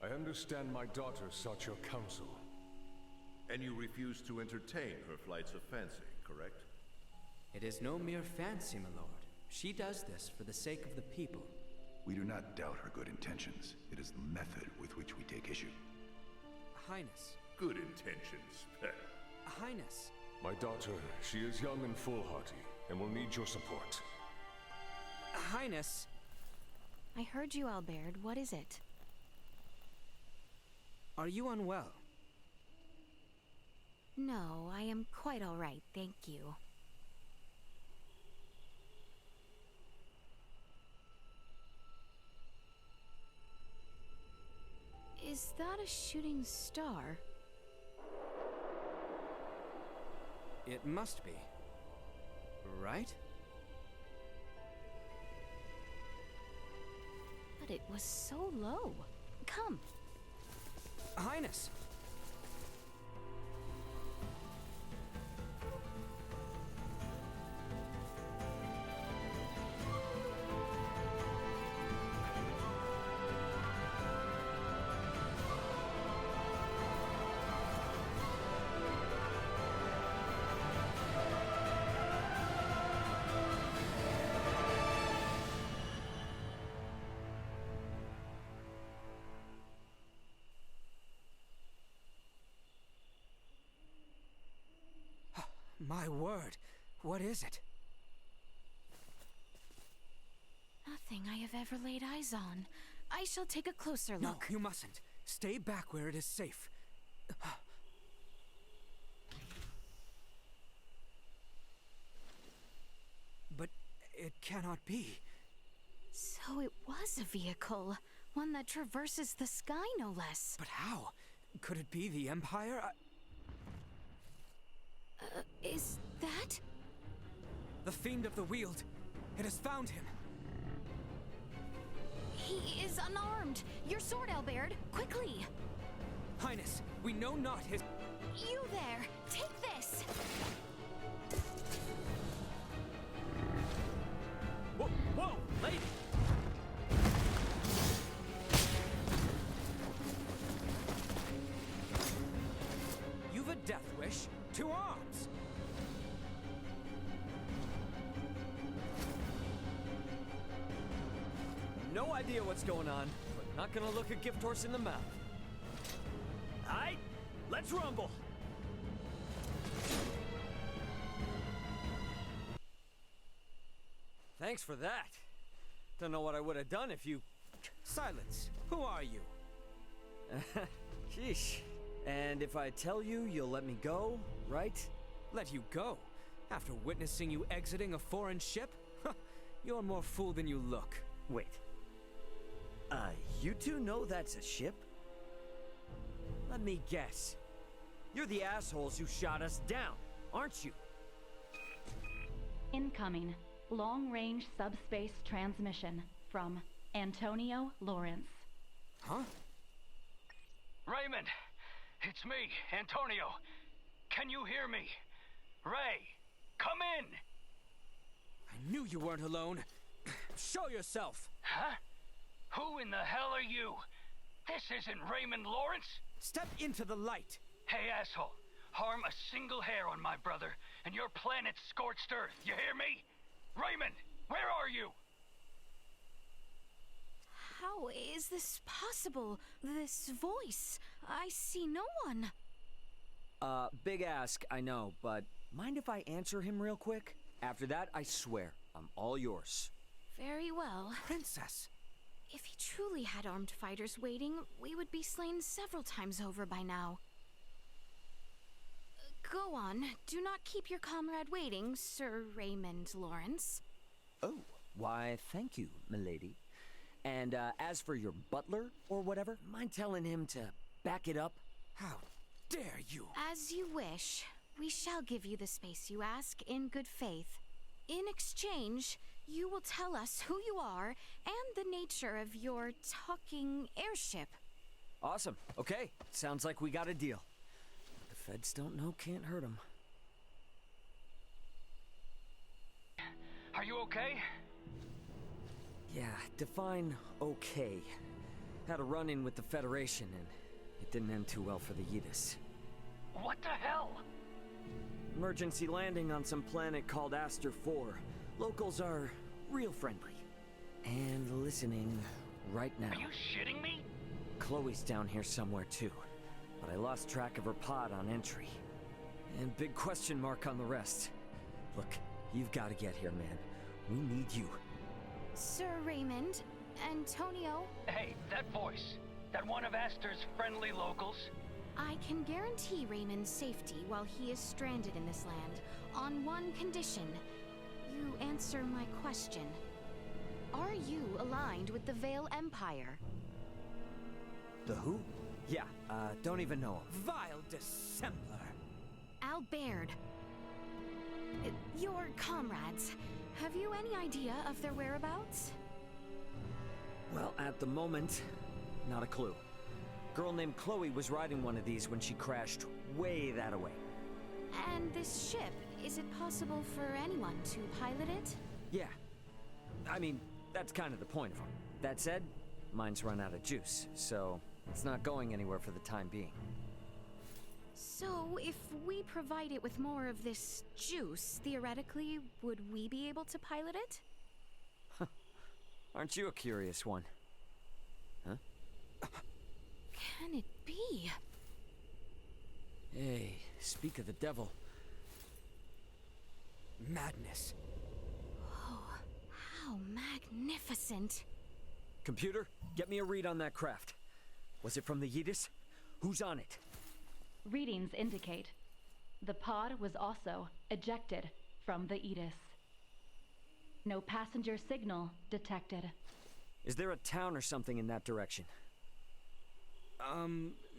I understand my daughter sought your counsel. And you refuse to entertain her flights of fancy, correct? It is no mere fancy, my lord. She does this for the sake of the people. We do not doubt her good intentions. It is the method with which we take issue. Highness. Good intentions, pet. Highness. My daughter, she is young and foolhardy, and will need your support. Highness. I heard you, Albert. What is it? Are you unwell? No, I am quite all right, thank you. Is that a shooting star? It must be. Right? But it was so low. Come. Highness! My word, what is it? Nothing I have ever laid eyes on. I shall take a closer look. No, you mustn't. Stay back where it is safe. But it cannot be. So it was a vehicle. One that traverses the sky, no less. But how? Could it be the Empire? Is that? The Fiend of the Weald. It has found him. He is unarmed. Your sword, Albert. Quickly. Highness, we know not his... You there. Take this. Whoa, whoa, lady! You've a death wish. 2 arms! No idea what's going on, but not gonna look a gift horse in the mouth. Aight, let's rumble! Thanks for that. Don't know what I would have done if you... Silence. Who are you? Sheesh. And if I tell you, you'll let me go, right? Let you go? After witnessing you exiting a foreign ship? You're more fool than you look. Wait. You two know that's a ship? Let me guess. You're the assholes who shot us down, aren't you? Incoming. Long-range subspace transmission from Antonio Lawrence. Huh? Raymond! It's me, Antonio. Can you hear me? Ray, come in! I knew you weren't alone. Show yourself! Huh? Who in the hell are you? This isn't Raymond Lawrence! Step into the light! Hey, asshole. Harm a single hair on my brother, and your planet's scorched earth, you hear me? Raymond, where are you? How is this possible? This voice? I see no one. Big ask, I know, but mind if I answer him real quick? After that, I swear, I'm all yours. Very well. Princess! If he truly had armed fighters waiting, we would be slain several times over by now. Go on. Do not keep your comrade waiting, Sir Raymond Lawrence. Oh, why, thank you, milady. And, as for your butler, or whatever, mind telling him to back it up? How dare you! As you wish. We shall give you the space you ask, in good faith. In exchange, You will tell us who you are and the nature of your talking airship. Awesome. Okay, sounds like we got a deal. The feds don't know, can't hurt them. Are you okay? Yeah, define okay. Had a run-in with the Federation, and it didn't end too well for the Yidis. What the hell? Emergency landing on some planet called Aster 4. Locals are real friendly. And listening right now. Are you shitting me? Chloe's down here somewhere too, but I lost track of her pod on entry. And big question mark on the rest. Look, you've got to get here, man. We need you. Sir Raymond, Antonio, Hey, that voice. That one of Astor's friendly locals? I can guarantee Raymond's safety while he is stranded in this land, on one condition. You answer my question. Are you aligned with the Vale Empire? The who? Yeah, don't even know him. Vile dissembler! Albert. Your comrades. Have you any idea of their whereabouts? Well, at the moment, not a clue. Girl named Chloe was riding one of these when she crashed way that away. And this ship, is it possible for anyone to pilot it? Yeah. I mean, that's kind of the point of them. That said, mine's run out of juice, so it's not going anywhere for the time being. So, if we provide it with more of this juice, theoretically, would we be able to pilot it? Aren't you a curious one? Huh? Can it be? Hey, speak of the devil. Madness. Oh, how magnificent. Computer, get me a read on that craft. Was it from the Yidis? Who's on it? Readings indicate the pod was also ejected from the Edis. No passenger signal detected. Is there a town or something in that direction?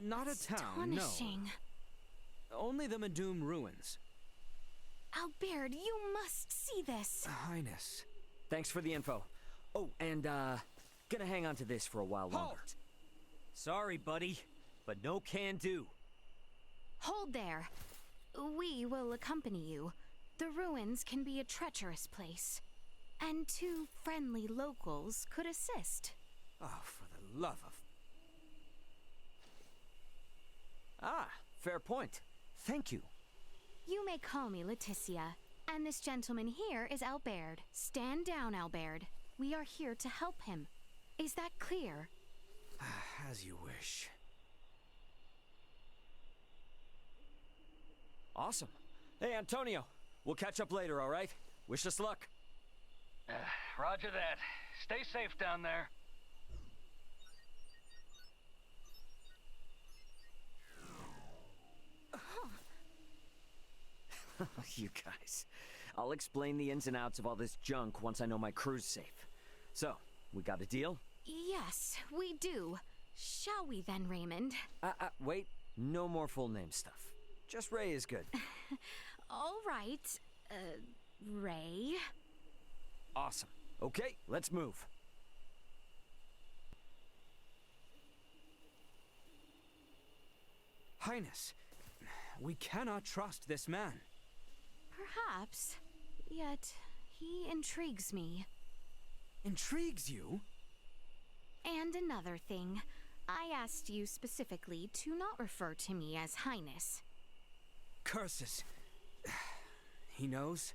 Not a town, no. Astonishing. Only the Medum ruins. Albert, you must see this. Highness. Thanks for the info. Oh, and, gonna hang on to this for a while longer. Halt! Sorry, buddy, but no can do. Hold there. We will accompany you. The ruins can be a treacherous place. And two friendly locals could assist. Oh, for the love of... Ah, fair point. Thank you. You may call me Laeticia. And this gentleman here is Albert. Stand down, Albert. We are here to help him. Is that clear? As you wish. Awesome. Hey, Antonio. We'll catch up later, all right? Wish us luck. Roger that. Stay safe down there. You guys. I'll explain the ins and outs of all this junk once I know my crew's safe. So, we got a deal? Yes, we do. Shall we then, Raymond? Wait. No more full name stuff. Just Ray is good. All right. Ray? Awesome. Okay, let's move. Highness, we cannot trust this man. Perhaps. Yet, he intrigues me. Intrigues you? And another thing. I asked you specifically to not refer to me as Highness. Curses. He knows?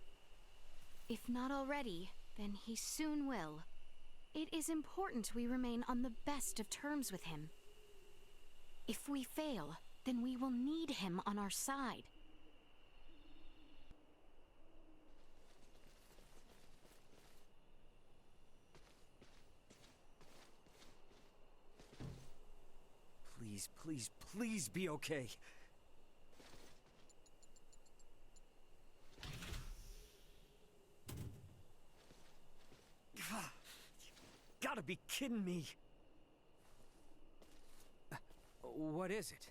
If not already, then he soon will. It is important we remain on the best of terms with him. If we fail, then we will need him on our side. Please, please, please be okay. You gotta be kidding me. What is it?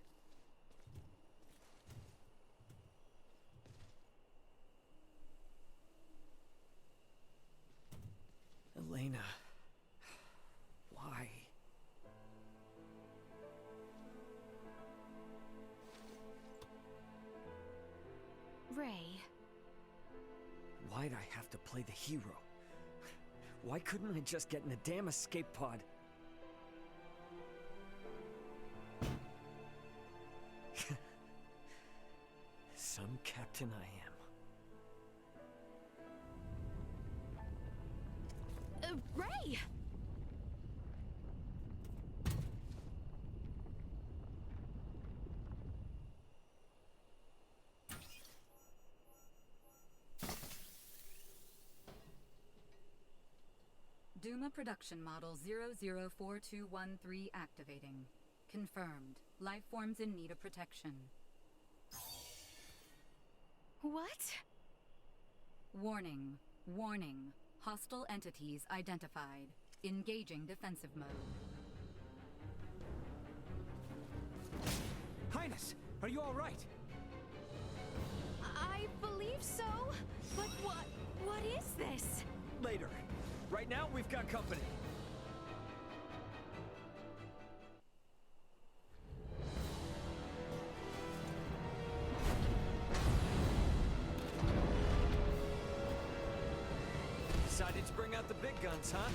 Jaina. Why? Ray, Why'd I have to play the hero? Why couldn't I just get in a damn escape pod? Some captain I am. Ray! Duma production model 004213 activating. Confirmed. Life forms in need of protection. What? Warning. Warning. Hostile entities identified. Engaging defensive mode. Highness, are you all right? I believe so. But what is this? Later. Right now, we've got company. Decided to bring out the big guns, huh?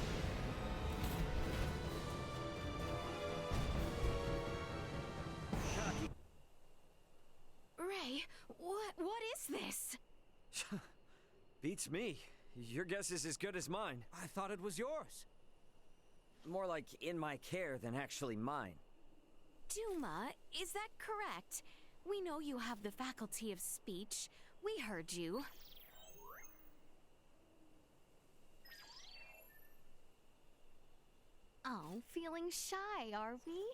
Ray, what is this? Beats me. Your guess is as good as mine. I thought it was yours. More like in my care than actually mine. Duma, is that correct? We know you have the faculty of speech. We heard you. Oh, feeling shy, are we?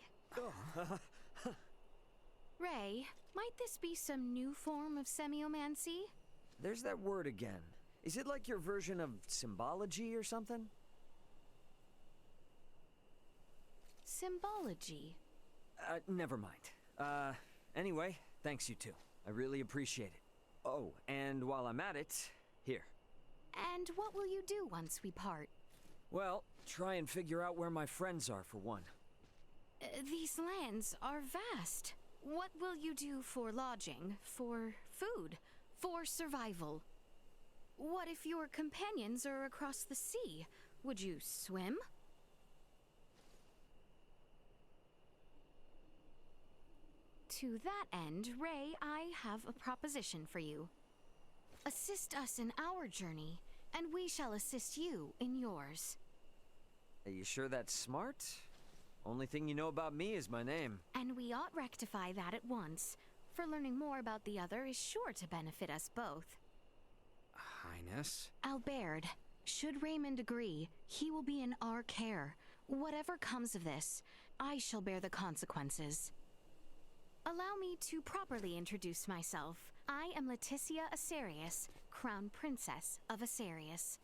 Ray, might this be some new form of semiomancy? There's that word again. Is it like your version of symbology or something? Symbology. Never mind. Anyway, thanks you two. I really appreciate it. Oh, and while I'm at it, here. And what will you do once we part? Well, try and figure out where my friends are for one. These lands are vast. What will you do for lodging, for food, for survival? What if your companions are across the sea? Would you swim? To that end, Ray, I have a proposition for you. Assist us in our journey, and we shall assist you in yours. Are you sure that's smart? Only thing you know about me is my name. And we ought rectify that at once, for learning more about the other is sure to benefit us both. Highness? Albert, should Raymond agree, he will be in our care. Whatever comes of this, I shall bear the consequences. Allow me to properly introduce myself. I am Laeticia Asarius, Crown Princess of Asarius.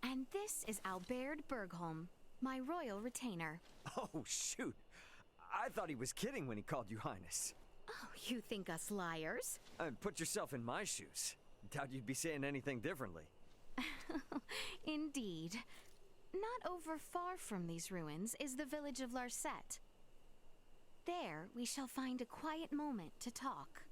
And this is Albert Bergholm, my royal retainer. Oh, shoot. I thought he was kidding when he called you Highness. Oh, you think us liars? Put yourself in my shoes. Doubt you'd be saying anything differently. Indeed. Not over far from these ruins is the village of Larset. There, we shall find a quiet moment to talk.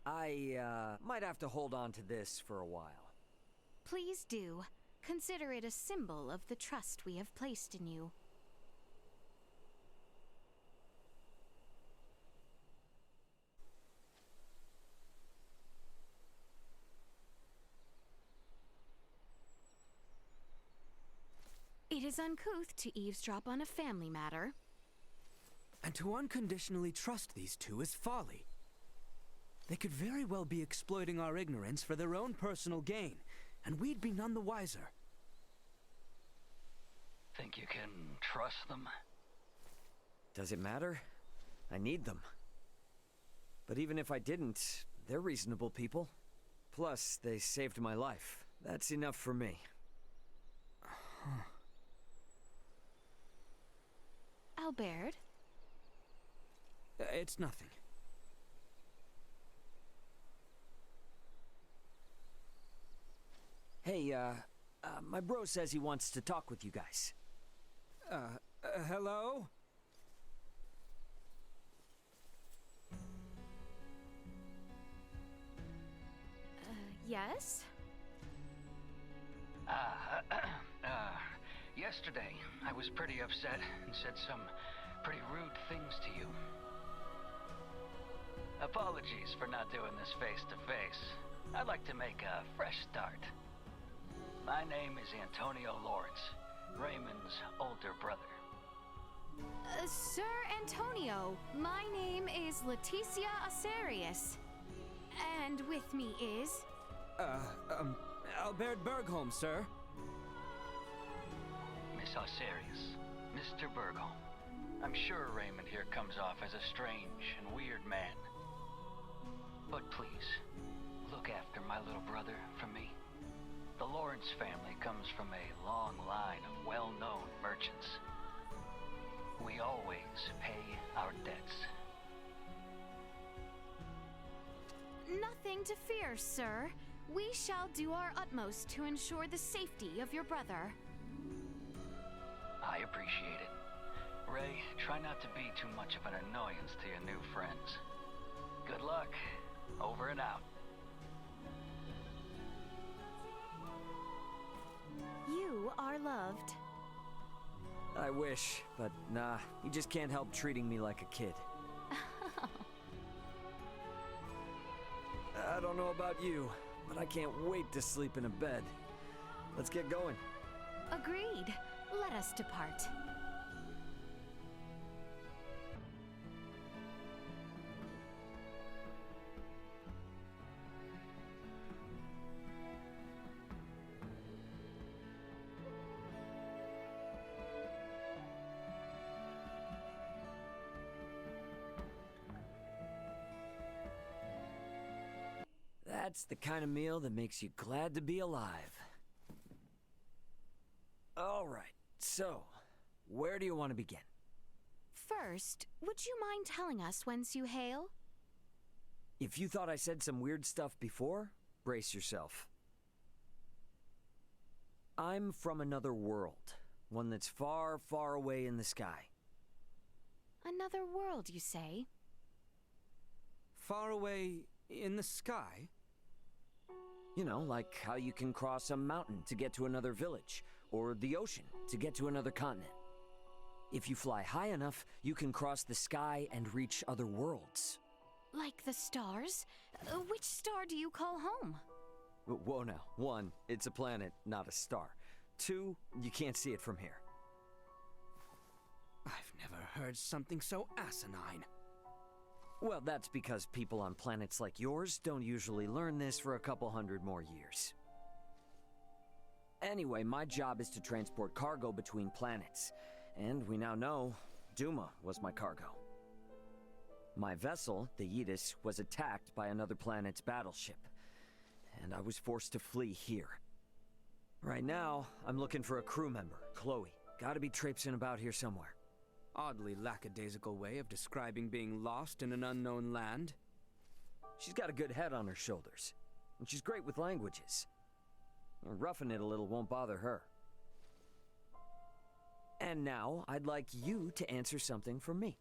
I, might have to hold on to this for a while. Please do. Consider it a symbol of the trust we have placed in you. It is uncouth to eavesdrop on a family matter. And to unconditionally trust these two is folly. They could very well be exploiting our ignorance for their own personal gain, and we'd be none the wiser. Think you can trust them? Does it matter? I need them. But even if I didn't, they're reasonable people. Plus, they saved my life. That's enough for me. Albert? It's nothing. Hey, my bro says he wants to talk with you guys. Hello? Yes? Yesterday, I was pretty upset and said some pretty rude things to you. Apologies for not doing this face to face. I'd like to make a fresh start. My name is Antonio Lawrence, Raymond's older brother. Sir Antonio, my name is Laeticia Asarius. And with me is... Albert Bergholm, sir. Miss Asarius, Mr. Bergholm. I'm sure Raymond here comes off as a strange and weird man. But please, look after my little brother for me. The Lawrence family comes from a long line of well-known merchants. We always pay our debts. Nothing to fear, sir. We shall do our utmost to ensure the safety of your brother. I appreciate it. Ray, try not to be too much of an annoyance to your new friends. Good luck. Over and out. You are loved. I wish, but nah, you just can't help treating me like a kid. I don't know about you, but I can't wait to sleep in a bed. Let's get going. Agreed. Let us depart. That's the kind of meal that makes you glad to be alive. All right, so, where do you want to begin? First, would you mind telling us whence you hail? If you thought I said some weird stuff before, brace yourself. I'm from another world, one that's far, far away in the sky. Another world, you say? Far away in the sky? You know, like how you can cross a mountain to get to another village, or the ocean to get to another continent. If you fly high enough, you can cross the sky and reach other worlds. Like the stars? Which star do you call home? Whoa now. 1, it's a planet, not a star. 2, you can't see it from here. I've never heard something so asinine. Well, that's because people on planets like yours don't usually learn this for a couple hundred more years. Anyway, my job is to transport cargo between planets. And we now know Duma was my cargo. My vessel, the Aetus, was attacked by another planet's battleship. And I was forced to flee here. Right now, I'm looking for a crew member, Chloe. Gotta be traipsing about here somewhere. Oddly lackadaisical way of describing being lost in an unknown land. She's got a good head on her shoulders, and she's great with languages. Roughing it a little won't bother her. And now, I'd like you to answer something for me.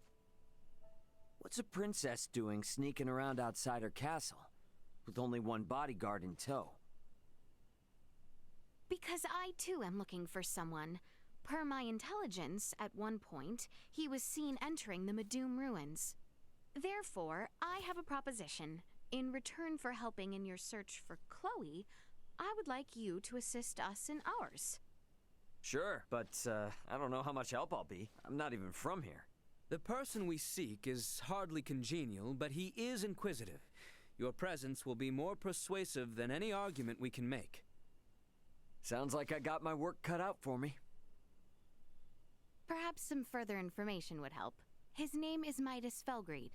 What's a princess doing sneaking around outside her castle, with only one bodyguard in tow? Because I too am looking for someone. Per my intelligence, at one point, he was seen entering the Medum ruins. Therefore, I have a proposition. In return for helping in your search for Chloe, I would like you to assist us in ours. Sure, but I don't know how much help I'll be. I'm not even from here. The person we seek is hardly congenial, but he is inquisitive. Your presence will be more persuasive than any argument we can make. Sounds like I got my work cut out for me. Perhaps some further information would help. His name is Midas Felgreed.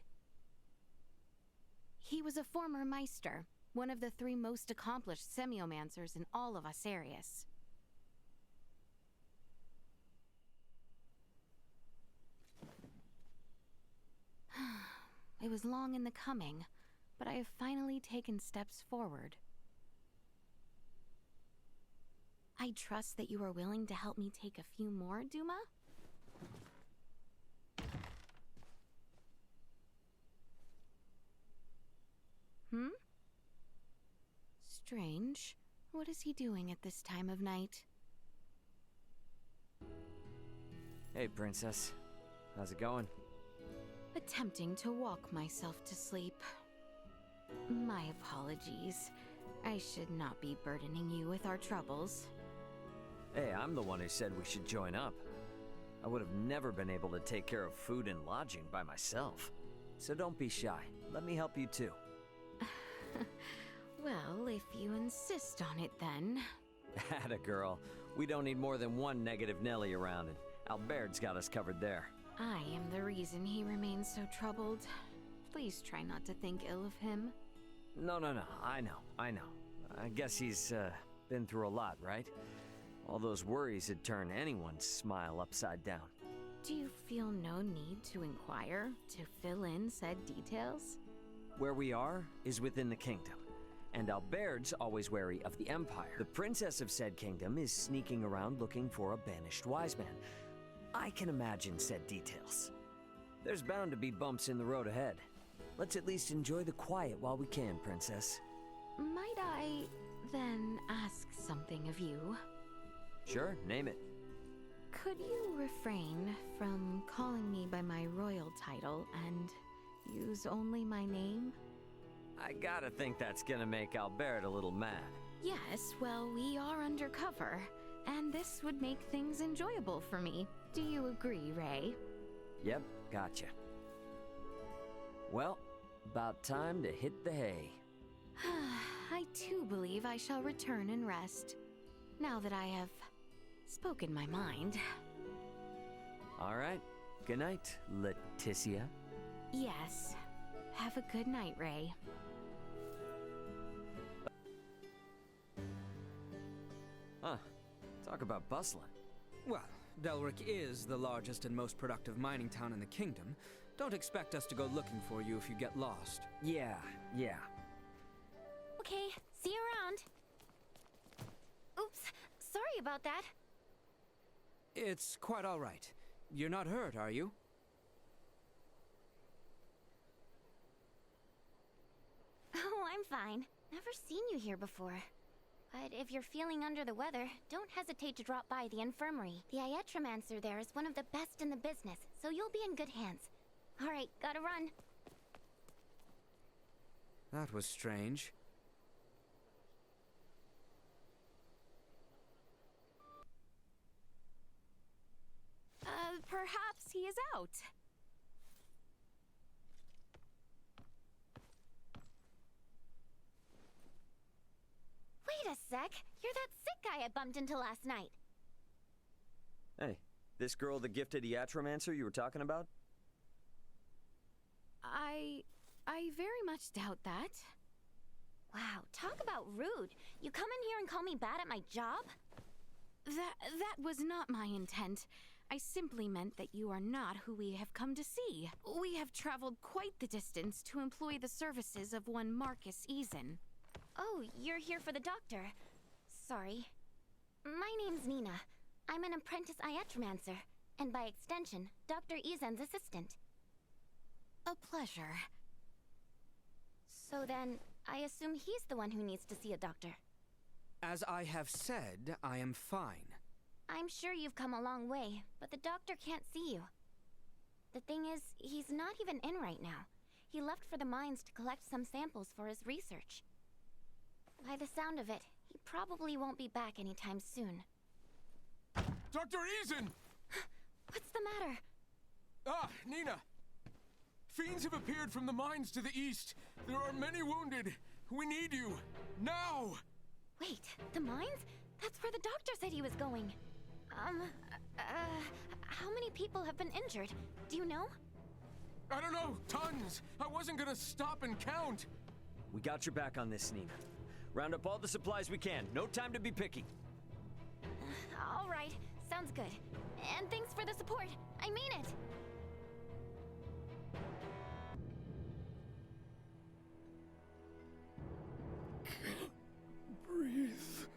He was a former Meister, one of the 3 most accomplished semiomancers in all of Asarius. It was long in the coming, but I have finally taken steps forward. I trust that you are willing to help me take a few more, Duma? Hmm? Strange. What is he doing at this time of night? Hey, Princess. How's it going? Attempting to walk myself to sleep. My apologies. I should not be burdening you with our troubles. Hey, I'm the one who said we should join up. I would have never been able to take care of food and lodging by myself. So don't be shy. Let me help you too. Well, if you insist on it then. Atta girl. We don't need more than one negative Nelly around, and Albert's got us covered there. I am the reason he remains so troubled. Please try not to think ill of him. No, I know. I guess he's, been through a lot, right? All those worries would turn anyone's smile upside down. Do you feel no need to inquire, to fill in said details? Where we are is within the kingdom, and Albert's always wary of the Empire. The princess of said kingdom is sneaking around looking for a banished wise man. I can imagine said details. There's bound to be bumps in the road ahead. Let's at least enjoy the quiet while we can, Princess. Might I, then, ask something of you? Sure, name it. Could you refrain from calling me by my royal title and use only my name? I gotta think that's gonna make Albert a little mad. Yes, well, we are undercover, and this would make things enjoyable for me. Do you agree, Ray? Yep, gotcha. Well, about time to hit the hay. I too believe I shall return and rest, now that I have spoken my mind. All right. Good night, Laeticia. Yes. Have a good night, Ray. Huh. Talk about bustling. Well, Delric is the largest and most productive mining town in the kingdom. Don't expect us to go looking for you if you get lost. Yeah. Okay, see you around. Oops, sorry about that. It's quite all right. You're not hurt, are you? Oh, I'm fine. Never seen you here before. But if you're feeling under the weather, don't hesitate to drop by the infirmary. The Iatromancer there is one of the best in the business, so you'll be in good hands. Alright, gotta run. That was strange. Perhaps he is out. Wait a sec. You're that sick guy I bumped into last night. Hey, this girl, the gifted Iatromancer you were talking about? I very much doubt that. Wow, talk about rude. You come in here and call me bad at my job? That was not my intent. I simply meant that you are not who we have come to see. We have traveled quite the distance to employ the services of one Marcus Eason. Oh, you're here for the doctor. Sorry. My name's Nina. I'm an apprentice Iatromancer, and by extension, Dr. Eason's assistant. A pleasure. So then, I assume he's the one who needs to see a doctor. As I have said, I am fine. I'm sure you've come a long way, but the doctor can't see you. The thing is, he's not even in right now. He left for the mines to collect some samples for his research. By the sound of it, he probably won't be back anytime soon. Dr. Eason! What's the matter? Ah, Nina! Fiends have appeared from the mines to the east. There are many wounded. We need you. Now! Wait, the mines? That's where the doctor said he was going. How many people have been injured? Do you know? I don't know. Tons. I wasn't gonna stop and count. We got your back on this, Nina. Round up all the supplies we can. No time to be picky. All right. Sounds good. And thanks for the support. I mean it.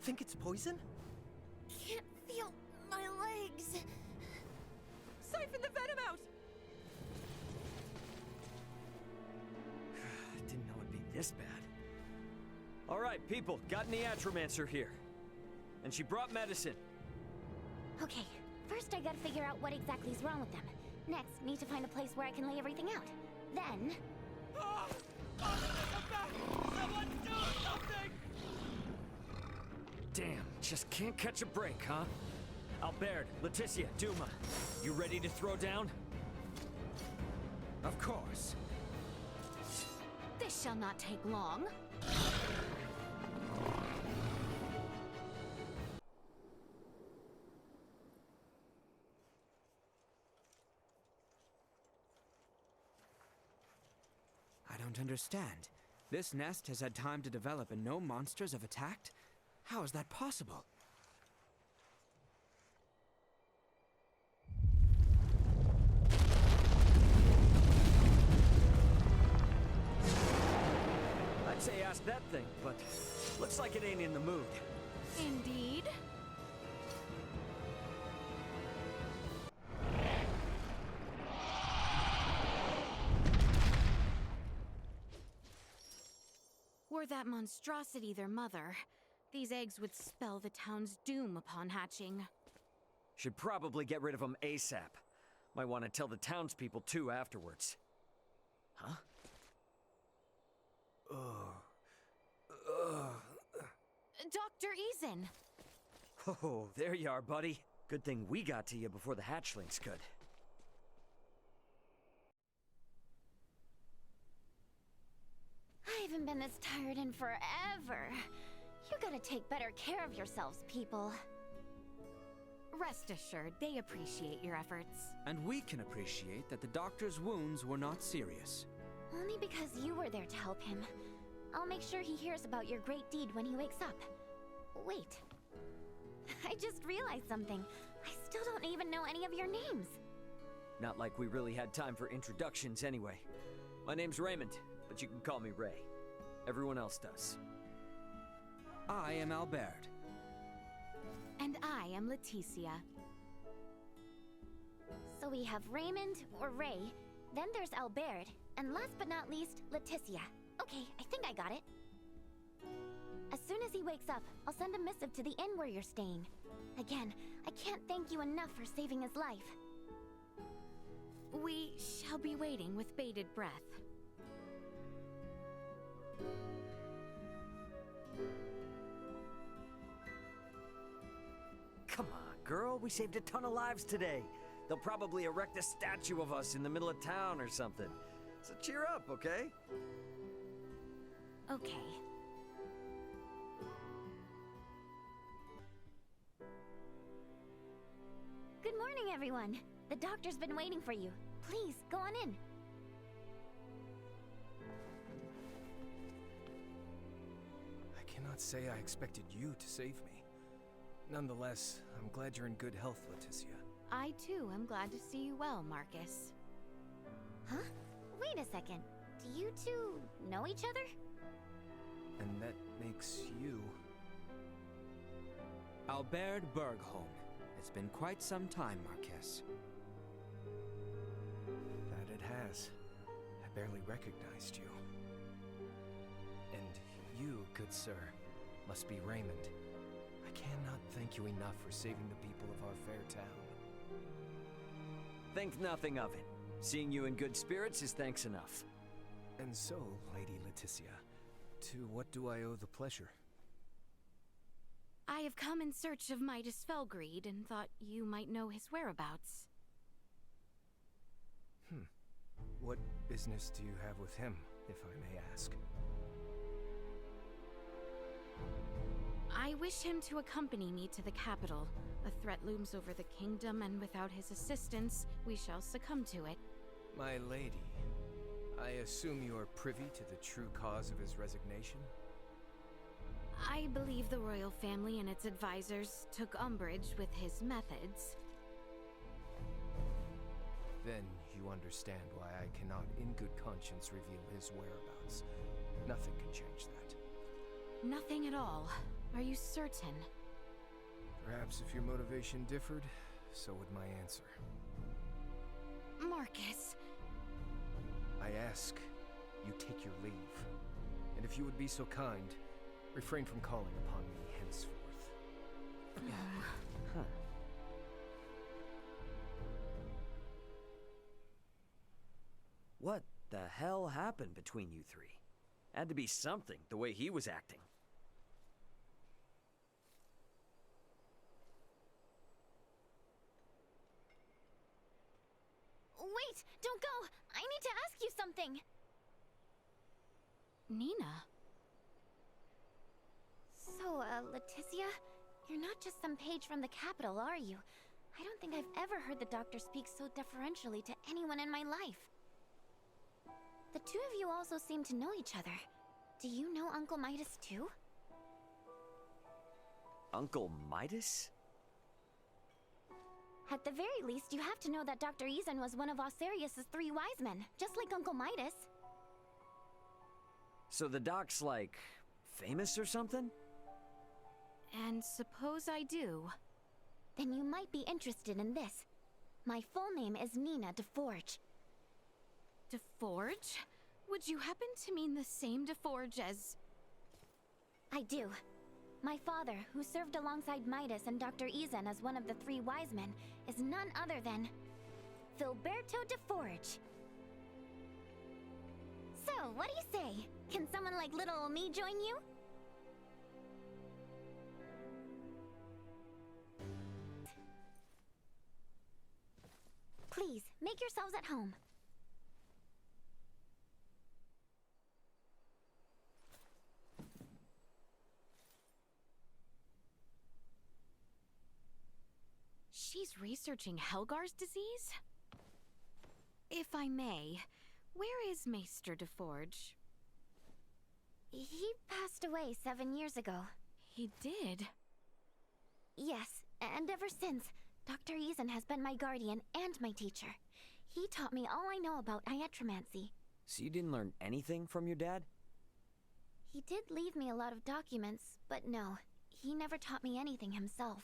Think it's poison? All right, people, got an Eatromancer here. And she brought medicine. Okay, first I gotta figure out what exactly is wrong with them. Next, need to find a place where I can lay everything out. Then... Someone do something! Damn, just can't catch a break, huh? Albert, Laeticia, Duma, you ready to throw down? Of course. This shall not take long. I don't understand. This nest has had time to develop and no monsters have attacked? How is that possible? I'd say ask that thing, but looks like it ain't in the mood. Indeed. Were that monstrosity their mother, these eggs would spell the town's doom upon hatching. Should probably get rid of them ASAP. Might want to tell the townspeople too afterwards. Huh? Dr. Eason! Oh, there you are, buddy. Good thing we got to you before the hatchlings could. I haven't been this tired in forever. You gotta take better care of yourselves, people. Rest assured, they appreciate your efforts. And we can appreciate that the doctor's wounds were not serious. Only because you were there to help him. I'll make sure he hears about your great deed when he wakes up. Wait. I just realized something. I still don't even know any of your names. Not like we really had time for introductions anyway. My name's Raymond, but you can call me Ray. Everyone else does. I am Albert. And I am Laeticia. So we have Raymond, or Ray, then there's Albert, and last but not least, Laeticia. Okay, I think I got it. As soon as he wakes up, I'll send a missive to the inn where you're staying. Again, I can't thank you enough for saving his life. We shall be waiting with bated breath. Come on, girl. We saved a ton of lives today. They'll probably erect a statue of us in the middle of town or something. So cheer up, okay? Okay. Good morning, everyone. The doctor's been waiting for you. Please, go on in. I cannot say I expected you to save me. Nonetheless, I'm glad you're in good health, Laeticia. I too am glad to see you well, Marcus. Huh? Wait a second. Do you two know each other? And that makes you... Albert Bergholm. It's been quite some time, Marquess. That it has. I barely recognized you. And you, good sir, must be Raymond. I cannot thank you enough for saving the people of our fair town. Think nothing of it. Seeing you in good spirits is thanks enough. And so, Lady Laeticia, to what do I owe the pleasure? I have come in search of Midas Felgreed and thought you might know his whereabouts. What business do you have with him, if I may ask? I wish him to accompany me to the capital. A threat looms over the kingdom, and without his assistance, we shall succumb to it. My lady, I assume you are privy to the true cause of his resignation? I believe the royal family and its advisors took umbrage with his methods. Then you understand why I cannot in good conscience reveal his whereabouts. Nothing can change that. Nothing at all. Are you certain? Perhaps if your motivation differed, so would my answer. Marcus! I ask, you take your leave. And if you would be so kind, Refrain from calling upon me henceforth. Huh. What the hell happened between you three? Had to be something, the way he was acting. Wait! Don't go! I need to ask you something! Nina? So, Laeticia, you're not just some page from the capital, are you? I don't think I've ever heard the doctor speak so deferentially to anyone in my life. The two of you also seem to know each other. Do you know Uncle Midas too? Uncle Midas? At the very least, you have to know that Dr. Izan was one of Osirius's 3 wise men, just like Uncle Midas. So the doc's like, famous or something? And suppose I do. Then you might be interested in this. My full name is Nina DeForge. DeForge? Would you happen to mean the same DeForge as... I do. My father, who served alongside Midas and Dr. Izan as one of the 3 wise men, is none other than... Filberto DeForge. So, what do you say? Can someone like little ol' me join you? Please, make yourselves at home. She's researching Helgar's disease? If I may, where is Maester DeForge? He passed away 7 years ago. He did? Yes, and ever since, Dr. Izan has been my guardian and my teacher. He taught me all I know about iatromancy. So you didn't learn anything from your dad? He did leave me a lot of documents, but no, he never taught me anything himself.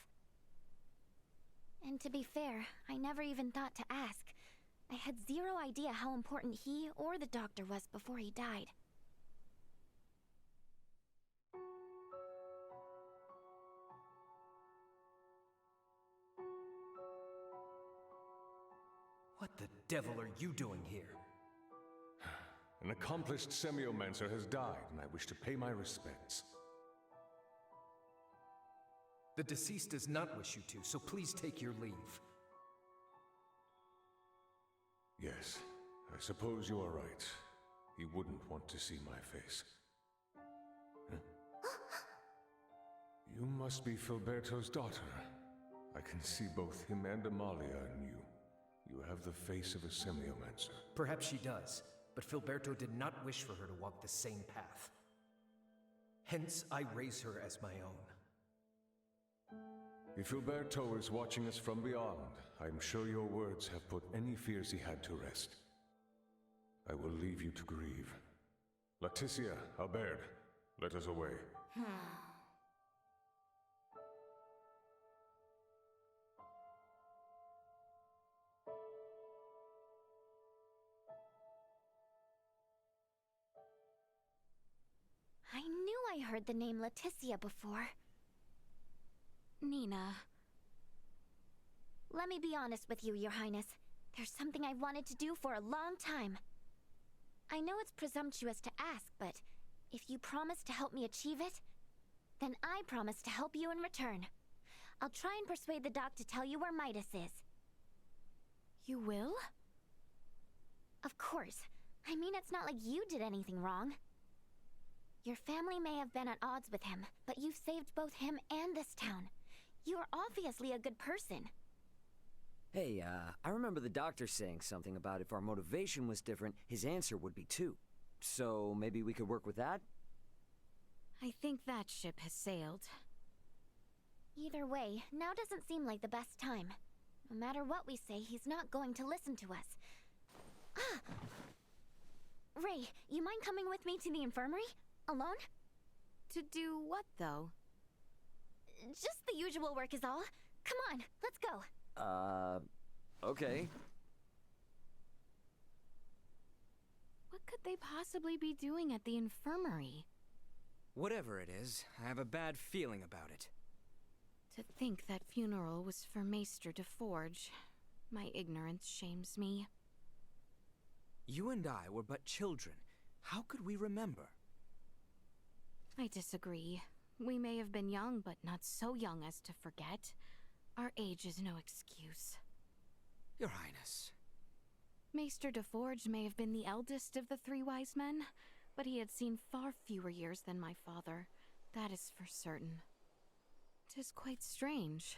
And to be fair, I never even thought to ask. I had zero idea how important he or the doctor was before he died. What the devil are you doing here? An accomplished semiomancer has died, and I wish to pay my respects. The deceased does not wish you to, so please take your leave. Yes, I suppose you are right. He wouldn't want to see my face. Huh? You must be Filberto's daughter. I can see both him and Amalia in you. You have the face of a semiomancer. Perhaps she does, but Filberto did not wish for her to walk the same path. Hence, I raise her as my own. If Filberto is watching us from beyond, I'm sure your words have put any fears he had to rest. I will leave you to grieve. Laeticia, Albert, let us away. I knew I heard the name Laeticia before. Nina. Let me be honest with you, Your Highness. There's something I've wanted to do for a long time. I know it's presumptuous to ask, but if you promise to help me achieve it, then I promise to help you in return. I'll try and persuade the doc to tell you where Midas is. You will? Of course. I mean, it's not like you did anything wrong. Your family may have been at odds with him, but you've saved both him and this town. You are obviously a good person. Hey, I remember the doctor saying something about if our motivation was different, his answer would be too. So maybe we could work with that? I think that ship has sailed. Either way, now doesn't seem like the best time. No matter what we say, he's not going to listen to us. Ah! Ray, you mind coming with me to the infirmary? Alone? To do what, though? Just the usual work is all. Come on, let's go. Okay. What could they possibly be doing at the infirmary? Whatever it is, I have a bad feeling about it. To think that funeral was for Maester de Forge. My ignorance shames me. You and I were but children. How could we remember? I disagree. We may have been young, but not so young as to forget. Our age is no excuse. Your Highness. Maester de Forge may have been the eldest of the three wise men, but he had seen far fewer years than my father. That is for certain. 'Tis quite strange.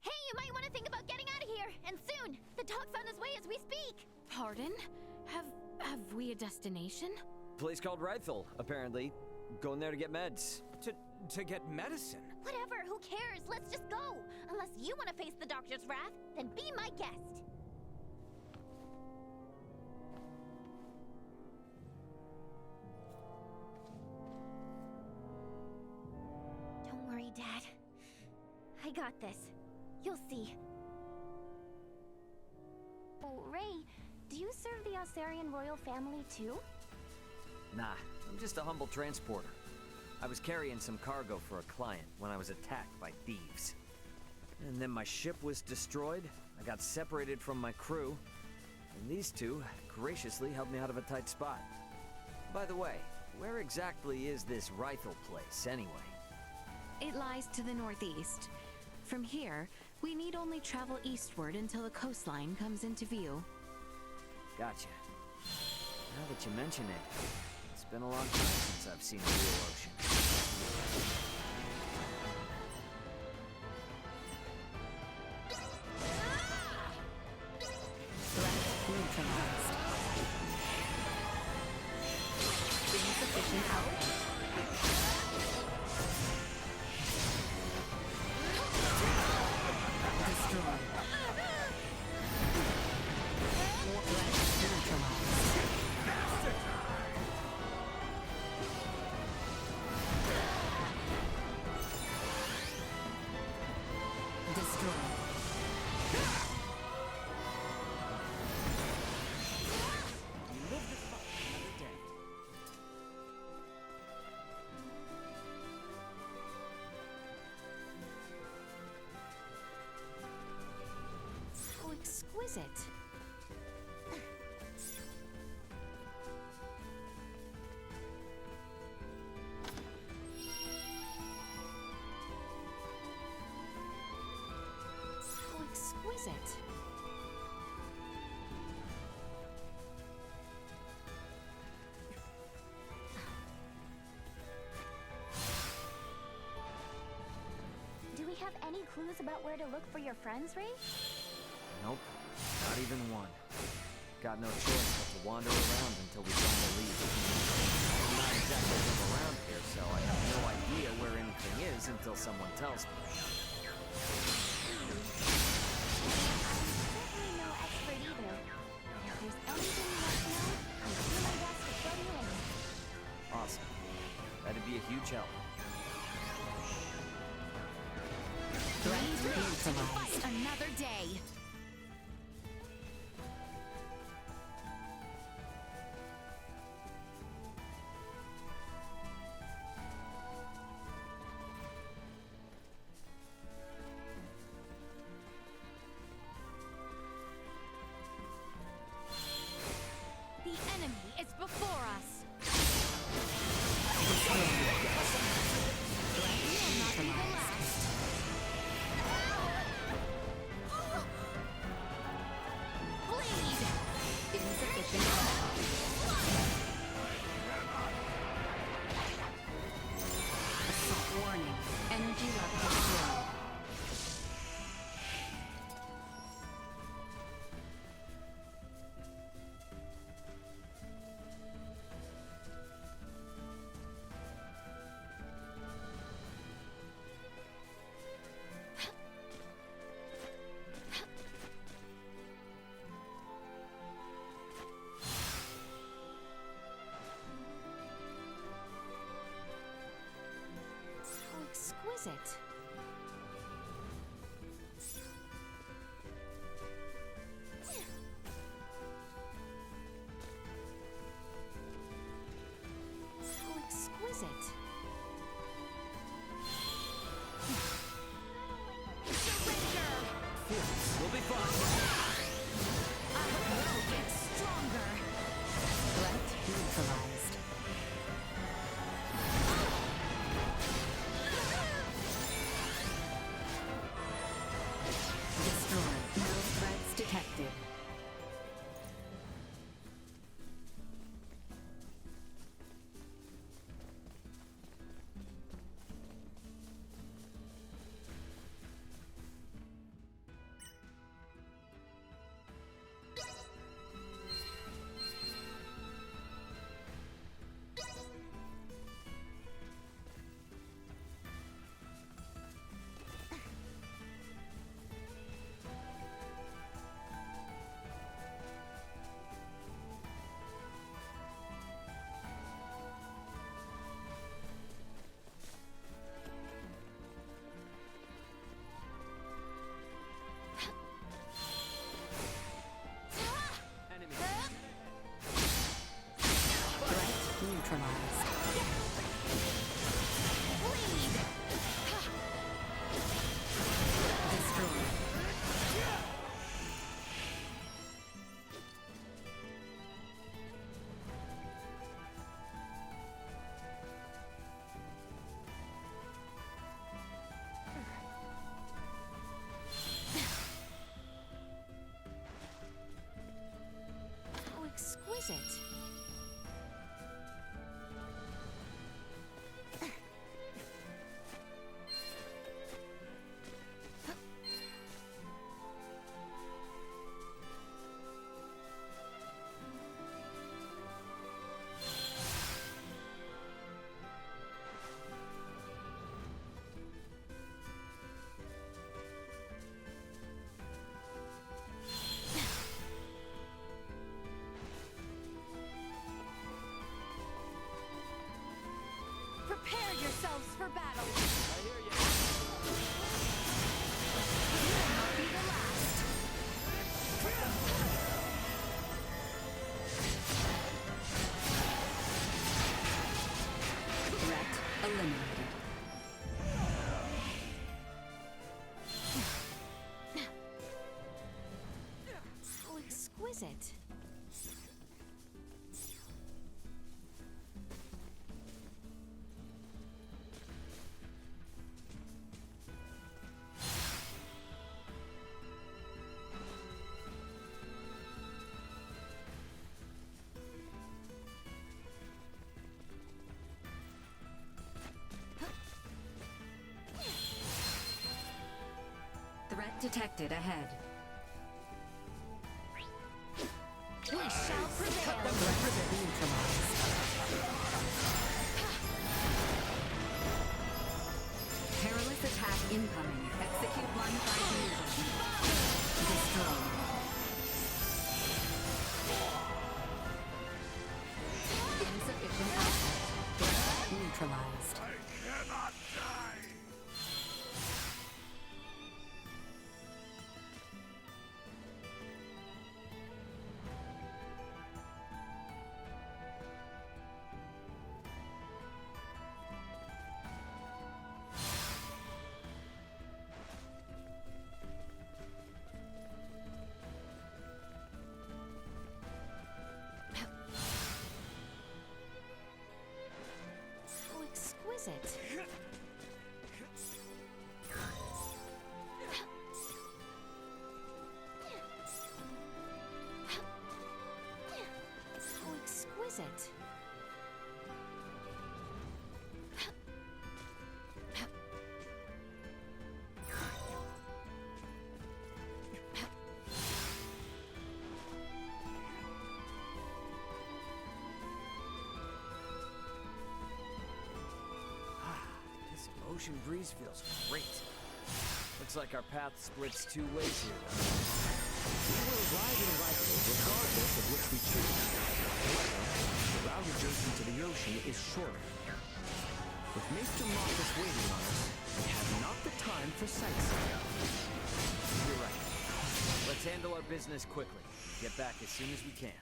Hey, you might want to think about getting out of here, and soon! The dog's on his way as we speak! Pardon? Have we a destination? Place called Rythel, apparently. Going there to get meds. To get medicine? Whatever, who cares? Let's just go! Unless you want to face the doctor's wrath, then be my guest! Don't worry, Dad. I got this. You'll see. Oh, Ray, do you serve the Osarian royal family too? Nah, I'm just a humble transporter. I was carrying some cargo for a client when I was attacked by thieves. And then my ship was destroyed, I got separated from my crew, and these two graciously helped me out of a tight spot. By the way, where exactly is this Rythel place, anyway? It lies to the northeast. From here, we need only travel eastward until the coastline comes into view. Gotcha. Now that you mention it, it's been a long time since I've seen a real ocean. Insufficient help? Destroy. How exquisite. How exquisite. Do we have any clues about where to look for your friends, Ray? Nope, not even one. Got no choice but to wander around until we find a lead. I'm not exactly from around here, so I have no idea where anything is until someone tells me. Certainly no expert either. If there's anything you want to know, I'll do my best to fill you in. Awesome. That'd be a huge help. Threat neutralized. Another day. The enemy is before us. Threat will not be the last. exquisite. Threat detected ahead. We shall prevail. Perilous attack incoming. Execute one by fusion. Destroy. Insufficient output. Threat neutralized. How exquisite. How exquisite. This ocean breeze feels great. Looks like our path splits two ways here, though. We will ride in rifle regardless of which we choose. The route adjacent to the ocean is shorter. With Mr. Marcus waiting on us, we have not the time for sightseeing. You're right. Let's handle our business quickly. Get back as soon as we can.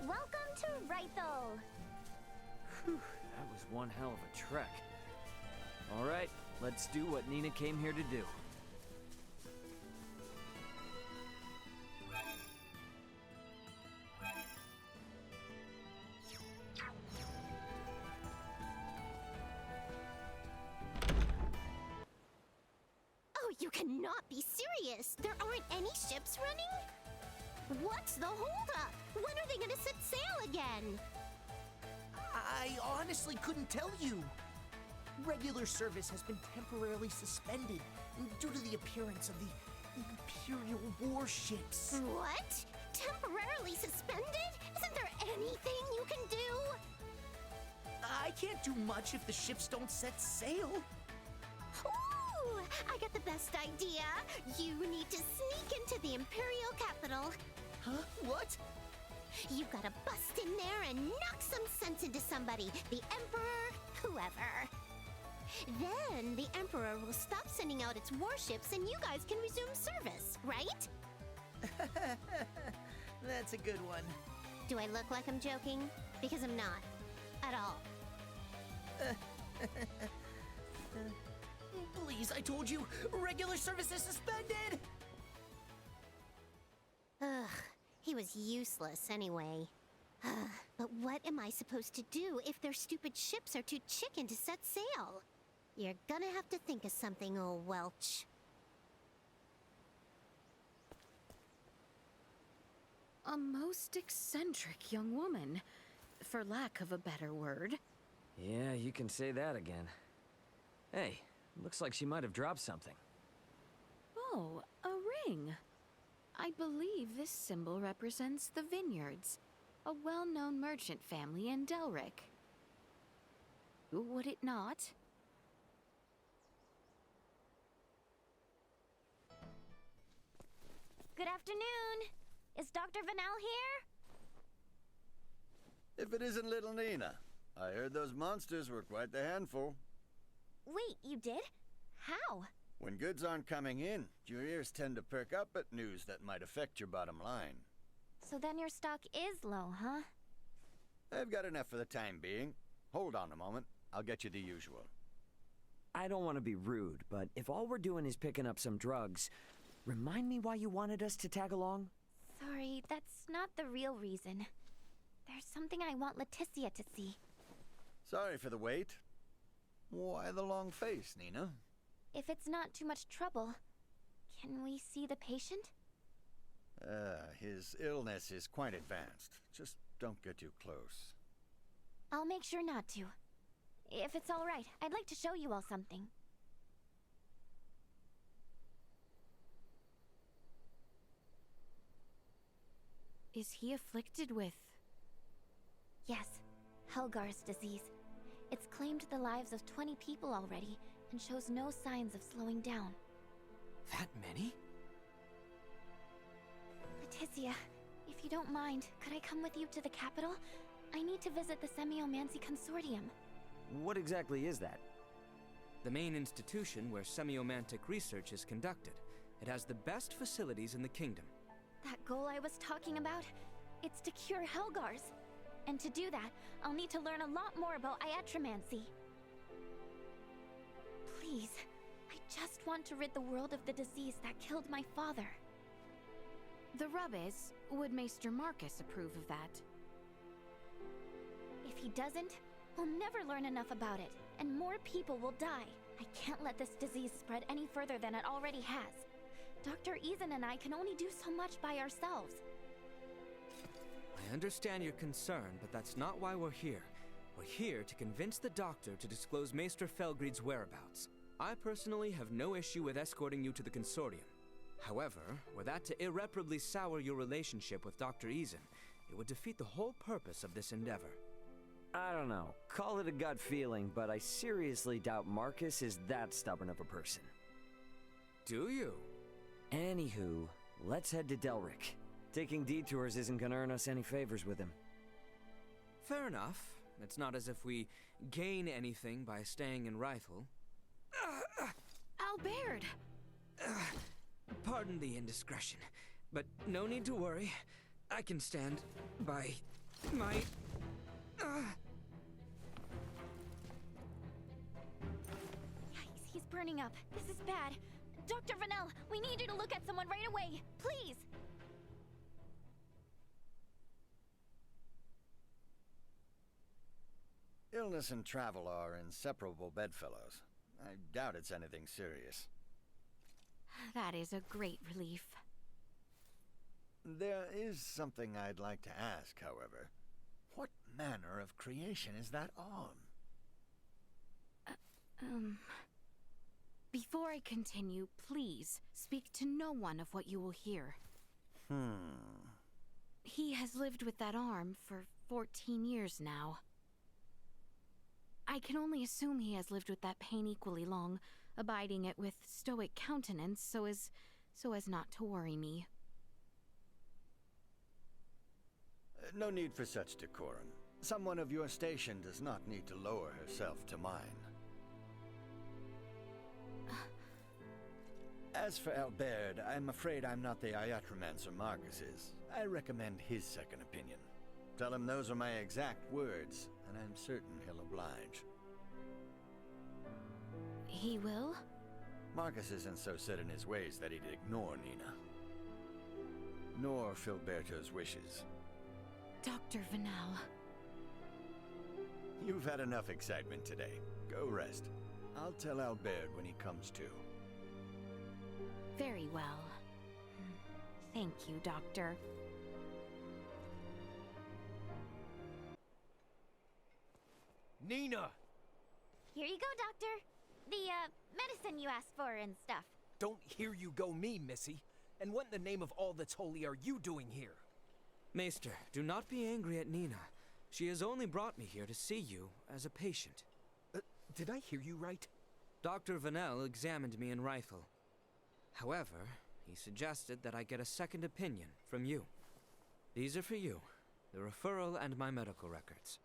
Welcome to Rythel! Whew, that was one hell of a trek. All right, let's do what Nina came here to do. Oh, you cannot be serious! There aren't any ships running? What's the holdup? When are they gonna set sail again? I honestly couldn't tell you. Regular service has been temporarily suspended due to the appearance of the Imperial warships. What? Temporarily suspended? Isn't there anything you can do? I can't do much if the ships don't set sail. Ooh! I got the best idea. You need to sneak into the Imperial capital. Huh? What? You gotta bust in there and knock some sense into somebody. The Emperor, whoever. Then the Emperor will stop sending out its warships and you guys can resume service, right? That's a good one. Do I look like I'm joking? Because I'm not. At all. Please, I told you, regular service is suspended! Ugh, he was useless anyway. But what am I supposed to do if their stupid ships are too chicken to set sail? You're gonna have to think of something, old Welch. A most eccentric young woman, for lack of a better word. Yeah, you can say that again. Hey, looks like she might have dropped something. Oh, a ring. I believe this symbol represents the Vineyards, a well-known merchant family in Delric. would it not? Good afternoon. Is Dr. Vanel here? If it isn't little Nina. I heard those monsters were quite the handful. Wait, you did? How? When goods aren't coming in, your ears tend to perk up at news that might affect your bottom line. So then your stock is low, huh? I've got enough for the time being. Hold on a moment. I'll get you the usual. I don't want to be rude, but if all we're doing is picking up some drugs, remind me why you wanted us to tag along? Sorry, that's not the real reason. There's something I want Laeticia to see. Sorry for the wait. Why the long face, Nina? If it's not too much trouble, can we see the patient? His illness is quite advanced. Just don't get too close. I'll make sure not to. If it's all right, I'd like to show you all something. Is he afflicted with... Yes, Helgar's disease. It's claimed the lives of 20 people already, and shows no signs of slowing down. That many? Laeticia, if you don't mind, could I come with you to the capital? I need to visit the Semiomancy Consortium. What exactly is that? The main institution where semiomantic research is conducted. It has the best facilities in the kingdom. That goal I was talking about? It's to cure Helgars. And to do that, I'll need to learn a lot more about iatromancy. Please, I just want to rid the world of the disease that killed my father. The rub is, would Maester Marcus approve of that? If he doesn't, we'll never learn enough about it, and more people will die. I can't let this disease spread any further than it already has. Dr. Eason and I can only do so much by ourselves. I understand your concern, but that's not why we're here. We're here to convince the doctor to disclose Maester Felgreid's whereabouts. I personally have no issue with escorting you to the consortium. However, were that to irreparably sour your relationship with Dr. Eason, it would defeat the whole purpose of this endeavor. I don't know. Call it a gut feeling, but I seriously doubt Marcus is that stubborn of a person. Do you? Anywho, let's head to Delric. Taking detours isn't gonna earn us any favors with him. Fair enough. It's not as if we gain anything by staying in Rifle. Albert! Pardon the indiscretion, but no need to worry. I can stand by my... Yikes, he's burning up. This is bad. Dr. Vanel, we need you to look at someone right away. Please! Illness and travel are inseparable bedfellows. I doubt it's anything serious. That is a great relief. There is something I'd like to ask, however. What manner of creation is that arm? Before I continue, please speak to no one of what you will hear. He has lived with that arm for 14 years now. I can only assume he has lived with that pain equally long, abiding it with stoic countenance so as not to worry me. No need for such decorum. Someone of your station does not need to lower herself to mine. As for Albert, I'm afraid I'm not the iatromancer Marcus is. I recommend his second opinion. Tell him those are my exact words, and I'm certain he'll oblige. He will? Marcus isn't so set in his ways that he'd ignore Nina. Nor Filberto's wishes. Dr. Vanel. You've had enough excitement today. Go rest. I'll tell Albert when he comes to. Very well. Thank you, Doctor. Nina! Here you go, Doctor. The, medicine you asked for and stuff. Don't hear you go me, Missy. And what in the name of all that's holy are you doing here? Maester, do not be angry at Nina. She has only brought me here to see you as a patient. Did I hear you right? Dr. Vanel examined me in Rifle. However, he suggested that I get a second opinion from you. These are for you, the referral and my medical records.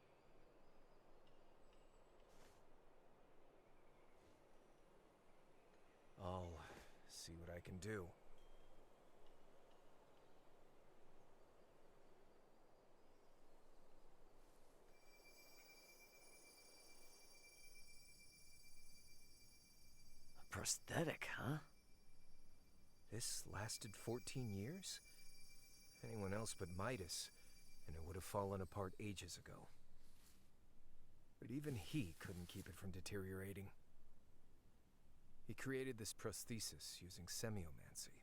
I'll see what I can do. A prosthetic, huh? This lasted 14 years? Anyone else but Midas, and it would have fallen apart ages ago. But even he couldn't keep it from deteriorating. He created this prosthesis using semiomancy.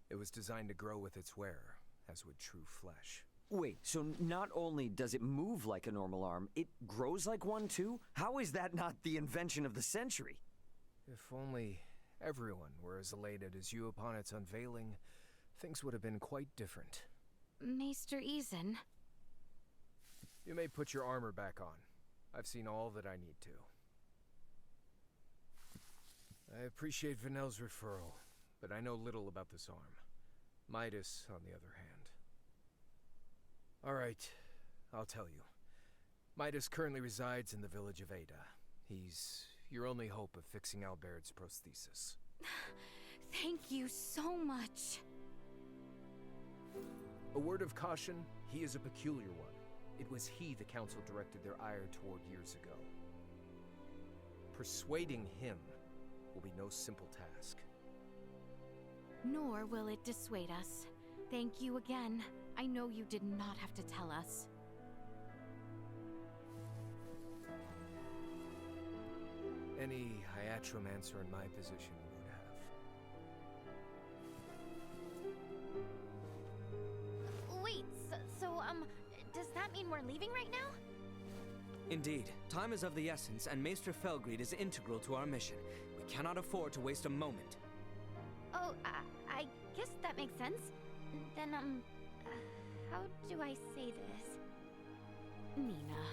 It was designed to grow with its wearer, as would true flesh. Wait, so not only does it move like a normal arm, it grows like one too? How is that not the invention of the century? If only everyone were as elated as you upon its unveiling, things would have been quite different. Maester Eason. You may put your armor back on. I've seen all that I need to. I appreciate Vanel's referral, but I know little about this arm. Midas, on the other hand. All right, I'll tell you. Midas currently resides in the village of Ada. He's your only hope of fixing Albert's prosthesis. Thank you so much. A word of caution, he is a peculiar one. It was he the council directed their ire toward years ago. Persuading him will be no simple task. Nor will it dissuade us. Thank you again. I know you did not have to tell us. Any hiatromancer in my position would have. Wait, does that mean we're leaving right now? Indeed. Time is of the essence, and Maester Felgried is integral to our mission. We cannot afford to waste a moment. Oh, I guess that makes sense. Then, how do I say this? Nina.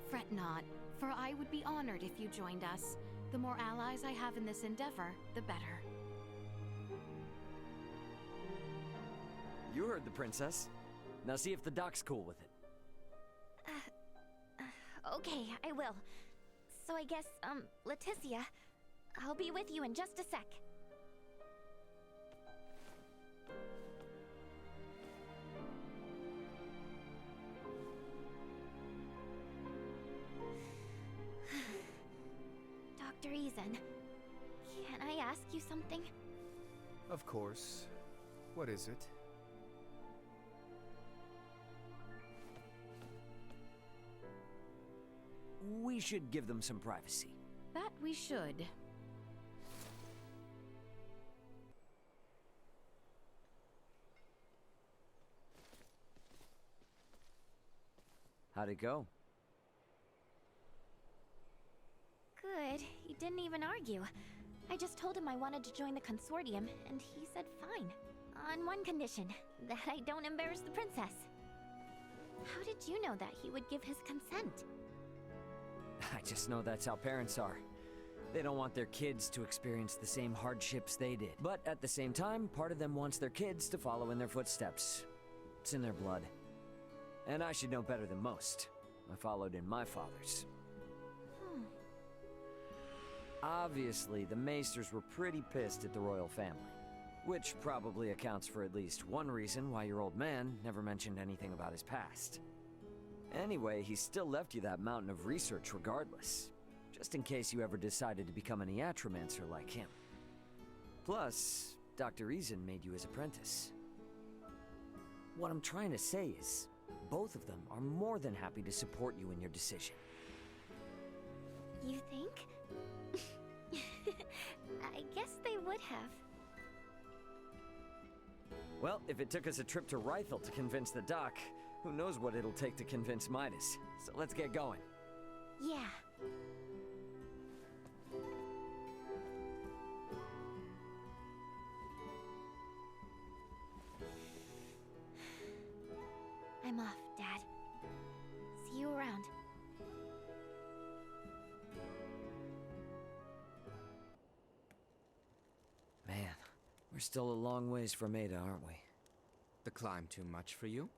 Fret not, for I would be honored if you joined us. The more allies I have in this endeavor, the better. You heard the princess. Now see if the doc's cool with it. Okay, I will. So I guess, Laeticia, I'll be with you in just a sec. Dr. Eason, can I ask you something? Of course. What is it? We should give them some privacy. That we should. How'd it go? Good. He didn't even argue. I just told him I wanted to join the consortium, and he said fine. On one condition, that I don't embarrass the princess. How did you know that he would give his consent? I just know that's how parents are. They don't want their kids to experience the same hardships they did. But at the same time, part of them wants their kids to follow in their footsteps. It's in their blood. And I should know better than most. I followed in my father's. Obviously, the Maesters were pretty pissed at the royal family. Which probably accounts for at least one reason why your old man never mentioned anything about his past. Anyway, he still left you that mountain of research regardless. Just in case you ever decided to become an iatromancer like him. Plus, Dr. Eason made you his apprentice. What I'm trying to say is, both of them are more than happy to support you in your decision. You think? I guess they would have. Well, if it took us a trip to Rifle to convince the doc, who knows what it'll take to convince Midas. So let's get going. Yeah. I'm off, Dad. See you around. We're still a long ways from Ada, aren't we? The climb too much for you?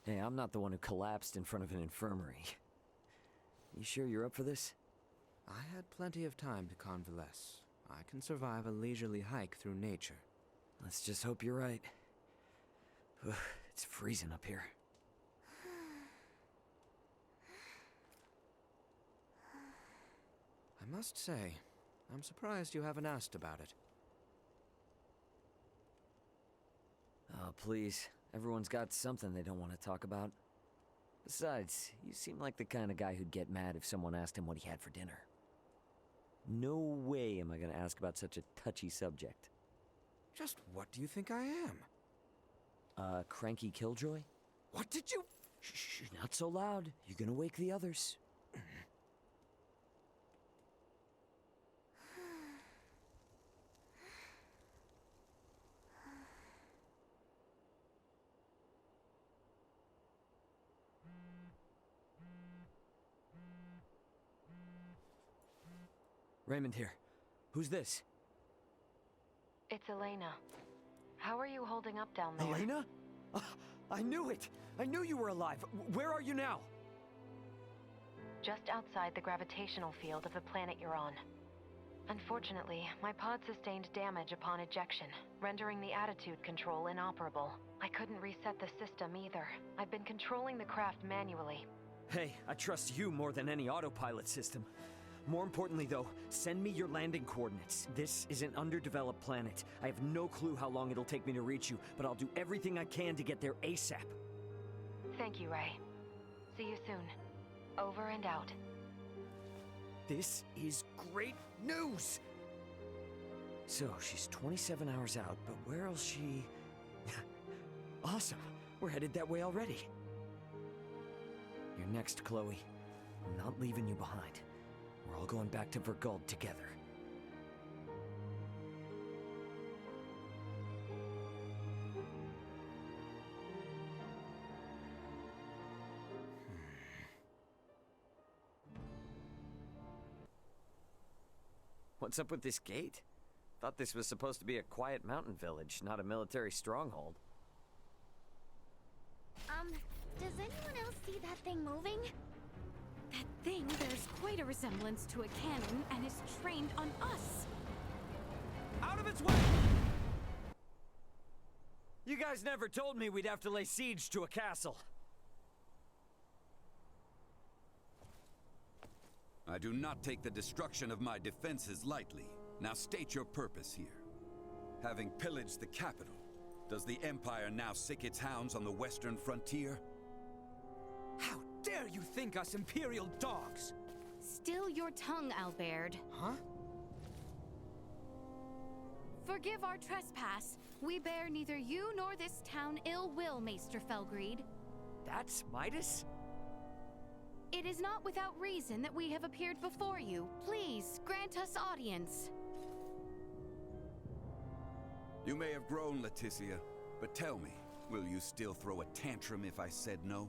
Hey, I'm not the one who collapsed in front of an infirmary. You sure you're up for this? I had plenty of time to convalesce. I can survive a leisurely hike through nature. Let's just hope you're right. Ugh, it's freezing up here. I must say, I'm surprised you haven't asked about it. Oh, please. Everyone's got something they don't want to talk about. Besides, you seem like the kind of guy who'd get mad if someone asked him what he had for dinner. No way am I gonna ask about such a touchy subject. Just what do you think I am? Cranky killjoy? What did you— Shh, not so loud. You're gonna wake the others. Raymond here. Who's this? It's Elena. How are you holding up down there? Elena? I knew it! I knew you were alive! Where are you now? Just outside the gravitational field of the planet you're on. Unfortunately, my pod sustained damage upon ejection, rendering the attitude control inoperable. I couldn't reset the system either. I've been controlling the craft manually. Hey, I trust you more than any autopilot system. More importantly, though, send me your landing coordinates. This is an underdeveloped planet. I have no clue how long it'll take me to reach you, but I'll do everything I can to get there ASAP. Thank you, Ray. See you soon. Over and out. This is great news! So, she's 27 hours out, but where else she... Awesome! We're headed that way already. You're next, Chloe. I'm not leaving you behind. We're all going back to Verguld together. What's up with this gate? Thought this was supposed to be a quiet mountain village, not a military stronghold. Does anyone else see that thing moving? That thing bears quite a resemblance to a cannon and is trained on us. Out of its way! You guys never told me we'd have to lay siege to a castle. I do not take the destruction of my defenses lightly. Now state your purpose here. Having pillaged the capital, does the Empire now sick its hounds on the western frontier? How dare you think us Imperial dogs? Still your tongue, Albert. Huh? Forgive our trespass. We bear neither you nor this town ill will, Maester Felgreed. That's Midas? It is not without reason that we have appeared before you. Please, grant us audience. You may have grown, Laeticia, but tell me, will you still throw a tantrum if I said no?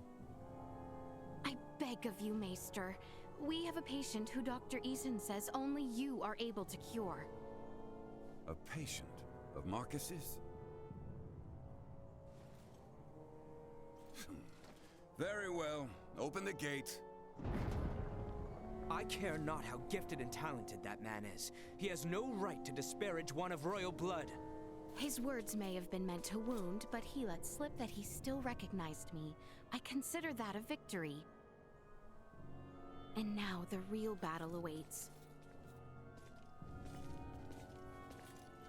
I beg of you, Maester. We have a patient who Dr. Eason says only you are able to cure. A patient of Marcus's? Very well. Open the gate. I care not how gifted and talented that man is. He has no right to disparage one of royal blood. His words may have been meant to wound, but he let slip that he still recognized me. I consider that a victory. And now the real battle awaits.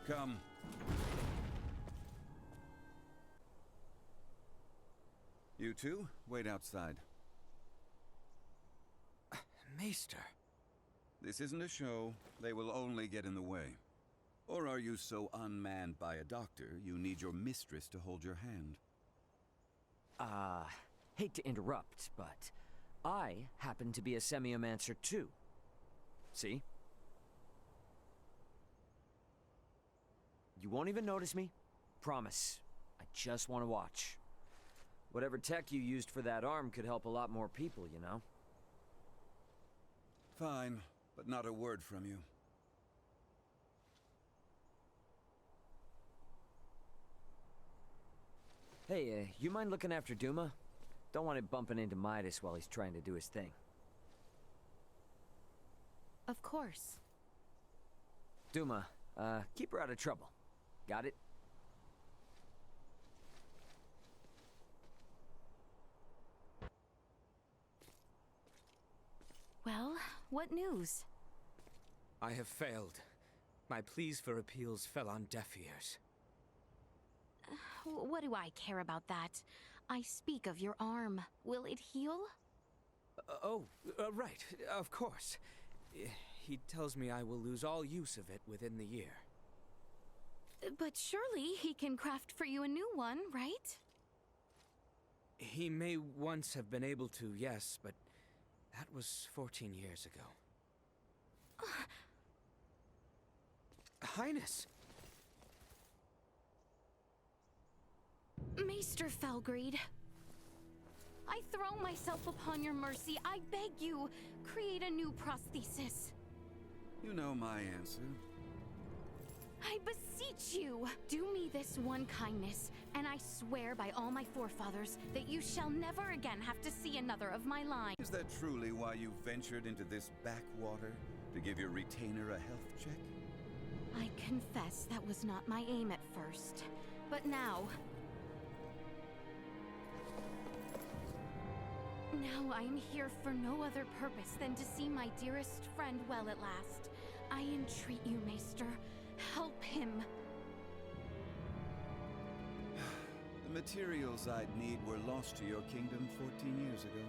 Come. You two, wait outside. Maester. This isn't a show. They will only get in the way. Or are you so unmanned by a doctor, you need your mistress to hold your hand? Hate to interrupt, but I happen to be a semiomancer too. See? You won't even notice me. Promise. I just want to watch. Whatever tech you used for that arm could help a lot more people, you know? Fine, but not a word from you. Hey, you mind looking after Duma? Don't want it bumping into Midas while he's trying to do his thing. Of course. Duma, keep her out of trouble. Got it? Well, what news? I have failed. My pleas for appeals fell on deaf ears. What do I care about that? I speak of your arm. Will it heal? Right, of course. He tells me I will lose all use of it within the year. But surely he can craft for you a new one, right? He may once have been able to, yes, but that was 14 years ago. Highness! Maester Felgreed, I throw myself upon your mercy. I beg you, create a new prosthesis. You know my answer. I beseech you, do me this one kindness, and I swear by all my forefathers that you shall never again have to see another of my line. Is that truly why you ventured into this backwater? To give your retainer a health check? I confess that was not my aim at first, but now... Now I am here for no other purpose than to see my dearest friend well at last. I entreat you, Maester, help him. The materials I'd need were lost to your kingdom 14 years ago.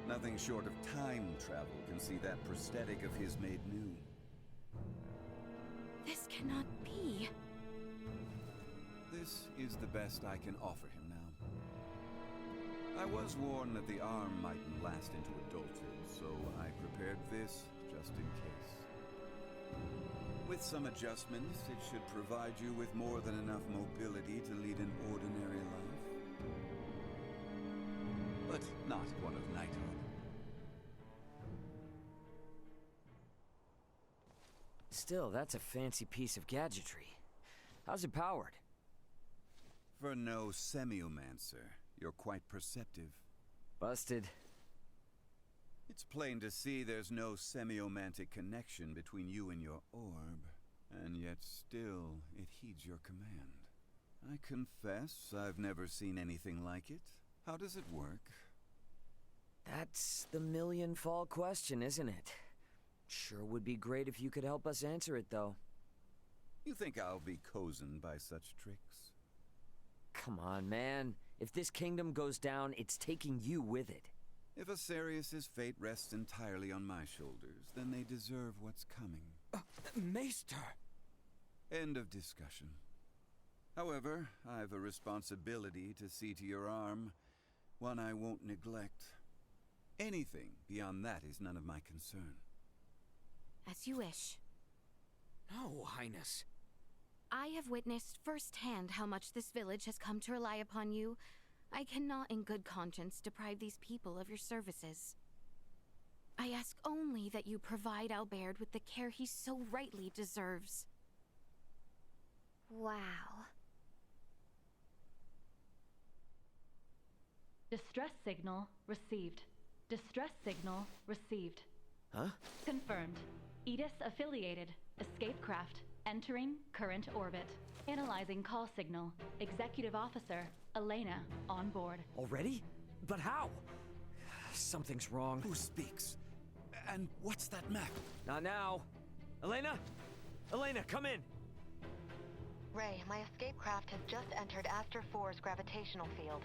Nothing short of time travel can see that prosthetic of his made new. This cannot be. This is the best I can offer him now. I was warned that the arm mightn't last into adulthood, so I prepared this just in case. With some adjustments, it should provide you with more than enough mobility to lead an ordinary life. But not one of knighthood. Still, that's a fancy piece of gadgetry. How's it powered? For no semiomancer, you're quite perceptive. Busted. It's plain to see there's no semiomantic connection between you and your orb, and yet still it heeds your command. I confess I've never seen anything like it. How does it work? That's the million-fall question, isn't it? Sure would be great if you could help us answer it, though. You think I'll be cozened by such tricks? Come on, man. If this kingdom goes down, it's taking you with it. If Asarius' fate rests entirely on my shoulders, then they deserve what's coming. Maester! End of discussion. However, I've a responsibility to see to your arm, one I won't neglect. Anything beyond that is none of my concern. As you wish. No, Highness. I have witnessed firsthand how much this village has come to rely upon you. I cannot in good conscience deprive these people of your services. I ask only that you provide Albert with the care he so rightly deserves. Wow. Distress signal received. Distress signal received. Huh? Confirmed. Aegis affiliated. Escape craft entering current orbit. Analyzing call signal. Executive Officer Elena on board. Already? But how? Something's wrong. Who speaks? And what's that map? Not now. Elena? Elena, come in! Ray, my escape craft has just entered Aster 4's gravitational field.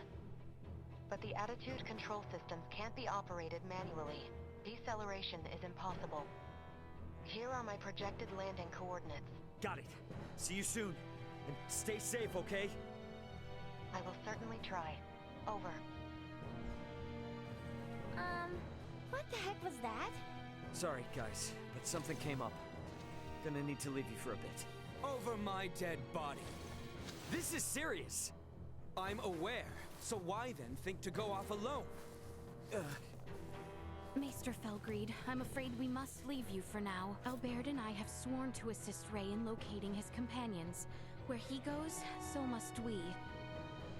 But the attitude control systems can't be operated manually. Deceleration is impossible. Here are my projected landing coordinates. Got it. See you soon. And stay safe, okay? I will certainly try. Over. What the heck was that? Sorry, guys, but something came up. Gonna need to leave you for a bit. Over my dead body. This is serious! I'm aware, so why then think to go off alone? Maester Felgreed, I'm afraid we must leave you for now. Albert and I have sworn to assist Ray in locating his companions. Where he goes, so must we.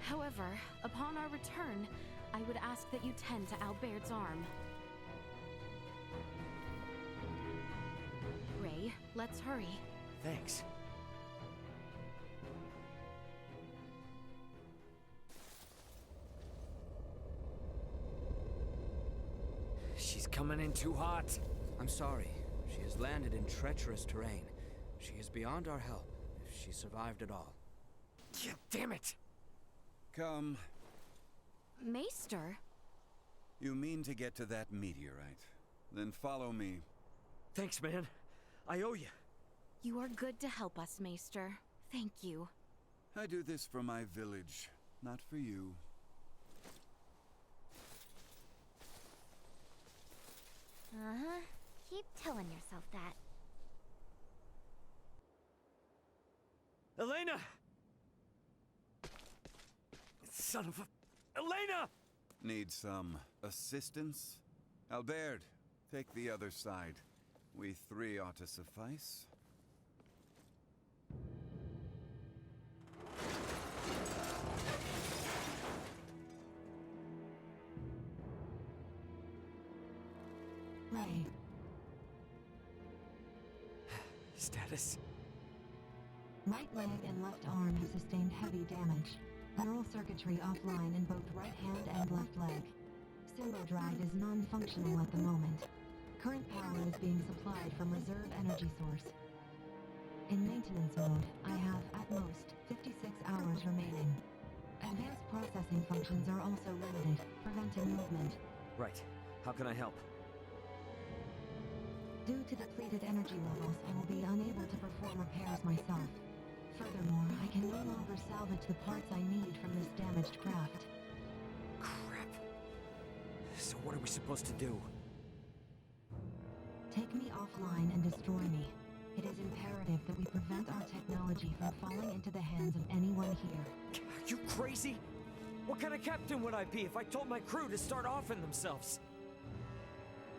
However, upon our return, I would ask that you tend to Albert's arm. Ray, let's hurry. Thanks. She's coming in too hot. I'm sorry. She has landed in treacherous terrain. She is beyond our help, if she survived at all. Yeah, damn it! Come. Maester? You mean to get to that meteorite? Then follow me. Thanks, man. I owe you. You are good to help us, Maester. Thank you. I do this for my village, not for you. Uh-huh. Keep telling yourself that. Elena! Son of a... Elena! Need some assistance? Albert, take the other side. We three ought to suffice. Ray. Status? Right leg and left arm have sustained heavy damage. Neural circuitry offline in both right hand and left leg. Symbol drive is non-functional at the moment. Current power is being supplied from reserve energy source. In maintenance mode, I have, at most, 56 hours remaining. Advanced processing functions are also limited, preventing movement. Right. How can I help? Due to depleted energy levels, I will be unable to perform repairs myself. Furthermore, I can no longer salvage the parts I need from this damaged craft. Crap. So what are we supposed to do? Take me offline and destroy me. It is imperative that we prevent our technology from falling into the hands of anyone here. Are you crazy? What kind of captain would I be if I told my crew to start offing themselves?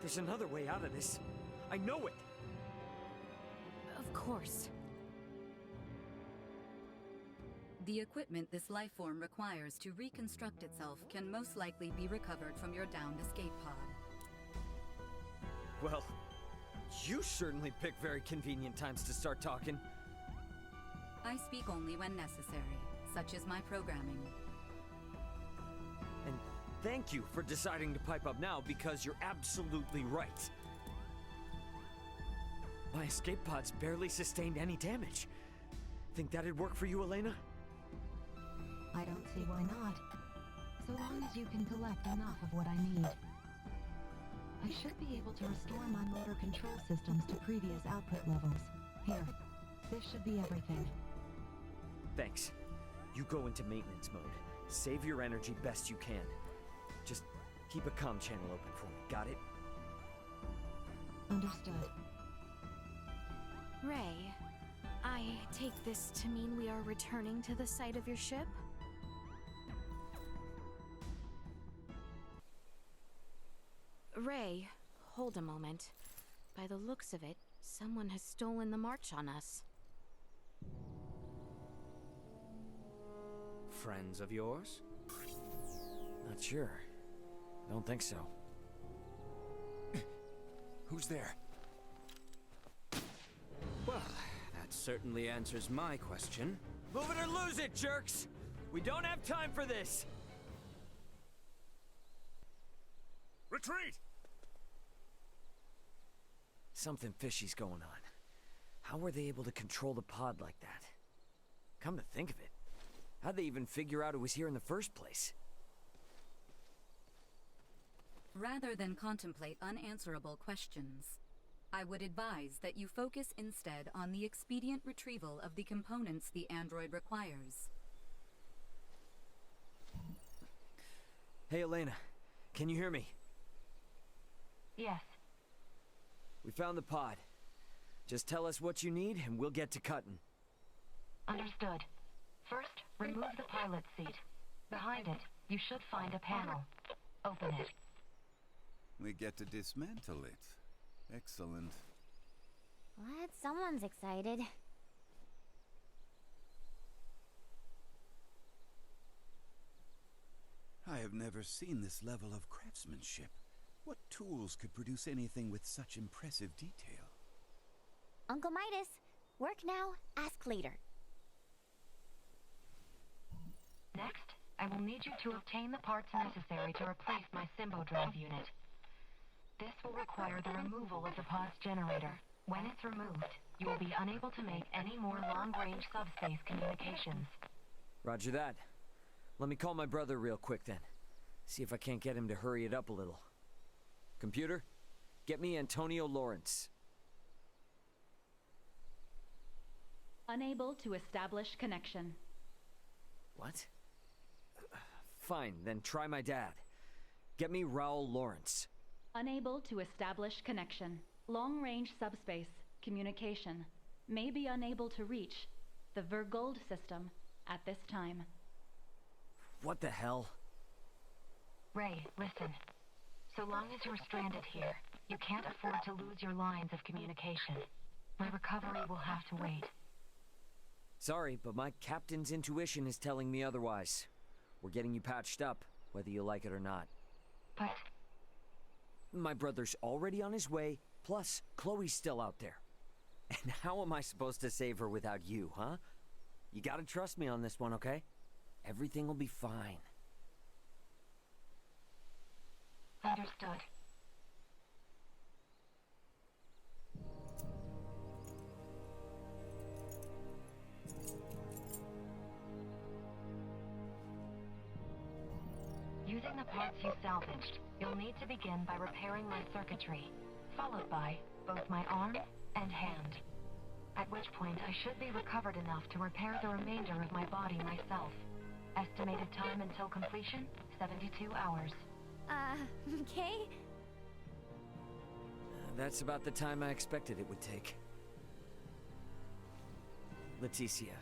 There's another way out of this. I know it! Of course. The equipment this life form requires to reconstruct itself can most likely be recovered from your downed escape pod. Well, you certainly pick very convenient times to start talking. I speak only when necessary, such as my programming. And thank you for deciding to pipe up now, because you're absolutely right. My escape pods barely sustained any damage. Think that'd work for you, Elena? I don't see why not. So long as you can collect enough of what I need. I should be able to restore my motor control systems to previous output levels. Here, this should be everything. Thanks. You go into maintenance mode. Save your energy best you can. Just keep a comm channel open for me, got it? Understood. Ray, I take this to mean we are returning to the site of your ship? Ray, hold a moment. By the looks of it, someone has stolen the march on us. Friends of yours? Not sure. Don't think so. Who's there? Well, that certainly answers my question. Move it or lose it, jerks! We don't have time for this! Retreat! Something fishy's going on. How were they able to control the pod like that? Come to think of it, how'd they even figure out it was here in the first place? Rather than contemplate unanswerable questions, I would advise that you focus instead on the expedient retrieval of the components the android requires. Hey, Elena. Can you hear me? Yes. We found the pod. Just tell us what you need and we'll get to cutting. Understood. First, remove the pilot seat. Behind it, you should find a panel. Open it. We get to dismantle it. Excellent. What? Someone's excited. I have never seen this level of craftsmanship. What tools could produce anything with such impressive detail? Uncle Midas, work now, ask later. Next, I will need you to obtain the parts necessary to replace my Symbo Drive unit. This will require the removal of the pod's generator. When it's removed, you will be unable to make any more long-range subspace communications. Roger that. Let me call my brother real quick then. See if I can't get him to hurry it up a little. Computer, get me Antonio Lawrence. Unable to establish connection. What? Fine, then try my dad. Get me Raul Lawrence. Unable to establish connection. Long-range subspace communication may be unable to reach the Vergold system at this time. What the hell? Ray, listen. So long as you're stranded here, you can't afford to lose your lines of communication. My recovery will have to wait. Sorry, but my captain's intuition is telling me otherwise. We're getting you patched up, whether you like it or not. But... My brother's already on his way, plus Chloe's still out there. And how am I supposed to save her without you, huh? You gotta trust me on this one, okay? Everything will be fine. Understood. Using the parts you salvaged, you'll need to begin by repairing my circuitry, followed by both my arm and hand. At which point I should be recovered enough to repair the remainder of my body myself. Estimated time until completion, 72 hours. Okay? That's about the time I expected it would take. Laeticia,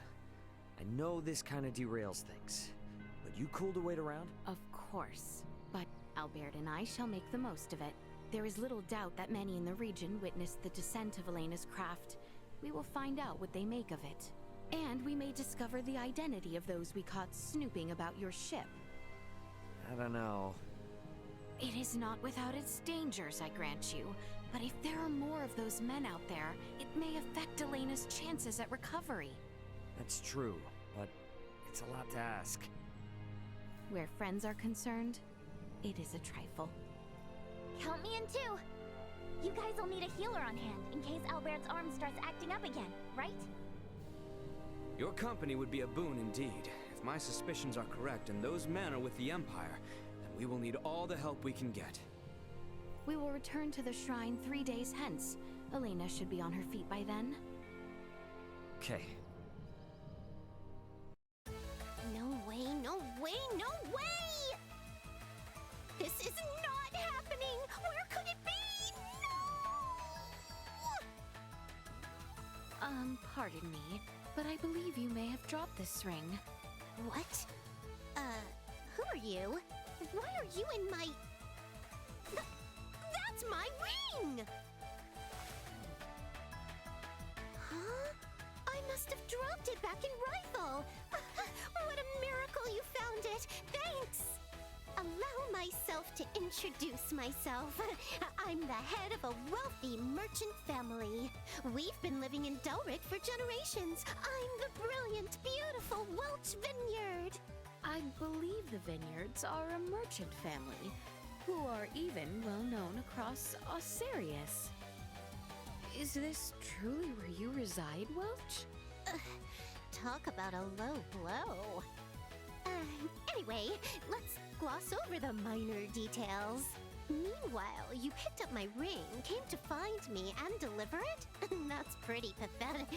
I know this kind of derails things, but you cool to wait around? Of course. But Albert and I shall make the most of it. There is little doubt that many in the region witnessed the descent of Elena's craft. We will find out what they make of it. And we may discover the identity of those we caught snooping about your ship. I don't know. It is not without its dangers, I grant you. But if there are more of those men out there, it may affect Elena's chances at recovery. That's true, but it's a lot to ask. Where friends are concerned, it is a trifle. Count me in too. You guys will need a healer on hand in case Albert's arm starts acting up again, right? Your company would be a boon indeed. If my suspicions are correct and those men are with the Empire, then we will need all the help we can get. We will return to the shrine 3 days hence. Elena should be on her feet by then. Okay. No way, no way, no way! This is not happening! Where could it be? No! Pardon me, but I believe you may have dropped this ring. What? Who are you? Why are you in my... That's my ring! Huh? I must have dropped it back in Rifle! What a miracle you found it! Thanks! Allow myself to introduce myself. I'm the head of a wealthy merchant family. We've been living in Delric for generations. I'm the brilliant, beautiful Welch Vineyard. I believe the Vineyards are a merchant family, who are even well known across Osirius. Is this truly where you reside, Welch? Talk about a low blow. Anyway, let's gloss over the minor details. Meanwhile, you picked up my ring, came to find me, and deliver it? That's pretty pathetic.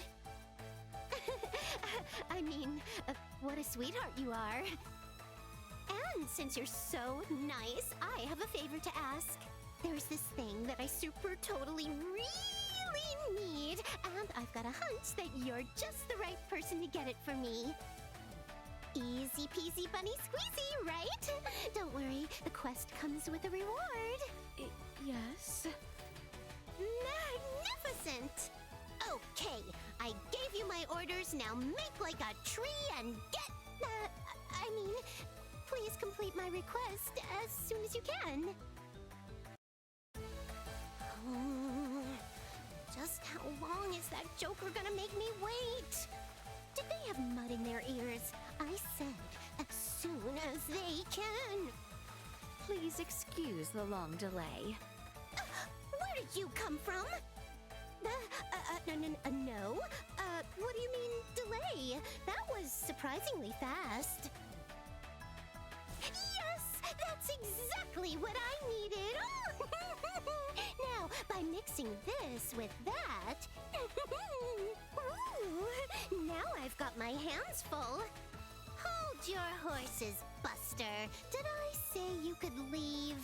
I mean, what a sweetheart you are. And since you're so nice, I have a favor to ask. There's this thing that I super totally really need, and I've got a hunch that you're just the right person to get it for me. Easy peasy bunny squeezy, right? Don't worry, the quest comes with a reward. Yes? Magnificent! Okay, I gave you my orders, now make like a tree and get... I mean, please complete my request as soon as you can. Just how long is that joker gonna make me wait? Did they have mud in their ears? I said as soon as they can. Please excuse the long delay. Where did you come from? No. What do you mean, delay? That was surprisingly fast. Yes! That's exactly what I needed! Now, by mixing this with that... Ooh, now I've got my hands full. Hold your horses, Buster. Did I say you could leave?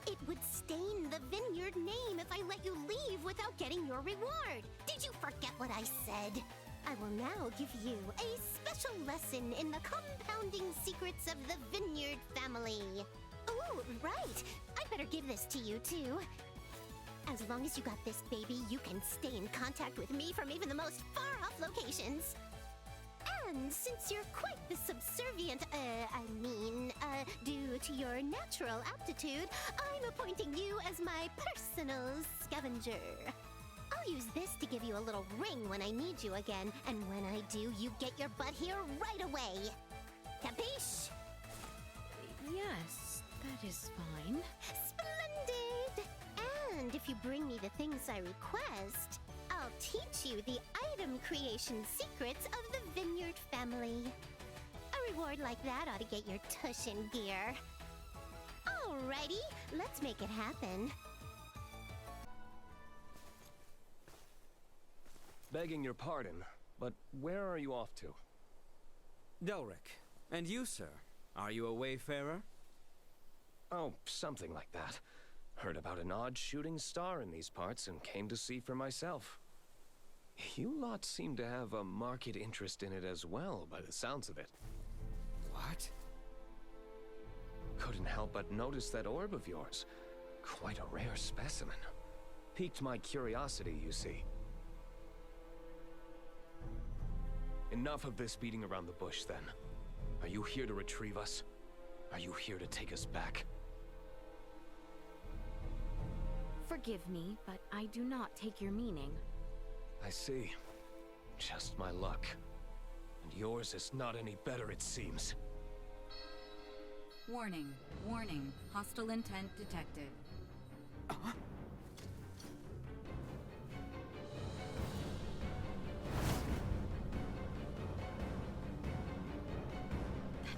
It would stain the vineyard name if I let you leave without getting your reward. Did you forget what I said? I will now give you a special lesson in the compounding secrets of the vineyard family. Oh, right. I'd better give this to you, too. As long as you got this, baby, you can stay in contact with me from even the most far-off locations. And since you're quite the subservient, due to your natural aptitude, I'm appointing you as my personal scavenger. I'll use this to give you a little ring when I need you again, and when I do, you get your butt here right away. Capiche? Yes, that is fine. Splendid! And if you bring me the things I request, I'll teach you the item creation secrets of the Vineyard family. A reward like that ought to get your tush in gear. Alrighty, let's make it happen. Begging your pardon, but where are you off to? Delric. And you, sir? Are you a wayfarer? Oh, something like that. Heard about an odd shooting star in these parts and came to see for myself. You lot seem to have a marked interest in it as well, by the sounds of it. What? Couldn't help but notice that orb of yours. Quite a rare specimen. Piqued my curiosity, you see. Enough of this beating around the bush, then. Are you here to retrieve us? Are you here to take us back? Forgive me, but I do not take your meaning. I see. Just my luck. And yours is not any better, it seems. Warning. Warning. Hostile intent detected. That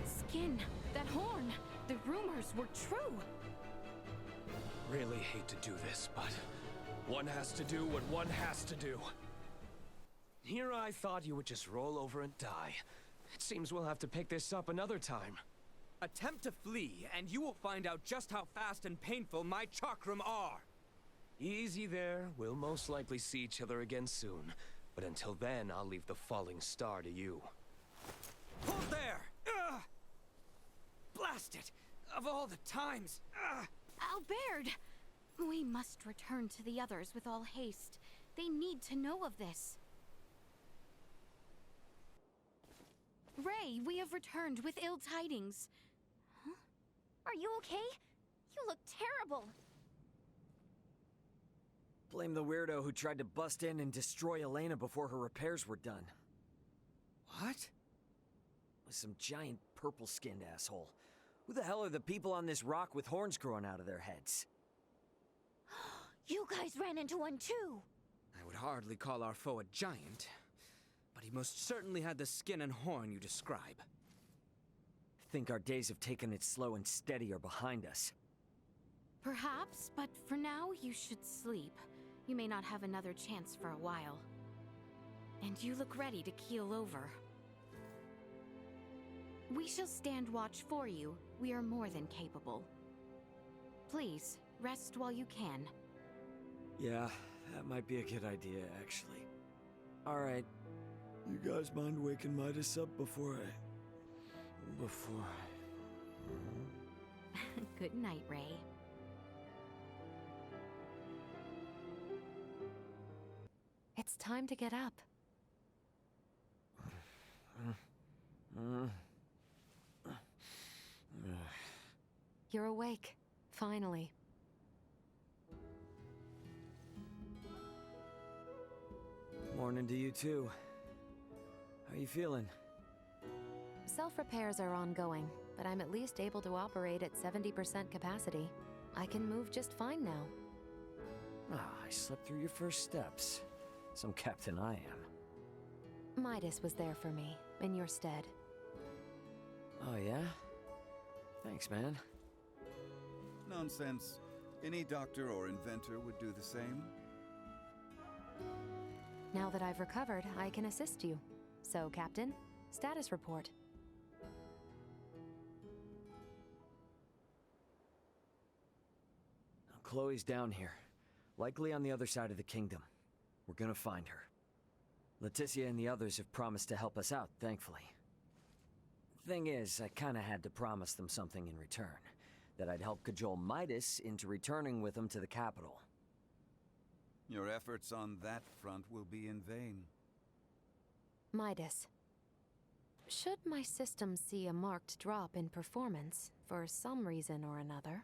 skin, that horn, the rumors were true. Really hate to do this, but one has to do what one has to do. Here I thought you would just roll over and die. It seems we'll have to pick this up another time. Attempt to flee, and you will find out just how fast and painful my chakram are. Easy there. We'll most likely see each other again soon. But until then, I'll leave the falling star to you. Hold there! Ugh! Blast it! Of all the times! Ugh! Albert! We must return to the others with all haste. They need to know of this. Ray, we have returned with ill tidings. Huh? Are you okay? You look terrible. Blame the weirdo who tried to bust in and destroy Elena before her repairs were done. What? Was some giant purple-skinned asshole. Who the hell are the people on this rock with horns growing out of their heads? You guys ran into one too! I would hardly call our foe a giant, but he most certainly had the skin and horn you describe. Think our days of taking it slow and steady are behind us. Perhaps, but for now you should sleep. You may not have another chance for a while. And you look ready to keel over. We shall stand watch for you. We are more than capable. Please, rest while you can. Yeah, that might be a good idea, actually. Alright. You guys mind waking Midas up before I... Good night, Ray. It's time to get up. You're awake. Finally. Morning to you too. How you feeling? Self-repairs are ongoing, but I'm at least able to operate at 70% capacity. I can move just fine now. Ah, I slept through your first steps. Some captain I am. Midas was there for me, in your stead. Oh yeah? Thanks, man. Nonsense. Any doctor or inventor would do the same. Now that I've recovered, I can assist you. So, Captain, status report. Chloe's down here. Likely on the other side of the kingdom. We're gonna find her. Laeticia and the others have promised to help us out, thankfully. Thing is, I kinda had to promise them something in return. That I'd help cajole Midas into returning with them to the capital. Your efforts on that front will be in vain. Midas. Should my system see a marked drop in performance, for some reason or another,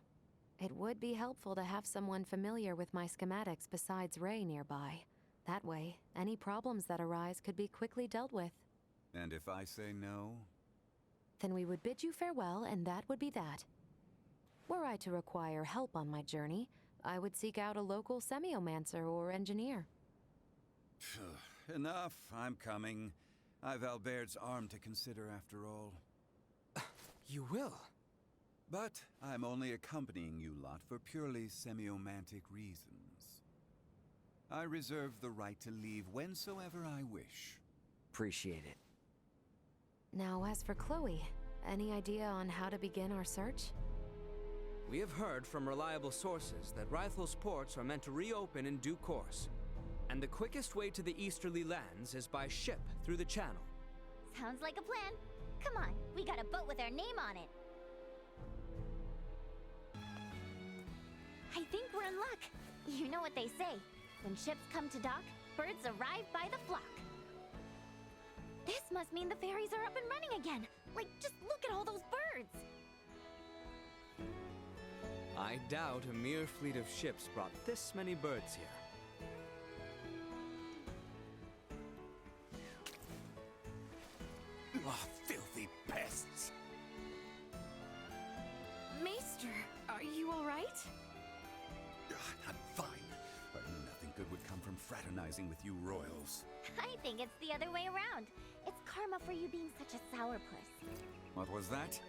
it would be helpful to have someone familiar with my schematics besides Ray nearby. That way, any problems that arise could be quickly dealt with. And if I say no? Then we would bid you farewell, and that would be that. Were I to require help on my journey, I would seek out a local semiomancer or engineer. Enough, I'm coming. I've Albert's arm to consider after all. You will? But I'm only accompanying you lot for purely semiomantic reasons. I reserve the right to leave whensoever I wish. Appreciate it. Now, as for Chloe, any idea on how to begin our search? We have heard from reliable sources that Rythel's ports are meant to reopen in due course. And the quickest way to the easterly lands is by ship through the channel. Sounds like a plan. Come on, we got a boat with our name on it. I think we're in luck. You know what they say. When ships come to dock, birds arrive by the flock. This must mean the ferries are up and running again. Like, just look at all those birds. I doubt a mere fleet of ships brought this many birds here. Oh, filthy pests! Maester, are you all right? I'm fine. But nothing good would come from fraternizing with you royals. I think it's the other way around. It's karma for you being such a sourpuss. What was that?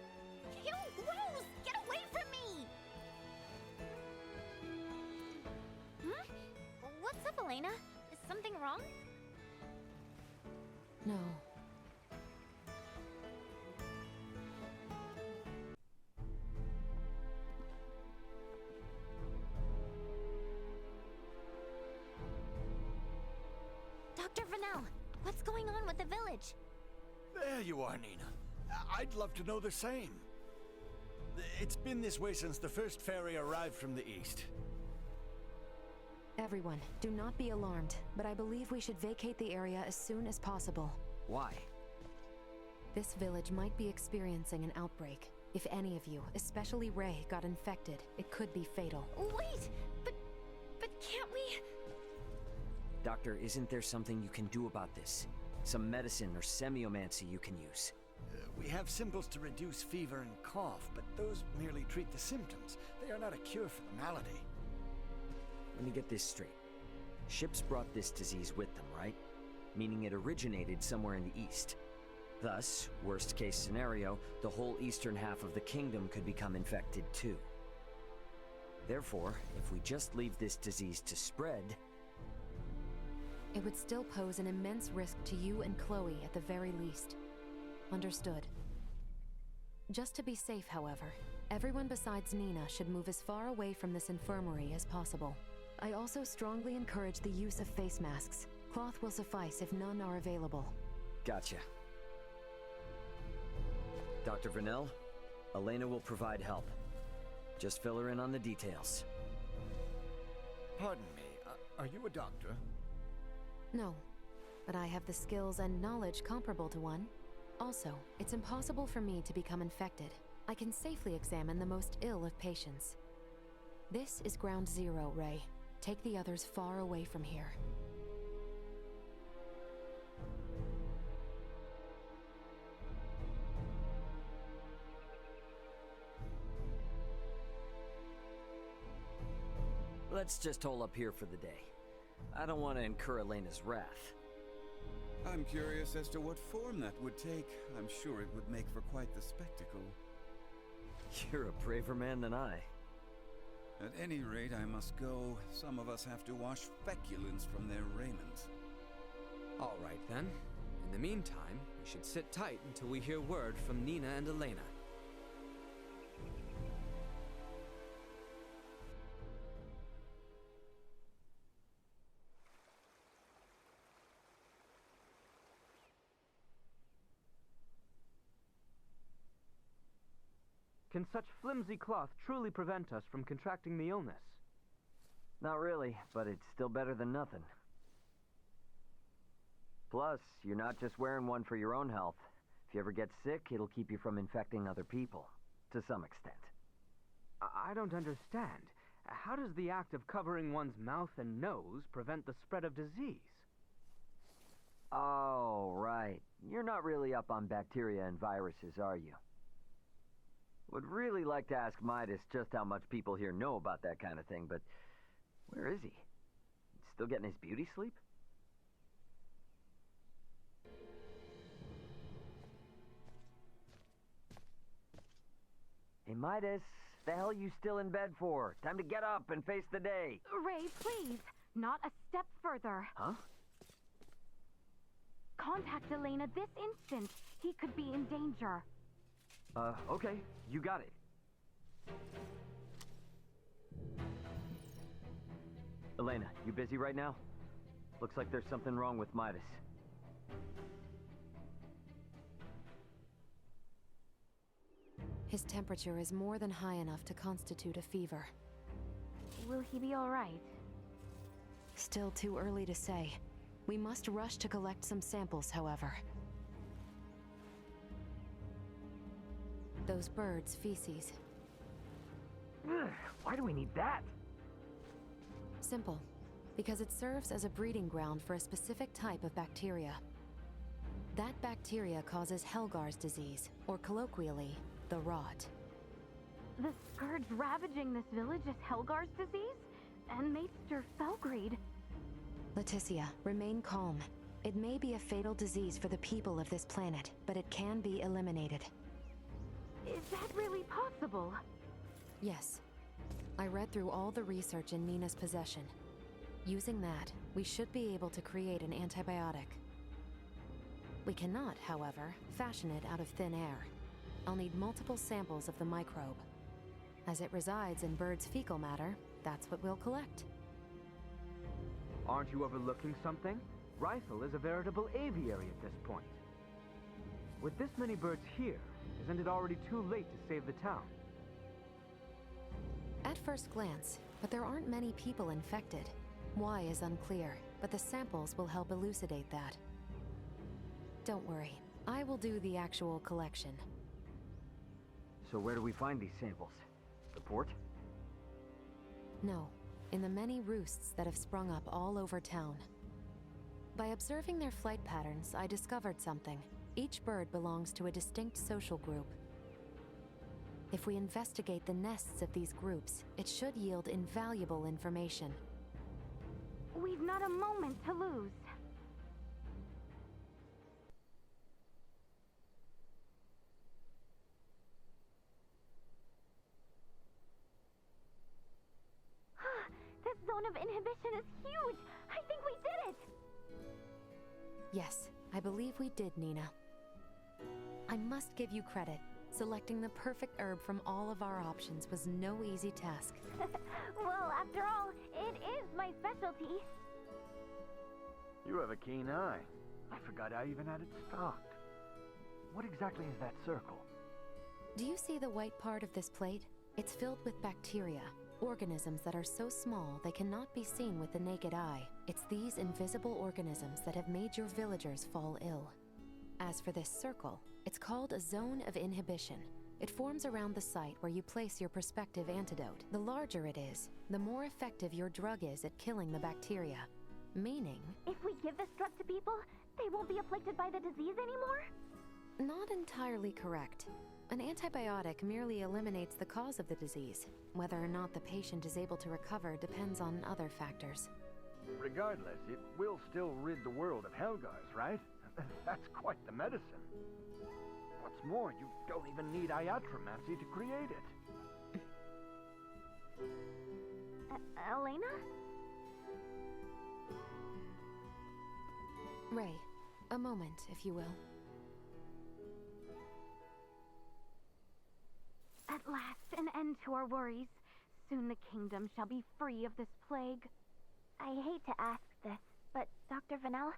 Ew, gross! Get away from me! What's up, Elena? Is something wrong? No. Dr. Vanel, what's going on with the village? There you are, Nina. I'd love to know the same. It's been this way since the first ferry arrived from the east. Everyone, do not be alarmed, but I believe we should vacate the area as soon as possible. Why? This village might be experiencing an outbreak. If any of you, especially Ray, got infected, it could be fatal. Wait! But can't we... Doctor, isn't there something you can do about this? Some medicine or semiomancy you can use? We have symbols to reduce fever and cough, but those merely treat the symptoms. They are not a cure for the malady. Let me get this straight. Ships brought this disease with them, right? Meaning it originated somewhere in the east. Thus, worst case scenario, the whole eastern half of the kingdom could become infected too. Therefore, if we just leave this disease to spread... It would still pose an immense risk to you and Chloe at the very least. Understood. Just to be safe, however, everyone besides Nina should move as far away from this infirmary as possible. I also strongly encourage the use of face masks. Cloth will suffice if none are available. Gotcha. Dr. Vanel, Elena will provide help. Just fill her in on the details. Pardon me, are you a doctor? No, but I have the skills and knowledge comparable to one. Also, it's impossible for me to become infected. I can safely examine the most ill of patients. This is ground zero, Ray. Take the others far away from here. Let's just hole up here for the day. I don't want to incur Elena's wrath. I'm curious as to what form that would take. I'm sure it would make for quite the spectacle. You're a braver man than I. At any rate, I must go. Some of us have to wash feculence from their raiment. All right, then. In the meantime, we should sit tight until we hear word from Nina and Elena. Can such flimsy cloth truly prevent us from contracting the illness? Not really, but it's still better than nothing. Plus, you're not just wearing one for your own health. If you ever get sick, it'll keep you from infecting other people, to some extent. I don't understand. How does the act of covering one's mouth and nose prevent the spread of disease? Oh, right. You're not really up on bacteria and viruses, are you? Would really like to ask Midas just how much people here know about that kind of thing, but where is he? Still getting his beauty sleep? Hey, Midas, the hell you still in bed for? Time to get up and face the day. Ray, please. Not a step further. Huh? Contact Elena this instant. He could be in danger. Okay. You got it. Elena, you busy right now? Looks like there's something wrong with Midas. His temperature is more than high enough to constitute a fever. Will he be all right? Still too early to say. We must rush to collect some samples, however. Those birds' feces. Ugh, why do we need that? Simple. Because it serves as a breeding ground for a specific type of bacteria. That bacteria causes Helgar's disease, or colloquially, the rot. The scourge ravaging this village is Helgar's disease? And Maester Felgreed? Laeticia, remain calm. It may be a fatal disease for the people of this planet, but it can be eliminated. Is that really possible? Yes. I read through all the research in Nina's possession. Using that, we should be able to create an antibiotic. We cannot, however, fashion it out of thin air. I'll need multiple samples of the microbe. As it resides in birds' fecal matter, that's what we'll collect. Aren't you overlooking something? Rifle is a veritable aviary at this point. With this many birds here, isn't it already too late to save the town? At first glance, but there aren't many people infected. Why is unclear, but the samples will help elucidate that. Don't worry, I will do the actual collection. So where do we find these samples? The port? No, in the many roosts that have sprung up all over town. By observing their flight patterns, I discovered something. Each bird belongs to a distinct social group. If we investigate the nests of these groups, it should yield invaluable information. We've not a moment to lose. This zone of inhibition is huge! I think we did it! Yes, I believe we did, Nina. I must give you credit. Selecting the perfect herb from all of our options was no easy task. Well, after all, it is my specialty. You have a keen eye. I forgot I even had it stocked. What exactly is that circle? Do you see the white part of this plate? It's filled with bacteria, organisms that are so small they cannot be seen with the naked eye. It's these invisible organisms that have made your villagers fall ill. As for this circle, it's called a zone of inhibition. It forms around the site where you place your prospective antidote. The larger it is, the more effective your drug is at killing the bacteria. Meaning... If we give this drug to people, they won't be afflicted by the disease anymore? Not entirely correct. An antibiotic merely eliminates the cause of the disease. Whether or not the patient is able to recover depends on other factors. Regardless, it will still rid the world of Helgars, right? That's quite the medicine. What's more, you don't even need iatromancy to create it. Elena? Ray, a moment, if you will. At last, an end to our worries. Soon the kingdom shall be free of this plague. I hate to ask this, but Dr. Vanel,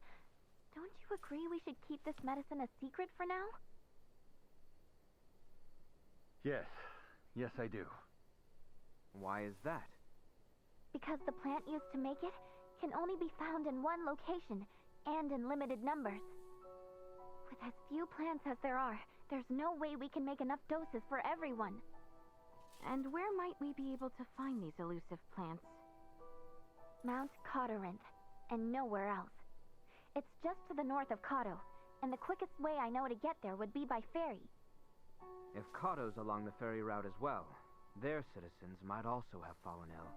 don't you agree we should keep this medicine a secret for now? Yes, I do. Why is that? Because the plant used to make it can only be found in one location, and in limited numbers. With as few plants as there are, there's no way we can make enough doses for everyone. And where might we be able to find these elusive plants? Mount Cotteranth, and nowhere else. It's just to the north of Cotto, and the quickest way I know to get there would be by ferry. If Kato's along the ferry route as well, their citizens might also have fallen ill.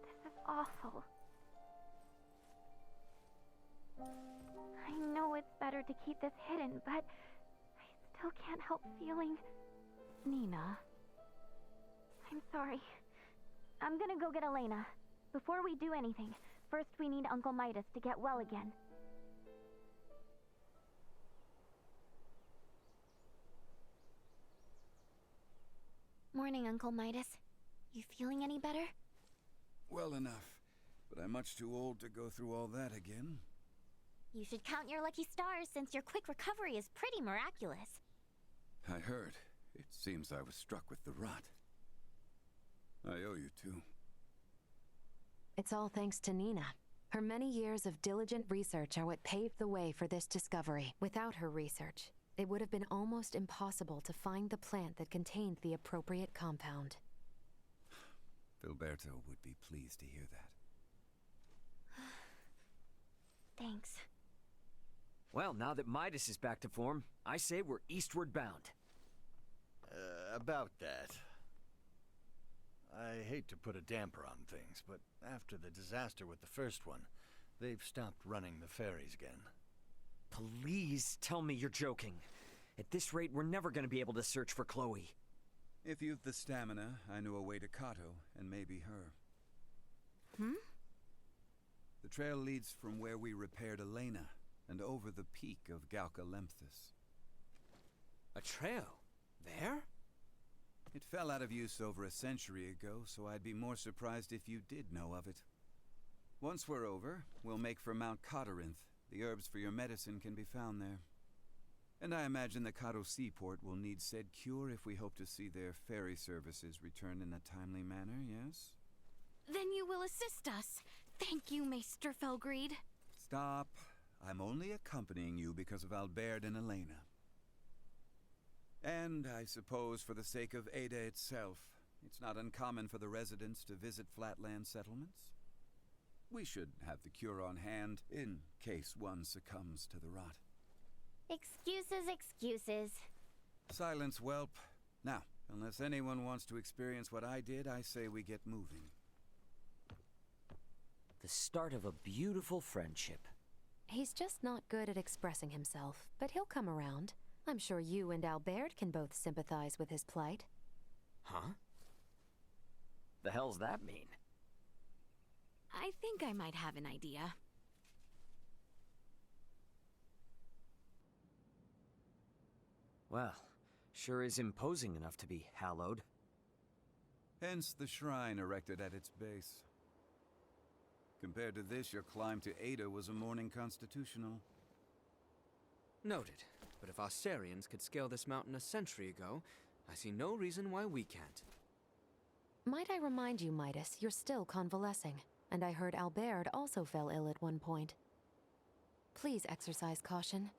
This is awful. I know it's better to keep this hidden, but I still can't help feeling... Nina. I'm sorry. I'm gonna go get Elena. Before we do anything, first we need Uncle Midas to get well again. Morning, Uncle Midas. You feeling any better? Well enough, but I'm much too old to go through all that again. You should count your lucky stars since your quick recovery is pretty miraculous. I heard. It seems I was struck with the rot. I owe you two. It's all thanks to Nina. Her many years of diligent research are what paved the way for this discovery. Without her research, it would have been almost impossible to find the plant that contained the appropriate compound. Filberto would be pleased to hear that. Thanks. Well, now that Midas is back to form, I say we're eastward bound. About that. I hate to put a damper on things, but after the disaster with the first one, they've stopped running the ferries again. Please tell me you're joking. At this rate, we're never going to be able to search for Chloe. If you've the stamina, I know a way to Kato, and maybe her. The trail leads from where we repaired Elena, and over the peak of Galca Lemphis. A trail? There? It fell out of use over a century ago, so I'd be more surprised if you did know of it. Once we're over, we'll make for Mount Cotteranth. The herbs for your medicine can be found there. And I imagine the Kato seaport will need said cure if we hope to see their ferry services return in a timely manner, yes? Then you will assist us. Thank you, Maester Felgreed. Stop. I'm only accompanying you because of Albert and Elena. And I suppose for the sake of Ada itself, it's not uncommon for the residents to visit flatland settlements. We should have the cure on hand in case one succumbs to the rot. Excuses, excuses. Silence, whelp. Now, unless anyone wants to experience what I did, I say we get moving. The start of a beautiful friendship. He's just not good at expressing himself, but he'll come around. I'm sure you and Albert can both sympathize with his plight. Huh? The hell's that mean? I think I might have an idea. Well, sure is imposing enough to be hallowed. Hence the shrine erected at its base. Compared to this, your climb to Ada was a morning constitutional. Noted. But if Aussarians could scale this mountain a century ago, I see no reason why we can't. Might I remind you, Midas, you're still convalescing, and I heard Albert also fell ill at one point. Please exercise caution.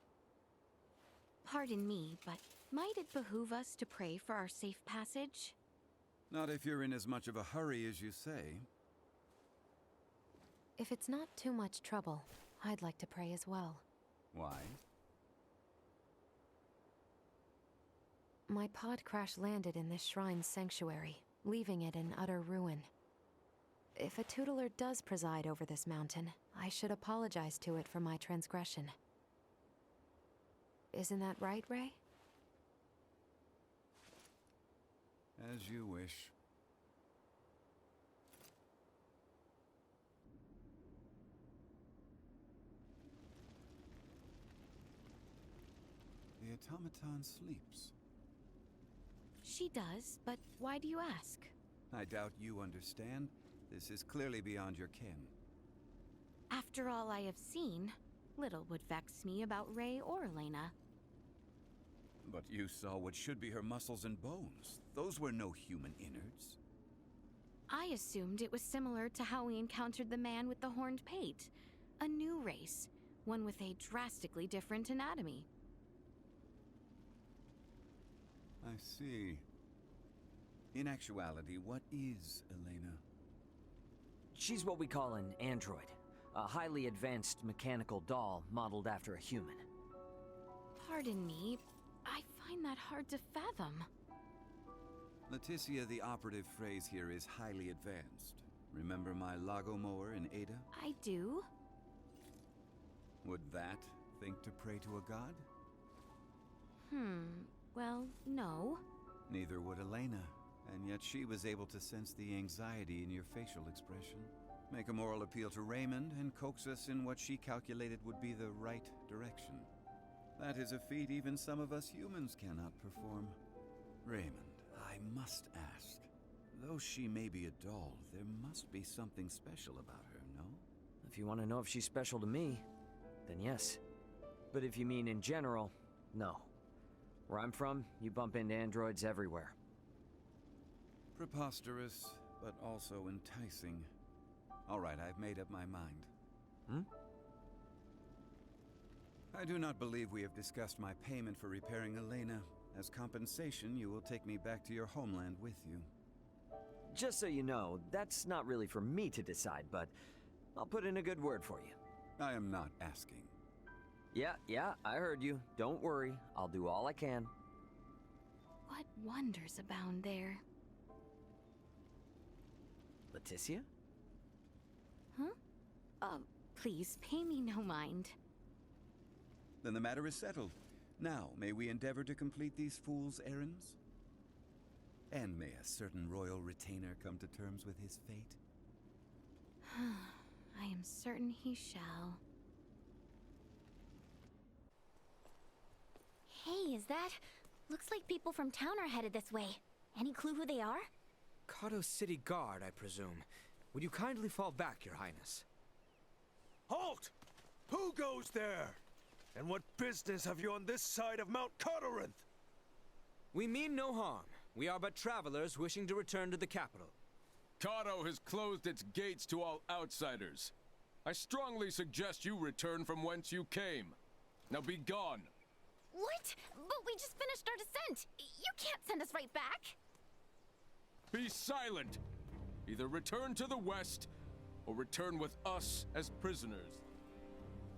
Pardon me, but Might it behoove us to pray for our safe passage? Not if you're in as much of a hurry as you say. If it's not too much trouble, I'd like to pray as well. Why? My pod crash-landed in this shrine's sanctuary, leaving it in utter ruin. If a tutelar does preside over this mountain, I should apologize to it for my transgression. Isn't that right, Ray? As you wish. The automaton sleeps. She does, but why do you ask? I doubt you understand. This is clearly beyond your ken. After all I have seen, little would vex me about Ray or Elena. But you saw what should be her muscles and bones. Those were no human innards. I assumed it was similar to how we encountered the man with the horned pate. A new race, one with a drastically different anatomy. I see. In actuality, what is Elena? She's what we call an android. A highly advanced mechanical doll modeled after a human. Pardon me, I find that hard to fathom. Laeticia, the operative phrase here is highly advanced. Remember my Lago mower in Ada? I do. Would that think to pray to a god? Well, no. Neither would Elena, and yet she was able to sense the anxiety in your facial expression, make a moral appeal to Raymond, and coax us in what she calculated would be the right direction. That is a feat even some of us humans cannot perform. Raymond, I must ask, though she may be a doll, there must be something special about her, no? If you want to know if she's special to me, then yes. But if you mean in general, no. Where I'm from, you bump into androids everywhere. Preposterous, but also enticing. All right, I've made up my mind. I do not believe we have discussed my payment for repairing Elena. As compensation, you will take me back to your homeland with you. Just so you know, that's not really for me to decide, but I'll put in a good word for you. I am not asking. Yeah, I heard you. Don't worry, I'll do all I can. What wonders abound there? Laeticia? Please, pay me no mind. Then the matter is settled. Now, may we endeavor to complete these fools' errands? And may a certain royal retainer come to terms with his fate? I am certain he shall. Hey, is that? Looks like people from town are headed this way. Any clue who they are? Kato City Guard, I presume. Would you kindly fall back, Your Highness? Halt! Who goes there? And what business have you on this side of Mount Cardorinth? We mean no harm. We are but travelers wishing to return to the capital. Kato has closed its gates to all outsiders. I strongly suggest you return from whence you came. Now be gone. What? But we just finished our descent. You can't send us right back. Be silent! Either return to the west, or return with us as prisoners.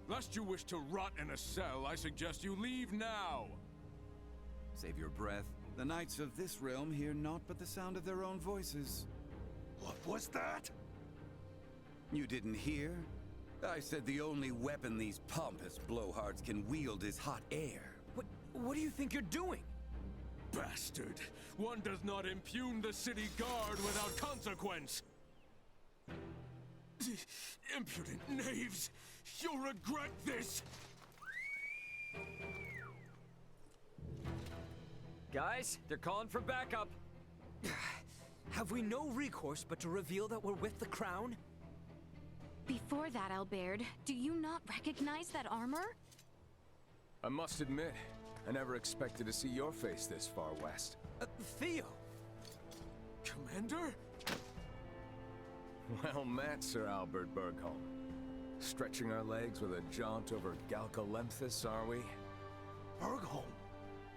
Lest you wish to rot in a cell, I suggest you leave now! Save your breath. The knights of this realm hear naught but the sound of their own voices. What was that? You didn't hear? I said the only weapon these pompous blowhards can wield is hot air. What do you think you're doing? Bastard! One does not impugn the city guard without consequence! Impudent knaves! You'll regret this! Guys, they're calling for backup! Have we no recourse but to reveal that we're with the crown? Before that, Albert, do you not recognize that armor? I must admit, I never expected to see your face this far west. Theo! Commander? Well met, Sir Albert Bergholm. Stretching our legs with a jaunt over Galcalemthus, are we? Bergholm?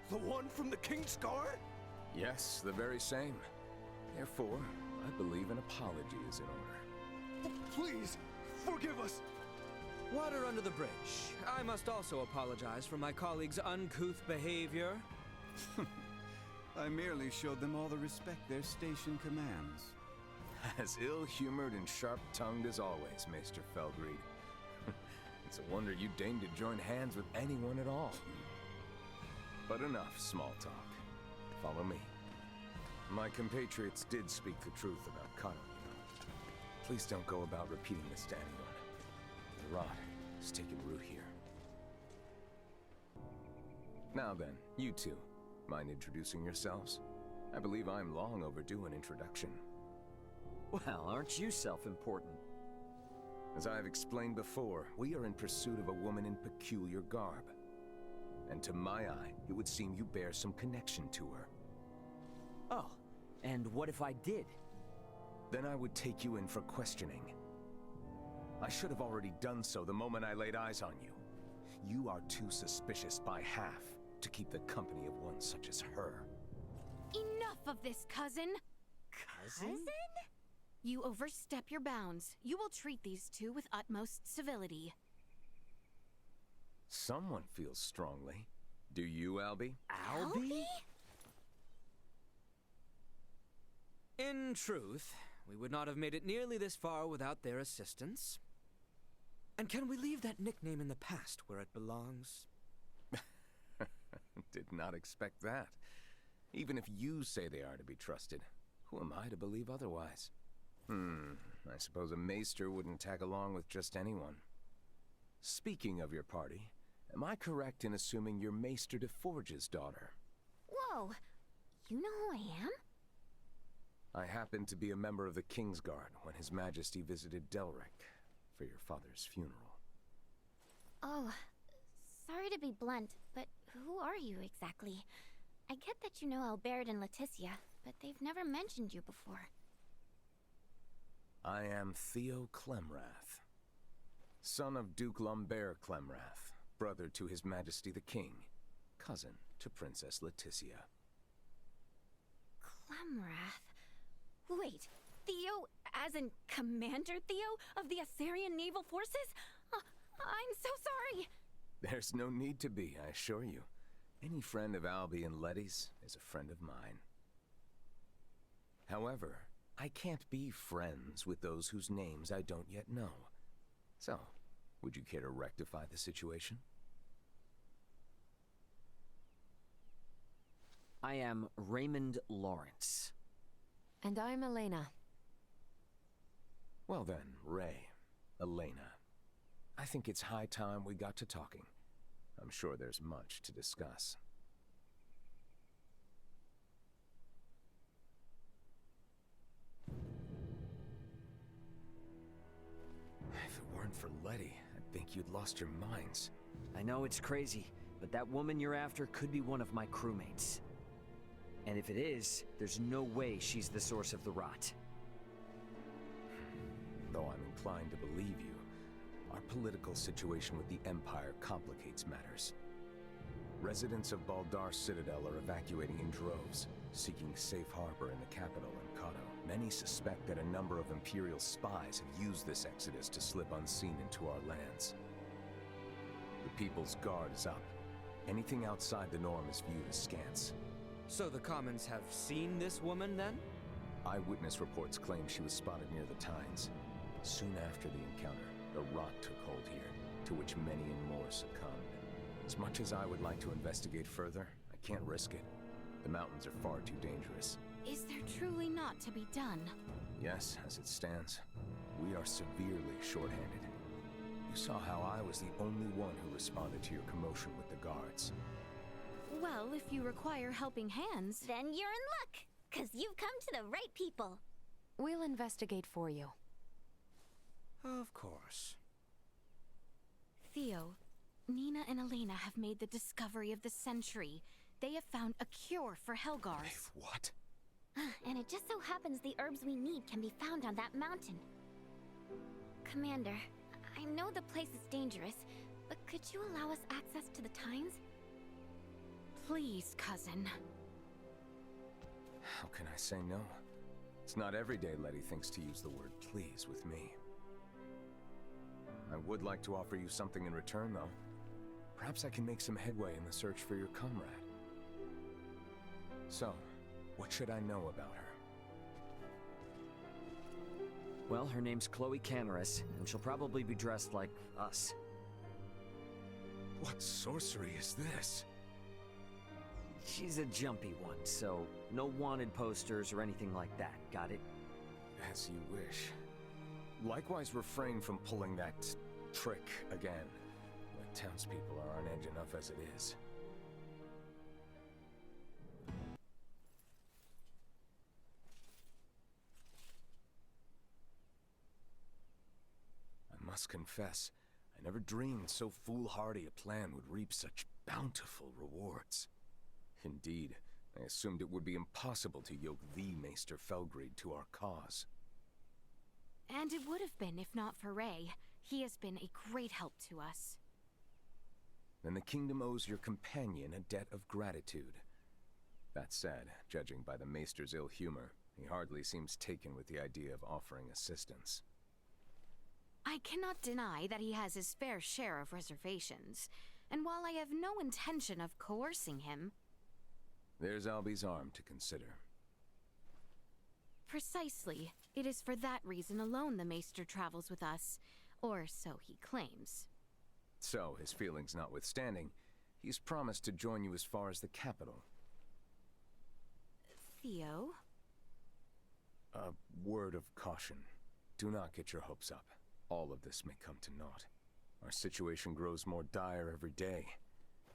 The one from the King's Guard? Yes, the very same. Therefore, I believe an apology is in order. Please, forgive us! Water under the bridge. I must also apologize for my colleagues' uncouth behavior. I merely showed them all the respect their station commands. As ill-humored and sharp-tongued as always, Maester Felgreed. It's a wonder you deigned to join hands with anyone at all. But enough small talk. Follow me. My compatriots did speak the truth about Kato, you know. Please don't go about repeating this to anyone. The rot is taking root here. Now then, you two, mind introducing yourselves? I believe I'm long overdue an introduction. Well, aren't you self-important? As I've explained before, we are in pursuit of a woman in peculiar garb. And to my eye, it would seem you bear some connection to her. Oh, and what if I did? Then I would take you in for questioning. I should have already done so the moment I laid eyes on you. You are too suspicious by half to keep the company of one such as her. Enough of this, cousin! Cousin? You overstep your bounds. You will treat these two with utmost civility. Someone feels strongly. Do you, Albie? Albie? In truth, we would not have made it nearly this far without their assistance. And can we leave that nickname in the past where it belongs? Did not expect that. Even if you say they are to be trusted, who am I to believe otherwise? I suppose a maester wouldn't tag along with just anyone. Speaking of your party, am I correct in assuming you're Maester de Forge's daughter? Whoa, you know who I am? I happened to be a member of the King's Guard when His Majesty visited Delric for your father's funeral. Oh, sorry to be blunt, but who are you exactly? I get that you know Albert and Laeticia, but they've never mentioned you before. I am Theo Clemrath, son of Duke Lambert Clemrath, brother to His Majesty the King, cousin to Princess Laeticia. Clemrath? Wait, Theo, as in Commander Theo of the Assyrian Naval Forces? I'm so sorry! There's no need to be, I assure you. Any friend of Albie and Letty's is a friend of mine. However, I can't be friends with those whose names I don't yet know. So, would you care to rectify the situation? I am Raymond Lawrence. And I'm Elena. Well then, Ray, Elena. I think it's high time we got to talking. I'm sure there's much to discuss. If it weren't for Letty, I'd think you'd lost your minds. I know it's crazy, but that woman you're after could be one of my crewmates. And if it is, there's no way she's the source of the rot. Though I'm inclined to believe you, our political situation with the Empire complicates matters. Residents of Baldar Citadel are evacuating in droves, seeking safe harbor in the capital, Kato. Many suspect that a number of Imperial spies have used this exodus to slip unseen into our lands. The People's Guard is up. Anything outside the norm is viewed askance. So the Commons have seen this woman, then? Eyewitness reports claim she was spotted near the Tines. Soon after the encounter, the rot took hold here, to which many and more succumbed. As much as I would like to investigate further, I can't risk it. The mountains are far too dangerous. Is there truly not to be done? Yes, as it stands, we are severely short-handed. You saw how I was the only one who responded to your commotion with the guards. Well, if you require helping hands... Then you're in luck, 'cause you've come to the right people. We'll investigate for you. Of course. Theo, Nina and Elena have made the discovery of the century. They have found a cure for Helgars. What? And it just so happens the herbs we need can be found on that mountain. Commander, I know the place is dangerous, but could you allow us access to the Tines? Please, cousin. How can I say no? It's not every day Letty thinks to use the word please with me. I would like to offer you something in return, though. Perhaps I can make some headway in the search for your comrade. So, what should I know about her? Well, her name's Chloe Canaris, and she'll probably be dressed like us. What sorcery is this? She's a jumpy one, so no wanted posters or anything like that, got it? As you wish. Likewise, refrain from pulling that trick again. The townspeople are on edge enough as it is. I must confess, I never dreamed so foolhardy a plan would reap such bountiful rewards. Indeed, I assumed it would be impossible to yoke the Maester Felgreed to our cause. And it would have been if not for Ray. He has been a great help to us. Then the kingdom owes your companion a debt of gratitude. That said, judging by the Maester's ill humor, he hardly seems taken with the idea of offering assistance. I cannot deny that he has his fair share of reservations, and while I have no intention of coercing him... There's Albie's arm to consider. Precisely. It is for that reason alone the Maester travels with us, or so he claims. So, his feelings notwithstanding, he's promised to join you as far as the capital. Theo? A word of caution. Do not get your hopes up. All of this may come to naught. Our situation grows more dire every day.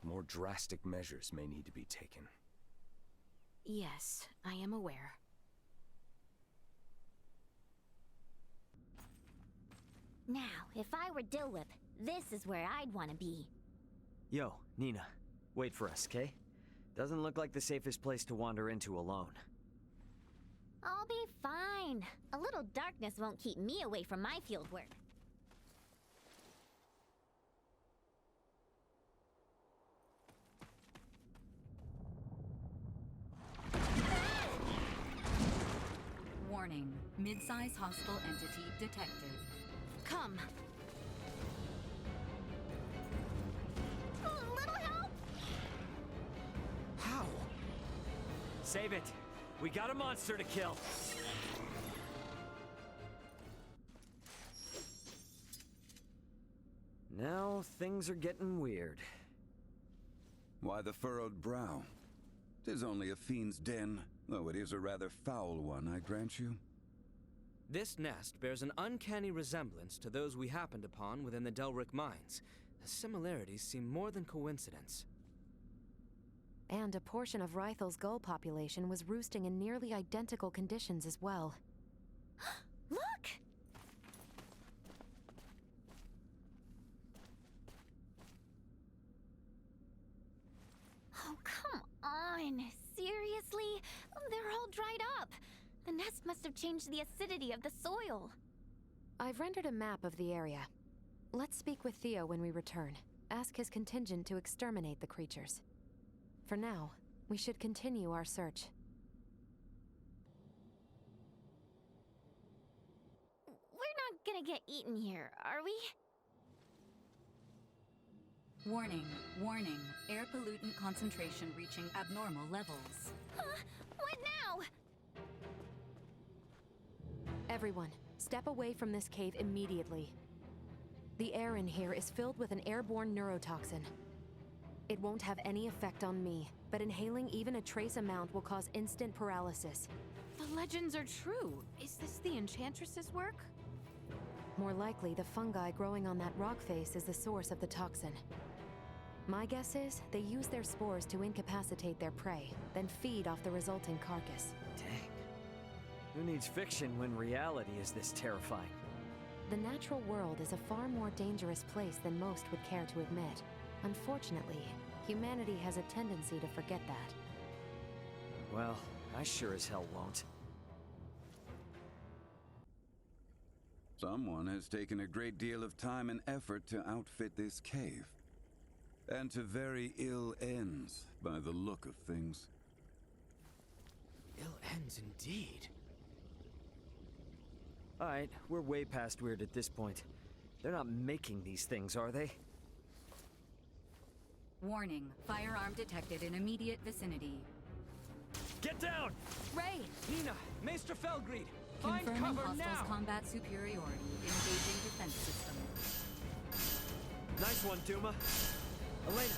More drastic measures may need to be taken. Yes, I am aware. Now, if I were Dill Whip, this is where I'd want to be. Yo, Nina. Wait for us, okay? Doesn't look like the safest place to wander into alone. I'll be fine. A little darkness won't keep me away from my field work. Warning. Mid-size hostile entity detected. Come. A little help? How? Save it. We got a monster to kill. Now things are getting weird. Why the furrowed brow? 'Tis only a fiend's den, though it is a rather foul one, I grant you. This nest bears an uncanny resemblance to those we happened upon within the Delric mines. The similarities seem more than coincidence. And a portion of Rythel's gull population was roosting in nearly identical conditions as well. Look! Oh, come on. Seriously? They're all dried up. The nest must have changed the acidity of the soil. I've rendered a map of the area. Let's speak with Theo when we return. Ask his contingent to exterminate the creatures. For now, we should continue our search. We're not gonna get eaten here, are we? Warning. Warning. Air pollutant concentration reaching abnormal levels. What now? Everyone, step away from this cave immediately. The air in here is filled with an airborne neurotoxin. It won't have any effect on me, but inhaling even a trace amount will cause instant paralysis. The legends are true. Is this the Enchantress's work? More likely, the fungi growing on that rock face is the source of the toxin. My guess is they use their spores to incapacitate their prey, then feed off the resulting carcass. Dang. Who needs fiction when reality is this terrifying? The natural world is a far more dangerous place than most would care to admit. Unfortunately, humanity has a tendency to forget that. Well, I sure as hell won't. Someone has taken a great deal of time and effort to outfit this cave. And to very ill ends, by the look of things. Ill ends indeed. Alright, we're way past weird at this point. They're not making these things, are they? Warning, firearm detected in immediate vicinity. Get down! Ray! Nina! Maester Felgreed! Find Confirming cover hostiles' now! combat superiority. Engaging defense system. Nice one, Duma. Elena,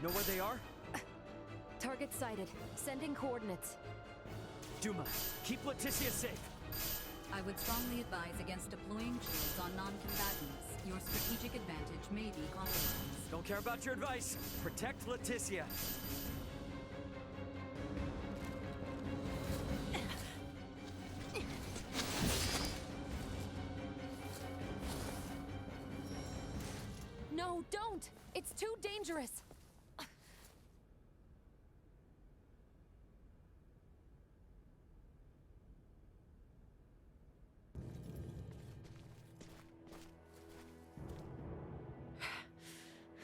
know where they are? Target sighted. Sending coordinates. Duma, keep Laeticia safe. I would strongly advise against deploying shields on non-combatants. Your strategic advantage may be compromised. Don't care about your advice. Protect Laeticia. No, don't! It's too dangerous!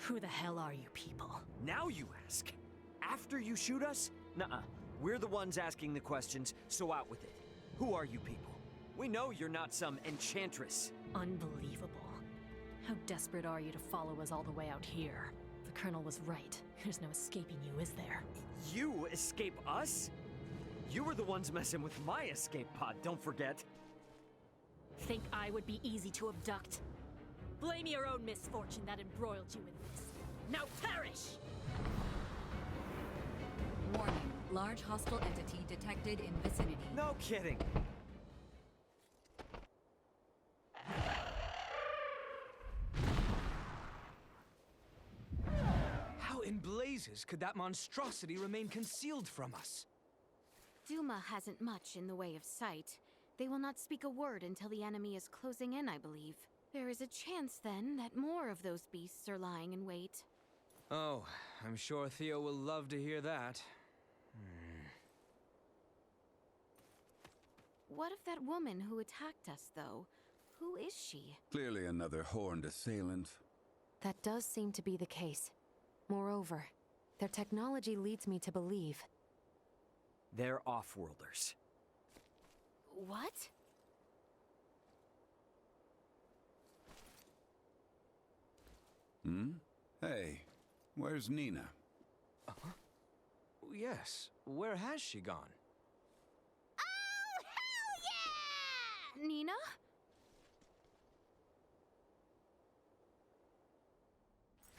Who the hell are you people? Now you ask. After you shoot us? Nuh-uh. We're the ones asking the questions, so out with it. Who are you people? We know you're not some enchantress. Unbelievable. How desperate are you to follow us all the way out here? The Colonel was right. There's no escaping you, is there? You escape us? You were the ones messing with my escape pod, don't forget. Think I would be easy to abduct? Blame your own misfortune that embroiled you in this. Now perish! Warning, large hostile entity detected in vicinity. No kidding. How in blazes could that monstrosity remain concealed from us? Duma hasn't much in the way of sight. They will not speak a word until the enemy is closing in, I believe. There is a chance, then, that more of those beasts are lying in wait. Oh, I'm sure Theo will love to hear that. What of that woman who attacked us, though? Who is she? Clearly another horned assailant. That does seem to be the case. Moreover, their technology leads me to believe. They're off-worlders. What? Hmm? Hey, where's Nina? Yes, where has she gone? Oh, hell yeah! Nina?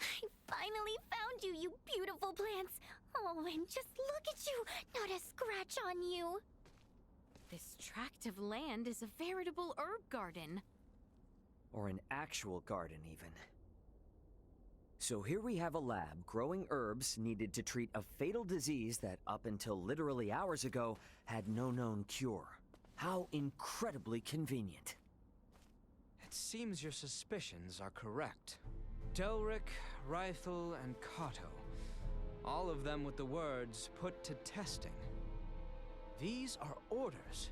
I finally found you, you beautiful plants. Oh, and just look at you, not a scratch on you. This tract of land is a veritable herb garden. Or an actual garden, even. So here we have a lab growing herbs needed to treat a fatal disease that, up until literally hours ago, had no known cure. How incredibly convenient. It seems your suspicions are correct. Delric, Rythel, and Kato. All of them with the words, put to testing. These are orders.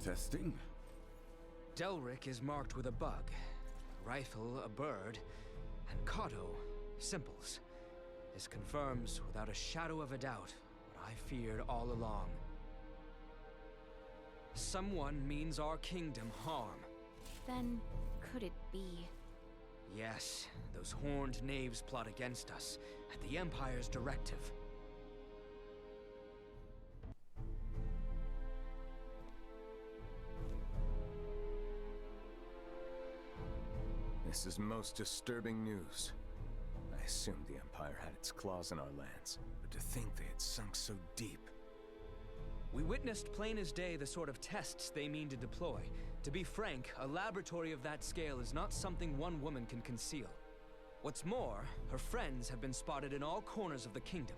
Testing? Delric is marked with a bug, Rythel a bird, and Kato, simples. This confirms without a shadow of a doubt what I feared all along. Someone means our kingdom harm. Then, could it be? Yes, those horned knaves plot against us, at the Empire's directive. This is most disturbing news. I assumed the Empire had its claws in our lands, but to think they had sunk so deep. We witnessed plain as day the sort of tests they mean to deploy. To be frank, a laboratory of that scale is not something one woman can conceal. What's more, her friends have been spotted in all corners of the kingdom.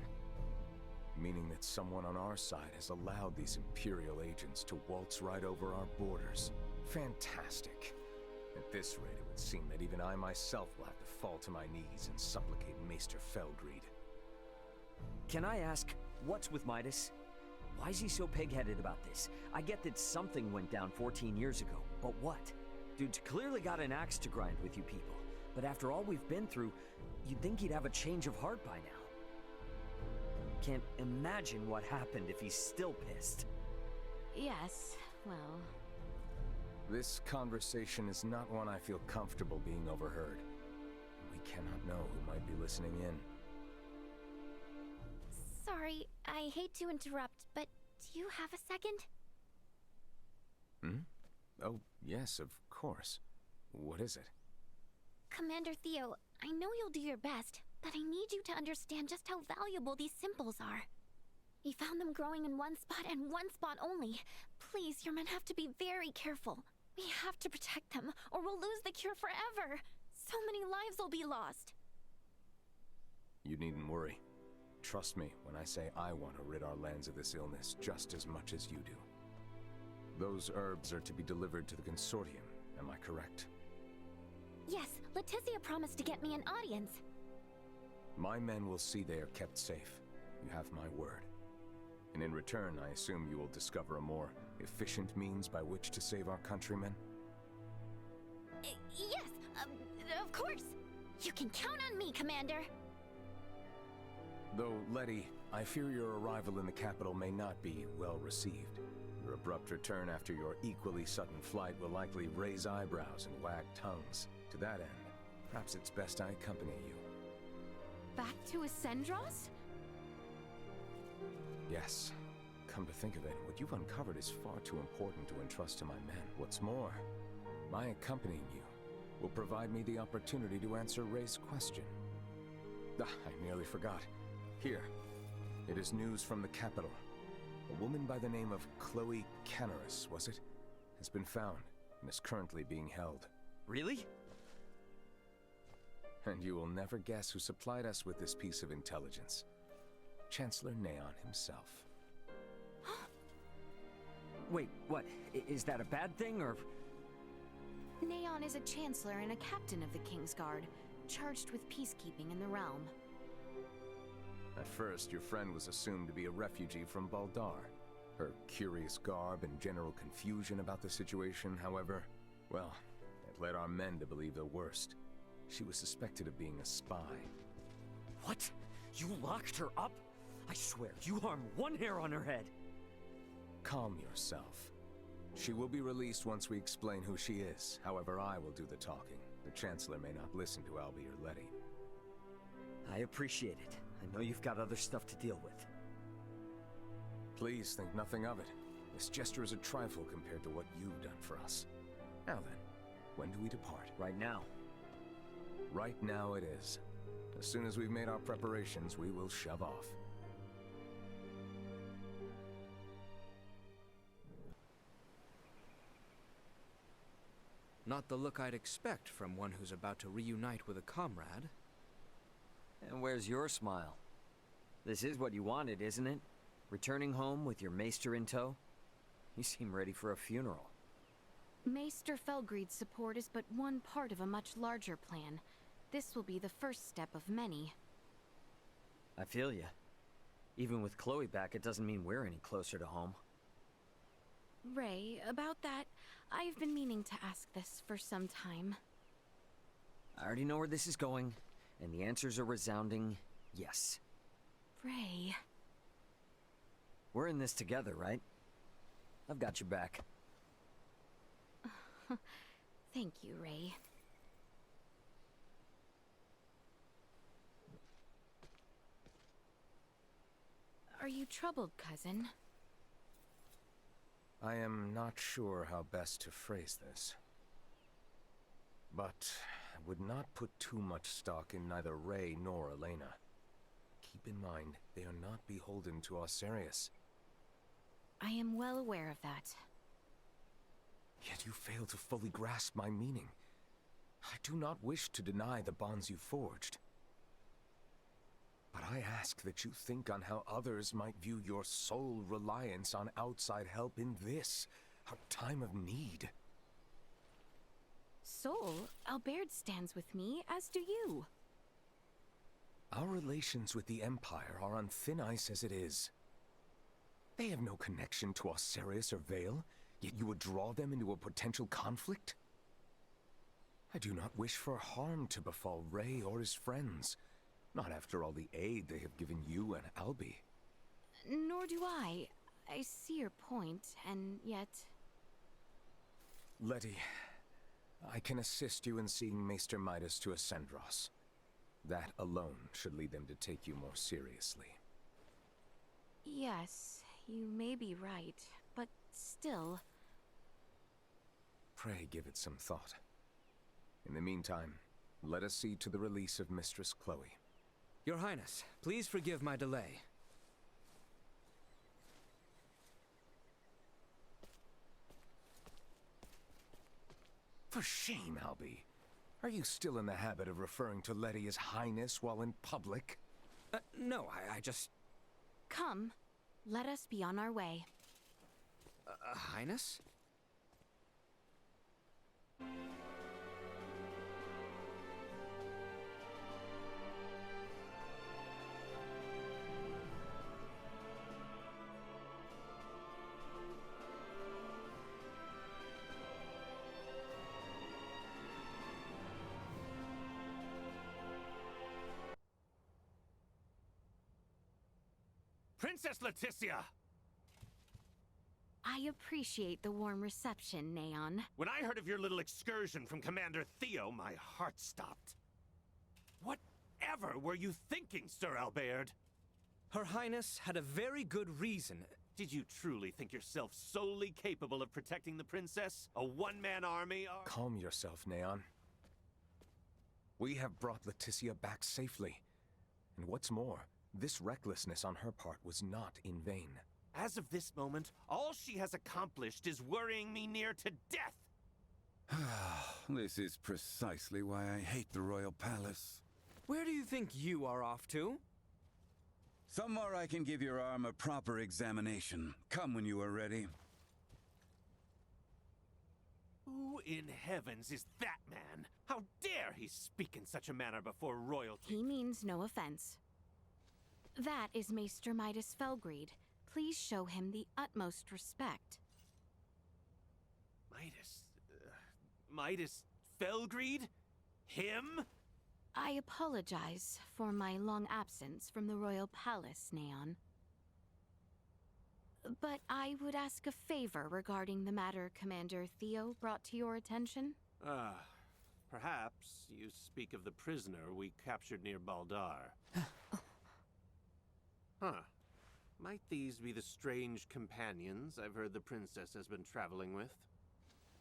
Meaning that someone on our side has allowed these Imperial agents to waltz right over our borders. Fantastic. At this rate, it would seem that even I myself will have to fall to my knees and supplicate Maester Felgreed. Can I ask, what's with Midas? Why is he so pig-headed about this? I get that something went down 14 years ago, but what? Dude's clearly got an axe to grind with you people. But after all we've been through, You'd think he'd have a change of heart by now. Can't imagine what happened if he's still pissed. Yes, well... This conversation is not one I feel comfortable being overheard. We cannot know who might be listening in. Sorry, I hate to interrupt, but do you have a second? Oh, yes, of course. What is it? Commander Theo, I know you'll do your best, but I need you to understand just how valuable these symbols are. We found them growing in one spot and one spot only. Please, your men have to be very careful. We have to protect them, or we'll lose the cure forever. So many lives will be lost. You needn't worry. Trust me when I say I want to rid our lands of this illness just as much as you do. Those herbs are to be delivered to the Consortium, am I correct? Yes, Laeticia promised to get me an audience. My men will see they are kept safe. You have my word. And in return, I assume you will discover a more efficient means by which to save our countrymen? Yes, of course. You can count on me, Commander. Though, Letty, I fear your arrival in the capital may not be well received. Your abrupt return after your equally sudden flight will likely raise eyebrows and wag tongues. To that end, perhaps it's best I accompany you. Back to Ascendros? Yes. Come to think of it, what you've uncovered is far too important to entrust to my men. What's more, my accompanying you will provide me the opportunity to answer Ray's question. I nearly forgot. Here, it is news from the capital. A woman by the name of Chloe Canaris, was it? Has been found and is currently being held. Really? And you will never guess who supplied us with this piece of intelligence. Chancellor Neon himself. Wait, what? Is that a bad thing, or...? Neon is a chancellor and a captain of the Kingsguard, charged with peacekeeping in the realm. At first, your friend was assumed to be a refugee from Baldar. Her curious garb and general confusion about the situation, however, well, it led our men to believe the worst. She was suspected of being a spy. What? You locked her up? I swear, you harm one hair on her head. Calm yourself. She will be released once we explain who she is. However, I will do the talking. The Chancellor may not listen to Albie or Letty. I appreciate it. I know you've got other stuff to deal with. Please think nothing of it. This gesture is a trifle compared to what you've done for us. Now then, when do we depart? Right now. Right now it is. As soon as we've made our preparations, we will shove off. Not the look I'd expect from one who's about to reunite with a comrade. And where's your smile? This is what you wanted, isn't it? Returning home with your maester in tow? You seem ready for a funeral. Maester Felgreid's support is but one part of a much larger plan. This will be the first step of many. I feel ya. Even with Chloe back, it doesn't mean we're any closer to home. Ray, about that, I've been meaning to ask this for some time. I already know where this is going, and the answers are resounding yes. Ray... We're in this together, right? I've got your back. Thank you, Ray. Are you troubled, cousin? I am not sure how best to phrase this. But I would not put too much stock in neither Ray nor Elena. Keep in mind, they are not beholden to Osarius. I am well aware of that. Yet you fail to fully grasp my meaning. I do not wish to deny the bonds you forged. But I ask that you think on how others might view your sole reliance on outside help in this, our time of need. Soul, Albert stands with me, as do you. Our relations with the Empire are on thin ice as it is. They have no connection to Osarius or Vale, yet you would draw them into a potential conflict? I do not wish for harm to befall Ray or his friends. Not after all the aid they have given you and Albie. Nor do I. I see your point, and yet... Letty, I can assist you in seeing Maester Midas to Ascendros. That alone should lead them to take you more seriously. Yes, you may be right, but still... Pray give it some thought. In the meantime, let us see to the release of Mistress Chloe. Your Highness, please forgive my delay. For shame, Albie. Are you still in the habit of referring to Letty as Highness while in public? No, I just... Come, let us be on our way. Highness? Princess Laeticia! I appreciate the warm reception, Neon. When I heard of your little excursion from Commander Theo, my heart stopped. Whatever were you thinking, Sir Albert? Her Highness had a very good reason. Did you truly think yourself solely capable of protecting the princess? A one-man army? Calm yourself, Neon. We have brought Laeticia back safely. And what's more, this recklessness on her part was not in vain. As of this moment, all she has accomplished is worrying me near to death! This is precisely why I hate the Royal Palace. Where do you think you are off to? Somewhere I can give your arm a proper examination. Come when you are ready. Who in heavens is that man? How dare he speak in such a manner before royalty? He means no offense. That is Maester Midas Felgreed. Please show him the utmost respect. Midas Felgreed? Him? I apologize for my long absence from the Royal Palace, Neon. But I would ask a favor regarding the matter Commander Theo brought to your attention. Perhaps you speak of the prisoner we captured near Baldar. Huh. Might these be the strange companions I've heard the princess has been traveling with?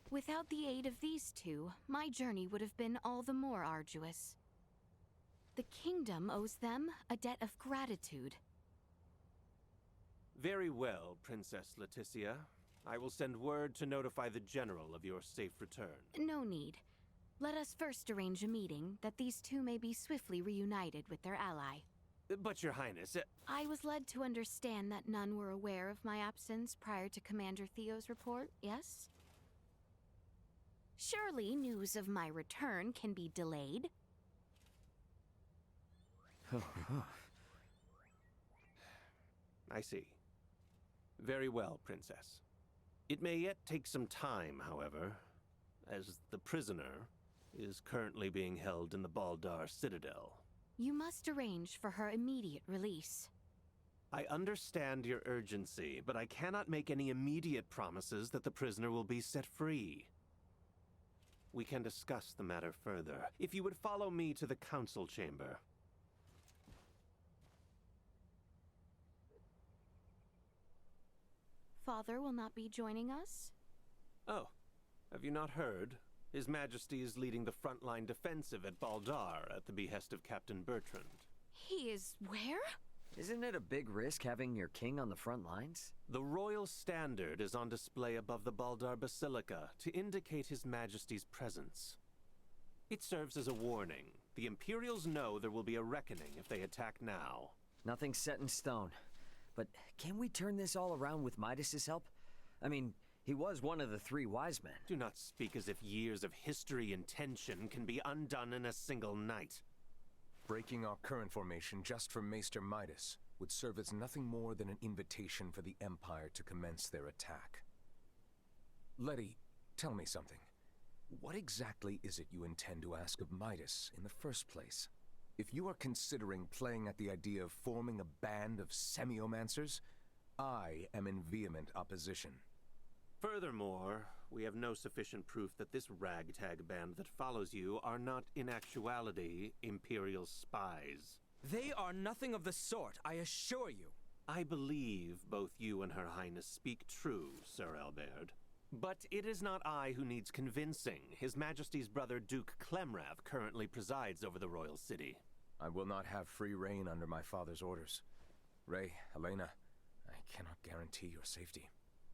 Without the aid of these two, my journey would have been all the more arduous. The kingdom owes them a debt of gratitude. Very well, Princess Laeticia. I will send word to notify the General of your safe return. No need. Let us first arrange a meeting that these two may be swiftly reunited with their ally. But, Your Highness... I was led to understand that none were aware of my absence prior to Commander Theo's report, yes? Surely news of my return can be delayed. I see. Very well, Princess. It may yet take some time, however, as the prisoner is currently being held in the Baldar Citadel. You must arrange for her immediate release. I understand your urgency, but I cannot make any immediate promises that the prisoner will be set free. We can discuss the matter further, if you would follow me to the council chamber. Father will not be joining us? Oh, have you not heard? His Majesty is leading the frontline defensive at Baldar at the behest of Captain Bertrand. He is where? Isn't it a big risk having your king on the front lines? The royal standard is on display above the Baldar Basilica to indicate His Majesty's presence. It serves as a warning. The Imperials know there will be a reckoning if they attack now. Nothing's set in stone. But can we turn this all around with Midas's help? I mean, he was one of the three wise men. Do not speak as if years of history and tension can be undone in a single night. Breaking our current formation just for Maester Midas would serve as nothing more than an invitation for the Empire to commence their attack. Letty, tell me something. What exactly is it you intend to ask of Midas in the first place? If you are considering playing at the idea of forming a band of semiomancers, I am in vehement opposition. Furthermore, we have no sufficient proof that this ragtag band that follows you are not in actuality Imperial spies. They are nothing of the sort, I assure you. I believe both you and Her Highness speak true, Sir Albert. But it is not I who needs convincing. His Majesty's brother Duke Clemrav currently presides over the royal city. I will not have free reign under my father's orders. Ray, Helena, I cannot guarantee your safety.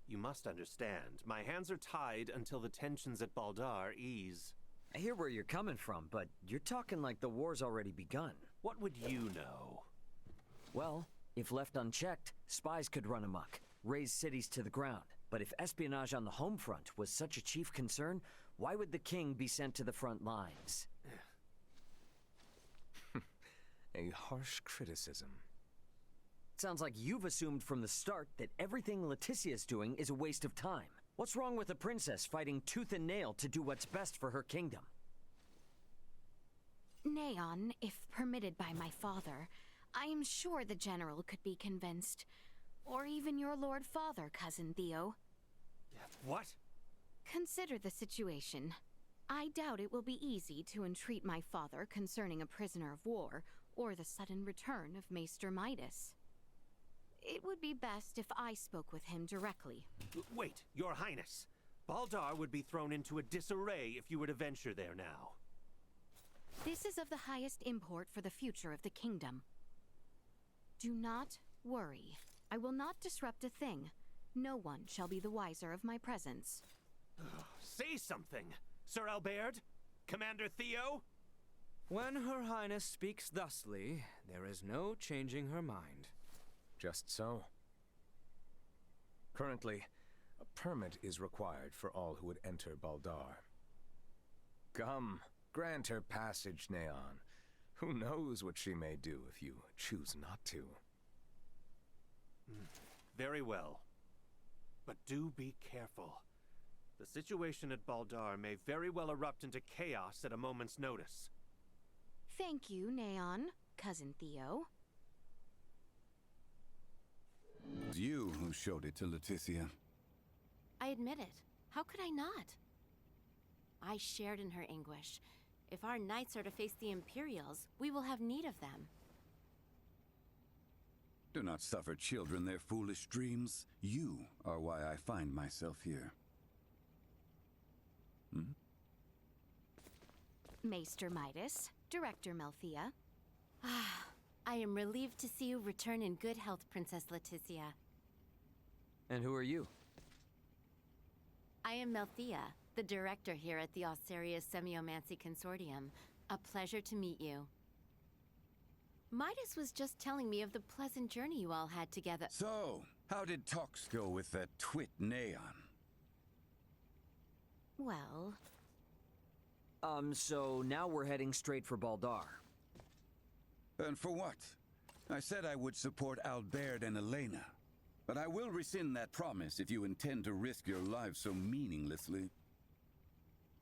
You must understand, my hands are tied until the tensions at Baldar ease. I hear where you're coming from, but you're talking like the war's already begun. What would you know? Well, if left unchecked, spies could run amok, raze cities to the ground. But if espionage on the home front was such a chief concern, why would the king be sent to the front lines? A harsh criticism. Sounds like you've assumed from the start that everything Laeticia's doing is a waste of time. What's wrong with a princess fighting tooth and nail to do what's best for her kingdom? Neon, if permitted by my father, I am sure the general could be convinced. Or even your Lord Father, Cousin Theo. What? Consider the situation. I doubt it will be easy to entreat my father concerning a prisoner of war, or the sudden return of Maester Midas. It would be best if I spoke with him directly. Wait, Your Highness. Baldar would be thrown into a disarray if you were to venture there now. This is of the highest import for the future of the kingdom. Do not worry. I will not disrupt a thing. No one shall be the wiser of my presence. Say something, Sir Albert? Commander Theo? When Her Highness speaks thusly, there is no changing her mind. Just so. Currently, a permit is required for all who would enter Baldar. Come, grant her passage, Neon. Who knows what she may do if you choose not to. Very well. But do be careful. The situation at Baldar may very well erupt into chaos at a moment's notice. Thank you, Neon, Cousin Theo. It was you who showed it to Laeticia. I admit it. How could I not? I shared in her anguish. If our knights are to face the Imperials, we will have need of them. Do not suffer children their foolish dreams. You are why I find myself here. Maester Midas, Director Melthea. I am relieved to see you return in good health, Princess Laeticia. And who are you? I am Melthea, the director here at the Osarius Semiomancy Consortium. A pleasure to meet you. Midas was just telling me of the pleasant journey you all had together. So, how did talks go with that twit Neon? Well... So now we're heading straight for Baldar. And for what? I said I would support Albert and Elena. But I will rescind that promise if you intend to risk your lives so meaninglessly.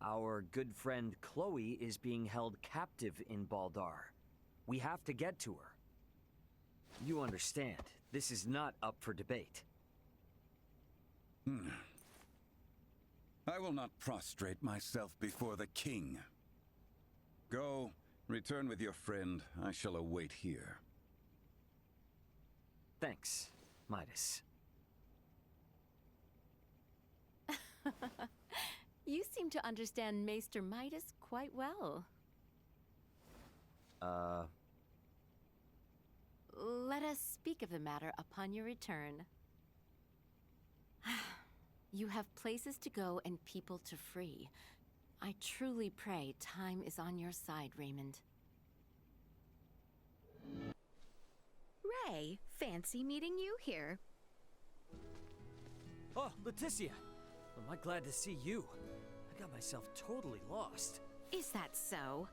Our good friend Chloe is being held captive in Baldar. We have to get to her. You understand, this is not up for debate. I will not prostrate myself before the king. Go, return with your friend. I shall await here. Thanks, Midas. You seem to understand Maester Midas quite well. Let us speak of the matter upon your return. You have places to go and people to free. I truly pray time is on your side, Raymond. Ray, fancy meeting you here. Oh, Laeticia! Am I glad to see you? I got myself totally lost. Is that so?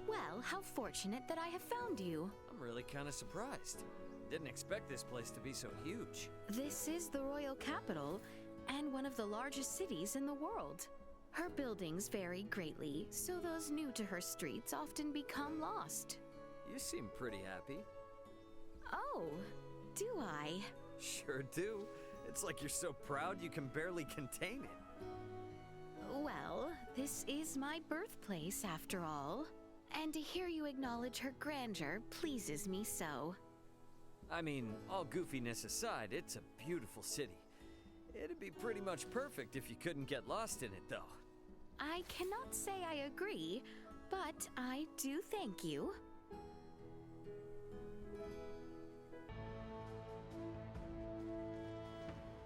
Well, how fortunate that I have found you. I'm really kind of surprised. Didn't expect this place to be so huge. This is the royal capital, and one of the largest cities in the world. Her buildings vary greatly, so those new to her streets often become lost. You seem pretty happy. Oh, do I? Sure do. It's like you're so proud you can barely contain it. Well, this is my birthplace after all. And to hear you acknowledge her grandeur pleases me so. I mean, all goofiness aside, it's a beautiful city. It'd be pretty much perfect if you couldn't get lost in it, though. I cannot say I agree, but I do thank you.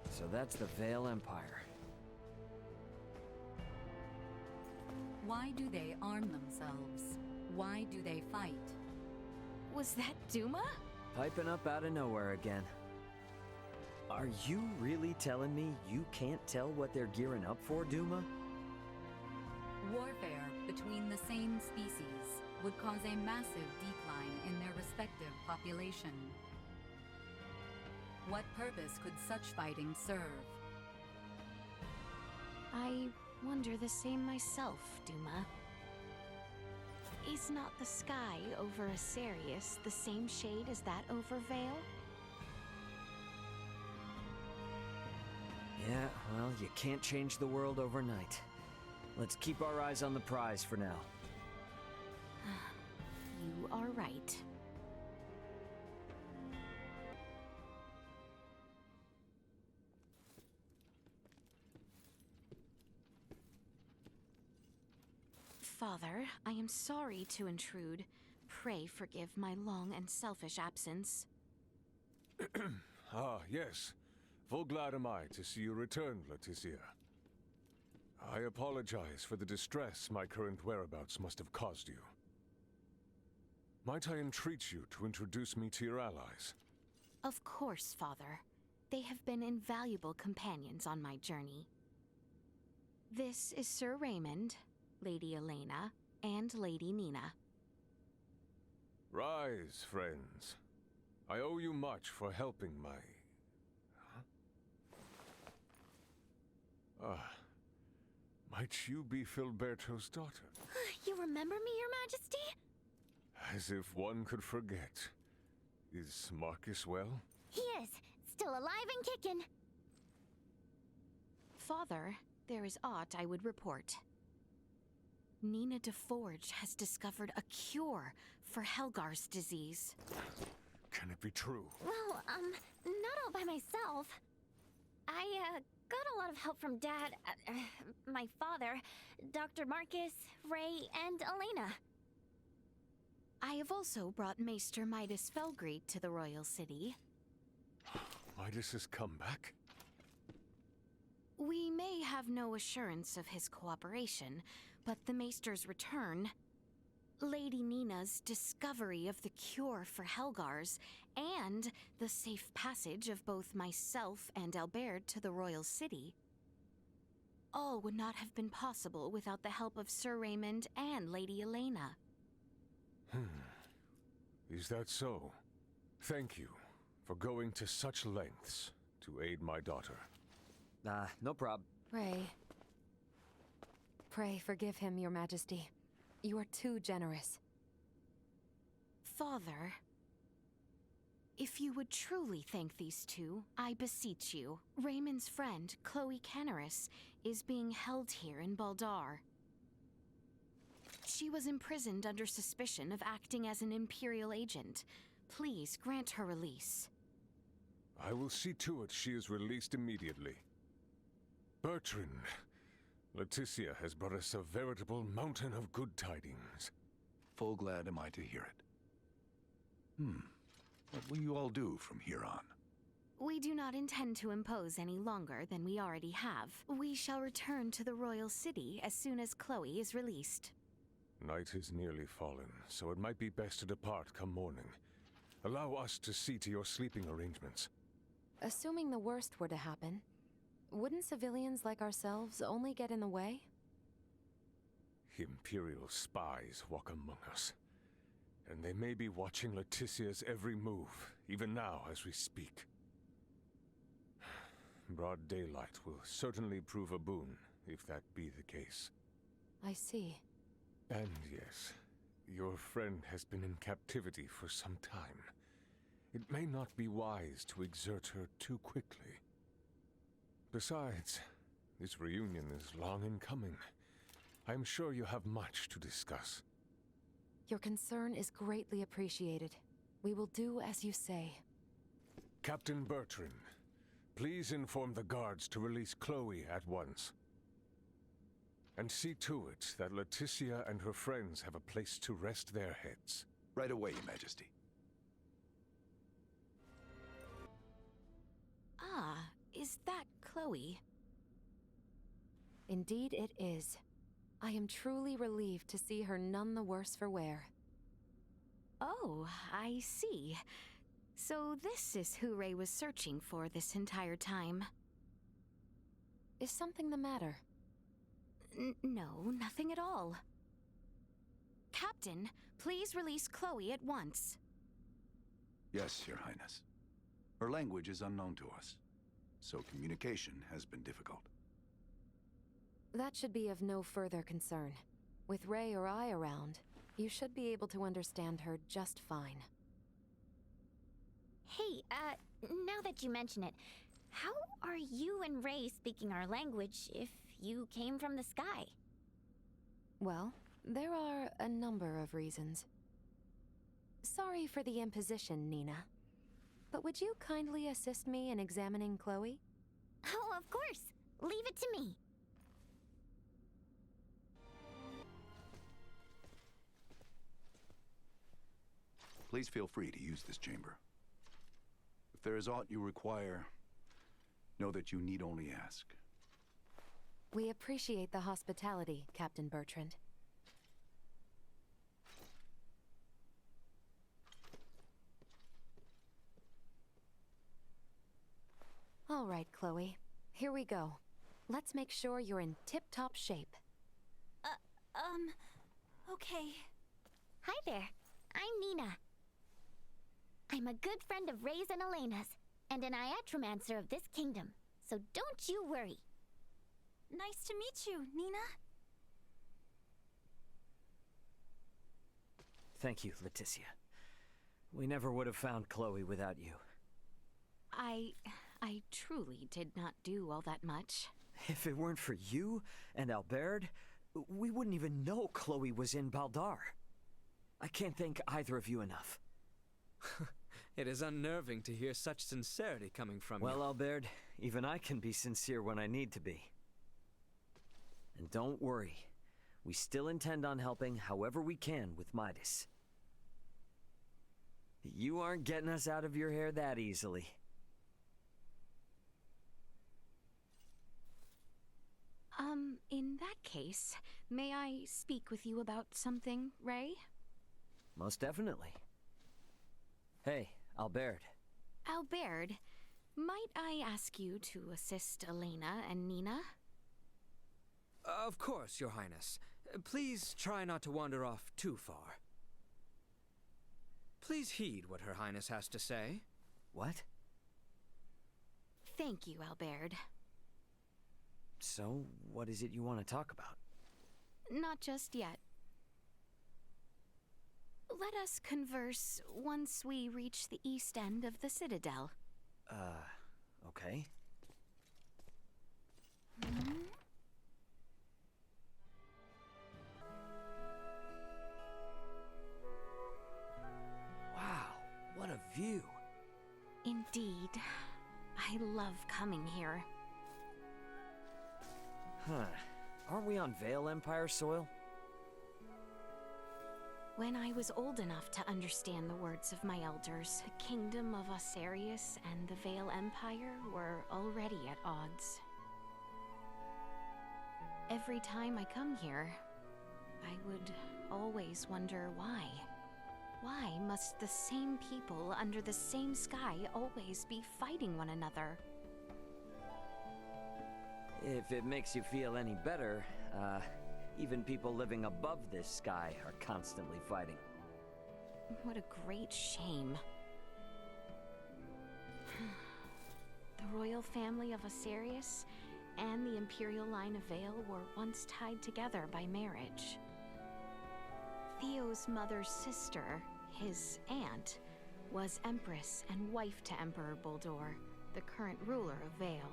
So that's the Vale Empire. Why do they arm themselves? Why do they fight? Was that Duma? Piping up out of nowhere again. Are you really telling me you can't tell what they're gearing up for, Duma? Warfare between the same species would cause a massive decline in their respective population. What purpose could such fighting serve? I wonder the same myself, Duma. Is not the sky over Asarius the same shade as that over Vale? Yeah, well, you can't change the world overnight. Let's keep our eyes on the prize for now. You are right. Father, I am sorry to intrude. Pray forgive my long and selfish absence. Ah, yes. Full glad am I to see you return, Laeticia. I apologize for the distress my current whereabouts must have caused you. Might I entreat you to introduce me to your allies? Of course, Father. They have been invaluable companions on my journey. This is Sir Raymond, Lady Elena, and Lady Nina. Rise, friends. I owe you much for helping my... might you be Filberto's daughter? You remember me, Your Majesty? As if one could forget. Is Marcus well? He is. Still alive and kicking. Father, there is aught I would report. Nina DeForge has discovered a cure for Helgar's disease. Can it be true? Well, not all by myself. I, got a lot of help from Dad, my father, Dr. Marcus, Ray, and Elena. I have also brought Maester Midas Felgreed to the royal city. Midas has come back? We may have no assurance of his cooperation, but the Maester's return, Lady Nina's discovery of the cure for Helgar's, and the safe passage of both myself and Albert to the royal city, all would not have been possible without the help of Sir Raymond and Lady Elena. Is that so? Thank you for going to such lengths to aid my daughter. No prob. Pray forgive him, Your Majesty. You are too generous. Father, if you would truly thank these two, I beseech you. Raymond's friend, Chloe Canaris, is being held here in Baldar. She was imprisoned under suspicion of acting as an Imperial agent. Please grant her release. I will see to it she is released immediately. Bertrand, Laeticia has brought us a veritable mountain of good tidings. Full glad am I to hear it. What will you all do from here on? We do not intend to impose any longer than we already have. We shall return to the royal city as soon as Chloe is released. Night is nearly fallen, so it might be best to depart come morning. Allow us to see to your sleeping arrangements. Assuming the worst were to happen, wouldn't civilians like ourselves only get in the way? Imperial spies walk among us. And they may be watching Laeticia's every move, even now as we speak. Broad daylight will certainly prove a boon, if that be the case. I see. And yes, your friend has been in captivity for some time. It may not be wise to exert her too quickly. Besides, this reunion is long in coming. I'm sure you have much to discuss. Your concern is greatly appreciated. We will do as you say. Captain Bertrand, please inform the guards to release Chloe at once. And see to it that Laeticia and her friends have a place to rest their heads. Right away, Your Majesty. Ah, is that Chloe? Indeed it is. I am truly relieved to see her none the worse for wear. Oh, I see. So this is who Ray was searching for this entire time. Is something the matter? No, nothing at all. Captain, please release Chloe at once. Yes, Your Highness. Her language is unknown to us, so communication has been difficult. That should be of no further concern. With Ray or I around, you should be able to understand her just fine. Hey, now that you mention it, how are you and Ray speaking our language if you came from the sky? Well, there are a number of reasons. Sorry for the imposition, Nina. But would you kindly assist me in examining Chloe? Oh, of course. Leave it to me. Please feel free to use this chamber. If there is aught you require, know that you need only ask. We appreciate the hospitality, Captain Bertrand. All right, Chloe. Here we go. Let's make sure you're in tip-top shape. Okay. Hi there. I'm Nina. I'm a good friend of Ray's and Elena's, and an Iatromancer of this kingdom, so don't you worry. Nice to meet you, Nina. Thank you, Laeticia. We never would have found Chloe without you. I truly did not do all that much. If it weren't for you and Albert, we wouldn't even know Chloe was in Baldar. I can't thank either of you enough. It is unnerving to hear such sincerity coming from you. Well, Albert, even I can be sincere when I need to be. And don't worry, we still intend on helping however we can with Midas. You aren't getting us out of your hair that easily. In that case, may I speak with you about something, Ray? Most definitely. Hey, Albert. Albert, might I ask you to assist Elena and Nina? Of course, Your Highness. Please try not to wander off too far. Please heed what Her Highness has to say. What? Thank you, Albert. So, what is it you want to talk about? Not just yet. Let us converse once we reach the east end of the Citadel. Okay. Wow, what a view. Indeed. I love coming here. Huh. Aren't we on Vale Empire soil? When I was old enough to understand the words of my elders, the kingdom of Osarius and the Vale Empire were already at odds. Every time I come here, I would always wonder why. Why must the same people under the same sky always be fighting one another? If it makes you feel any better, even people living above this sky are constantly fighting. What a great shame. The royal family of Osarius and the Imperial line of Vale were once tied together by marriage. Theo's mother's sister, his aunt, was Empress and wife to Emperor Boldor, the current ruler of Vale.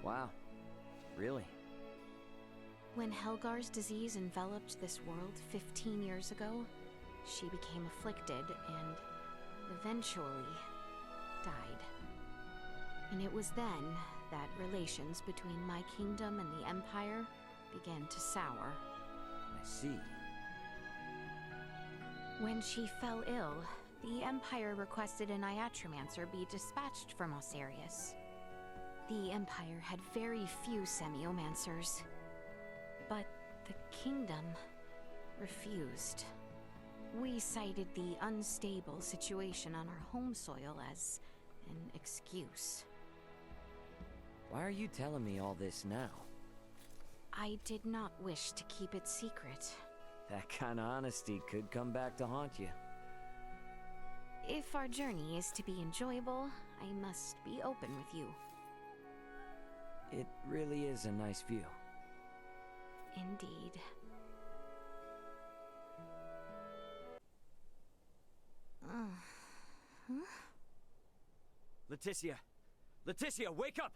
Wow. Really? When Helgar's disease enveloped this world 15 years ago, she became afflicted and eventually died. And it was then that relations between my kingdom and the Empire began to sour. I see. When she fell ill, the Empire requested an Iatromancer be dispatched from Osiris. The Empire had very few Semiomancers, but the kingdom refused. We cited the unstable situation on our home soil as an excuse. Why are you telling me all this now? I did not wish to keep it secret. That kind of honesty could come back to haunt you. If our journey is to be enjoyable, I must be open with you. It really is a nice view. Indeed. Huh? Laeticia! Laeticia, wake up!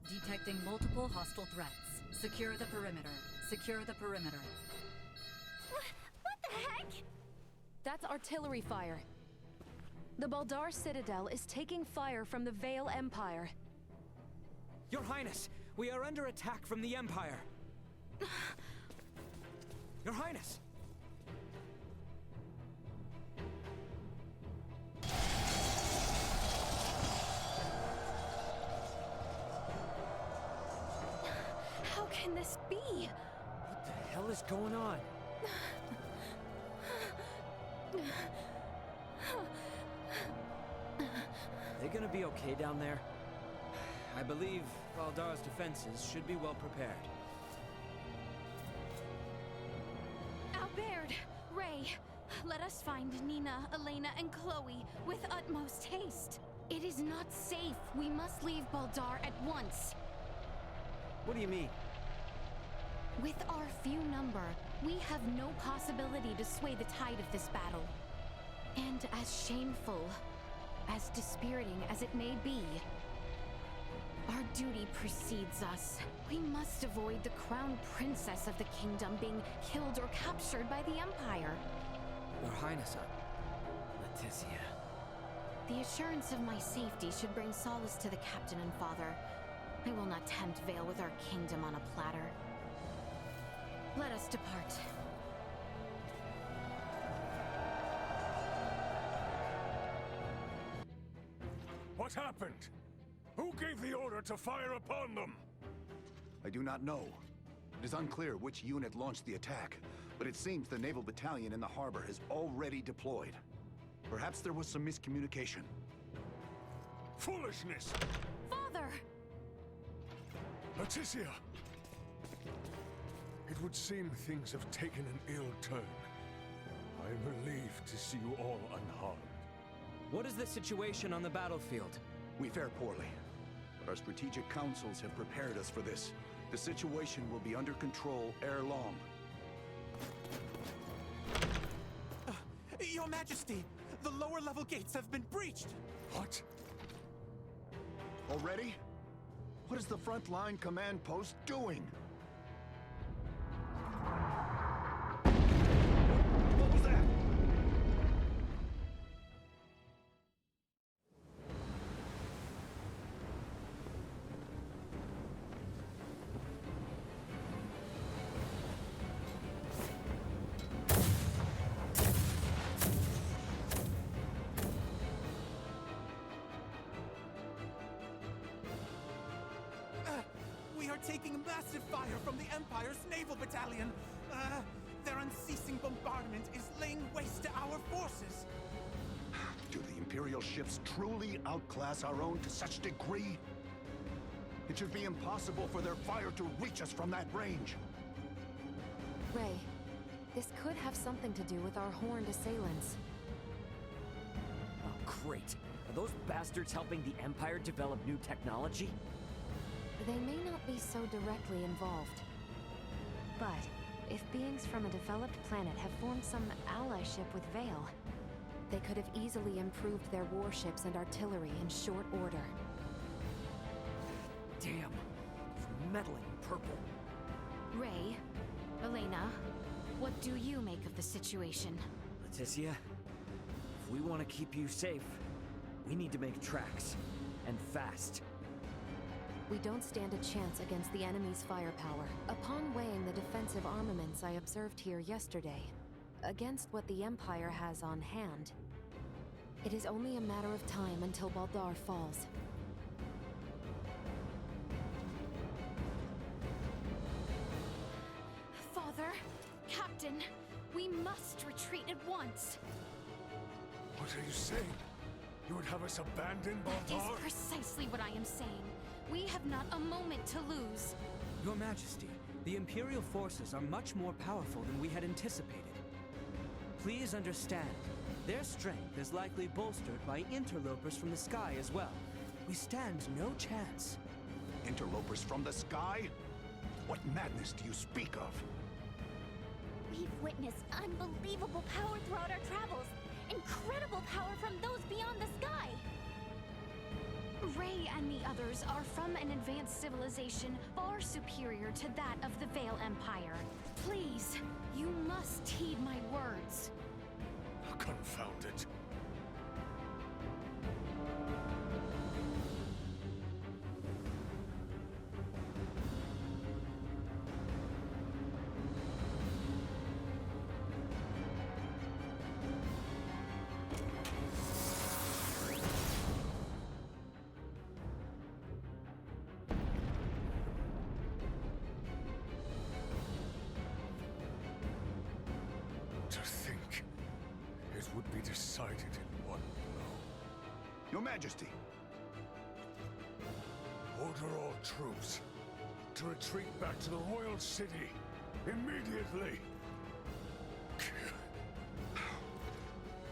Detecting multiple hostile threats. Secure the perimeter. Secure the perimeter. What the heck? That's artillery fire. The Baldar Citadel is taking fire from the Vale Empire. Your Highness, we are under attack from the Empire. Your Highness! How can this be? What the hell is going on? They gonna be okay down there? I believe Baldar's defenses should be well prepared. Albert! Ray! Let us find Nina, Elena, and Chloe with utmost haste. It is not safe. We must leave Baldar at once. What do you mean? With our few number, we have no possibility to sway the tide of this battle. And as shameful, as dispiriting as it may be, our duty precedes us. We must avoid the crown princess of the kingdom being killed or captured by the Empire. Your Highness, Laeticia. The assurance of my safety should bring solace to the captain and father. I will not tempt Vale with our kingdom on a platter. Let us depart. What happened? Who gave the order to fire upon them? I do not know. It is unclear which unit launched the attack, but it seems the naval battalion in the harbor is already deployed. Perhaps there was some miscommunication. Foolishness! Father! Laeticia! It would seem things have taken an ill turn. I am relieved to see you all unharmed. What is the situation on the battlefield? We fare poorly, but our strategic councils have prepared us for this. The situation will be under control ere long. Your Majesty, the lower level gates have been breached! What? Already? What is the frontline command post doing? What was that? We are taking massive fire from the Empire's naval battalion. Their unceasing bombardment is laying waste to our forces. Do the Imperial ships truly outclass our own to such degree? It should be impossible for their fire to reach us from that range. Ray, This could have something to do with our horned assailants. Oh, great. Are those bastards helping the Empire develop new technology? They may not be so directly involved. But if beings from a developed planet have formed some allyship with Vale, they could have easily improved their warships and artillery in short order. Damn. It's meddling purple. Ray, Elena, what do you make of the situation? Laeticia, if we want to keep you safe, we need to make tracks. And fast. We don't stand a chance against the enemy's firepower. Upon weighing the defensive armaments I observed here yesterday, against what the Empire has on hand, it is only a matter of time until Baldar falls. Father, Captain, we must retreat at once. What are you saying? You would have us abandon That is Baldar? precisely what I am saying. We have not a moment to lose. Your Majesty, the Imperial forces are much more powerful than we had anticipated. Please understand, their strength is likely bolstered by interlopers from the sky as well. We stand no chance. Interlopers from the sky? What madness do you speak of? We've witnessed unbelievable power throughout our travels. Incredible power from those beyond the sky. Ray and the others are from an advanced civilization far superior to that of the Vale Empire. Please, you must heed my words. Confound it. To think it would be decided in one blow. Your Majesty! Order all troops to retreat back to the royal city immediately.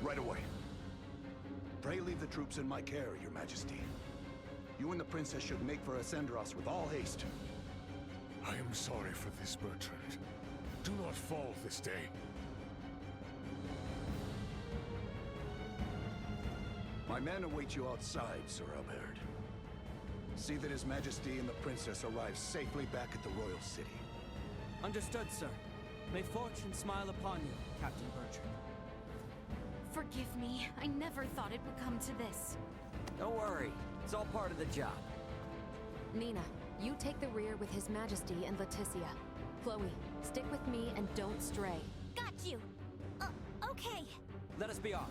Right away. Pray leave the troops in my care, Your Majesty. You and the princess should make for Ascendros with all haste. I am sorry for this, Bertrand. Do not fall this day. My men await you outside, Sir Albert. See that His Majesty and the princess arrive safely back at the royal city. Understood, sir. May fortune smile upon you, Captain Bertrand. Forgive me. I never thought it would come to this. Don't worry. It's all part of the job. Nina, you take the rear with His Majesty and Laeticia. Chloe, stick with me and don't stray. Got you. Okay. Let us be off.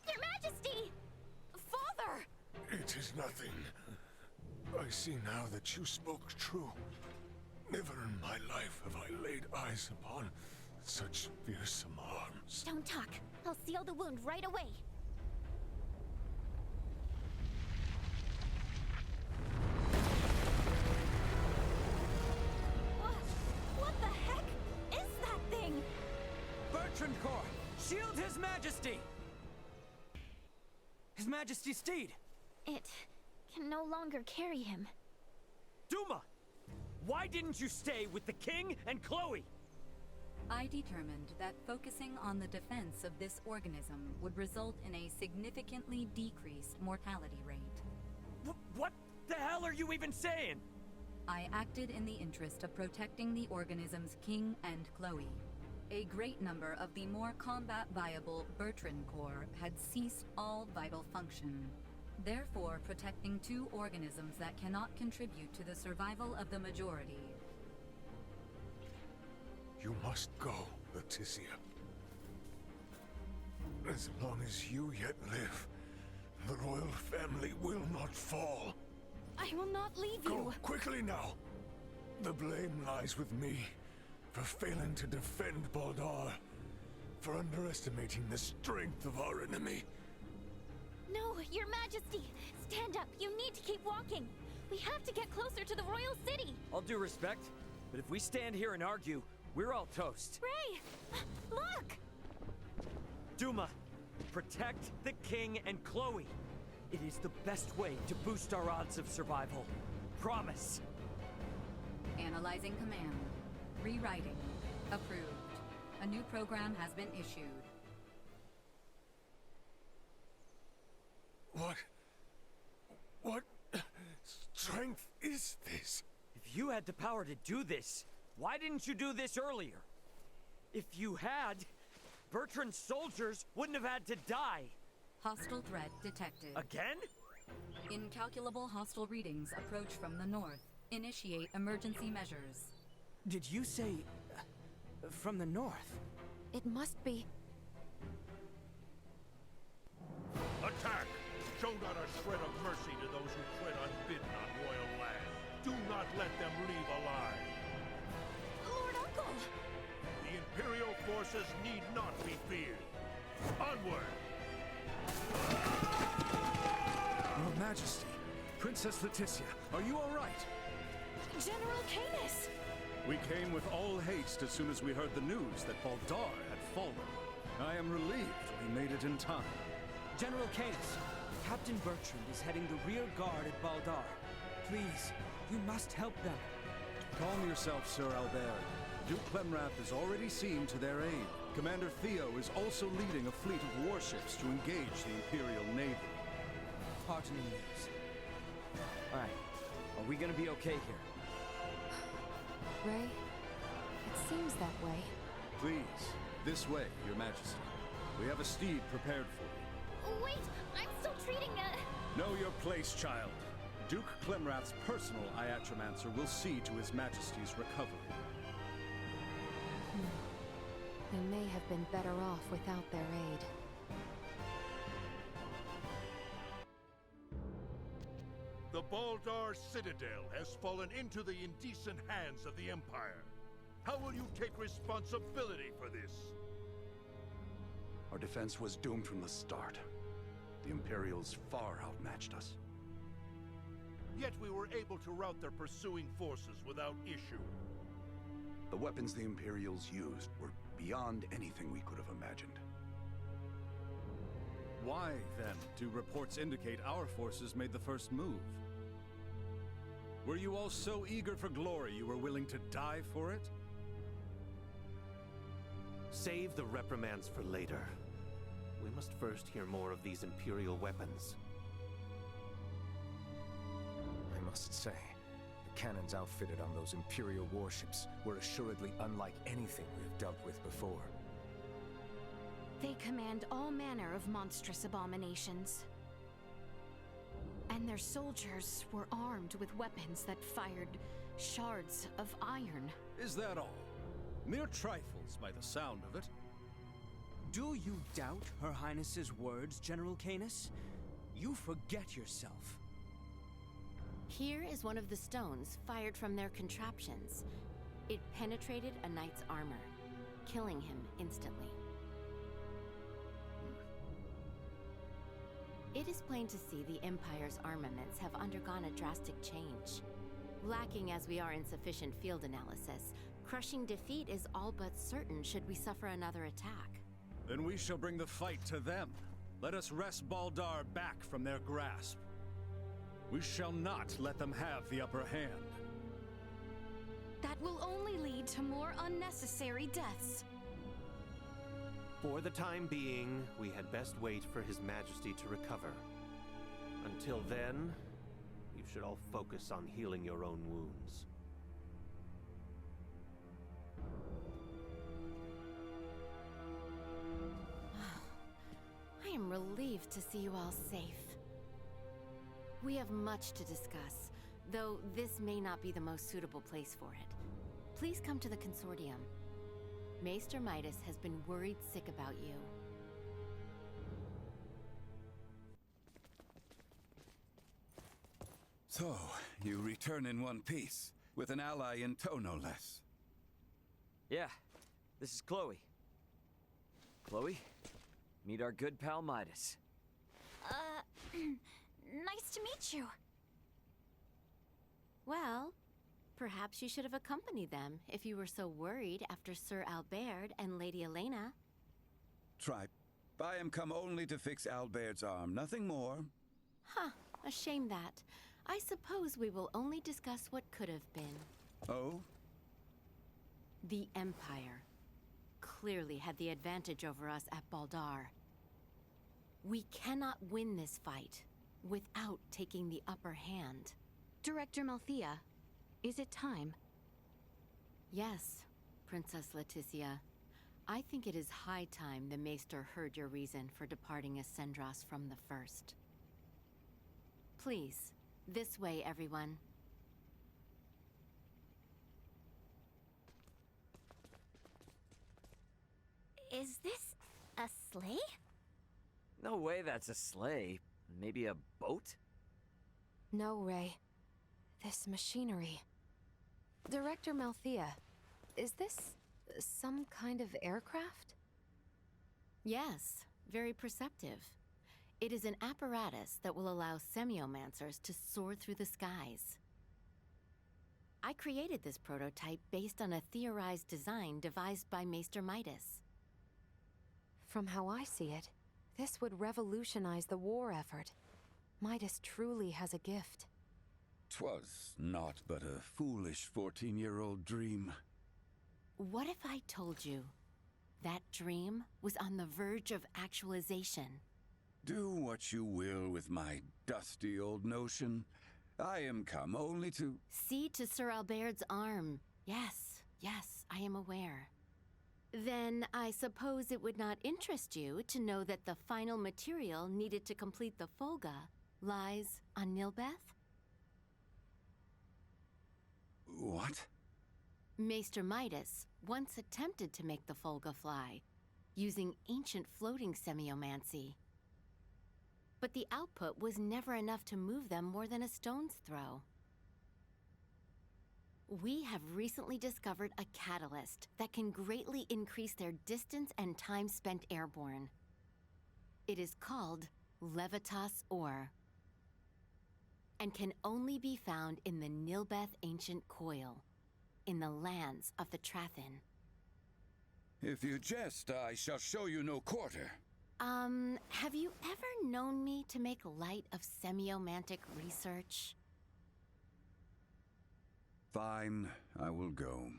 Your Majesty! Father! It is nothing. I see now that you spoke true. Never in my life have I laid eyes upon such fearsome arms. Don't talk. I'll seal the wound right away. What the heck is that thing? Bertrand Corps, shield His Majesty! His Majesty's steed! It can no longer carry him. Duma! Why didn't you stay with the king and Chloe? I determined that focusing on the defense of this organism would result in a significantly decreased mortality rate. What the hell are you even saying? I acted in the interest of protecting the organism's king and Chloe. A great number of the more combat-viable Bertrand Corps had ceased all vital function. Therefore, protecting two organisms that cannot contribute to the survival of the majority. You must go, Laeticia. As long as you yet live, the royal family will not fall. I will not leave you. Go quickly now. The blame lies with me for failing to defend Baldar, for underestimating the strength of our enemy. No, Your Majesty! Stand up! You need to keep walking! We have to get closer to the royal city! All due respect, but if we stand here and argue, we're all toast. Ray! Look! Duma, protect the king and Chloe. It is the best way to boost our odds of survival. Promise. Analyzing command. Rewriting. Approved. A new program has been issued. What strength is this? If you had the power to do this, why didn't you do this earlier? If you had, Bertrand's soldiers wouldn't have had to die. Hostile threat detected. Again? Incalculable hostile readings approach from the north. Initiate emergency measures. Did you say... from the north? It must be... Attack! Show not a shred of mercy to those who tread unbidden on royal land. Do not let them leave alive. Lord Uncle! The Imperial forces need not be feared. Onward! Your Majesty, Princess Laeticia, are you all right? General Canis! We came with all haste as soon as we heard the news that Baldar had fallen. I am relieved we made it in time. General Canis, Captain Bertrand is heading the rear guard at Baldar. Please, you must help them. Calm yourself, Sir Albert. Duke Clemrath has already seen to their aid. Commander Theo is also leading a fleet of warships to engage the Imperial Navy. Heartening news. Alright, are we gonna be okay here? Ray, it seems that way. Please, this way, Your Majesty. We have a steed prepared for you. Wait! I'm still treating Know your place, child. Duke Clemrath's personal Iatromancer will see to His Majesty's recovery. We may have been better off without their aid. The Baldar Citadel has fallen into the indecent hands of the Empire. How will you take responsibility for this? Our defense was doomed from the start. The Imperials far outmatched us. Yet we were able to rout their pursuing forces without issue. The weapons the Imperials used were beyond anything we could have imagined. Why, then, do reports indicate our forces made the first move? Were you all so eager for glory you were willing to die for it? Save the reprimands for later. We must first hear more of these Imperial weapons. I must say, the cannons outfitted on those Imperial warships were assuredly unlike anything we have dealt with before. They command all manner of monstrous abominations. And their soldiers were armed with weapons that fired shards of iron. Is that all? Mere trifles by the sound of it. Do you doubt Her Highness's words, General Canis? You forget yourself. Here is one of the stones fired from their contraptions. It penetrated a knight's armor, killing him instantly. It is plain to see the Empire's armaments have undergone a drastic change. Lacking as we are in sufficient field analysis, crushing defeat is all but certain should we suffer another attack. Then we shall bring the fight to them. Let us wrest Baldar back from their grasp. We shall not let them have the upper hand. That will only lead to more unnecessary deaths. For the time being, we had best wait for His Majesty to recover. Until then, you should all focus on healing your own wounds. I am relieved to see you all safe. We have much to discuss, though this may not be the most suitable place for it. Please come to the Consortium. Maester Midas has been worried sick about you. So, you return in one piece, with an ally in tow no less. Yeah, this is Chloe. Chloe, meet our good pal Midas. Nice to meet you. Well, perhaps you should have accompanied them if you were so worried after Sir Albert and Lady Elena. Tripe, I am come only to fix Albert's arm, nothing more. Huh, a shame that. I suppose we will only discuss what could have been. Oh? The Empire clearly had the advantage over us at Baldar. We cannot win this fight without taking the upper hand. Director Malthea, is it time? Yes, Princess Laeticia. I think it is high time the Maester heard your reason for departing Ascendros from the first. Please, this way, everyone. Is this a sleigh? No way that's a sleigh. Maybe a boat? No, Ray. This machinery. Director Malthea, is this some kind of aircraft? Yes, very perceptive. It is an apparatus that will allow semiomancers to soar through the skies. I created this prototype based on a theorized design devised by Maester Midas. From how I see it, this would revolutionize the war effort. Midas truly has a gift. 'Twas not but a foolish 14-year-old dream. What if I told you that dream was on the verge of actualization? Do what you will with my dusty old notion. I am come only to... See to Sir Albert's arm. Yes, I am aware. Then I suppose it would not interest you to know that the final material needed to complete the Folga lies on Nilbeth? What? Maester Midas once attempted to make the Folga fly, using ancient floating semiomancy. But the output was never enough to move them more than a stone's throw. We have recently discovered a catalyst that can greatly increase their distance and time spent airborne. It is called Levitas Ore, and can only be found in the Nilbeth Ancient Coil, in the lands of the Trathin. If you jest, I shall show you no quarter. Have you ever known me to make light of semiomantic research? Fine, I will go.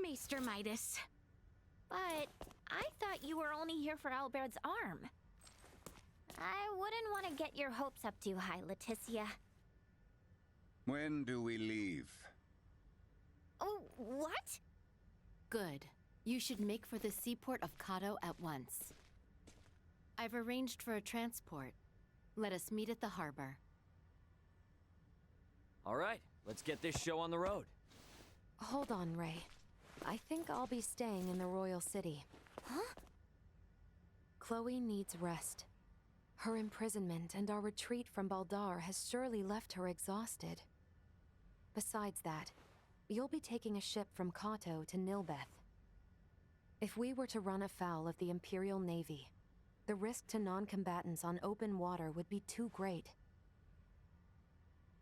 Maester Midas. But I thought you were only here for Albert's arm. I wouldn't want to get your hopes up too high, Laeticia. When do we leave? Oh, what? Good. You should make for the seaport of Kato at once. I've arranged for a transport. Let us meet at the harbor. All right, let's get this show on the road. Hold on, Ray. I think I'll be staying in the Royal City. Huh? Chloe needs rest. Her imprisonment and our retreat from Baldar has surely left her exhausted. Besides that, you'll be taking a ship from Kato to Nilbeth. If we were to run afoul of the Imperial Navy, the risk to non-combatants on open water would be too great.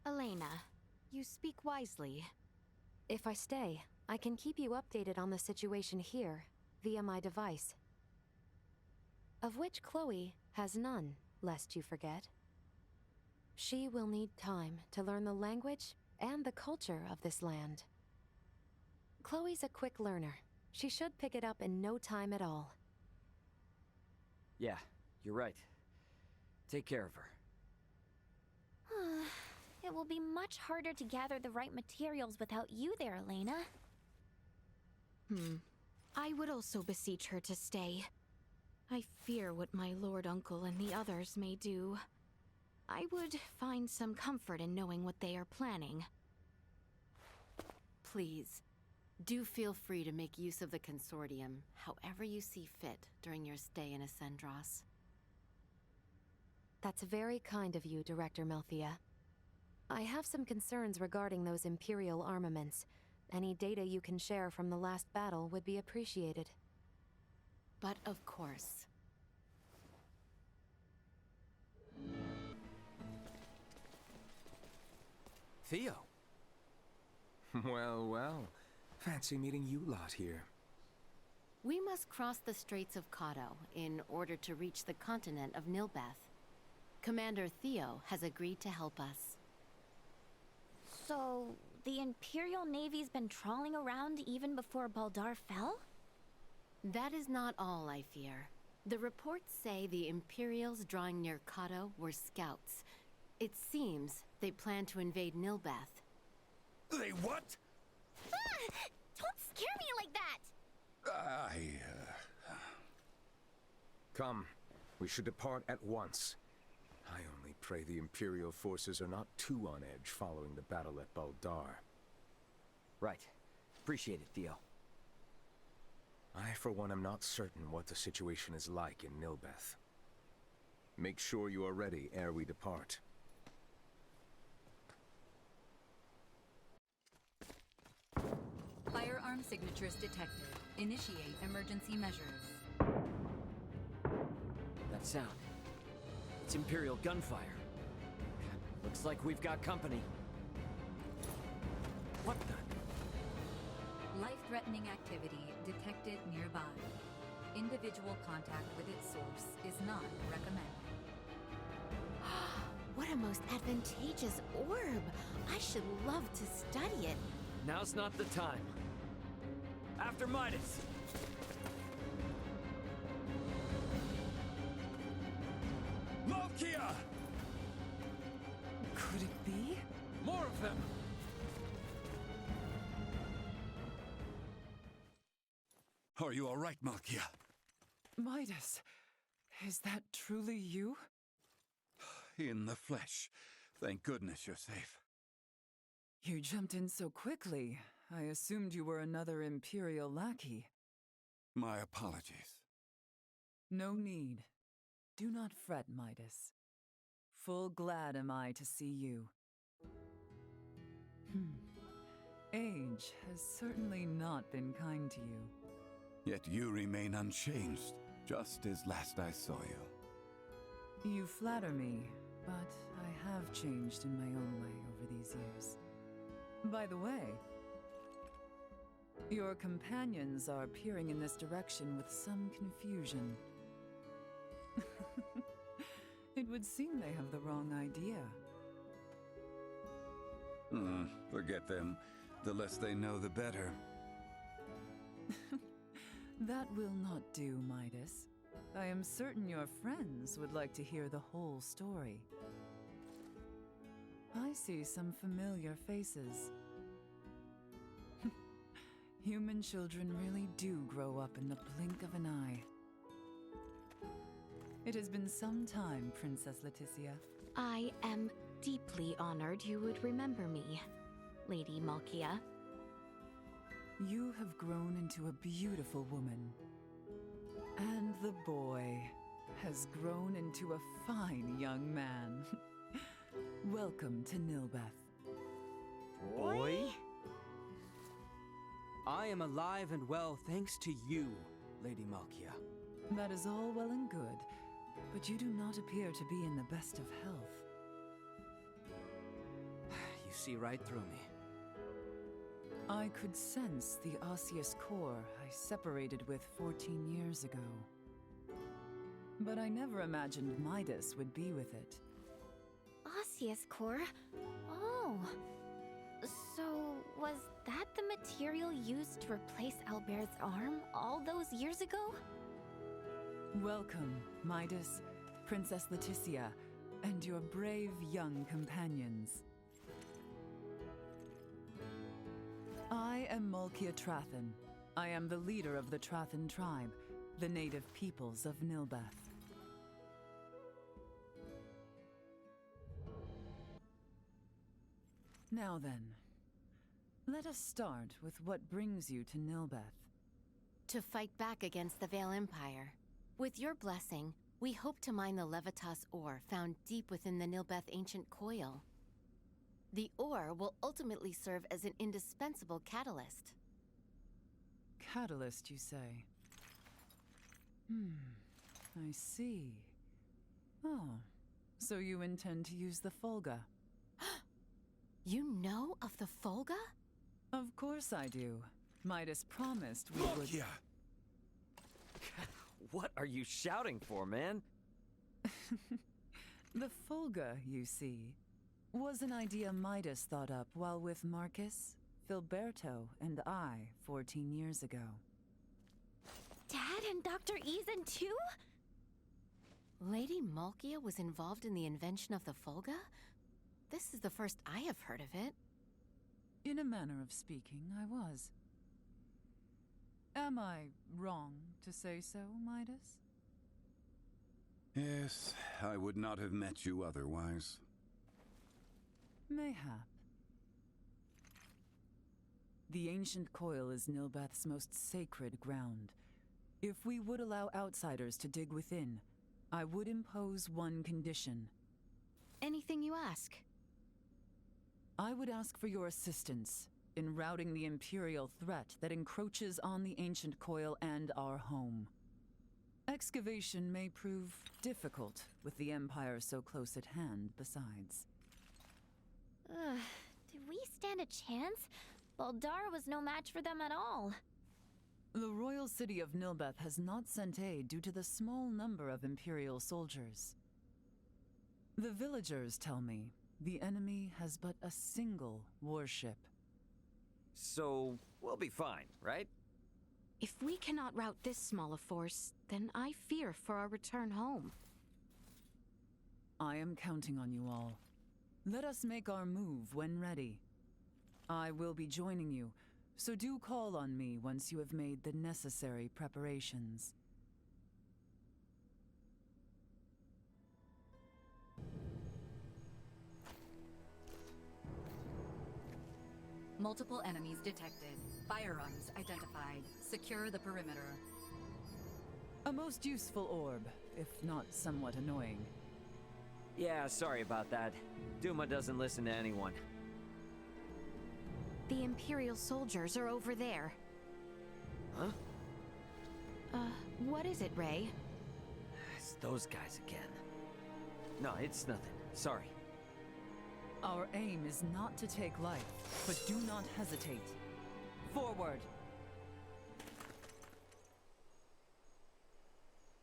Elena, you speak wisely. If I stay, I can keep you updated on the situation here, via my device. Of which Chloe has none, lest you forget. She will need time to learn the language and the culture of this land. Chloe's a quick learner. She should pick it up in no time at all. Yeah, you're right. Take care of her. It will be much harder to gather the right materials without you there, Elena. I would also beseech her to stay. I fear what my Lord Uncle and the others may do. I would find some comfort in knowing what they are planning. Please, do feel free to make use of the Consortium, however you see fit during your stay in Ascendros. That's very kind of you, Director Malthea. I have some concerns regarding those Imperial armaments. Any data you can share from the last battle would be appreciated. But of course. Theo. Well, well. Fancy meeting you lot here. We must cross the Straits of Kato in order to reach the continent of Nilbeth. Commander Theo has agreed to help us. So, the Imperial Navy's been trawling around even before Baldar fell? That is not all, I fear. The reports say the Imperials drawing near Kato were scouts. It seems they plan to invade Nilbeth. They what? Ah! Don't scare me like that! Come. We should depart at once. I only pray the Imperial forces are not too on edge following the battle at Baldar. Right. Appreciate it, Theo. I, for one, am not certain what the situation is like in Nilbeth. Make sure you are ready ere we depart. Firearm signatures detected. Initiate emergency measures. That sound. It's Imperial gunfire. Looks like we've got company. What the? Life-threatening activity detected nearby. Individual contact with its source is not recommended. What a most advantageous orb! I should love to study it. Now's not the time. After Midas! Malkia! Could it be? More of them! Are you all right, Malkia? Midas, is that truly you? In the flesh. Thank goodness you're safe. You jumped in so quickly. I assumed you were another Imperial lackey. My apologies. No need. Do not fret, Midas. Full glad am I to see you. Age has certainly not been kind to you. Yet you remain unchanged, just as last I saw you. You flatter me, but I have changed in my own way over these years. By the way, your companions are peering in this direction with some confusion. It would seem they have the wrong idea. Forget them. The less they know, the better. That will not do, Midas. I am certain your friends would like to hear the whole story. I see some familiar faces. Human children really do grow up in the blink of an eye. It has been some time, Princess Laeticia. I am deeply honored you would remember me, Lady Malkia. You have grown into a beautiful woman. And the boy has grown into a fine young man. Welcome to Nilbeth. Boy? I am alive and well thanks to you, Lady Malkia. That is all well and good, but you do not appear to be in the best of health. You see right through me. I could sense the osseous core I separated with 14 years ago. But I never imagined Midas would be with it. Osseous core? Oh. So, was that the material used to replace Albert's arm all those years ago? Welcome, Midas, Princess Laeticia, and your brave young companions. I am Malkia Trathan. I am the leader of the Trathan tribe, the native peoples of Nilbeth. Now then, let us start with what brings you to Nilbeth. To fight back against the Vale Empire. With your blessing, we hope to mine the Levitas ore found deep within the Nilbeth ancient coil. The ore will ultimately serve as an indispensable catalyst. Catalyst, you say? I see. Oh, so you intend to use the Folga? You know of the Folga? Of course I do. Midas promised we would... What are you shouting for, man? The Folga, you see, was an idea Midas thought up while with Marcus, Filberto, and I 14 years ago. Dad and Dr. Eason too? Lady Malkia was involved in the invention of the Folga? This is the first I have heard of it. In a manner of speaking, I was. Am I wrong to say so, Midas? Yes, I would not have met you otherwise. Mayhap. The ancient coil is Nilbeth's most sacred ground. If we would allow outsiders to dig within, I would impose one condition. Anything you ask. I would ask for your assistance in routing the Imperial threat that encroaches on the ancient coil and our home. Excavation may prove difficult with the Empire so close at hand besides. Do we stand a chance? Baldara was no match for them at all. The royal city of Nilbeth has not sent aid due to the small number of Imperial soldiers. The villagers tell me the enemy has but a single warship. So, we'll be fine, right? If we cannot rout this small a force, then I fear for our return home. I am counting on you all. Let us make our move when ready. I will be joining you, so do call on me once you have made the necessary preparations. Multiple enemies detected. Firearms identified. Secure the perimeter. A most useful orb, if not somewhat annoying. Yeah, sorry about that. Duma doesn't listen to anyone. The Imperial soldiers are over there. Huh? What is it, Ray? It's those guys again. No, it's nothing. Sorry. Our aim is not to take life, but do not hesitate. Forward!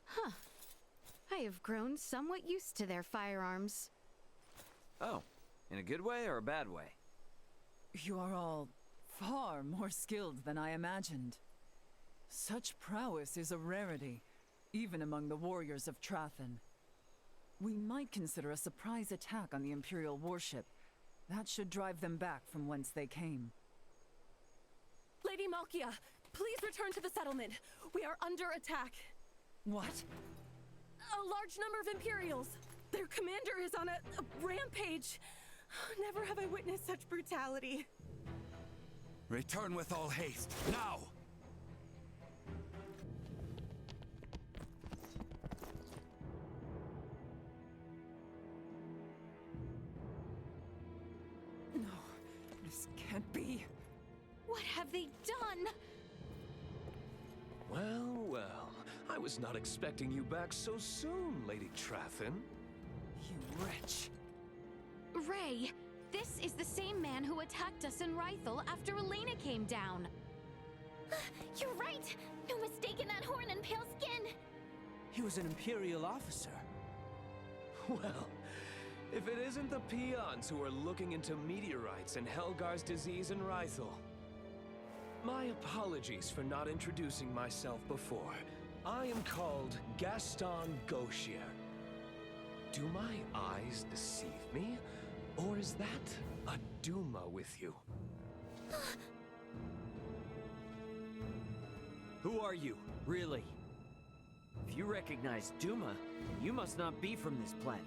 Huh. I have grown somewhat used to their firearms. Oh, in a good way or a bad way? You are all far more skilled than I imagined. Such prowess is a rarity, even among the warriors of Trathen. We might consider a surprise attack on the Imperial warship. That should drive them back from whence they came. Lady Malkia, please return to the settlement. We are under attack. What? A large number of Imperials. Their commander is on a rampage. Never have I witnessed such brutality. Return with all haste, now! No, this can't be. What have they done? Well, well. I was not expecting you back so soon, Lady Trathen. You wretch. Ray, this is the same man who attacked us in Rythel after Elena came down. You're right! No mistake in that horn and pale skin! He was an Imperial officer. Well, if it isn't the peons who are looking into meteorites and Helgar's disease in Rythel. My apologies for not introducing myself before. I am called Gaston Gauchier. Do my eyes deceive me? Or is that a Duma with you? Who are you, really? If you recognize Duma, then you must not be from this planet.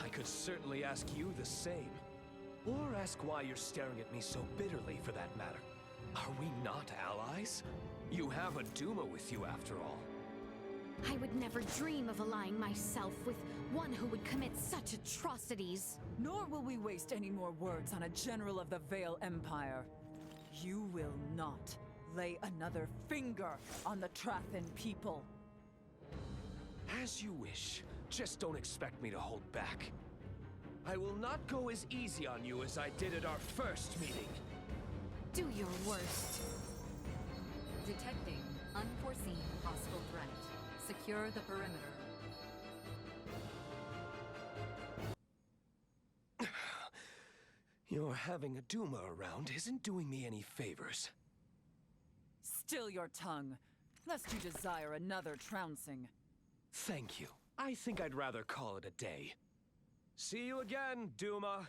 I could certainly ask you the same. Or ask why you're staring at me so bitterly, for that matter. Are we not allies? You have a Duma with you, after all. I would never dream of allying myself with one who would commit such atrocities. Nor will we waste any more words on a general of the Vale Empire. You will not lay another finger on the Trathen people. As you wish. Just don't expect me to hold back. I will not go as easy on you as I did at our first meeting. Do your worst. Detecting unforeseen hostile threat. Secure the perimeter. Your having a Duma around isn't doing me any favors. Still your tongue, lest you desire another trouncing. Thank you. I think I'd rather call it a day. See you again, Duma.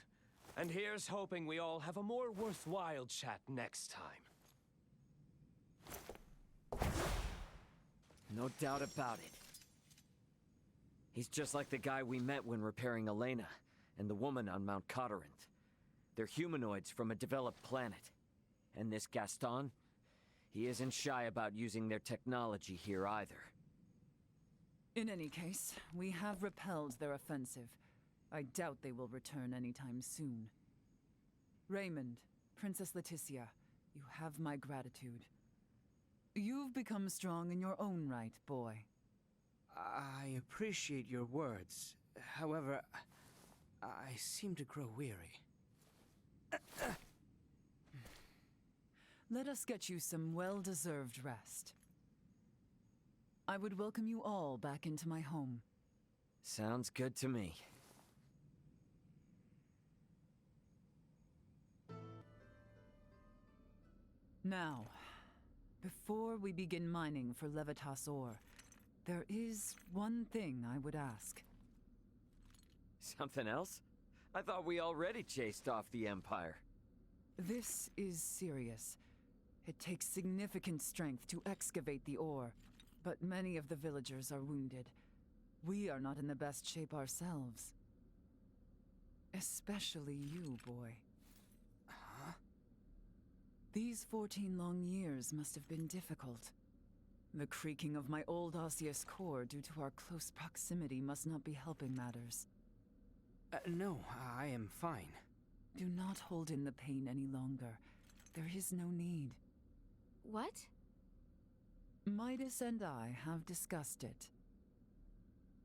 And here's hoping we all have a more worthwhile chat next time. No doubt about it. He's just like the guy we met when repairing Elena, and the woman on Mount Cotarant. They're humanoids from a developed planet. And this Gaston, he isn't shy about using their technology here either. In any case, we have repelled their offensive. I doubt they will return anytime soon. Raymond, Princess Laeticia, you have my gratitude. You've become strong in your own right, boy. I appreciate your words. However, I seem to grow weary. Let us get you some well-deserved rest. I would welcome you all back into my home. Sounds good to me. Now, before we begin mining for Levitas ore, there is one thing I would ask. Something else? I thought we already chased off the Empire. This is serious. It takes significant strength to excavate the ore, but many of the villagers are wounded. We are not in the best shape ourselves. Especially you, boy. Huh? These 14 long years must have been difficult. The creaking of my old osseous core due to our close proximity must not be helping matters. No, I am fine. Do not hold in the pain any longer. There is no need. What? Midas and I have discussed it.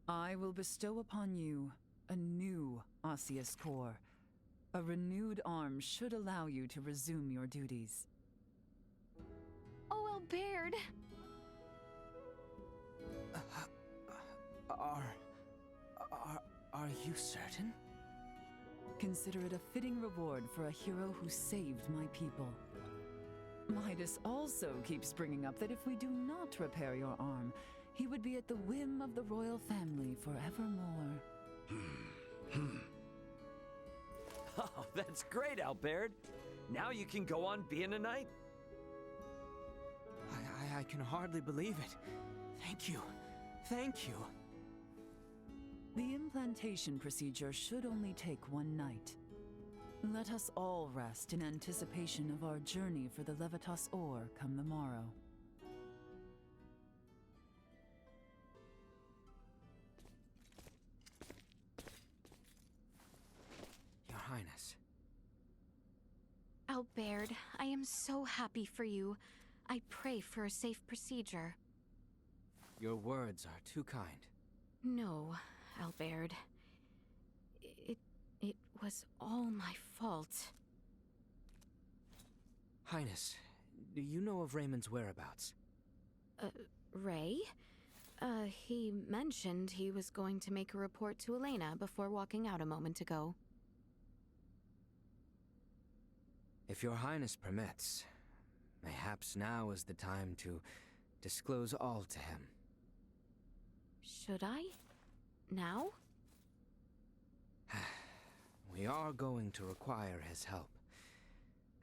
I will bestow upon you a new osseous core. A renewed arm should allow you to resume your duties. Oh, Albert! Are you certain? Consider it a fitting reward for a hero who saved my people. Midas also keeps bringing up that if we do not repair your arm, he would be at the whim of the royal family forevermore. Oh, that's great, Albert. Now you can go on being a knight. I can hardly believe it. Thank you. Thank you. The implantation procedure should only take one night. Let us all rest in anticipation of our journey for the Levitas ore come the morrow. Your Highness. Albert, I am so happy for you. I pray for a safe procedure. Your words are too kind. No, Albert. It was all my fault. Highness, do you know of Raymond's whereabouts? Ray? He mentioned he was going to make a report to Elena before walking out a moment ago. If your Highness permits, perhaps now is the time to disclose all to him. Should I? Now? We are going to require his help,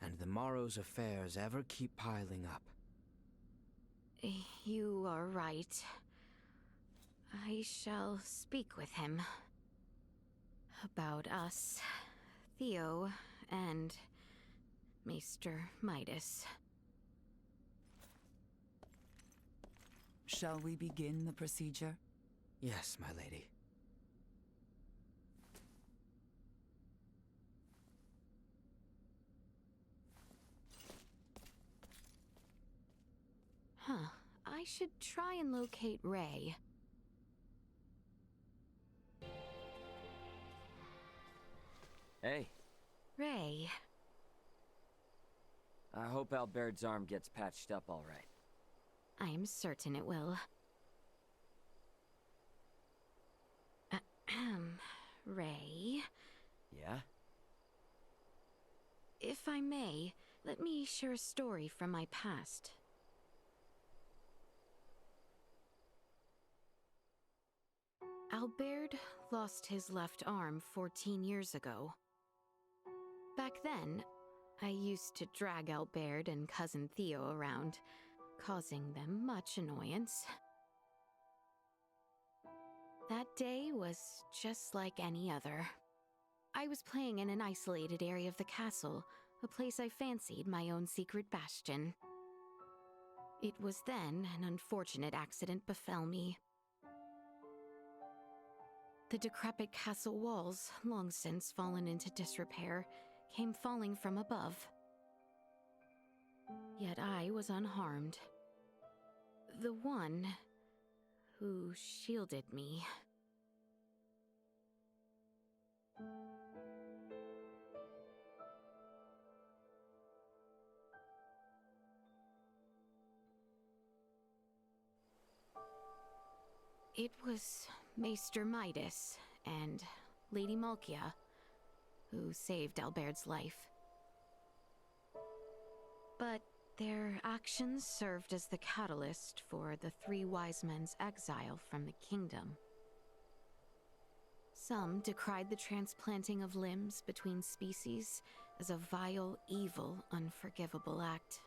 and the morrow's affairs ever keep piling up. You are right. I shall speak with him. About us, Theo, and Maester Midas. Shall we begin the procedure? Yes, my lady. Huh. I should try and locate Ray. Hey, Ray. I hope Albert's arm gets patched up all right. I am certain it will. Ray. Yeah? If I may, let me share a story from my past. Albert lost his left arm 14 years ago. Back then, I used to drag Albert and Cousin Theo around, causing them much annoyance. That day was just like any other. I was playing in an isolated area of the castle, a place I fancied my own secret bastion. It was then an unfortunate accident befell me. The decrepit castle walls, long since fallen into disrepair, came falling from above. Yet I was unharmed. The one who shielded me. It was Maester Midas and Lady Malkia who saved Albert's life. But their actions served as the catalyst for the three wise men's exile from the kingdom. Some decried the transplanting of limbs between species as a vile, evil, unforgivable act.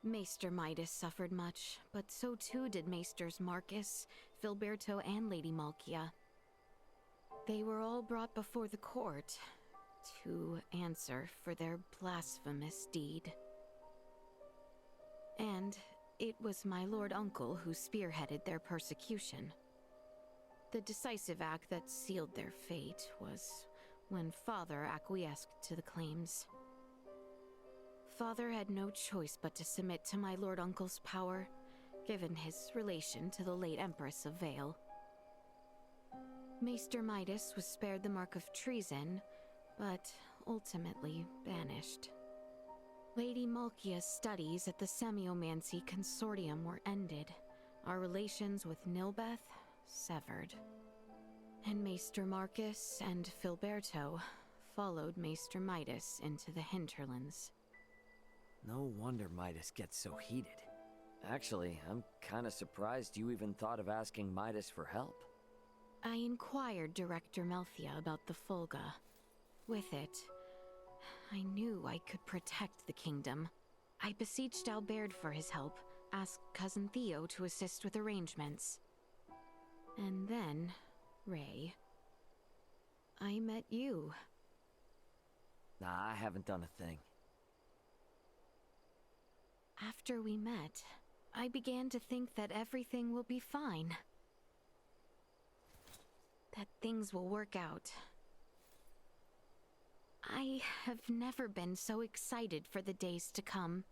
Maester Midas suffered much, but so too did Maesters Marcus, Filberto, and Lady Malkia. They were all brought before the court to answer for their blasphemous deed. And it was my Lord Uncle who spearheaded their persecution. The decisive act that sealed their fate was when Father acquiesced to the claims. Father had no choice but to submit to my Lord Uncle's power, given his relation to the late Empress of Vale. Maester Midas was spared the mark of treason, but ultimately banished. Lady Malkia's studies at the Semiomancy Consortium were ended, our relations with Nilbeth severed. And Maester Marcus and Filberto followed Maester Midas into the hinterlands. No wonder Midas gets so heated. Actually, I'm kinda surprised you even thought of asking Midas for help. I inquired Director Melthia about the Fulga. With it, I knew I could protect the kingdom. I beseeched Albert for his help, asked Cousin Theo to assist with arrangements. And then, Ray, I met you. Nah, I haven't done a thing. After we met, I began to think that everything will be fine. That things will work out. I have never been so excited for the days to come.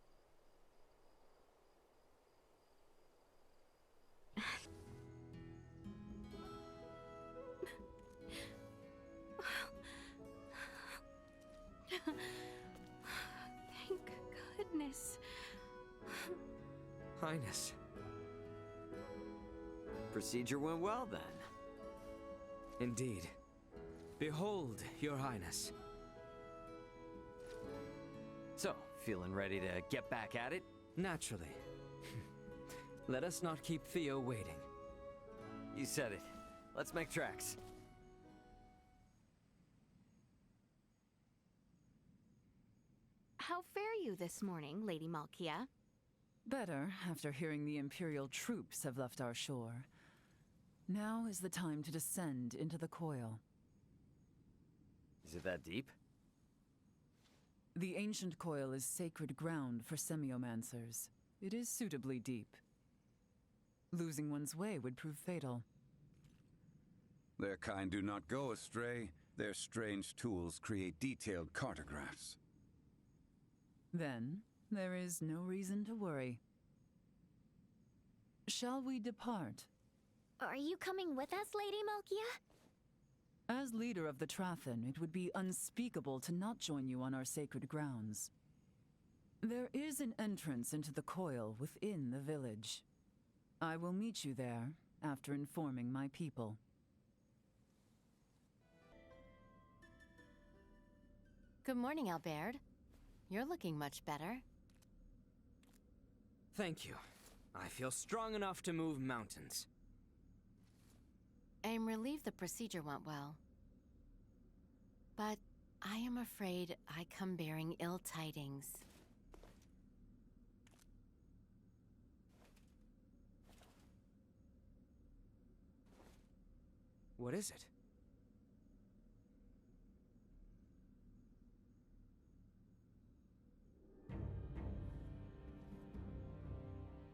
Thank goodness. Highness. Procedure went well, then. Indeed. Behold, Your Highness. So, feeling ready to get back at it? Naturally. Let us not keep Theo waiting. You said it. Let's make tracks. How fare you this morning, Lady Malkia? Better, after hearing the Imperial troops have left our shore. Now is the time to descend into the coil. Is it that deep? The ancient coil is sacred ground for semiomancers. It is suitably deep. Losing one's way would prove fatal. Their kind do not go astray. Their strange tools create detailed cartographs. Then, there is no reason to worry. Shall we depart? Are you coming with us, Lady Malkia? As leader of the Trathen, it would be unspeakable to not join you on our sacred grounds. There is an entrance into the coil within the village. I will meet you there after informing my people. Good morning, Albert. You're looking much better. Thank you. I feel strong enough to move mountains. I am relieved the procedure went well. But I am afraid I come bearing ill tidings. What is it?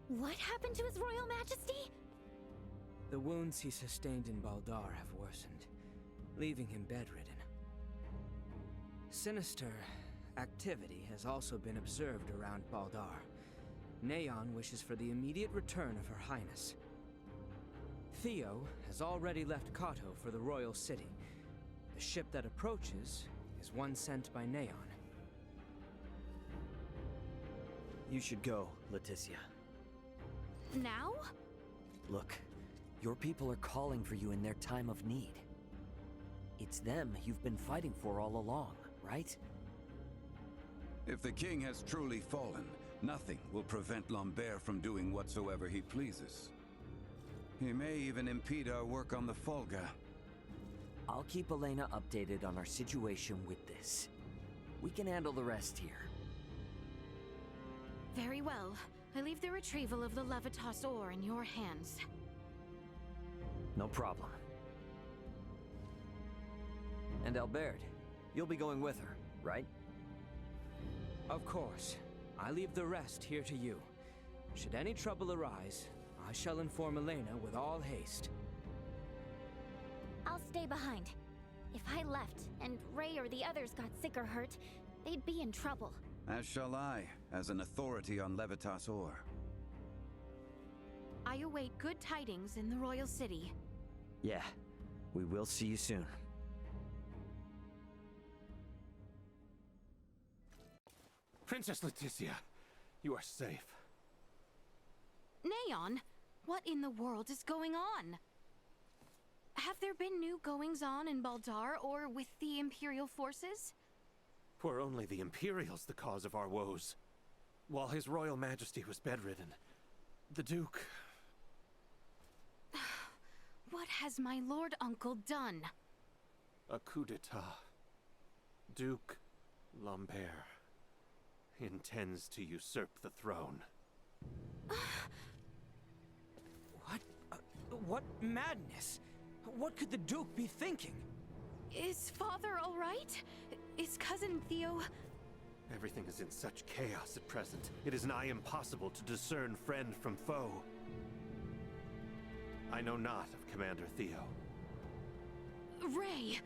What happened to His Royal Majesty? The wounds he sustained in Baldar have worsened, leaving him bedridden. Sinister activity has also been observed around Baldar. Neon wishes for the immediate return of Her Highness. Theo has already left Kato for the royal city. The ship that approaches is one sent by Neon. You should go, Laeticia. Now? Look, your people are calling for you in their time of need. It's them you've been fighting for all along, right? If the king has truly fallen, nothing will prevent Lambert from doing whatsoever he pleases. He may even impede our work on the Folga. I'll keep Elena updated on our situation with this. We can handle the rest here. Very well. I leave the retrieval of the Levitas ore in your hands. No problem. And Albert, you'll be going with her, right? Of course. I leave the rest here to you. Should any trouble arise, I shall inform Elena with all haste. I'll stay behind. If I left, and Ray or the others got sick or hurt, they'd be in trouble. As shall I, as an authority on Levitas ore. I await good tidings in the royal city. Yeah, we will see you soon. Princess Laeticia, you are safe. Neon, what in the world is going on? Have there been new goings-on in Baldar or with the Imperial forces? Were only the Imperials the cause of our woes. While His Royal Majesty was bedridden, the Duke... What has my Lord Uncle done? A coup d'etat. Duke Lambert intends to usurp the throne. What madness? What could the Duke be thinking? Is Father all right? Is Cousin Theo... Everything is in such chaos at present. It is nigh impossible to discern friend from foe. I know not of Commander Theo. Ray!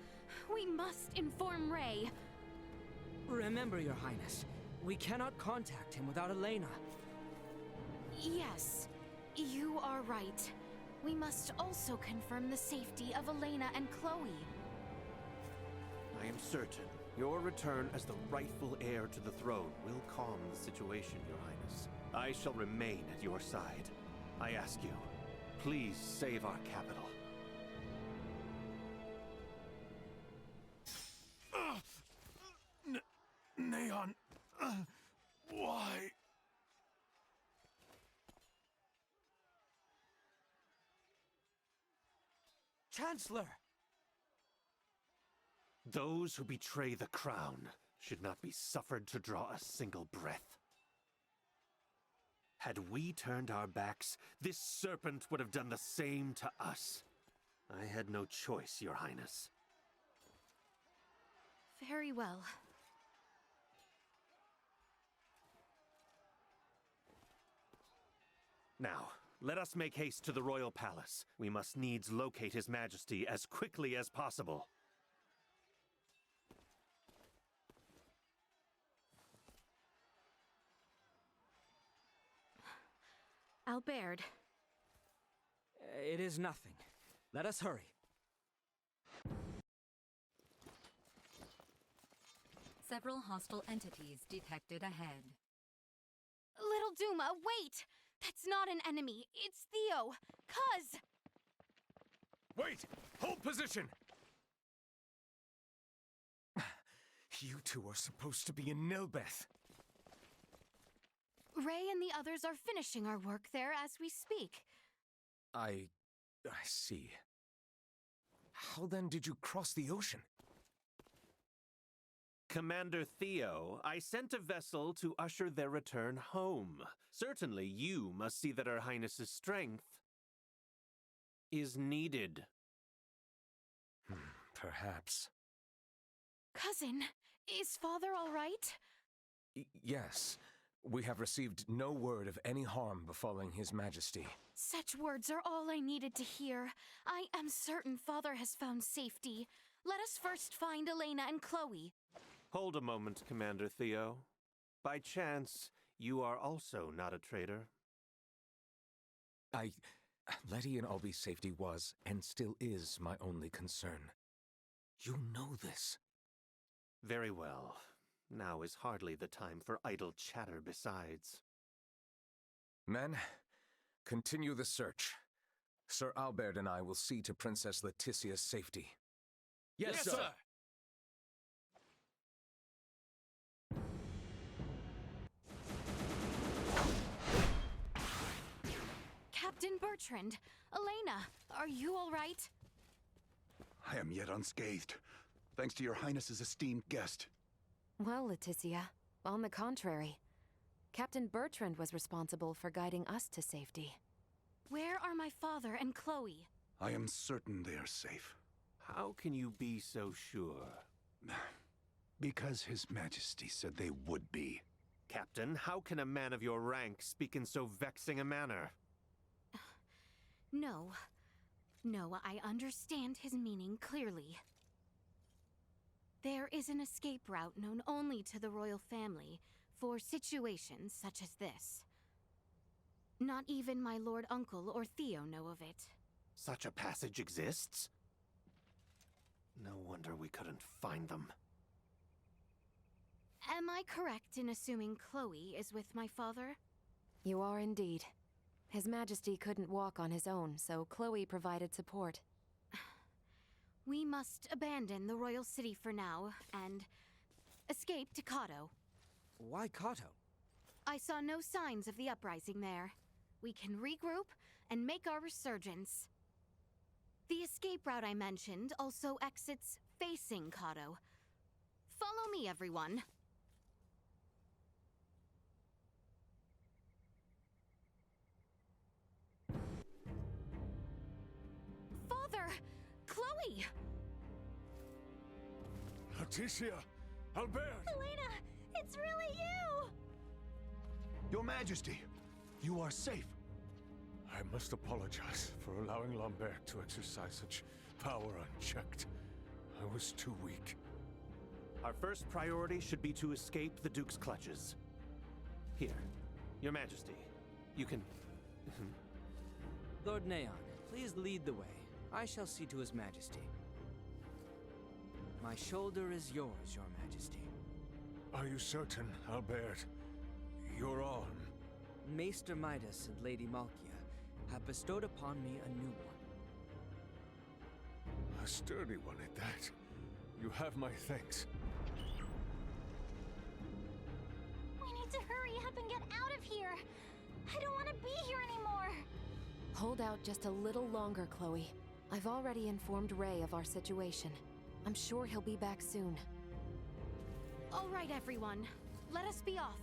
We must inform Ray. Remember, Your Highness, we cannot contact him without Elena. Yes, you are right. We must also confirm the safety of Elena and Chloe. I am certain your return as the rightful heir to the throne will calm the situation, Your Highness. I shall remain at your side. I ask you, please save our capital. Neon, why? Chancellor! Those who betray the crown should not be suffered to draw a single breath. Had we turned our backs, this serpent would have done the same to us. I had no choice, Your Highness. Very well. Now, let us make haste to the royal palace. We must needs locate His Majesty as quickly as possible. Albert. It is nothing. Let us hurry. Several hostile entities detected ahead. Little Duma, wait! That's not an enemy. It's Theo. Cuz! Wait! Hold position! You two are supposed to be in Nilbeth. Ray and the others are finishing our work there as we speak. I see. How then did you cross the ocean? Commander Theo, I sent a vessel to usher their return home. Certainly you must see that Her Highness's strength is needed. Perhaps. Cousin, is Father all right? Yes. We have received no word of any harm befalling His Majesty. Such words are all I needed to hear. I am certain Father has found safety. Let us first find Elena and Chloe. Hold a moment, Commander Theo. By chance, you are also not a traitor? Letty and Albie's safety was, and still is, my only concern. You know this. Very well. Now is hardly the time for idle chatter besides. Men, continue the search. Sir Albert and I will see to Princess Laeticia's safety. Yes, sir! Captain Bertrand, Elena, are you all right? I am yet unscathed, thanks to your Highness's esteemed guest. Well, Laeticia, on the contrary. Captain Bertrand was responsible for guiding us to safety. Where are my father and Chloe? I am certain they are safe. How can you be so sure? Because His Majesty said they would be. Captain, how can a man of your rank speak in so vexing a manner? No, I understand his meaning clearly. There is an escape route known only to the royal family for situations such as this. Not even my Lord Uncle or Theo know of it. Such a passage exists? No wonder we couldn't find them. Am I correct in assuming Chloe is with my father? You are indeed. His Majesty couldn't walk on his own, so Chloe provided support. We must abandon the royal city for now, and escape to Kato. Why Kato? I saw no signs of the uprising there. We can regroup and make our resurgence. The escape route I mentioned also exits facing Kato. Follow me, everyone. Father! Chloe! Laeticia! Albert! Elena! It's really you! Your Majesty, you are safe. I must apologize for allowing Lambert to exercise such power unchecked. I was too weak. Our first priority should be to escape the Duke's clutches. Here, Your Majesty, you can... Lord Neon, please lead the way. I shall see to His Majesty. My shoulder is yours, Your Majesty. Are you certain, Albert? Your arm? Maester Midas and Lady Malkia have bestowed upon me a new one. A sturdy one at that. You have my thanks. We need to hurry up and get out of here. I don't want to be here anymore. Hold out just a little longer, Chloe. I've already informed Ray of our situation. I'm sure he'll be back soon. All right, everyone. Let us be off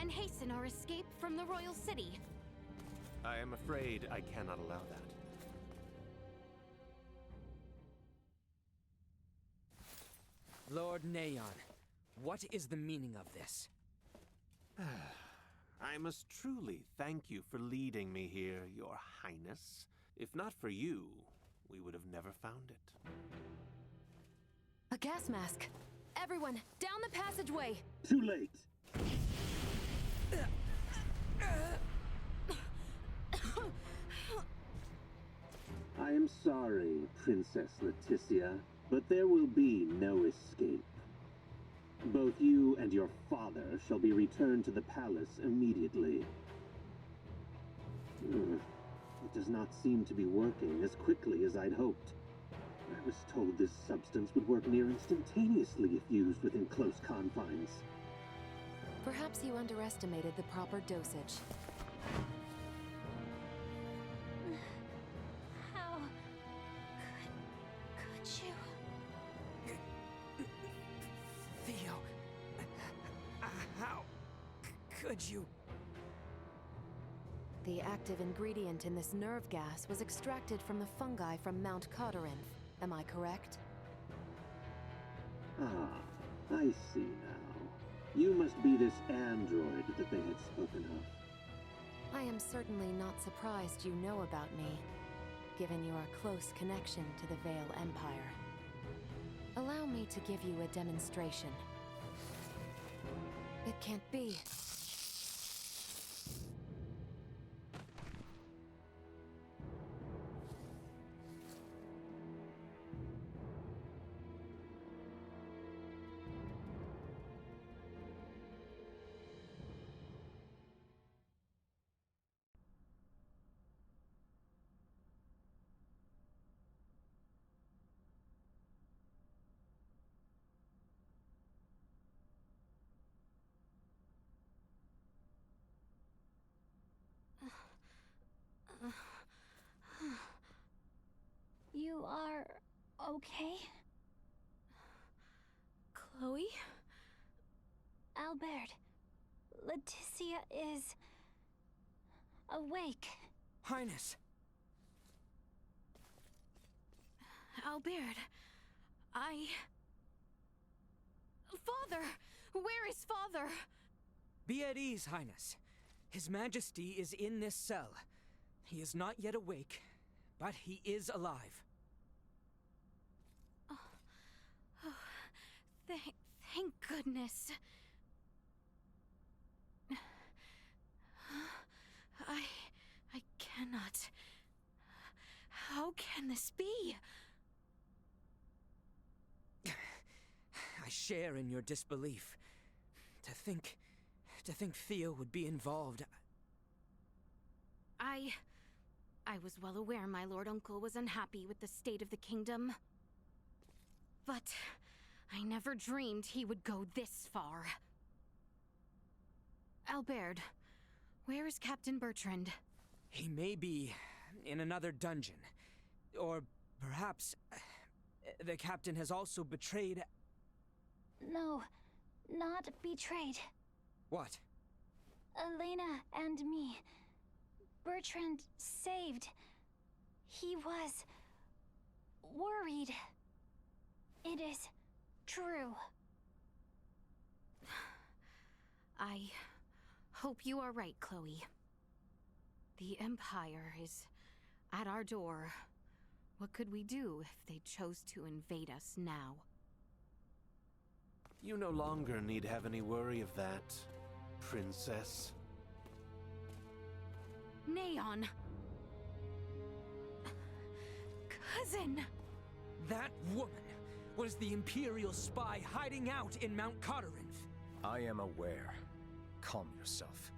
and hasten our escape from the royal city. I am afraid I cannot allow that. Lord Neon, what is the meaning of this? I must truly thank you for leading me here, Your Highness. If not for you, we would have never found it. A gas mask! Everyone, down the passageway! Too late! I am sorry, Princess Laeticia, but there will be no escape. Both you and your father shall be returned to the palace immediately. It does not seem to be working as quickly as I'd hoped. I was told this substance would work near instantaneously if used within close confines. Perhaps you underestimated the proper dosage. How could you? Theo, how could you? The active ingredient in this nerve gas was extracted from the fungi from Mount Codorinth. Am I correct? Ah, I see now. You must be this android that they had spoken of. I am certainly not surprised you know about me, given your close connection to the Vale Empire. Allow me to give you a demonstration. It can't be. You are okay? Chloe? Albert, Laeticia is awake. Highness. Albert, Father! Where is Father? Be at ease, Highness. His Majesty is in this cell. He is not yet awake, but he is alive. Thank goodness. I cannot. How can this be? I share in your disbelief. To think Theo would be involved. I was well aware my Lord Uncle was unhappy with the state of the kingdom. But I never dreamed he would go this far. Albert, where is Captain Bertrand? He may be in another dungeon. Or perhaps the captain has also betrayed... No, not betrayed. What? Elena and me. Bertrand saved. He was worried. It is true. I hope you are right, Chloe. The Empire is at our door. What could we do if they chose to invade us now? You no longer need have any worry of that, Princess. Neon! Cousin! That woman was the Imperial spy hiding out in Mount Codorinth. I am aware. Calm yourself.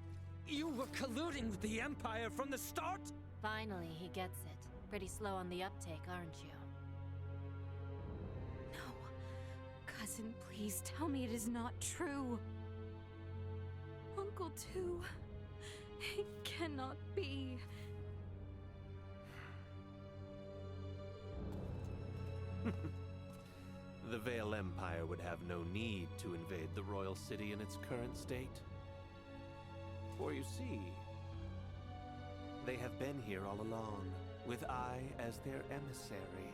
You were colluding with the Empire from the start? Finally, he gets it. Pretty slow on the uptake, aren't you? No. Cousin, please tell me it is not true. Uncle too. It cannot be. The Vale Empire would have no need to invade the royal city in its current state. For you see, they have been here all along, with I as their emissary.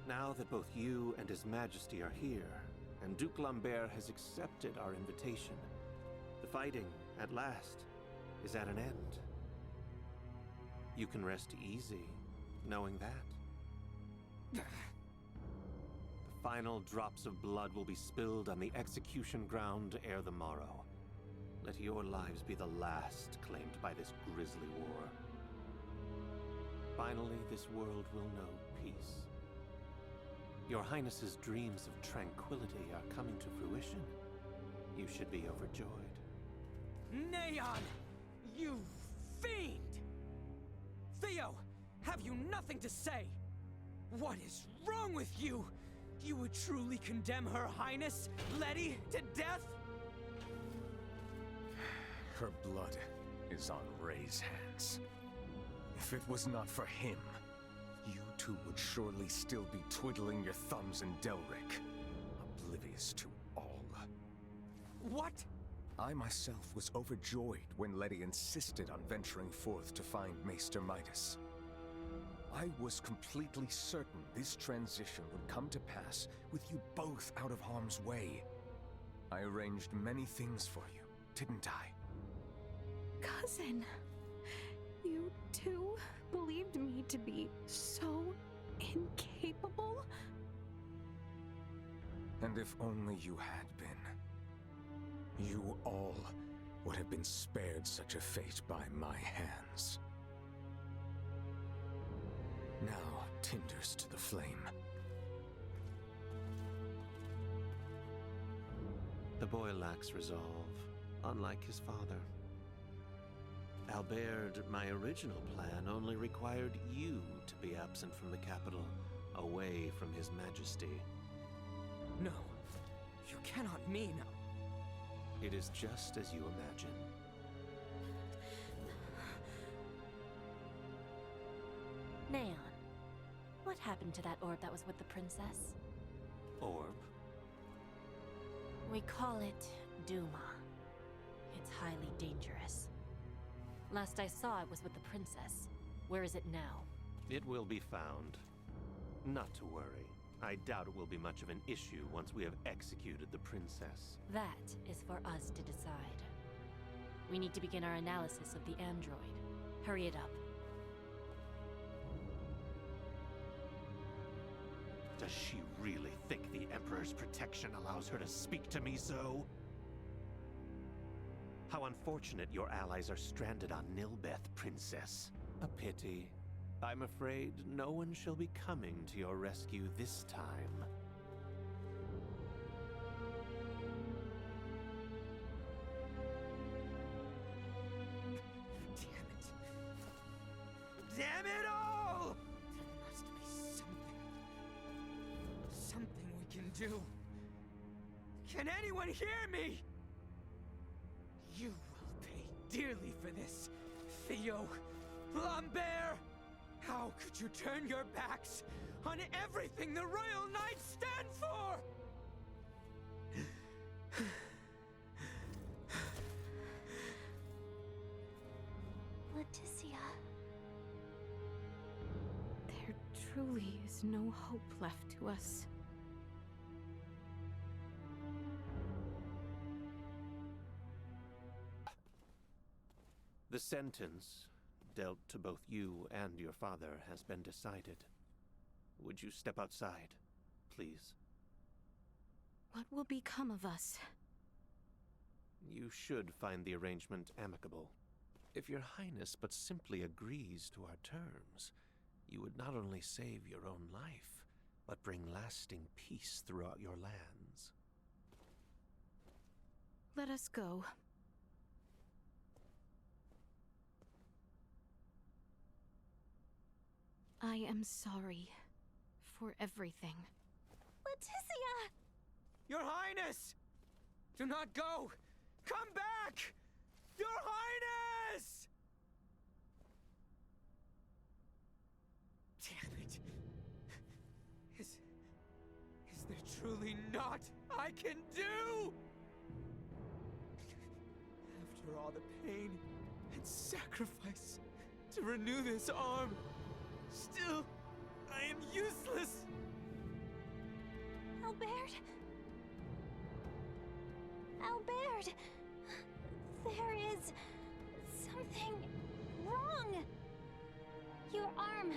Now that both you and His Majesty are here, and Duke Lambert has accepted our invitation, the fighting, at last, is at an end. You can rest easy, knowing that. The final drops of blood will be spilled on the execution ground ere the morrow. Let your lives be the last claimed by this grisly war. Finally, this world will know peace. Your Highness's dreams of tranquility are coming to fruition. You should be overjoyed. Neon! You fiend! Theo, have you nothing to say? What is wrong with you? You would truly condemn Her Highness, Letty, to death? Her blood is on Ray's hands. If it was not for him, you two would surely still be twiddling your thumbs in Delric, oblivious to all. What? I myself was overjoyed when Letty insisted on venturing forth to find Maester Midas. I was completely certain this transition would come to pass with you both out of harm's way. I arranged many things for you, didn't I? Cousin, you too believed me to be so incapable? And if only you had been, you all would have been spared such a fate by my hands. Now, tinders to the flame. The boy lacks resolve, unlike his father. Albert, my original plan only required you to be absent from the capital, away from His Majesty. No, you cannot mean... It is just as you imagine. Neon, what happened to that orb that was with the princess? Orb? We call it Duma. It's highly dangerous. Last I saw it was with the princess. Where is it now? It will be found. Not to worry. I doubt it will be much of an issue once we have executed the princess. That is for us to decide. We need to begin our analysis of the android. Hurry it up. Does she really think the Emperor's protection allows her to speak to me so? How unfortunate your allies are stranded on Nilbeth, Princess. A pity. I'm afraid no one shall be coming to your rescue this time. Damn it. Damn it all! There must be something. Something we can do. Can anyone hear me? You will pay dearly for this, Theo, Lambert! How could you turn your backs on everything the Royal Knights stand for? Laeticia. There truly is no hope left to us. The sentence dealt to both you and your father has been decided. Would you step outside, please? What will become of us? You should find the arrangement amicable. If your Highness but simply agrees to our terms, you would not only save your own life, but bring lasting peace throughout your lands. Let us go. I am sorry for everything. Laeticia! Your Highness! Do not go! Come back! Your Highness! Damn it. Is there truly naught I can do? After all the pain and sacrifice to renew this arm, still, I am useless! Albert! Albert! There is something wrong! Your arm,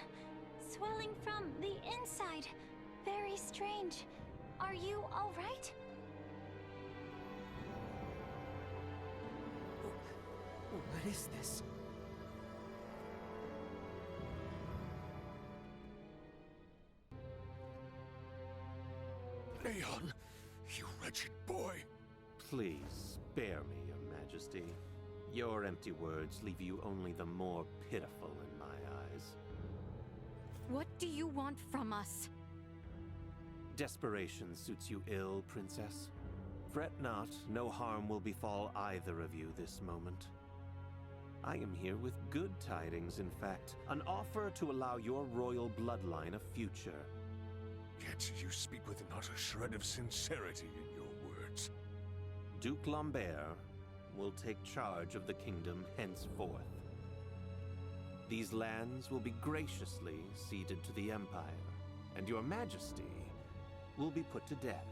swelling from the inside. Very strange. Are you all right? What is this? Leon, you wretched boy. Please, spare me, Your Majesty. Your empty words leave you only the more pitiful in my eyes. What do you want from us? Desperation suits you ill, Princess. Fret not, no harm will befall either of you this moment. I am here with good tidings, in fact. An offer to allow your royal bloodline a future. Yet you speak with not a shred of sincerity in your words. Duke Lambert will take charge of the kingdom henceforth. These lands will be graciously ceded to the Empire, and your Majesty will be put to death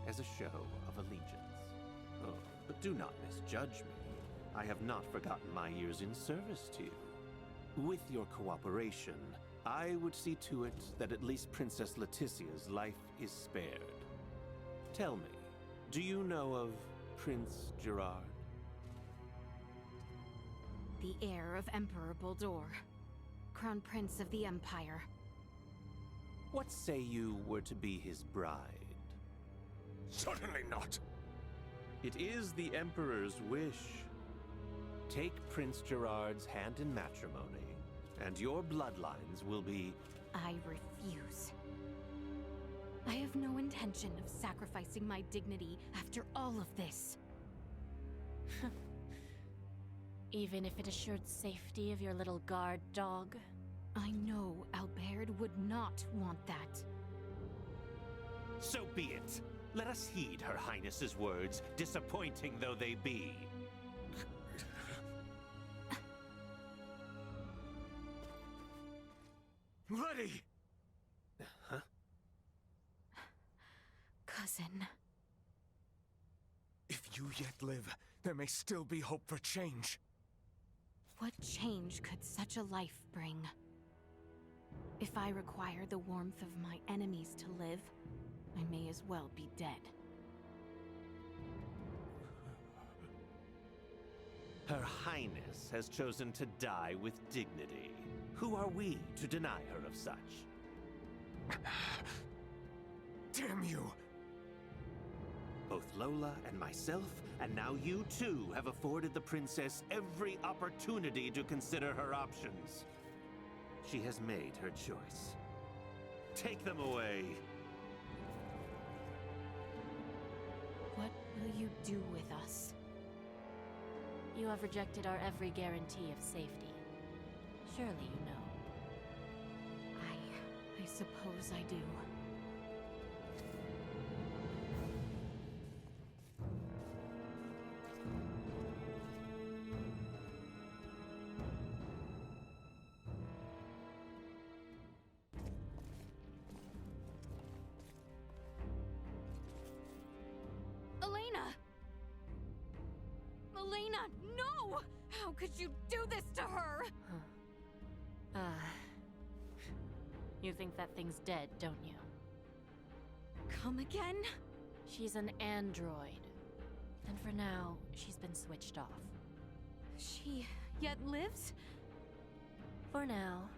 as a show of allegiance. Oh, but do not misjudge me. I have not forgotten my years in service to you. With your cooperation, I would see to it that at least Princess Laeticia's life is spared. Tell me, do you know of Prince Gerard? The heir of Emperor Boldur, Crown Prince of the Empire. What say you were to be his bride? Certainly not. It is the Emperor's wish. Take Prince Gerard's hand in matrimony, and your bloodlines will be... I refuse. I have no intention of sacrificing my dignity after all of this. Even if it assured safety of your little guard dog? I know Albert would not want that. So be it. Let us heed Her Highness's words, disappointing though they be. Letty! Huh? Cousin. If you yet live, there may still be hope for change. What change could such a life bring? If I require the warmth of my enemies to live, I may as well be dead. Her Highness has chosen to die with dignity. Who are we to deny her of such? Damn you! Both Lola and myself, and now you too, have afforded the princess every opportunity to consider her options. She has made her choice. Take them away! What will you do with us? You have rejected our every guarantee of safety. Surely you know. I suppose I do. Elena, no! How could you do this to her? You think that thing's dead, don't you? Come again? She's an android. And for now, she's been switched off. She yet lives? For now.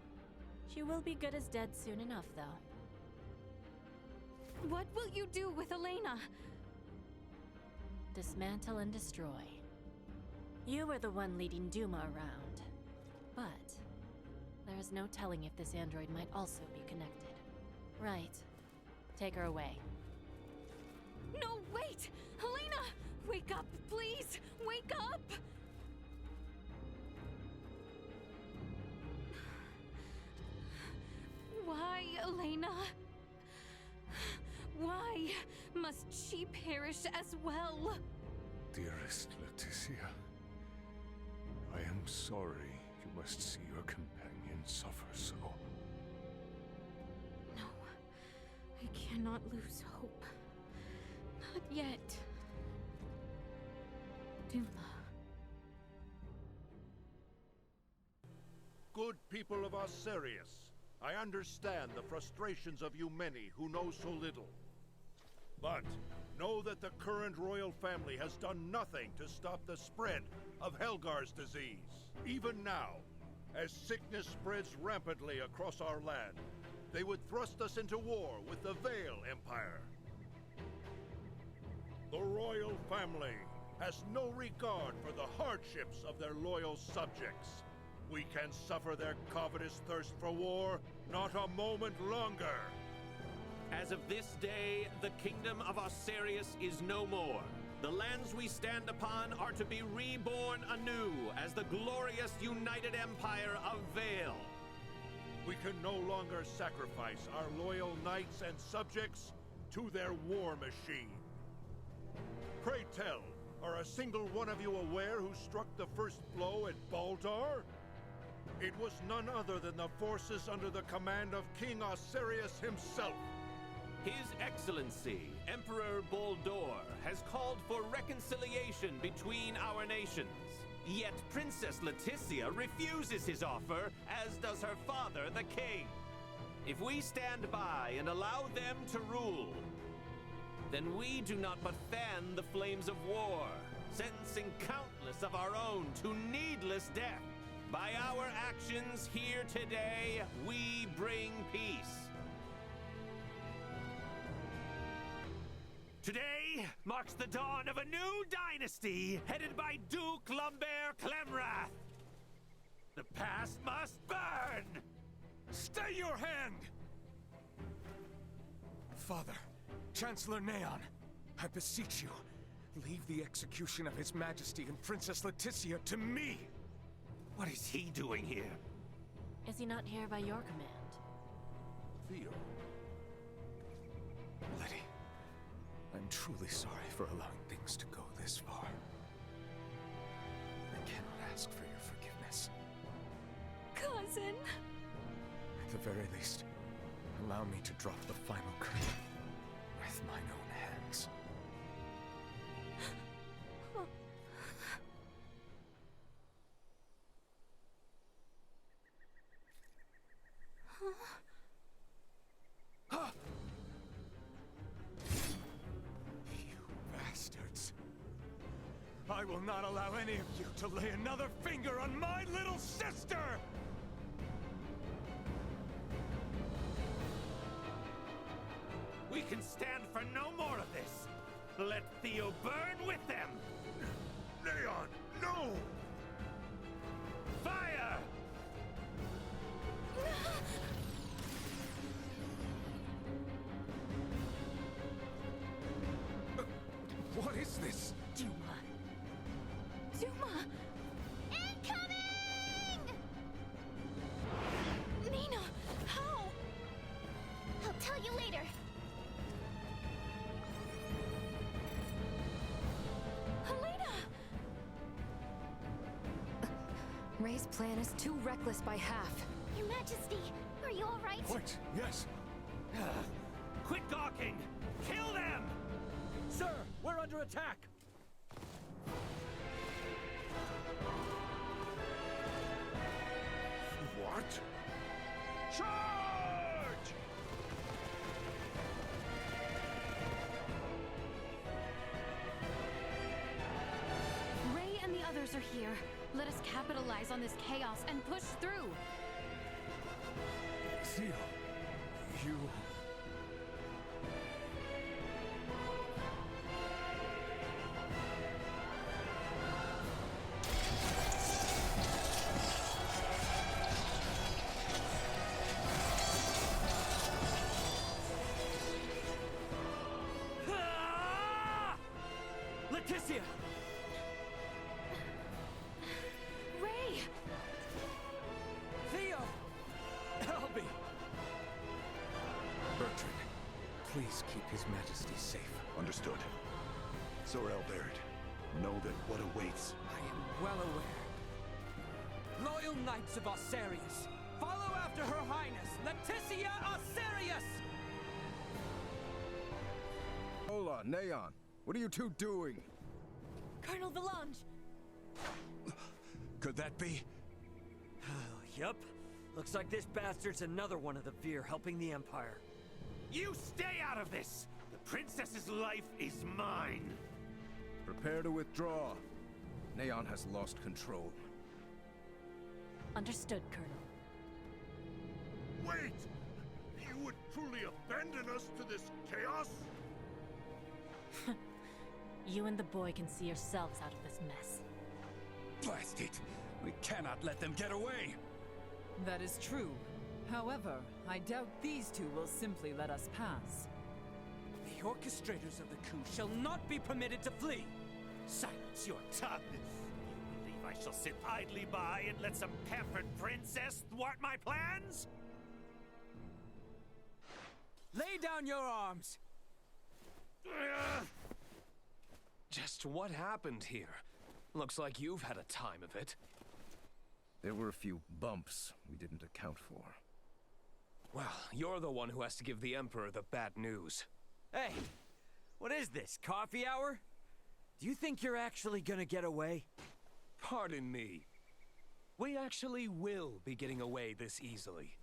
She will be good as dead soon enough, though. What will you do with Elena? Dismantle and destroy. You were the one leading Duma around. But there is no telling if this android might also be connected. Right. Take her away. No, wait! Elena! Wake up, please! Wake up! Why, Elena? Why must she perish as well? Dearest Laeticia, I am sorry you must see your companion suffer so. No, I cannot lose hope. Not yet. Duma. Good people of Osirius, I understand the frustrations of you many who know so little. But know that the current royal family has done nothing to stop the spread of Helgar's disease. Even now, as sickness spreads rampantly across our land, they would thrust us into war with the Vale Empire. The royal family has no regard for the hardships of their loyal subjects. We can suffer their covetous thirst for war not a moment longer. As of this day, the kingdom of Osarius is no more. The lands we stand upon are to be reborn anew as the glorious United Empire of Vale. We can no longer sacrifice our loyal knights and subjects to their war machine. Pray tell, are a single one of you aware who struck the first blow at Baldar? It was none other than the forces under the command of King Osarius himself. His Excellency, Emperor Boldor, has called for reconciliation between our nations. Yet Princess Laeticia refuses his offer, as does her father, the king. If we stand by and allow them to rule, then we do not but fan the flames of war, sentencing countless of our own to needless death. By our actions here today, we bring peace. Today marks the dawn of a new dynasty headed by Duke Lambert Clemrath. The past must burn! Stay your hand! Father, Chancellor Neon, I beseech you, leave the execution of His Majesty and Princess Laeticia to me! What is he doing here? Is he not here by your command? Theo. Letty, I'm truly sorry for allowing things to go this far. I cannot ask for your forgiveness. Cousin! At the very least, allow me to drop the final curtain with mine own hands. You bastards! I will not allow any of you to lay another finger on my little sister! We can stand for no more of this. Let Theo burn with them. Neon, no! Fire! What is this? Duma. Duma! Incoming! Nina! How? I'll tell you later. Helena! Ray's plan is too reckless by half. Your Majesty, are you all right? What? Yes. Quit gawking! Kill them! Sir, we're under attack! What? Charge! Ray and the others are here. Let us capitalize on this chaos and push through. Theo, you... Laeticia! Ray! Theo! Albie! Bertrand, please keep His Majesty safe. Understood. Sir Albert, know that what awaits. I am well aware. Loyal Knights of Osarius, follow after Her Highness, Laeticia Osarius! Hola, Neon. What are you two doing? Colonel Valange! Could that be? Yup. Looks like this bastard's another one of the Veer helping the Empire. You stay out of this! The princess's life is mine! Prepare to withdraw. Neon has lost control. Understood, Colonel. Wait! You would truly abandon us to this chaos? You and the boy can see yourselves out of this mess. Blast it! We cannot let them get away! That is true. However, I doubt these two will simply let us pass. The orchestrators of the coup shall not be permitted to flee! Silence your tongue! You believe I shall sit idly by and let some pampered princess thwart my plans? Lay down your arms! Just what happened here? Looks like you've had a time of it. There were a few bumps we didn't account for. Well, you're the one who has to give the Emperor the bad news. Hey! What is this, coffee hour? Do you think you're actually gonna get away? Pardon me. We actually will be getting away this easily.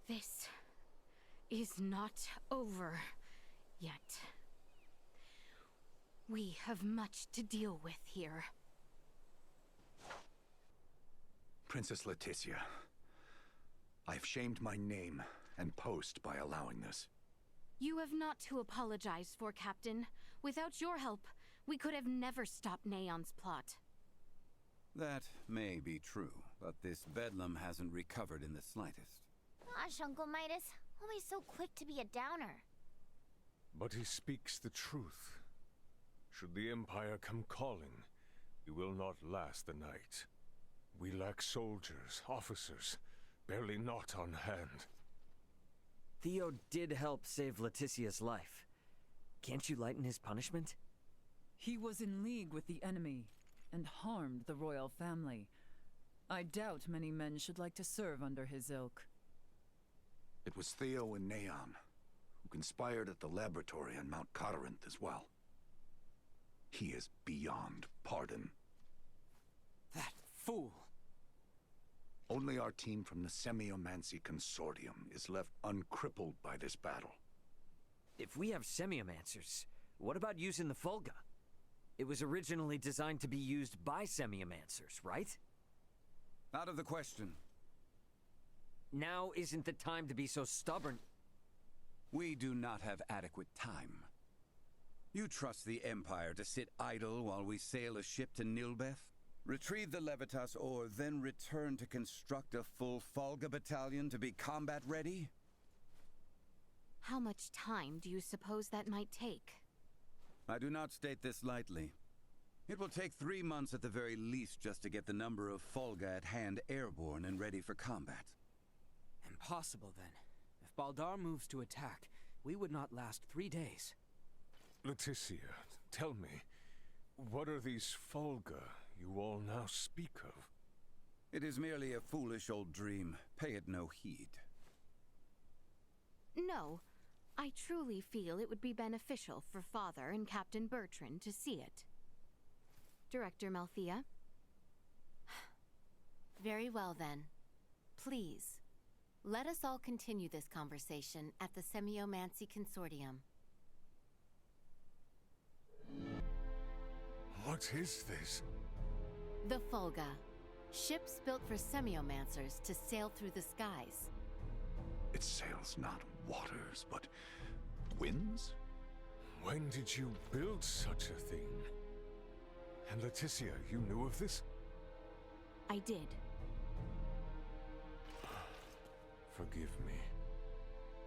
This is not over yet. We have much to deal with here. Princess Laeticia, I've shamed my name and post by allowing this. You have not to apologize for, Captain. Without your help, we could have never stopped Neon's plot. That may be true, but this bedlam hasn't recovered in the slightest. Gosh, Uncle Midas, always so quick to be a downer. But he speaks the truth. Should the Empire come calling, we will not last the night. We lack soldiers, officers, barely naught on hand. Theo did help save Laeticia's life. Can't you lighten his punishment? He was in league with the enemy and harmed the royal family. I doubt many men should like to serve under his ilk. It was Theo and Neon, who conspired at the laboratory on Mount Corinth as well. He is beyond pardon. That fool! Only our team from the Semiomancy Consortium is left uncrippled by this battle. If we have semiomancers, what about using the Fulga? It was originally designed to be used by semiomancers, right? Out of the question. Now isn't the time to be so stubborn. We do not have adequate time. You trust the Empire to sit idle while we sail a ship to Nilbeth? Retrieve the Levitas ore, then return to construct a full Fulga battalion to be combat ready? How much time do you suppose that might take? I do not state this lightly. It will take 3 months at the very least just to get the number of Fulga at hand airborne and ready for combat. Impossible, then. If Baldar moves to attack, we would not last 3 days. Laeticia, tell me, what are these Fulga you all now speak of? It is merely a foolish old dream. Pay it no heed. No. I truly feel it would be beneficial for Father and Captain Bertrand to see it. Director Malthea? Very well, then. Please, let us all continue this conversation at the Semiomancy Consortium. What is this? The Fulga. Ships built for semiomancers to sail through the skies. It sails not waters, but winds? When did you build such a thing? And Laeticia, you knew of this? I did. Forgive me.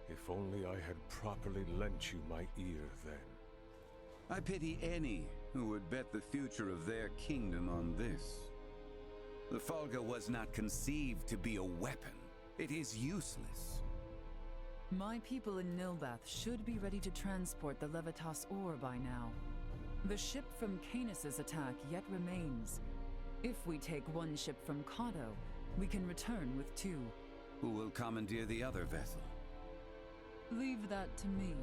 If only I had properly lent you my ear then. I pity any who would bet the future of their kingdom on this. The Fulga was not conceived to be a weapon. It is useless. My people in Nilbath should be ready to transport the Levitas ore by now. The ship from Canis's attack yet remains. If we take one ship from Kato, we can return with 2. Who will commandeer the other vessel? Leave that to me.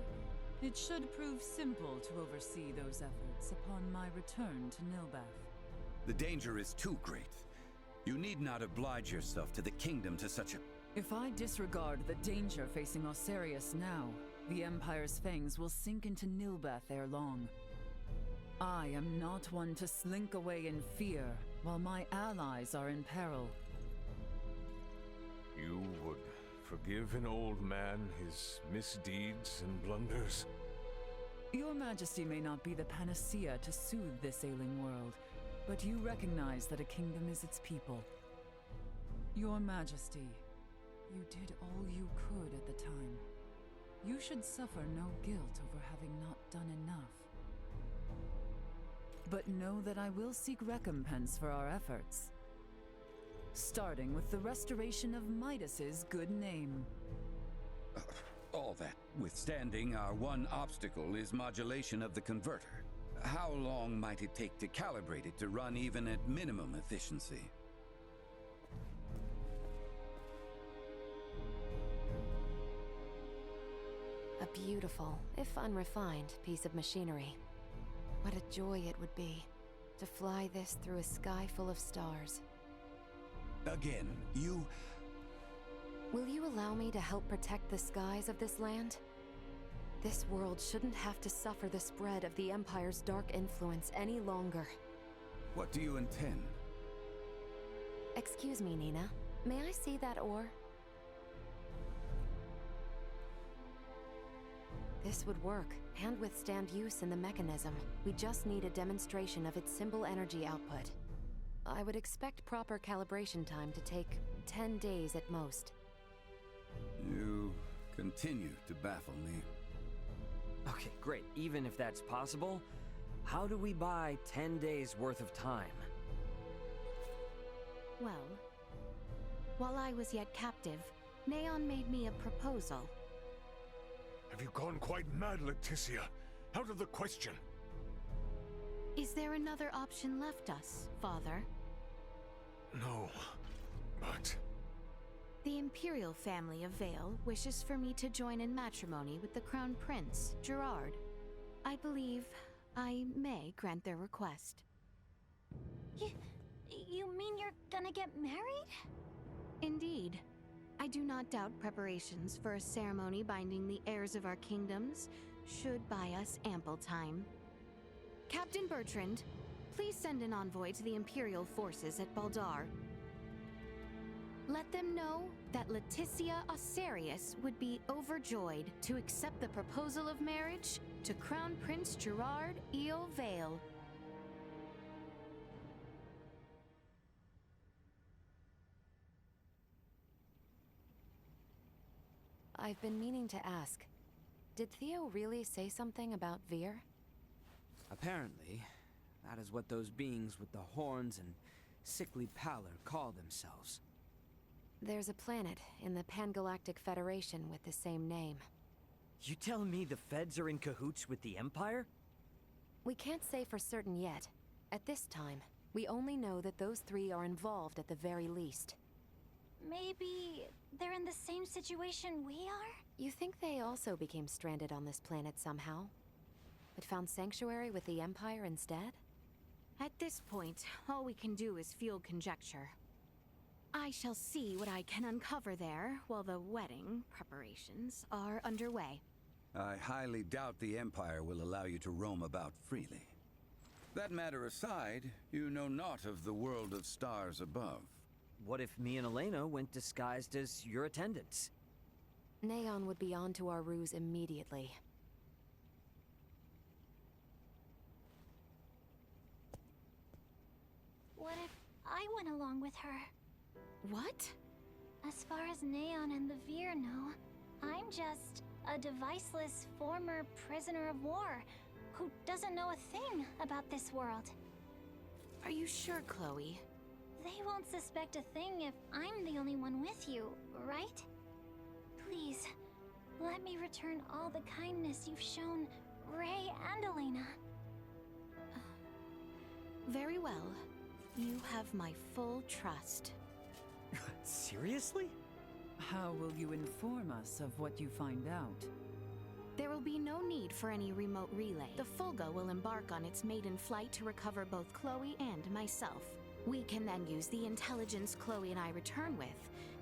It should prove simple to oversee those efforts upon my return to Nilbath. The danger is too great. You need not oblige yourself to the kingdom to such a... If I disregard the danger facing Osarius now, the Empire's fangs will sink into Nilbath ere long. I am not one to slink away in fear while my allies are in peril. You would forgive an old man his misdeeds and blunders? Your Majesty may not be the panacea to soothe this ailing world, but you recognize that a kingdom is its people. Your Majesty, you did all you could at the time. You should suffer no guilt over having not done enough. But know that I will seek recompense for our efforts. Starting with the restoration of Midas's good name. All that withstanding, our one obstacle is modulation of the converter. How long might it take to calibrate it to run even at minimum efficiency? A beautiful, if unrefined, piece of machinery. What a joy it would be to fly this through a sky full of stars. Again, you... Will you allow me to help protect the skies of this land? This world shouldn't have to suffer the spread of the Empire's dark influence any longer. What do you intend? Excuse me, Nina. May I see that ore? This would work, and withstand use in the mechanism. We just need a demonstration of its symbol energy output. I would expect proper calibration time to take 10 days at most. You continue to baffle me. Okay, great. Even if that's possible, how do we buy 10 days worth of time? Well, while I was yet captive, Neon made me a proposal. Have you gone quite mad, Laeticia? Out of the question. Is there another option left us, Father? No, but... The Imperial family of Vale wishes for me to join in matrimony with the Crown Prince, Gerard. I believe I may grant their request. You mean you're gonna get married? Indeed. I do not doubt preparations for a ceremony binding the heirs of our kingdoms should buy us ample time. Captain Bertrand, please send an envoy to the Imperial forces at Baldar. Let them know that Laeticia Osarius would be overjoyed to accept the proposal of marriage to Crown Prince Gerard Eel Vale. I've been meaning to ask. Did Theo really say something about Veer? Apparently, that is what those beings with the horns and sickly pallor call themselves. There's a planet in the Pangalactic Federation with the same name. You telling me the feds are in cahoots with the Empire? We can't say for certain yet. At this time, we only know that those three are involved at the very least. Maybe they're in the same situation we are? You think they also became stranded on this planet somehow? But found sanctuary with the Empire instead? At this point, all we can do is field conjecture. I shall see what I can uncover there while the wedding preparations are underway. I highly doubt the Empire will allow you to roam about freely. That matter aside, you know naught of the world of stars above. What if me and Elena went disguised as your attendants? Neon would be on to our ruse immediately. What if I went along with her? What? As far as Neon and the Veer know, I'm just a deviceless former prisoner of war who doesn't know a thing about this world. Are you sure, Chloe? They won't suspect a thing if I'm the only one with you, right? Please, let me return all the kindness you've shown Ray and Elena. Very well. You have my full trust. Seriously? How will you inform us of what you find out? There will be no need for any remote relay. The Fulga will embark on its maiden flight to recover both Chloe and myself. We can then use the intelligence Chloe and I return with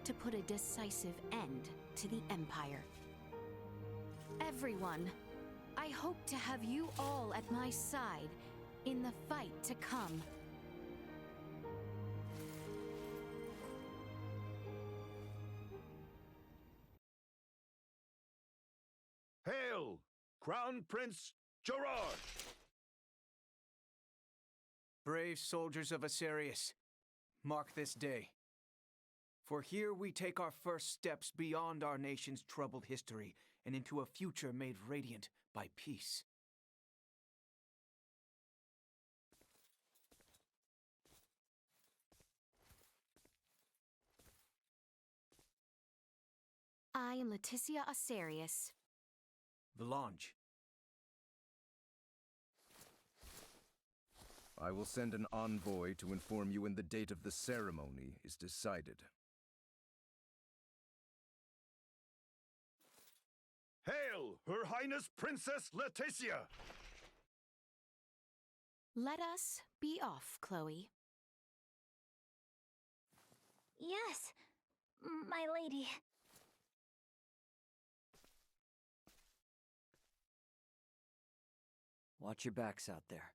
to put a decisive end to the Empire. Everyone, I hope to have you all at my side in the fight to come. Hail, Crown Prince Gerard! Brave soldiers of Asarius, mark this day. For here we take our first steps beyond our nation's troubled history and into a future made radiant by peace. I am Laeticia Asarius. Valange. I will send an envoy to inform you when the date of the ceremony is decided. Hail, Her Highness Princess Laeticia! Let us be off, Chloe. Yes, my lady. Watch your backs out there.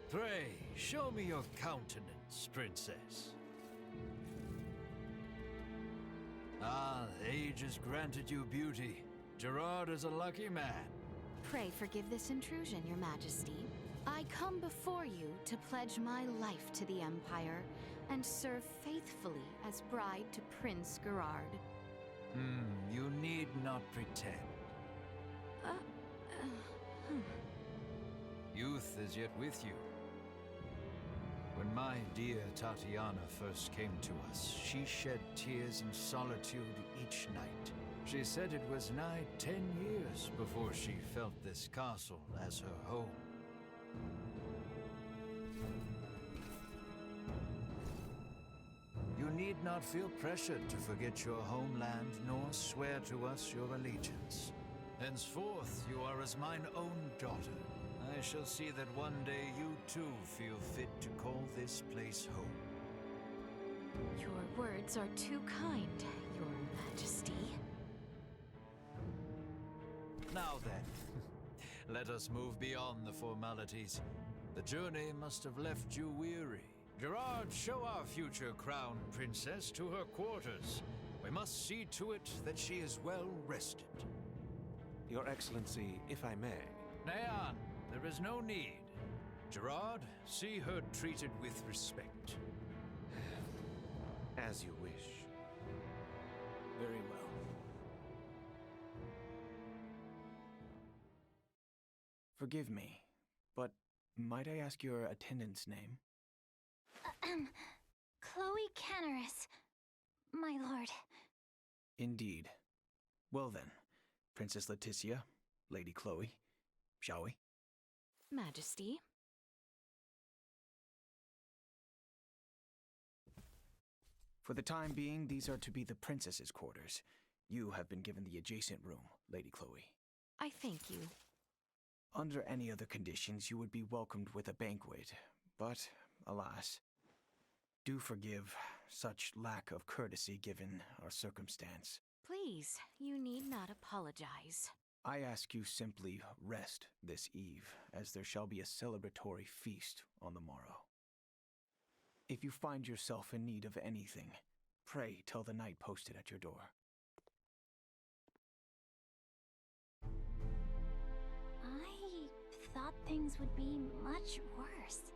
Pray, show me your countenance, princess. Ah, age has granted you beauty. Gerard is a lucky man. Pray forgive this intrusion, Your Majesty. I come before you to pledge my life to the Empire and serve faithfully as bride to Prince Gerard. You need not pretend. Youth is yet with you. When my dear Tatiana first came to us, she shed tears in solitude each night. She said it was nigh 10 years before she felt this castle as her home. You need not feel pressured to forget your homeland, nor swear to us your allegiance. Henceforth, you are as mine own daughter. I shall see that one day you too feel fit to call this place home. Your words are too kind, Your Majesty. Now then, let us move beyond the formalities. The journey must have left you weary. Gerard, show our future crown princess to her quarters. We must see to it that she is well rested. Your Excellency, if I may. Nayan, there is no need. Gerard, see her treated with respect. As you wish. Very well. Forgive me, but might I ask your attendant's name? Chloe Canaris, my lord. Indeed. Well then, Princess Laeticia, Lady Chloe, shall we? Majesty. For the time being, these are to be the princess's quarters. You have been given the adjacent room, Lady Chloe. I thank you. Under any other conditions, you would be welcomed with a banquet, but, alas, do forgive such lack of courtesy given our circumstance. Please, you need not apologize. I ask you simply rest this eve, as there shall be a celebratory feast on the morrow. If you find yourself in need of anything, pray tell the knight posted at your door. I thought things would be much worse.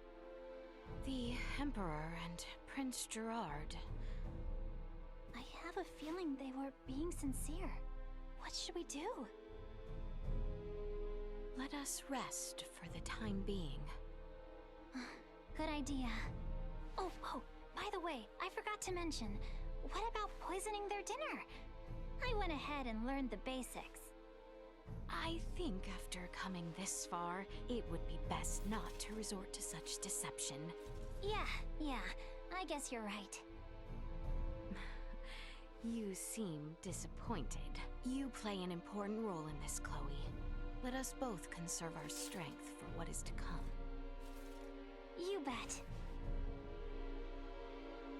The Emperor and Prince Gerard. I have a feeling they were being sincere. What should we do? Let us rest for the time being. Good idea. Oh, by the way, I forgot to mention, what about poisoning their dinner? I went ahead and learned the basics. I think after coming this far, it would be best not to resort to such deception. Yeah, I guess you're right. You seem disappointed. You play an important role in this, Chloe. Let us both conserve our strength for what is to come. You bet.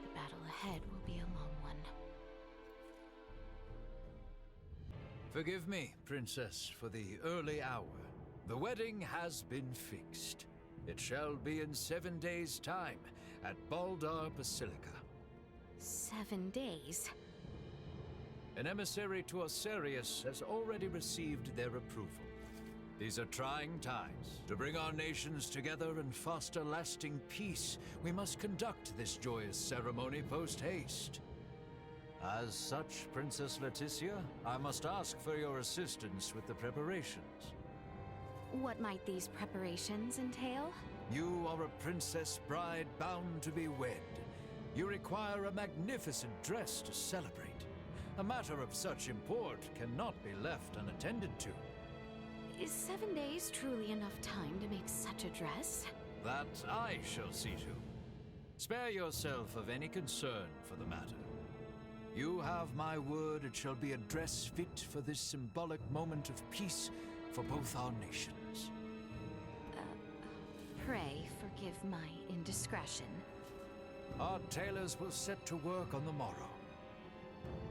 The battle ahead will be a long one. Forgive me, Princess, for the early hour. The wedding has been fixed. It shall be in 7 days' time at Baldar Basilica. 7 days? An emissary to Osirius has already received their approval. These are trying times. To bring our nations together and foster lasting peace, we must conduct this joyous ceremony post-haste. As such, Princess Laeticia, I must ask for your assistance with the preparations. What might these preparations entail? You are a princess bride bound to be wed. You require a magnificent dress to celebrate. A matter of such import cannot be left unattended to. Is 7 days truly enough time to make such a dress? That I shall see to. Spare yourself of any concern for the matter. You have my word it shall be a dress fit for this symbolic moment of peace for both our nations. Pray forgive my indiscretion. Our tailors will set to work on the morrow.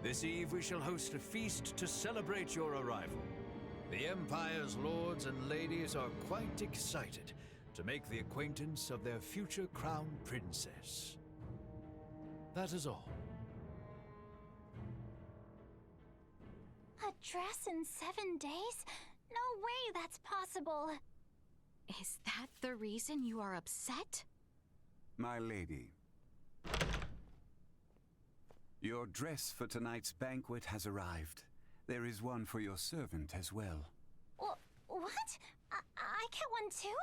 This eve we shall host a feast to celebrate your arrival. The Empire's lords and ladies are quite excited to make the acquaintance of their future crown princess. That is all. A dress in 7 days? No way that's possible. Is that the reason you are upset? My lady, your dress for tonight's banquet has arrived. There is one for your servant as well. What? I get one too?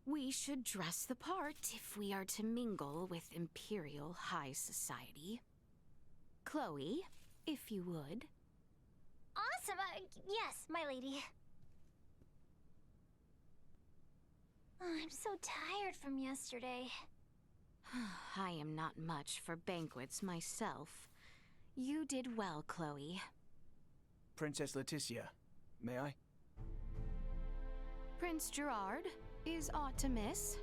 We should dress the part if we are to mingle with Imperial High Society. Chloe, if you would. Awesome! Yes, my lady. Oh, I'm so tired from yesterday. I am not much for banquets myself. You did well, Chloe. Princess Laeticia, may I? Prince Gerard, is aught to miss?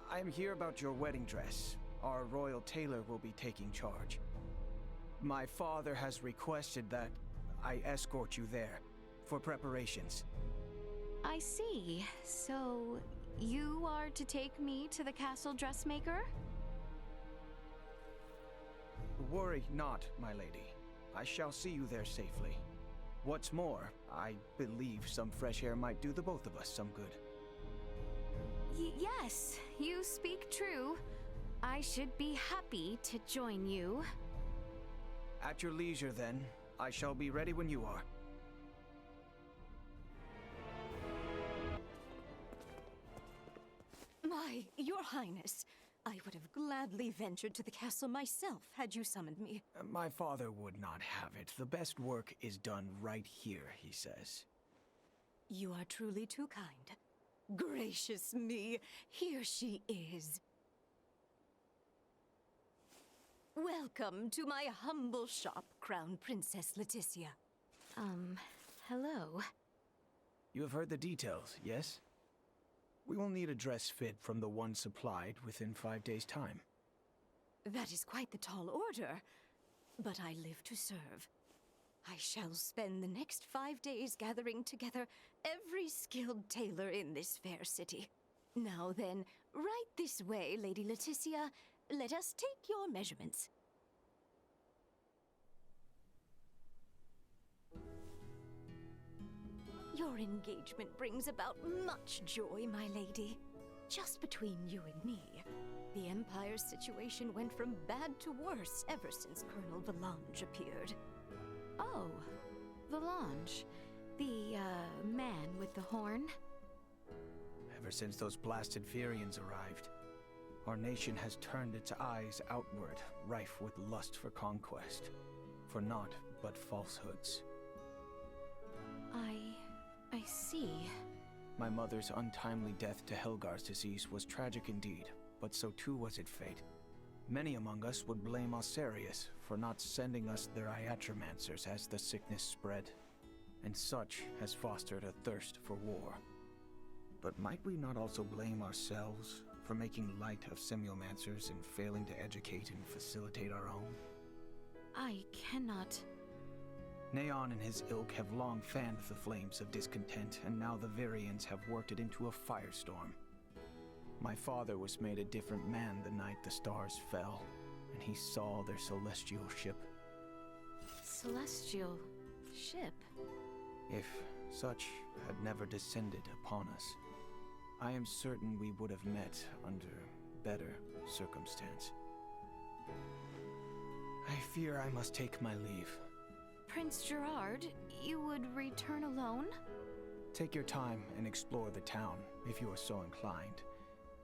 I am here about your wedding dress. Our royal tailor will be taking charge. My father has requested that I escort you there for preparations. I see. So, you are to take me to the castle dressmaker? Worry not, my lady. I shall see you there safely. What's more, I believe some fresh air might do the both of us some good. Yes, you speak true. I should be happy to join you. At your leisure, then. I shall be ready when you are. Your Highness, I would have gladly ventured to the castle myself had you summoned me. My father would not have it. The best work is done right here, he says. You are truly too kind. Gracious me, here she is. Welcome to my humble shop, Crown Princess Laeticia. Hello. You have heard the details, yes? We will need a dress fit from the one supplied within 5 days' time. That is quite the tall order, but I live to serve. I shall spend the next 5 days gathering together every skilled tailor in this fair city. Now then, right this way, Lady Laeticia. Let us take your measurements. Your engagement brings about much joy, my lady. Just between you and me, the Empire's situation went from bad to worse ever since Colonel Valange appeared. Oh, Valange. The, man with the horn? Ever since those blasted Firians arrived, our nation has turned its eyes outward, rife with lust for conquest. For naught but falsehoods. I see. My mother's untimely death to Helgar's disease was tragic indeed, but so too was its fate. Many among us would blame Osirius for not sending us their iatromancers as the sickness spread, and such has fostered a thirst for war. But might we not also blame ourselves for making light of simulmancers and failing to educate and facilitate our own. I cannot. Neon and his ilk have long fanned the flames of discontent, and now the Varians have worked it into a firestorm. My father was made a different man the night the stars fell, and he saw their celestial ship. Celestial ship? If such had never descended upon us, I am certain we would have met under better circumstance. I fear I must take my leave. Prince Gerard, you would return alone? Take your time and explore the town, if you are so inclined.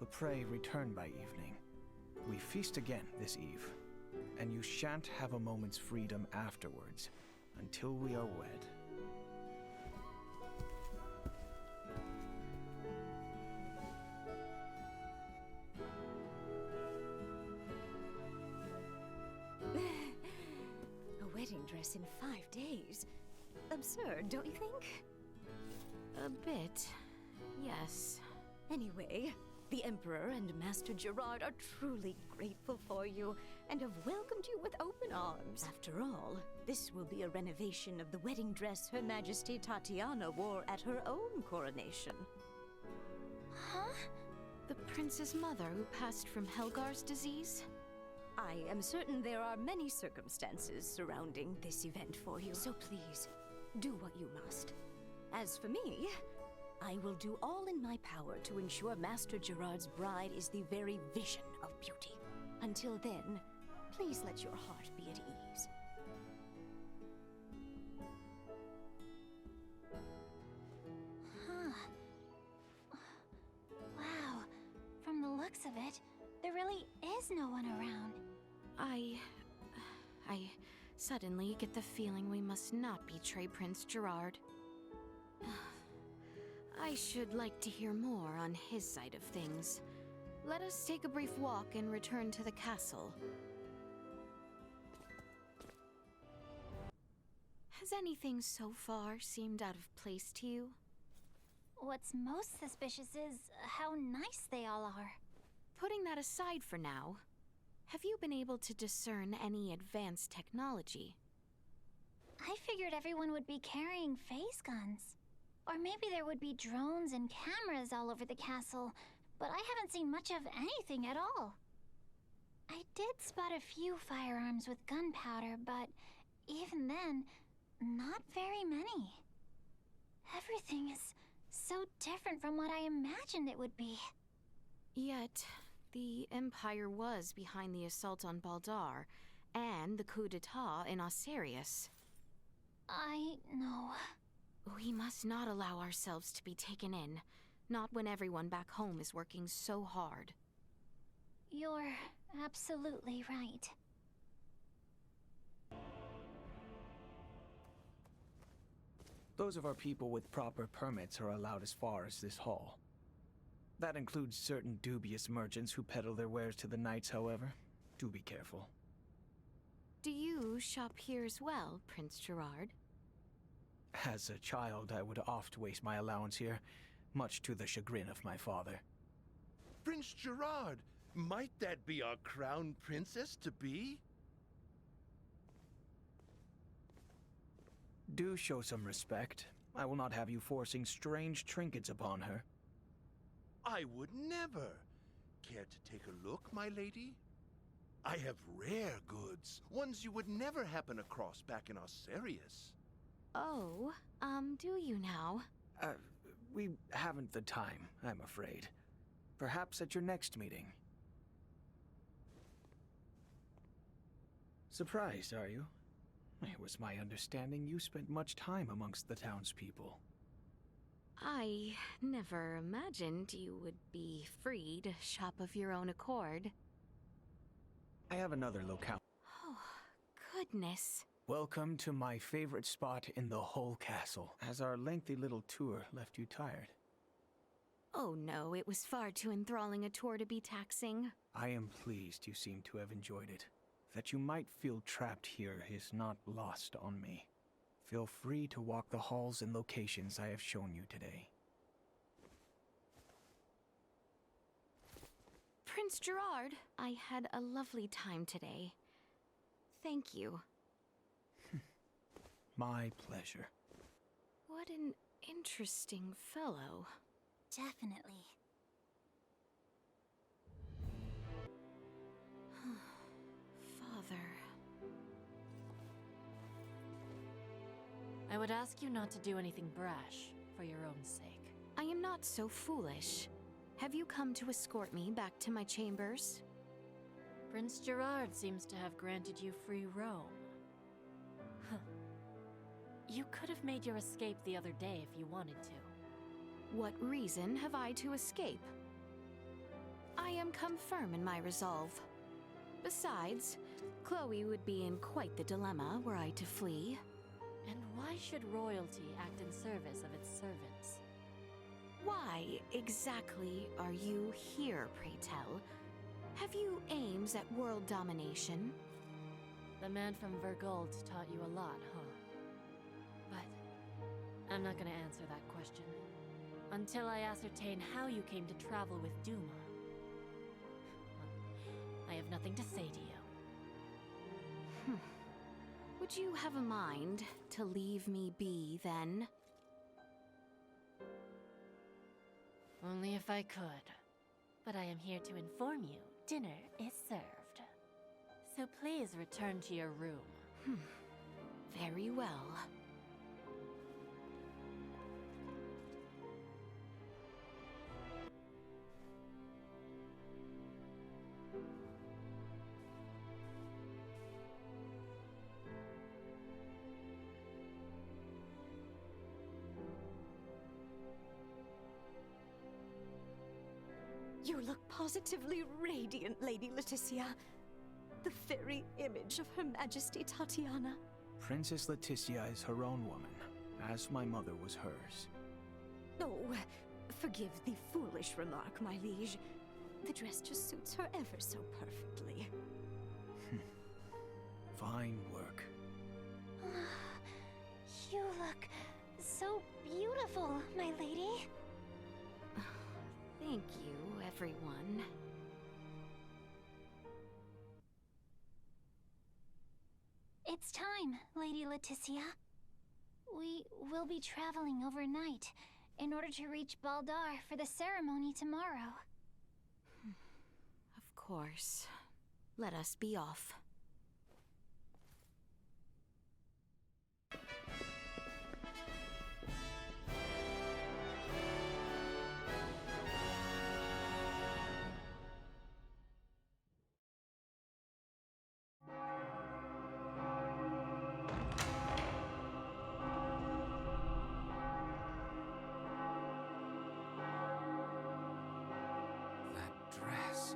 But pray return by evening. We feast again this eve, and you shan't have a moment's freedom afterwards, until we are wed. A wedding dress in 5 days? Absurd, don't you think? A bit, yes. Anyway, the Emperor and Master Gerard are truly grateful for you and have welcomed you with open arms. After all, this will be a renovation of the wedding dress Her Majesty Tatiana wore at her own coronation. Huh? The prince's mother who passed from Helgar's disease? I am certain there are many circumstances surrounding this event for you, so please, do what you must. As for me, I will do all in my power to ensure Master Gerard's bride is the very vision of beauty. Until then, please let your heart be at ease. Huh. Wow. From the looks of it, there really is no one around. I suddenly get the feeling we must not betray Prince Gerard. I should like to hear more on his side of things. Let us take a brief walk and return to the castle. Has anything so far seemed out of place to you? What's most suspicious is how nice they all are. Putting that aside for now, have you been able to discern any advanced technology? I figured everyone would be carrying phase guns. Or maybe there would be drones and cameras all over the castle, but I haven't seen much of anything at all. I did spot a few firearms with gunpowder, but even then, not very many. Everything is so different from what I imagined it would be. Yet, the Empire was behind the assault on Baldar, and the coup d'etat in Osirius. I know. We must not allow ourselves to be taken in, not when everyone back home is working so hard. You're absolutely right. Those of our people with proper permits are allowed as far as this hall. That includes certain dubious merchants who peddle their wares to the knights, however. Do be careful. Do you shop here as well, Prince Gerard? As a child, I would oft waste my allowance here, much to the chagrin of my father. Prince Gerard, might that be our crown princess-to-be? Do show some respect. I will not have you forcing strange trinkets upon her. I would never. Care to take a look, my lady? I have rare goods, ones you would never happen across back in Osirius. Oh, do you now? We haven't the time, I'm afraid. Perhaps at your next meeting. Surprised, are you? It was my understanding you spent much time amongst the townspeople. I never imagined you would be free to shop of your own accord. I have another locale. Oh, goodness. Welcome to my favorite spot in the whole castle. Has our lengthy little tour left you tired? Oh no, it was far too enthralling a tour to be taxing. I am pleased you seem to have enjoyed it. That you might feel trapped here is not lost on me. Feel free to walk the halls and locations I have shown you today. Prince Gerard, I had a lovely time today. Thank you. My pleasure. What an interesting fellow. Definitely. Father. I would ask you not to do anything brash, for your own sake. I am not so foolish. Have you come to escort me back to my chambers? Prince Gerard seems to have granted you free roam. Huh. You could have made your escape the other day if you wanted to. What reason have I to escape? I am come firm in my resolve. Besides, Chloe would be in quite the dilemma were I to flee. And why should royalty act in service of its servants? Why exactly are you here, pray tell? Have you aims at world domination? The man from Vergold taught you a lot, huh? But I'm not gonna answer that question until I ascertain how you came to travel with Duma. I have nothing to say to you. Would you have a mind to leave me be, then? Only if I could. But I am here to inform you, dinner is served. So please return to your room. Very well. You look positively radiant, Lady Laeticia. The very image of Her Majesty Tatiana. Princess Laeticia is her own woman, as my mother was hers. Oh, forgive the foolish remark, my liege. The dress just suits her ever so perfectly. Fine work. You look so beautiful, my lady. Thank you, everyone. It's time, Lady Laeticia. We will be traveling overnight in order to reach Baldar for the ceremony tomorrow. Of course. Let us be off. That dress.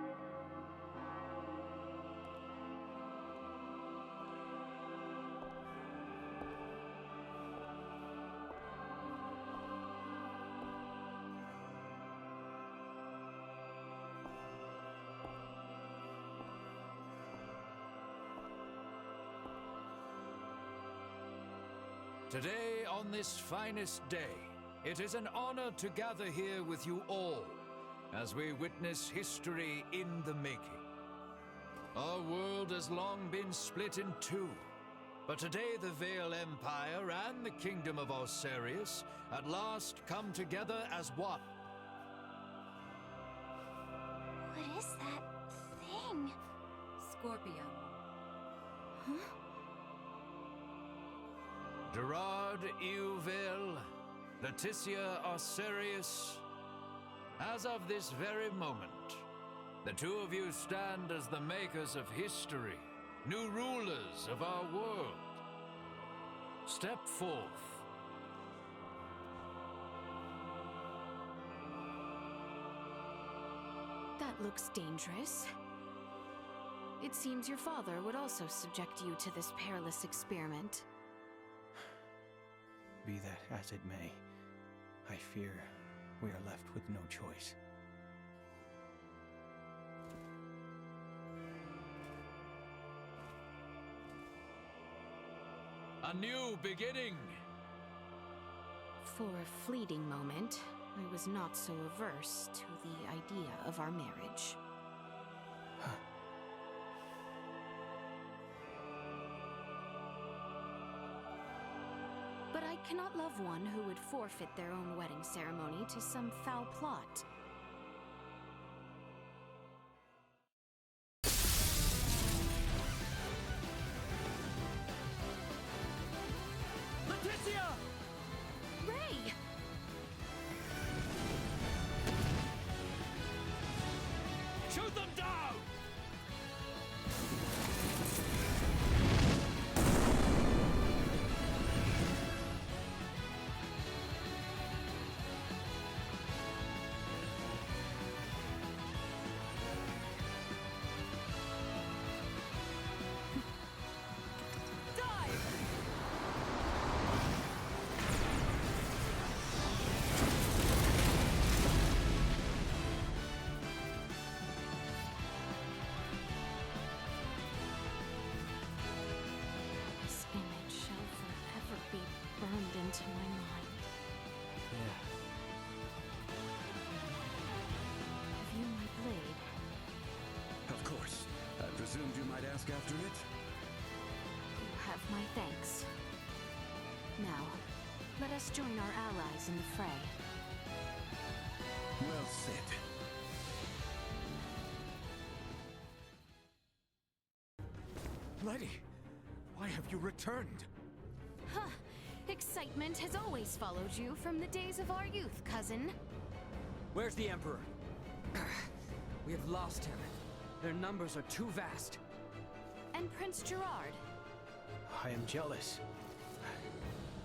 Today, on this finest day, it is an honor to gather here with you all as we witness history in the making. Our world has long been split in two, but today the Vale Empire and the Kingdom of Osarius at last come together as one. What is that thing? Scorpion. Huh? Gerard Euville, Laeticia Osarius, as of this very moment, the two of you stand as the makers of history, new rulers of our world. Step forth. That looks dangerous. It seems your father would also subject you to this perilous experiment. Be that as it may, I fear we are left with no choice. A new beginning! For a fleeting moment, I was not so averse to the idea of our marriage. cannot love one who would forfeit their own wedding ceremony to some foul plot. Laeticia! Ray! Shoot them down! This image shall forever be burned into my mind. View my blade. Of course. I presumed you might ask after it? You have my thanks. Now, let us join our allies in the fray. Well said. Letty, why have you returned? Huh. Excitement has always followed you from the days of our youth, cousin. Where's the Emperor? We have lost him. Their numbers are too vast. And Prince Gerard. I am jealous.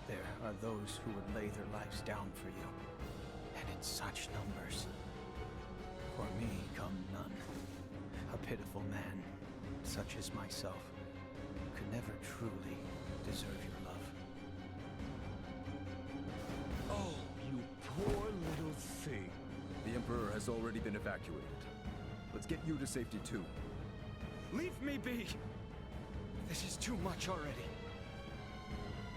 There are those who would lay their lives down for you. And in such numbers. For me come none. A pitiful man, such as myself, could never truly deserve your love. Oh, you poor little thing. The Emperor has already been evacuated. Let's get you to safety too. Leave me be! This is too much already.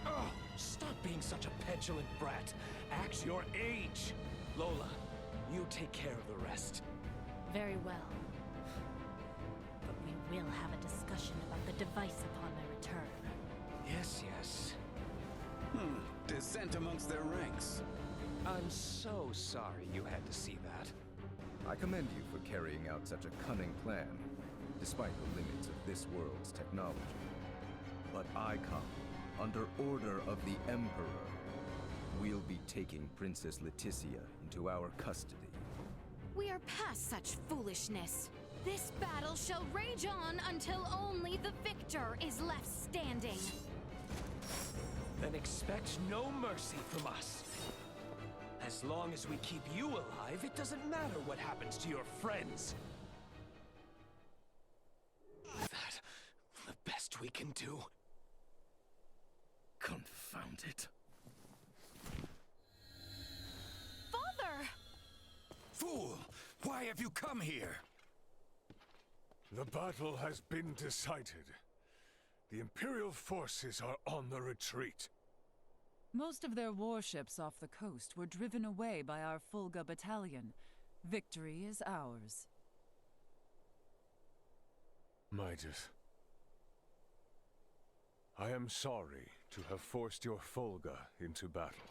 Oh, stop being such a petulant brat. Act your age. Lola, you take care of the rest. Very well. But we will have a discussion about the device upon my return. Yes, yes. Dissent amongst their ranks. I'm so sorry you had to see that. I commend you for carrying out such a cunning plan, despite the limits of this world's technology. But I come under order of the Emperor. We'll be taking Princess Laeticia into our custody. We are past such foolishness. This battle shall rage on until only the victor is left standing. Then expect no mercy from us. As long as we keep you alive, it doesn't matter what happens to your friends. That the best we can do. Confound it. Father! Fool! Why have you come here? The battle has been decided. The Imperial forces are on the retreat. Most of their warships off the coast were driven away by our Fulga battalion. Victory is ours. Midas, I am sorry to have forced your Fulga into battle.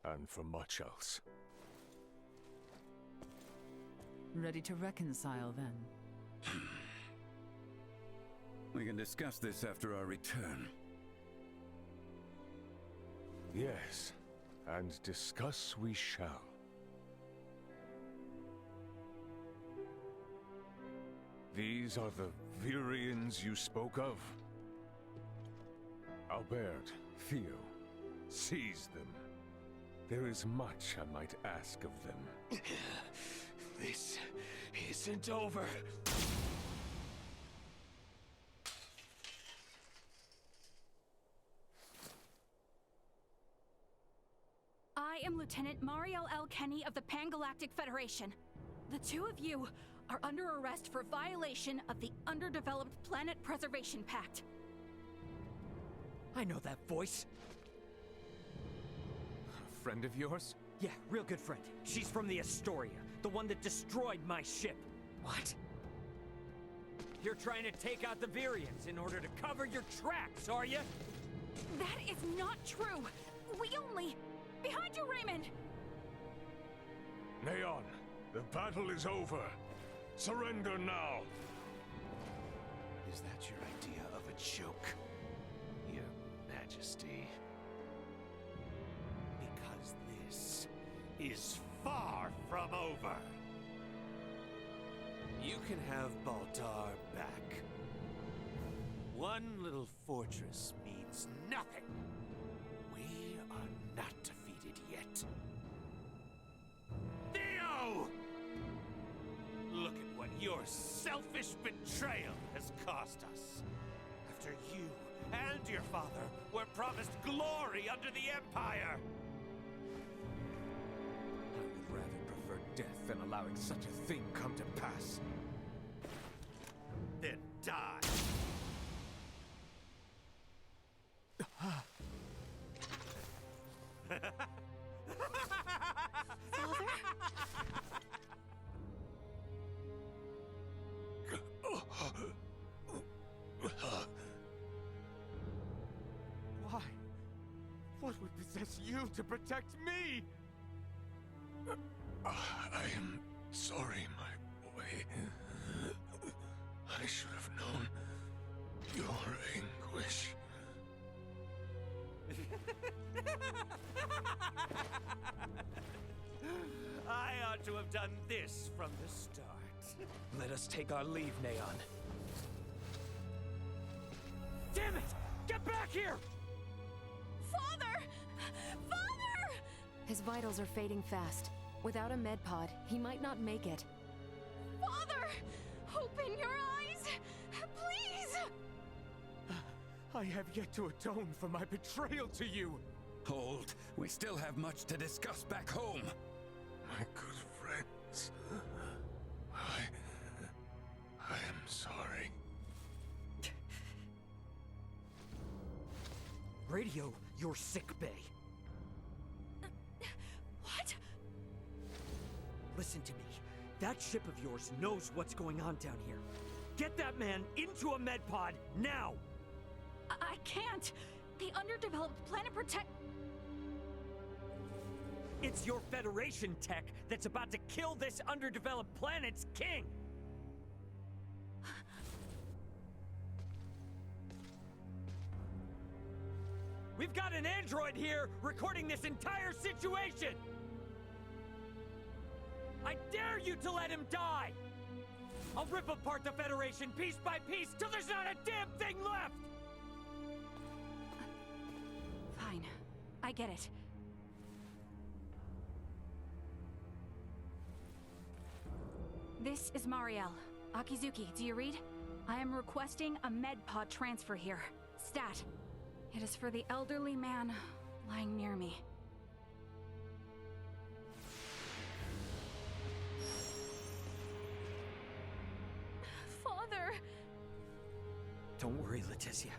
And for much else. Ready to reconcile, then? We can discuss this after our return. Yes, and discuss we shall. These are the Virians you spoke of? Albert, Theo, seize them. There is much I might ask of them. This isn't over. I am Lieutenant Mariel L. Kenny of the Pan-Galactic Federation. The two of you are under arrest for violation of the Underdeveloped Planet Preservation Pact. I know that voice. A friend of yours? Yeah, real good friend. She's from the Astoria, the one that destroyed my ship. What? You're trying to take out the Virians in order to cover your tracks, are you? That is not true! We only... Behind you, Raymond! Neon, the battle is over. Surrender now! Is that your idea of a joke, Your Majesty? Because this is far from over. You can have Baltar back. One little fortress means nothing. We are not defeated yet. Theo! Look at what your selfish betrayal has cost us. After you and your father were promised glory under the Empire. I would rather prefer death than allowing such a thing come to pass. Then die. Father? Why? What would possess you to protect me? I am sorry, my boy. I should have known your anguish. I ought to have done this from the start. Let us take our leave, Neon. Damn it! Get back here! Father! Father! His vitals are fading fast. Without a med pod, he might not make it. Father! Open your eyes! Please! I have yet to atone for my betrayal to you. Hold. We still have much to discuss back home. My good friends. I am sorry. Radio your sick bay. What? Listen to me. That ship of yours knows what's going on down here. Get that man into a med pod now! I can't! The underdeveloped planet protect... It's your Federation tech that's about to kill this underdeveloped planet's king! We've got an android here recording this entire situation! I dare you to let him die! I'll rip apart the Federation piece by piece till there's not a damn thing left! Fine. I get it. This is Marielle. Akizuki, do you read? I am requesting a medpod transfer here. Stat. It is for the elderly man lying near me. Father! Don't worry, Laeticia.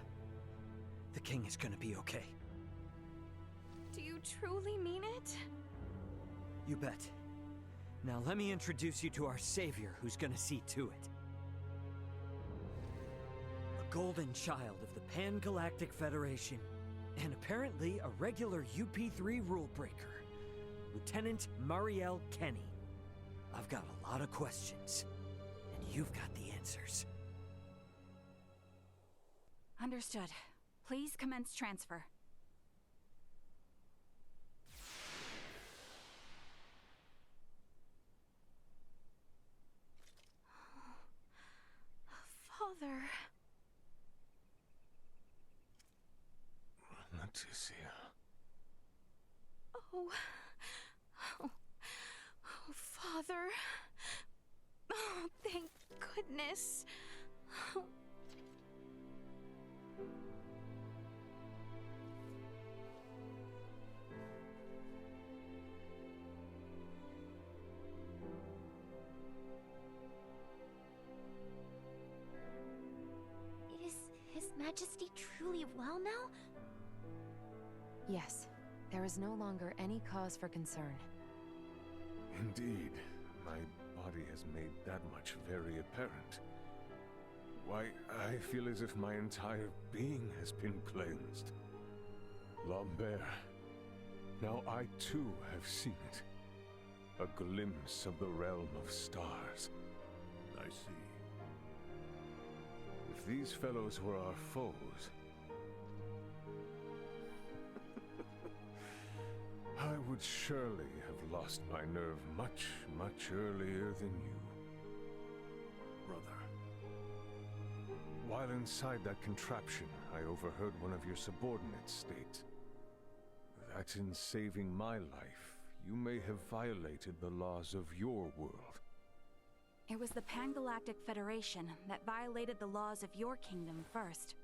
The king is gonna be okay. Do you truly mean it? You bet. Now let me introduce you to our savior who's gonna see to it. A golden child of the Pan-Galactic Federation, and apparently a regular UP3 rule breaker, Lieutenant Marielle Kenny. I've got a lot of questions, and you've got the answers. Understood. Please commence transfer. Father... Laeticia. Oh. Oh, Father. Oh, thank goodness. Oh. Is His Majesty truly well now? Yes. There is no longer any cause for concern. Indeed, my body has made that much very apparent. Why, I feel as if my entire being has been cleansed. Lambert. Now I too have seen it. A glimpse of the realm of stars. I see. If these fellows were our foes, I would surely have lost my nerve much, much earlier than you. Brother. While inside that contraption, I overheard one of your subordinates state that in saving my life, you may have violated the laws of your world. It was the Pan-Galactic Federation that violated the laws of your kingdom first.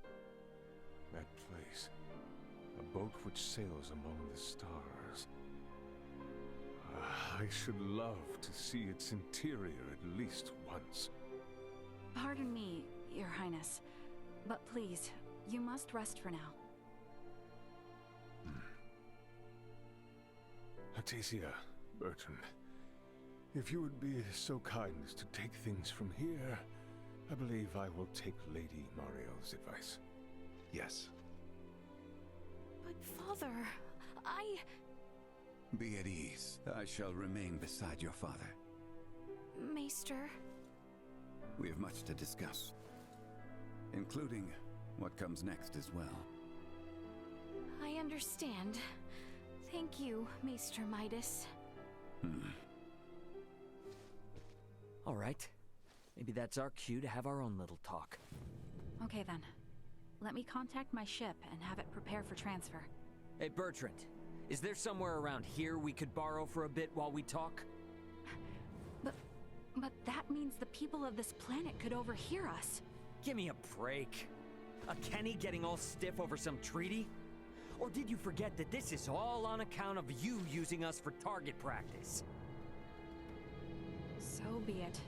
That place. A boat which sails among the stars. I should love to see its interior at least once. Pardon me, Your Highness, but please, you must rest for now. Laeticia, Bertrand, if you would be so kind as to take things from here, I believe I will take Lady Mariel's advice. Yes. But Father, Be at ease. I shall remain beside your father. Maester... We have much to discuss, including what comes next as well. I understand. Thank you, Maester Midas. All right. Maybe that's our cue to have our own little talk. Okay then. Let me contact my ship and have it prepare for transfer. Hey, Bertrand. Is there somewhere around here we could borrow for a bit while we talk? But that means the people of this planet could overhear us. Give me a break. A Kenny getting all stiff over some treaty? Or did you forget that this is all on account of you using us for target practice? So be it.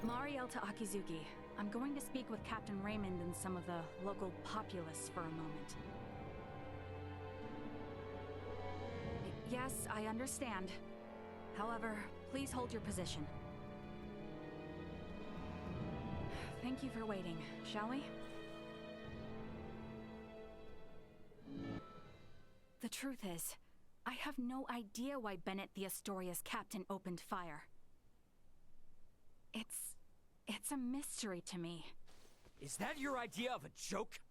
Mariel to Akizuki. I'm going to speak with Captain Raymond and some of the local populace for a moment. Yes, I understand. However, please hold your position. Thank you for waiting, shall we? The truth is, I have no idea why Bennett the Astoria's captain opened fire. It's a mystery to me. Is that your idea of a joke?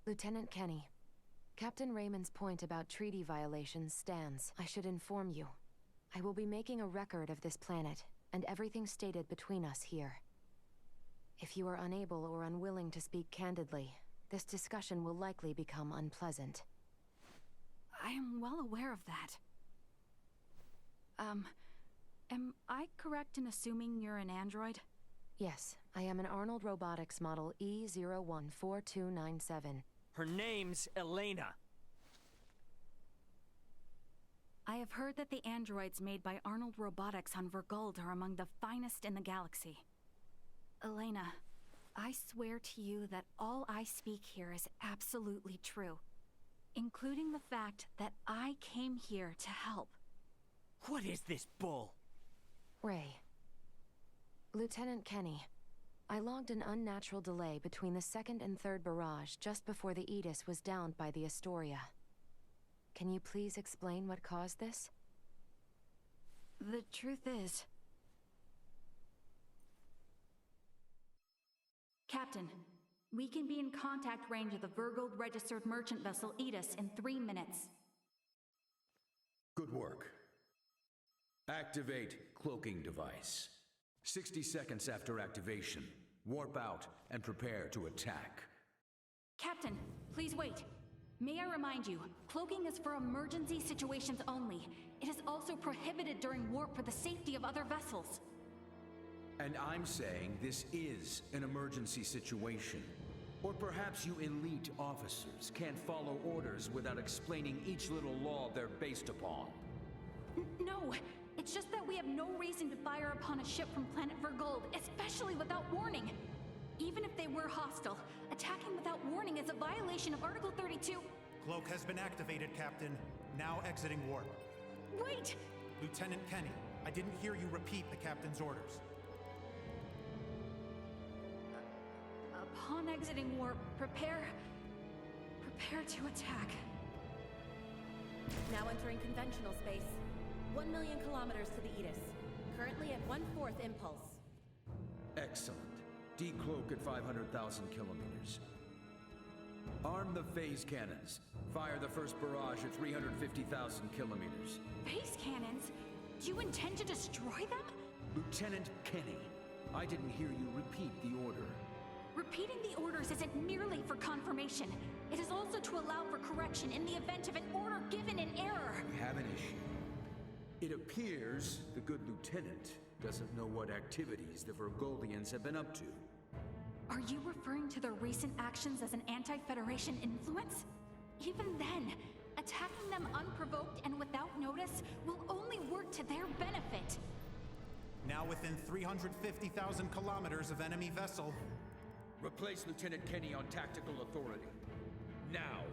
Lieutenant Kenny, Captain Raymond's point about treaty violations stands. I should inform you. I will be making a record of this planet, and everything stated between us here. If you are unable or unwilling to speak candidly, this discussion will likely become unpleasant. I am well aware of that. Am I correct in assuming you're an android? Yes, I am an Arnold Robotics model E014297. Her name's Elena. I have heard that the androids made by Arnold Robotics on Verguld are among the finest in the galaxy. Elena, I swear to you that all I speak here is absolutely true, including the fact that I came here to help. What is this bull? Ray. Lieutenant Kenny, I logged an unnatural delay between the second and third barrage just before the Aegis was downed by the Astoria. Can you please explain what caused this? The truth is... Captain, we can be in contact range of the Verguld registered merchant vessel Aegis in 3 minutes. Good work. Activate cloaking device. 60 seconds after activation, warp out and prepare to attack. Captain, please wait. May I remind you, cloaking is for emergency situations only. It is also prohibited during warp for the safety of other vessels. And I'm saying this is an emergency situation. Or perhaps you elite officers can't follow orders without explaining each little law they're based upon. No, it's just that we have no reason to fire upon a ship from planet Verguld, especially without warning. Even if they were hostile, attacking without warning is a violation of Article 32. Cloak has been activated, Captain. Now exiting warp. Wait! Lieutenant Kenny, I didn't hear you repeat the Captain's orders. On exiting warp, prepare to attack. Now entering conventional space. 1 million kilometers to the Edis. Currently at 1/4 impulse. Excellent. Decloak at 500,000 kilometers. Arm the phase cannons. Fire the first barrage at 350,000 kilometers. Phase cannons? Do you intend to destroy them? Lieutenant Kenny, I didn't hear you repeat the order. Repeating the orders isn't merely for confirmation. It is also to allow for correction in the event of an order given in error. We have an issue. It appears the good lieutenant doesn't know what activities the Virgoldians have been up to. Are you referring to their recent actions as an anti-Federation influence? Even then, attacking them unprovoked and without notice will only work to their benefit. Now within 350,000 kilometers of enemy vessel. Replace Lieutenant Kenny on tactical authority. Now.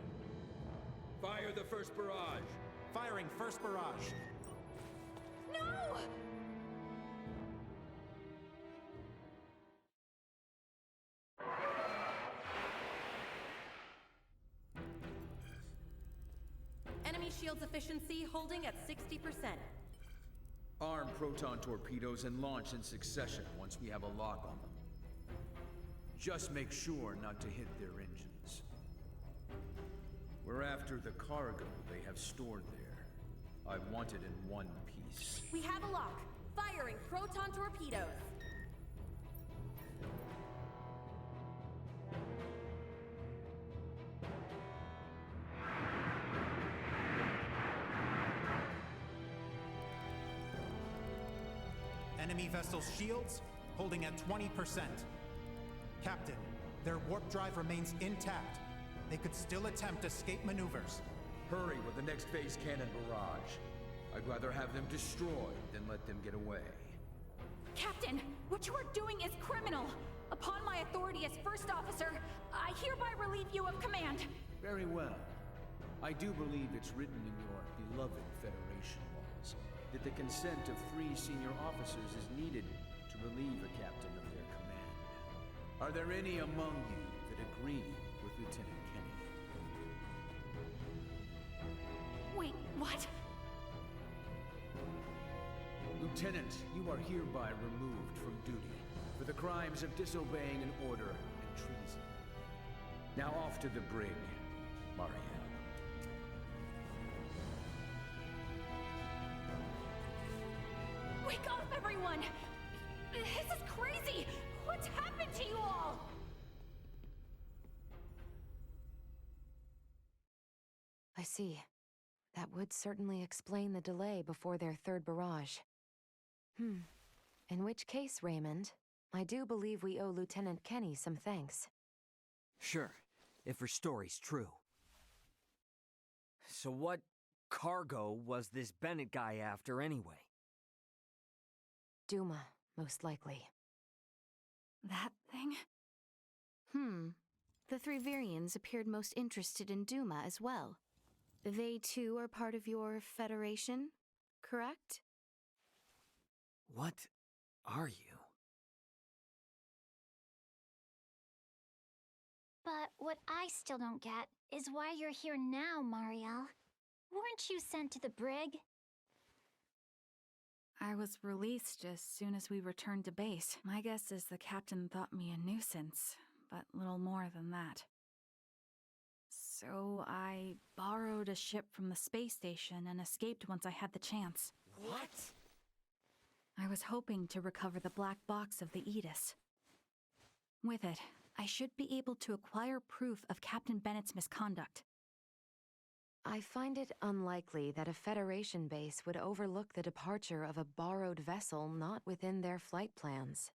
Fire the first barrage. Firing first barrage. No! Enemy shields efficiency holding at 60%. Arm proton torpedoes and launch in succession once we have a lock on them. Just make sure not to hit their engines. We're after the cargo they have stored there. I want it in one piece. We have a lock. Firing proton torpedoes. Enemy vessel's shields holding at 20%. Captain, their warp drive remains intact. They could still attempt escape maneuvers. Hurry with the next phase cannon barrage. I'd rather have them destroyed than let them get away. Captain, what you are doing is criminal. Upon my authority as first officer, I hereby relieve you of command. Very well. I do believe it's written in your beloved Federation laws that the consent of 3 senior officers is needed to relieve a captain of their command. Are there any among you that agree with Lieutenant Kenny? Wait, what? Lieutenant, you are hereby removed from duty for the crimes of disobeying an order and treason. Now off to the brig, Marielle. Wake up, everyone! This is crazy! What's happened to you all? I see. That would certainly explain the delay before their third barrage. In which case, Raymond, I do believe we owe Lieutenant Kenny some thanks. Sure, if her story's true. So what cargo was this Bennett guy after anyway? Duma, most likely. That thing? The Thrivirians appeared most interested in Duma as well. They too are part of your Federation, correct? What are you? But what I still don't get is why you're here now, Marielle. Weren't you sent to the brig? I was released as soon as we returned to base. My guess is the captain thought me a nuisance, but little more than that. So I borrowed a ship from the space station and escaped once I had the chance. What? I was hoping to recover the black box of the Edis. With it, I should be able to acquire proof of Captain Bennett's misconduct. I find it unlikely that a Federation base would overlook the departure of a borrowed vessel not within their flight plans.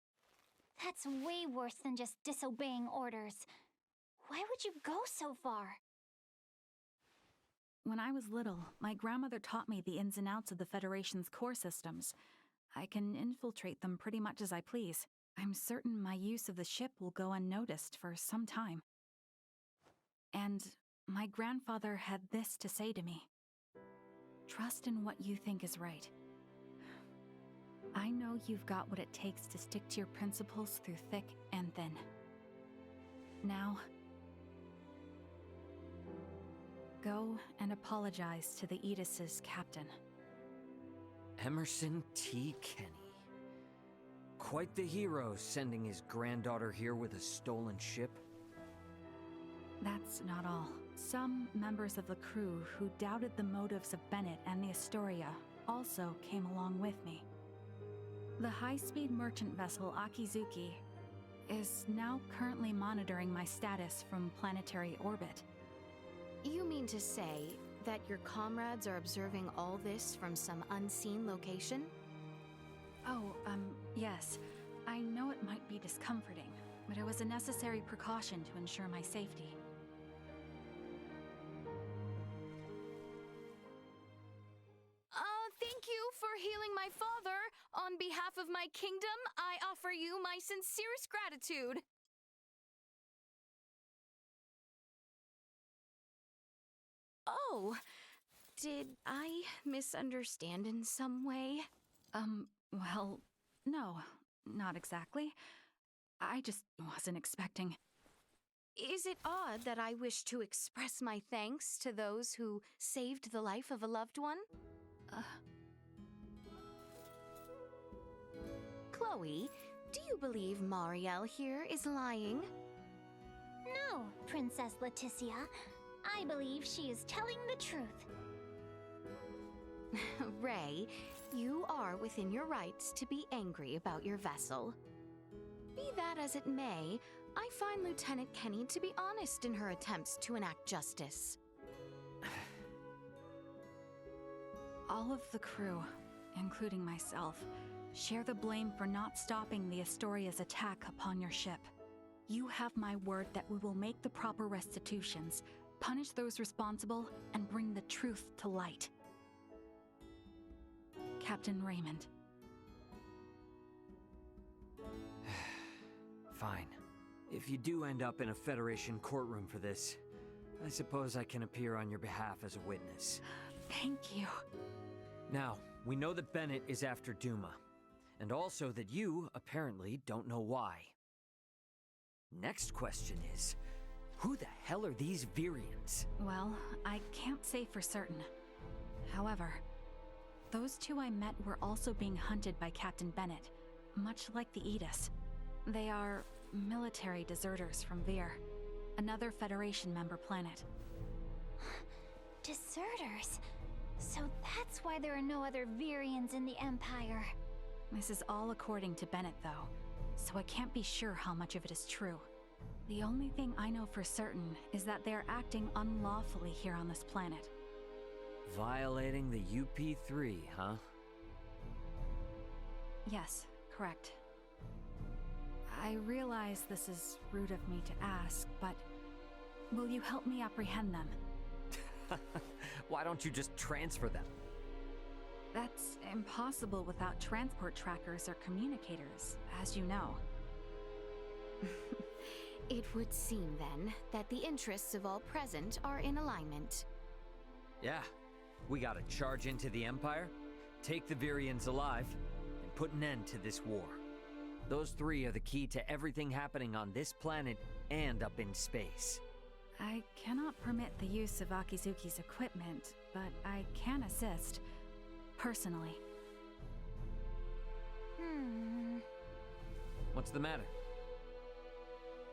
That's way worse than just disobeying orders. Why would you go so far? When I was little, my grandmother taught me the ins and outs of the Federation's core systems. I can infiltrate them pretty much as I please. I'm certain my use of the ship will go unnoticed for some time. And my grandfather had this to say to me. Trust in what you think is right. I know you've got what it takes to stick to your principles through thick and thin. Now, go and apologize to the Aegis's captain. Emerson T. Kenny. Quite the hero, sending his granddaughter here with a stolen ship. That's not all. Some members of the crew who doubted the motives of Bennett and the Astoria also came along with me. The high-speed merchant vessel Akizuki is now currently monitoring my status from planetary orbit. You mean to say that your comrades are observing all this from some unseen location? Oh, yes. I know it might be discomforting, but it was a necessary precaution to ensure my safety. Thank you for healing my father. On behalf of my kingdom, I offer you my sincerest gratitude. Oh, did I misunderstand in some way? Well, no, not exactly. I just wasn't expecting. Is it odd that I wish to express my thanks to those who saved the life of a loved one? Chloe, do you believe Marielle here is lying? No, Princess Laeticia. I believe she is telling the truth. Ray, you are within your rights to be angry about your vessel. Be that as it may, I find Lieutenant Kenny to be honest in her attempts to enact justice. All of the crew, including myself, share the blame for not stopping the Astoria's attack upon your ship. You have my word that we will make the proper restitutions, punish those responsible, and bring the truth to light. Captain Raymond. Fine. If you do end up in a Federation courtroom for this, I suppose I can appear on your behalf as a witness. Thank you. Now, we know that Bennett is after Duma, and also that you, apparently, don't know why. Next question is, who the hell are these Virians? Well, I can't say for certain. However, those two I met were also being hunted by Captain Bennett, much like the Aegis. They are military deserters from Vir, another Federation member planet. Deserters? So that's why there are no other Virians in the Empire. This is all according to Bennett, though, so I can't be sure how much of it is true. The only thing I know for certain is that they're acting unlawfully here on this planet. Violating the UP3, huh? Yes, correct. I realize this is rude of me to ask, but will you help me apprehend them? Why don't you just transfer them? That's impossible without transport trackers or communicators, as you know. It would seem, then, that the interests of all present are in alignment. Yeah, we gotta charge into the Empire, take the Virians alive, and put an end to this war. Those three are the key to everything happening on this planet and up in space. I cannot permit the use of Akizuki's equipment, but I can assist, personally. What's the matter?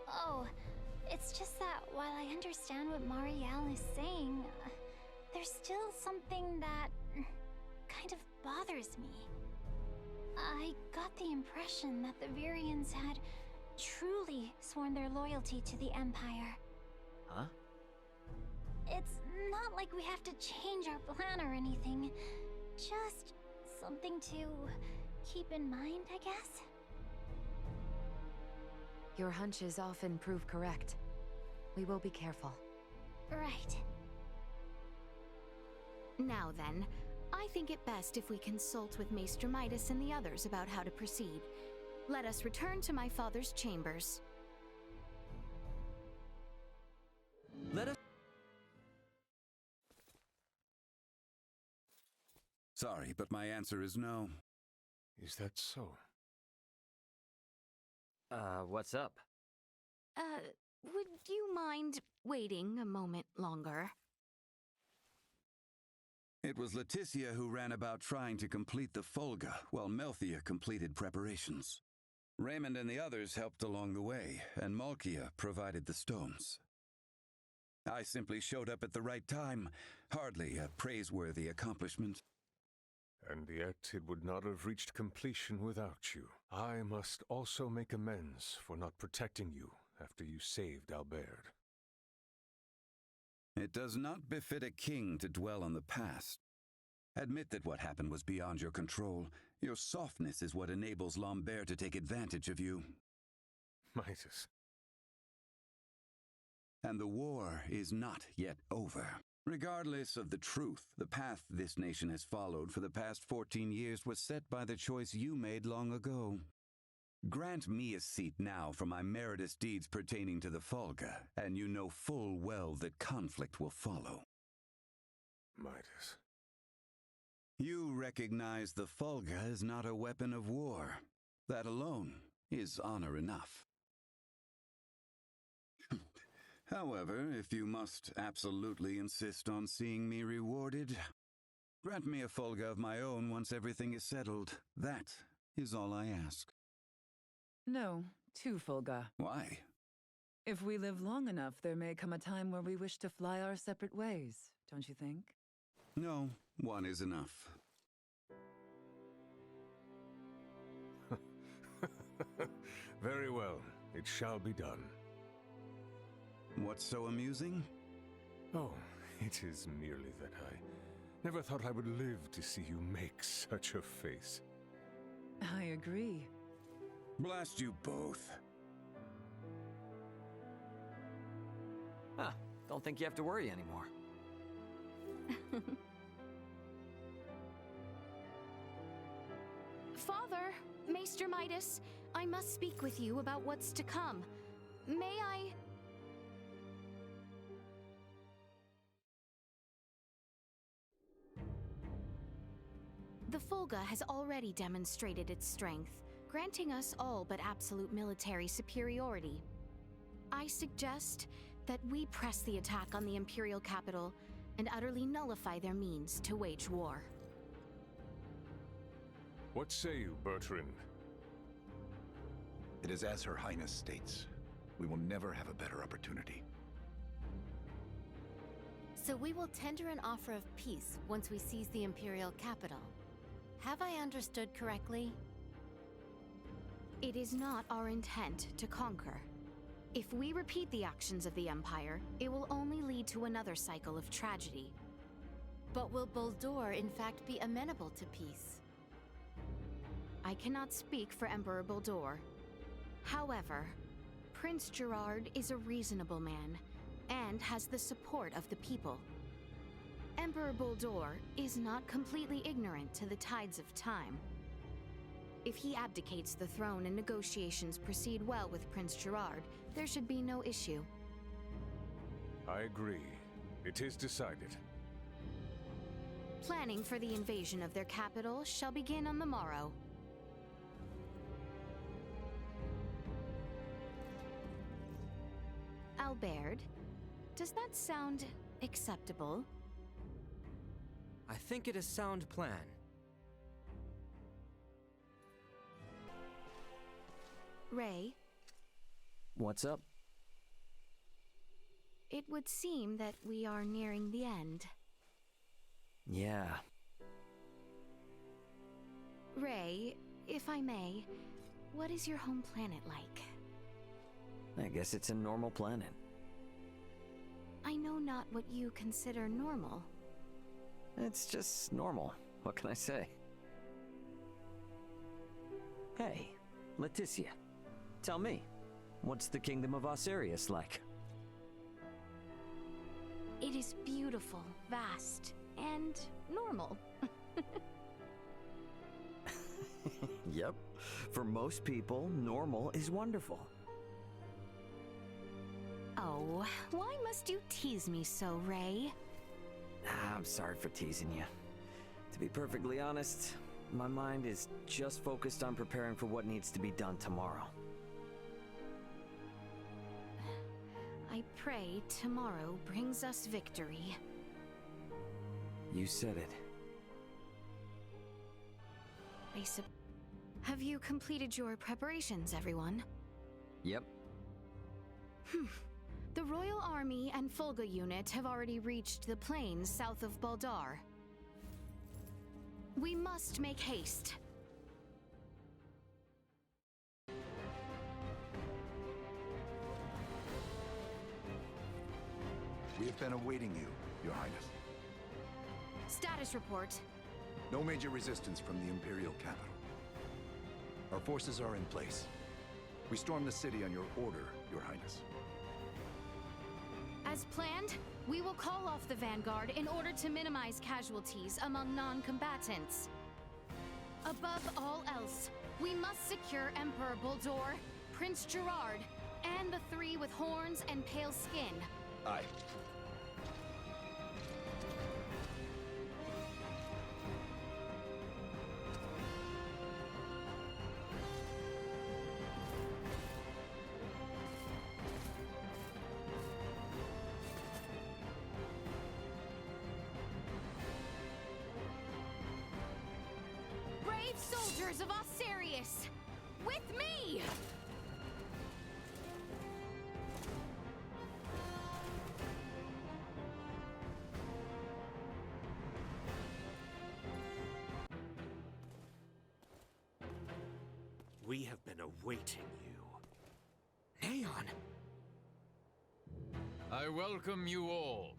Oh, it's just that while I understand what Marielle is saying, there's still something that kind of bothers me. I got the impression that the Virians had truly sworn their loyalty to the Empire. Huh? It's not like we have to change our plan or anything. Just something to keep in mind, I guess. Your hunches often prove correct. We will be careful. Right. Now then, I think it best if we consult with Maester Midas and the others about how to proceed. Let us return to my father's chambers. Let us... Sorry, but my answer is no. Is that so? What's up? would you mind waiting a moment longer? It was Laeticia who ran about trying to complete the Folga, while Melthia completed preparations. Raymond and the others helped along the way, and Malkia provided the stones. I simply showed up at the right time, hardly a praiseworthy accomplishment. And yet it would not have reached completion without you. I must also make amends for not protecting you after you saved Albert. It does not befit a king to dwell on the past. Admit that what happened was beyond your control. Your softness is what enables Lambert to take advantage of you. Midas. And the war is not yet over. Regardless of the truth, the path this nation has followed for the past 14 years was set by the choice you made long ago. Grant me a seat now for my meritorious deeds pertaining to the Folga, and you know full well that conflict will follow. Midas. You recognize the Folga is not a weapon of war. That alone is honor enough. However, if you must absolutely insist on seeing me rewarded, grant me a Folga of my own once everything is settled. That is all I ask. No, 2 Fulga. Why? If we live long enough, there may come a time where we wish to fly our separate ways, don't you think? No, 1 is enough. Very well, it shall be done. What's so amusing? Oh, it is merely that I never thought I would live to see you make such a face. I agree. Blast you both. Huh, don't think you have to worry anymore. Father, Maester Midas, I must speak with you about what's to come. May I... The Folga has already demonstrated its strength, granting us all but absolute military superiority. I suggest that we press the attack on the Imperial capital and utterly nullify their means to wage war. What say you, Bertrand? It is as Her Highness states. We will never have a better opportunity. So we will tender an offer of peace once we seize the Imperial capital. Have I understood correctly? It is not our intent to conquer. If we repeat the actions of the Empire, it will only lead to another cycle of tragedy. But will Boldur in fact be amenable to peace? I cannot speak for Emperor Boldur. However, Prince Gerard is a reasonable man and has the support of the people. Emperor Boldur is not completely ignorant to the tides of time. If he abdicates the throne and negotiations proceed well with Prince Gerard, there should be no issue. I agree. It is decided. Planning for the invasion of their capital shall begin on the morrow. Albert, does that sound acceptable? I think it a sound plan. Ray, What's up? it would seem that we are nearing the end. Yeah. Ray, if I may, what is your home planet like? I guess it's a normal planet. I know not what you consider normal. It's just normal. What can I say? Hey, Laeticia. Tell me, what's the Kingdom of Osirius like? It is beautiful, vast, and normal. Yep. For most people, normal is wonderful. Oh, why must you tease me so, Ray? I'm sorry for teasing you. To be perfectly honest, my mind is just focused on preparing for what needs to be done tomorrow. I pray tomorrow brings us victory. You said it. Have you completed your preparations, everyone? Yep. The Royal Army and Fulga unit have already reached the plains south of Baldar. We must make haste. We have been awaiting you, Your Highness. Status report. No major resistance from the Imperial capital. Our forces are in place. We stormed the city on your order, Your Highness. As planned, we will call off the Vanguard in order to minimize casualties among non-combatants. Above all else, we must secure Emperor Boldor, Prince Gerard, and the three with horns and pale skin. Aye. Brave soldiers of Osirius! With me! We have been awaiting you. Neon! I welcome you all.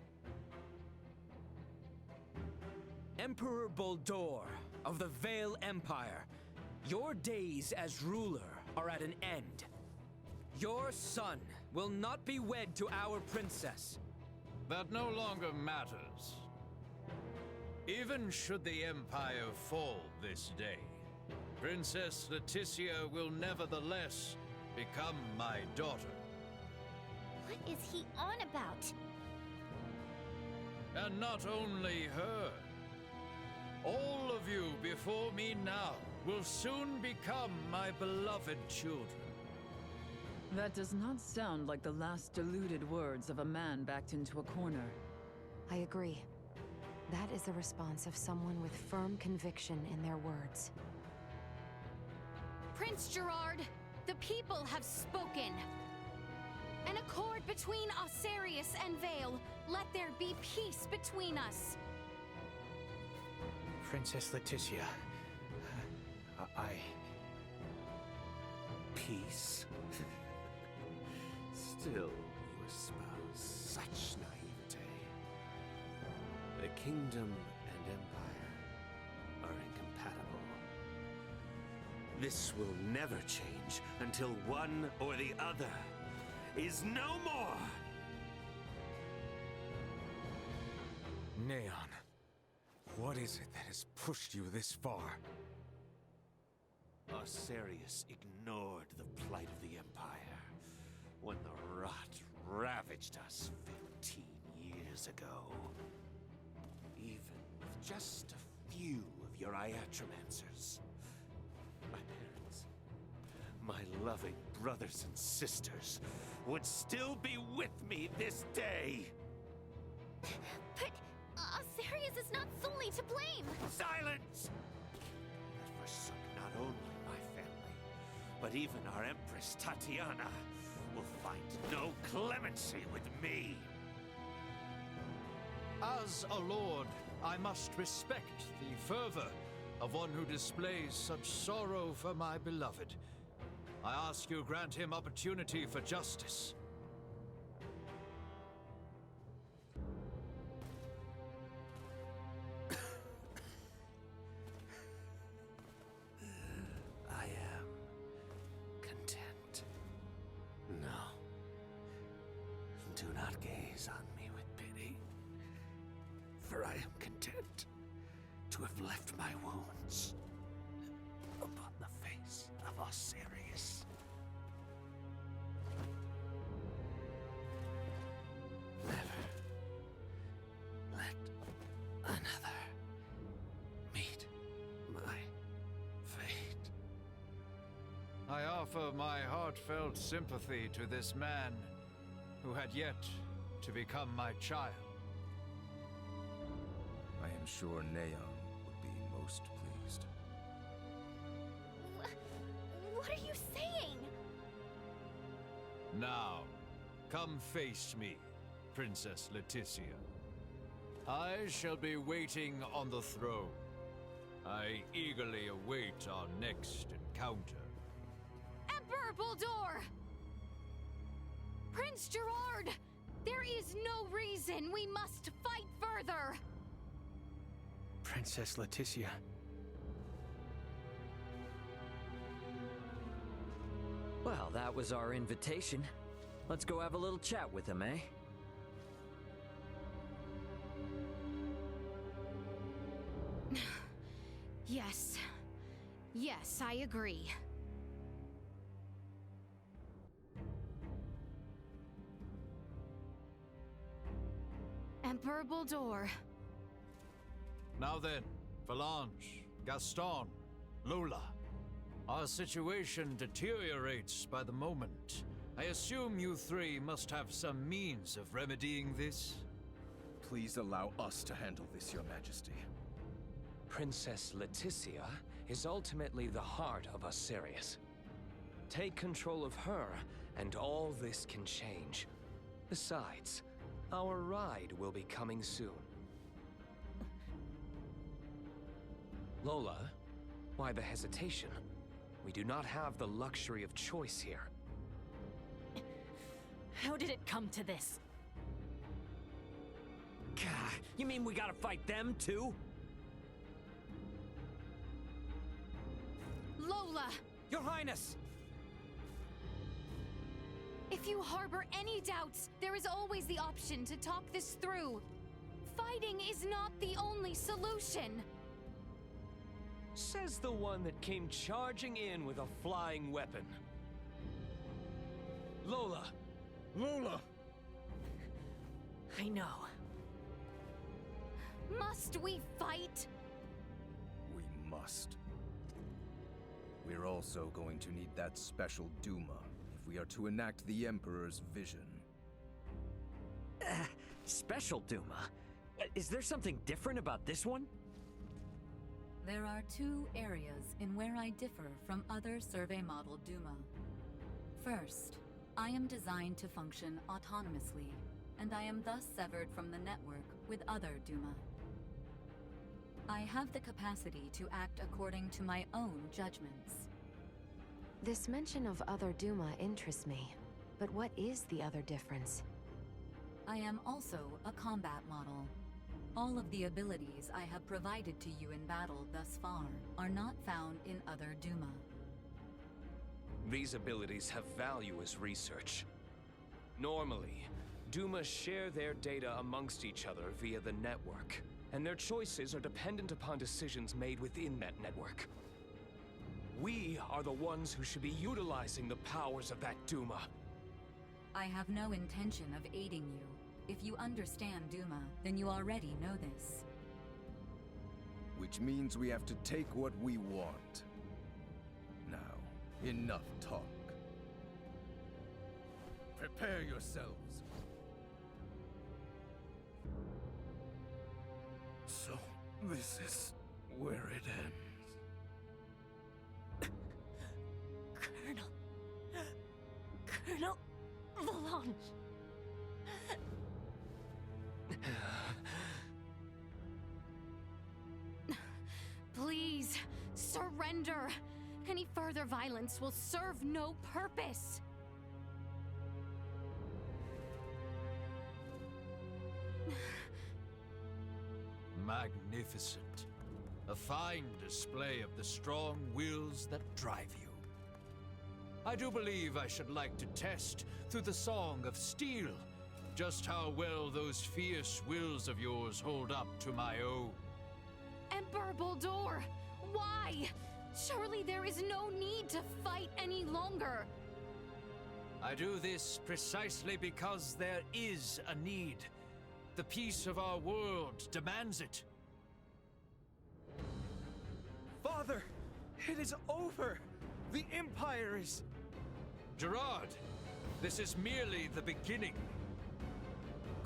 Emperor Boldor of the Vale Empire, your days as ruler are at an end. Your son will not be wed to our princess. That no longer matters. Even should the Empire fall this day, Princess Laeticia will nevertheless become my daughter. What is he on about? And not only her. All of you before me now will soon become my beloved children. That does not sound like the last deluded words of a man backed into a corner. I agree. That is the response of someone with firm conviction in their words. Prince Gerard, the people have spoken. An accord between Osirius and Vale. Let there be peace between us. Princess Laeticia, Peace? Still, you espouse such naivete. The kingdom and empire are incompatible. This will never change until one or the other is no more! Neon, what is it that has pushed you this far? Osirius ignored the plight of the Empire when the rot ravaged us 15 years ago. Even with just a few of your Iatromancers, my parents, my loving brothers and sisters would still be with me this day. But Osirius is not solely to blame! Silence! That forsook not only my family, but even our Empress Tatiana will find no clemency with me. As a lord, I must respect the fervor of one who displays such sorrow for my beloved. I ask you grant him opportunity for justice. I am content. No. Do not gaze on me with pity. For I am content to have left my wounds upon the face of Osirius. Never let another meet my fate. I offer my heartfelt sympathy to this man who had yet to become my child. I am sure Neon would be most pleased. What are you saying? Now, come face me, Princess Laeticia. I shall be waiting on the throne. I eagerly await our next encounter. Emperor Bulldor! Prince Gerard! There is no reason we must fight further! Princess Laeticia. Well, that was our invitation. Let's go have a little chat with him, eh? Yes. Yes, I agree. Emperor Bulldor. Now then, Valanche, Gaston, Lola. Our situation deteriorates by the moment. I assume you three must have some means of remedying this? Please allow us to handle this, Your Majesty. Princess Laeticia is ultimately the heart of Osirius. Take control of her, and all this can change. Besides, our ride will be coming soon. Lola, why the hesitation? We do not have the luxury of choice here. How did it come to this? Gah, you mean we gotta fight them too? Lola! Your Highness! If you harbor any doubts, there is always the option to talk this through. Fighting is not the only solution. Says the one that came charging in with a flying weapon. Lola! Lola! I know. Must we fight? We must. We're also going to need that special Duma if we are to enact the Emperor's vision. Special Duma? Is there something different about this one? There are two areas in where I differ from other survey model Duma. First, I am designed to function autonomously, and I am thus severed from the network with other Duma. I have the capacity to act according to my own judgments. This mention of other Duma interests me, but what is the other difference? I am also a combat model. All of the abilities I have provided to you in battle thus far are not found in other Duma. These abilities have value as research. Normally, Duma share their data amongst each other via the network, and their choices are dependent upon decisions made within that network. We are the ones who should be utilizing the powers of that Duma. I have no intention of aiding you. If you understand Duma, then you already know this. Which means we have to take what we want. Now, enough talk. Prepare yourselves. So, this is where it ends. Colonel Valanche. Please, surrender. Any further violence will serve no purpose. Magnificent. A fine display of the strong wills that drive you. I do believe I should like to test, through the Song of Steel, just how well those fierce wills of yours hold up to my own. Emperor Bulldor, why? Surely there is no need to fight any longer. I do this precisely because there is a need. The peace of our world demands it. Father, it is over. The Empire is... Gerard, This is merely the beginning.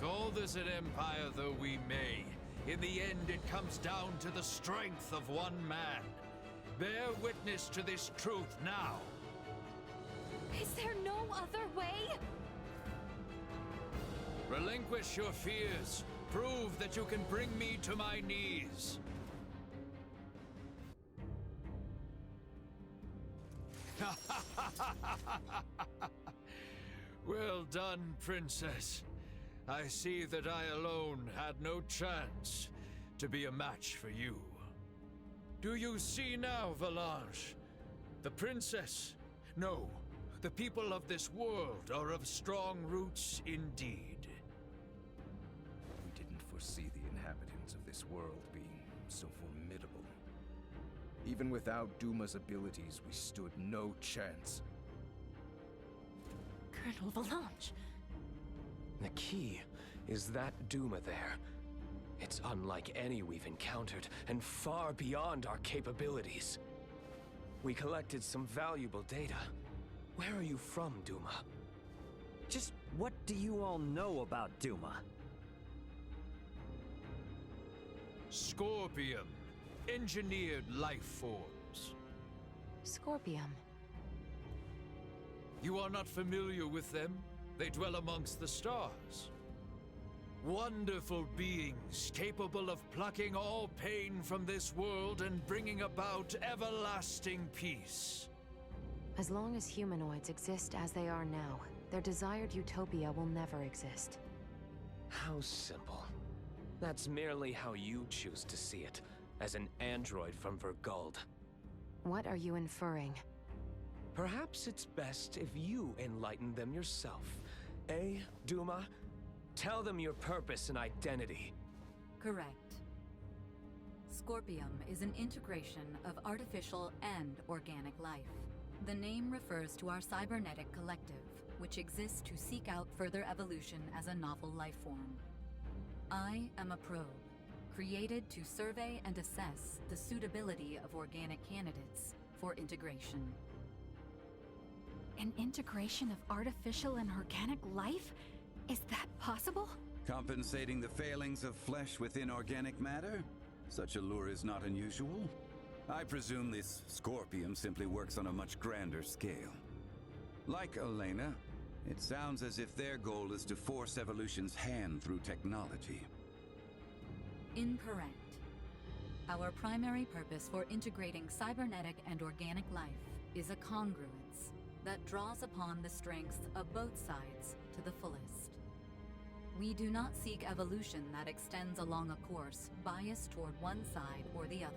Call this an empire though we may, in the end it comes down to the strength of one man. Bear witness to this truth now. Is there no other way? Relinquish your fears. Prove that you can bring me to my knees. Well done, Princess. I see that I alone had no chance to be a match for you. Do you see now, Valanche? The Princess? No, the people of this world are of strong roots indeed. We didn't foresee the inhabitants of this world being so formidable. Even without Duma's abilities, we stood no chance. Colonel Valanche. The key is that Duma there. It's unlike any we've encountered, and far beyond our capabilities. We collected some valuable data. Where are you from, Duma? Just what do you all know about Duma? Scorpium. Engineered life forms. Scorpium. You are not familiar with them? They dwell amongst the stars. Wonderful beings capable of plucking all pain from this world and bringing about everlasting peace. As long as humanoids exist as they are now, their desired utopia will never exist. How simple. That's merely how you choose to see it, as an android from Verguld. What are you inferring? Perhaps it's best if you enlighten them yourself. Eh, Duma? Tell them your purpose and identity. Correct. Scorpium is an integration of artificial and organic life. The name refers to our cybernetic collective, which exists to seek out further evolution as a novel life form. I am a probe, created to survey and assess the suitability of organic candidates for integration. An integration of artificial and organic life? Is that possible? Compensating the failings of flesh within organic matter? Such a lure is not unusual. I presume this Scorpium simply works on a much grander scale. Like Elena, it sounds as if their goal is to force evolution's hand through technology. Incorrect. Our primary purpose for integrating cybernetic and organic life is a congruence that draws upon the strengths of both sides to the fullest. We do not seek evolution that extends along a course biased toward one side or the other.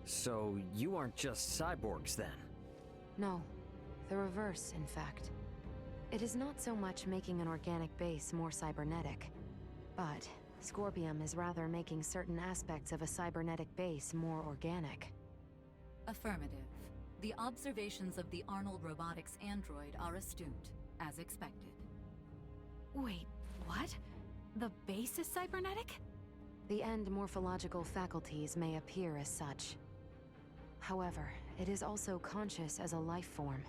So you aren't just cyborgs then? No, the reverse, in fact. It is not so much making an organic base more cybernetic, but Scorpium is rather making certain aspects of a cybernetic base more organic. Affirmative. The observations of the Arnold Robotics android are astute, as expected. Wait, what? The base is cybernetic? The end morphological faculties may appear as such. However, it is also conscious as a life form.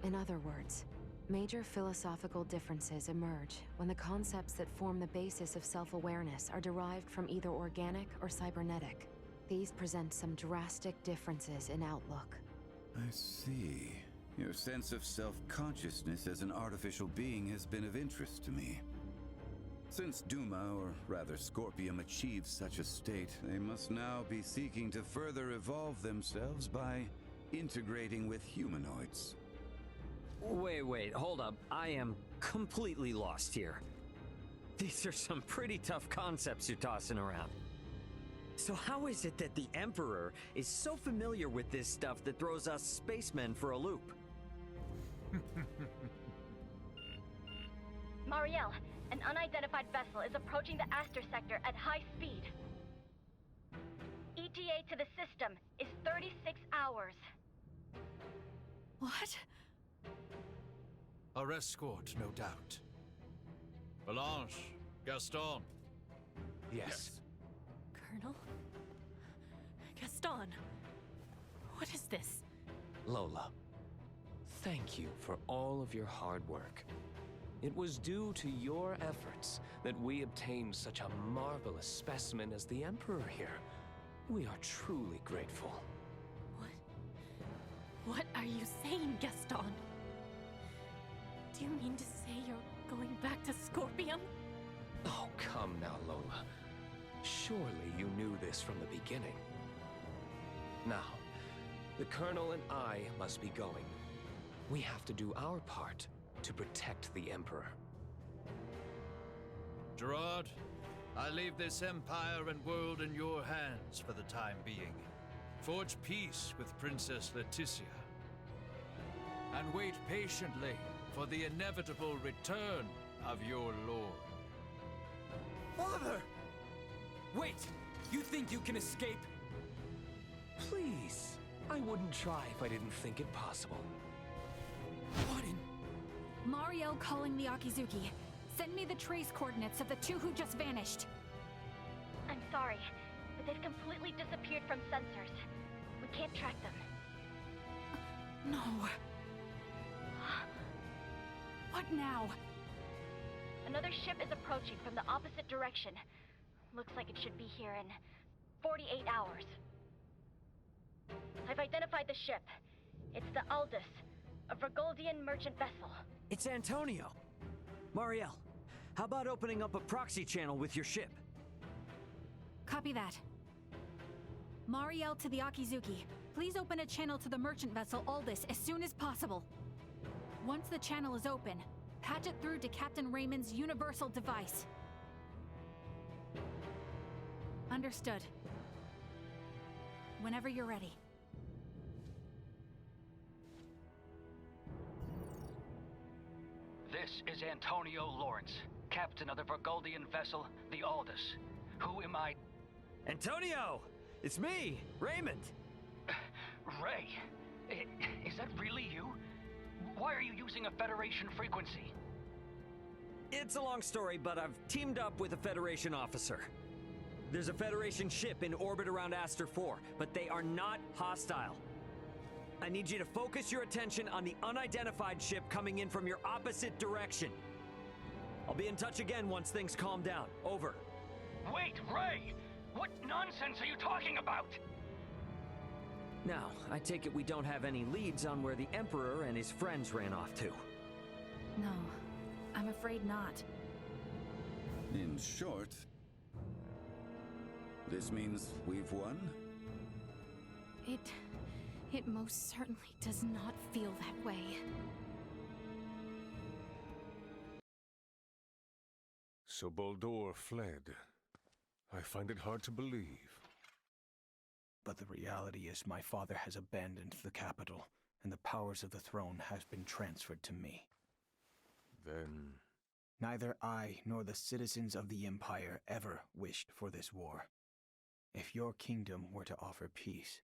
In other words, major philosophical differences emerge when the concepts that form the basis of self-awareness are derived from either organic or cybernetic. These present some drastic differences in outlook. I see. Your sense of self-consciousness as an artificial being has been of interest to me. Since Duma, or rather Scorpium, achieves such a state, they must now be seeking to further evolve themselves by integrating with humanoids. Wait, hold up. I am completely lost here. These are some pretty tough concepts you're tossing around. So how is it that the Emperor is so familiar with this stuff that throws us spacemen for a loop? Marielle, an unidentified vessel is approaching the Aster sector at high speed. ETA to the system is 36 hours. What? Our escort, no doubt. Valanche, Gaston. Yes. Colonel? Gaston? What is this? Lola. thank you for all of your hard work. It was due to your efforts that we obtained such a marvelous specimen as the Emperor here. We are truly grateful. What are you saying, Gaston? Do you mean to say you're going back to Scorpium? Oh, come now, Lola. Surely you knew this from the beginning. Now, the Colonel and I must be going. We have to do our part to protect the Emperor. Gerard, I leave this empire and world in your hands for the time being. Forge peace with Princess Laeticia. And wait patiently for the inevitable return of your lord. Father! Wait! You think you can escape? Please, I wouldn't try if I didn't think it possible. What in... Mariel calling the Akizuki. Send me the trace coordinates of the two who just vanished. I'm sorry, but they've completely disappeared from sensors. We can't track them. No. What now? Another ship is approaching from the opposite direction. Looks like it should be here in 48 hours. I've identified the ship. It's the Aldous, a Vergoldian merchant vessel. It's Antonio. Mariel, how about opening up a proxy channel with your ship? Copy that. Mariel to the Akizuki. Please open a channel to the merchant vessel Aldous as soon as possible. Once the channel is open, patch it through to Captain Raymond's universal device. Understood. Whenever you're ready. This is Antonio Lawrence, captain of the Vergoldian vessel, the Aldous. Who am I? Antonio! It's me, Raymond! Ray, is that really you? Why are you using a Federation frequency? It's a long story, but I've teamed up with a Federation officer. There's a Federation ship in orbit around Aster 4, but they are not hostile. I need you to focus your attention on the unidentified ship coming in from your opposite direction. I'll be in touch again once things calm down. Over. Wait, Ray! What nonsense are you talking about? Now, I take it we don't have any leads on where the Emperor and his friends ran off to. No, I'm afraid not. In short, this means we've won? It most certainly does not feel that way. So Boldor fled. I find it hard to believe. But the reality is my father has abandoned the capital, and the powers of the throne has been transferred to me. Then... Neither I nor the citizens of the Empire ever wished for this war. If your kingdom were to offer peace,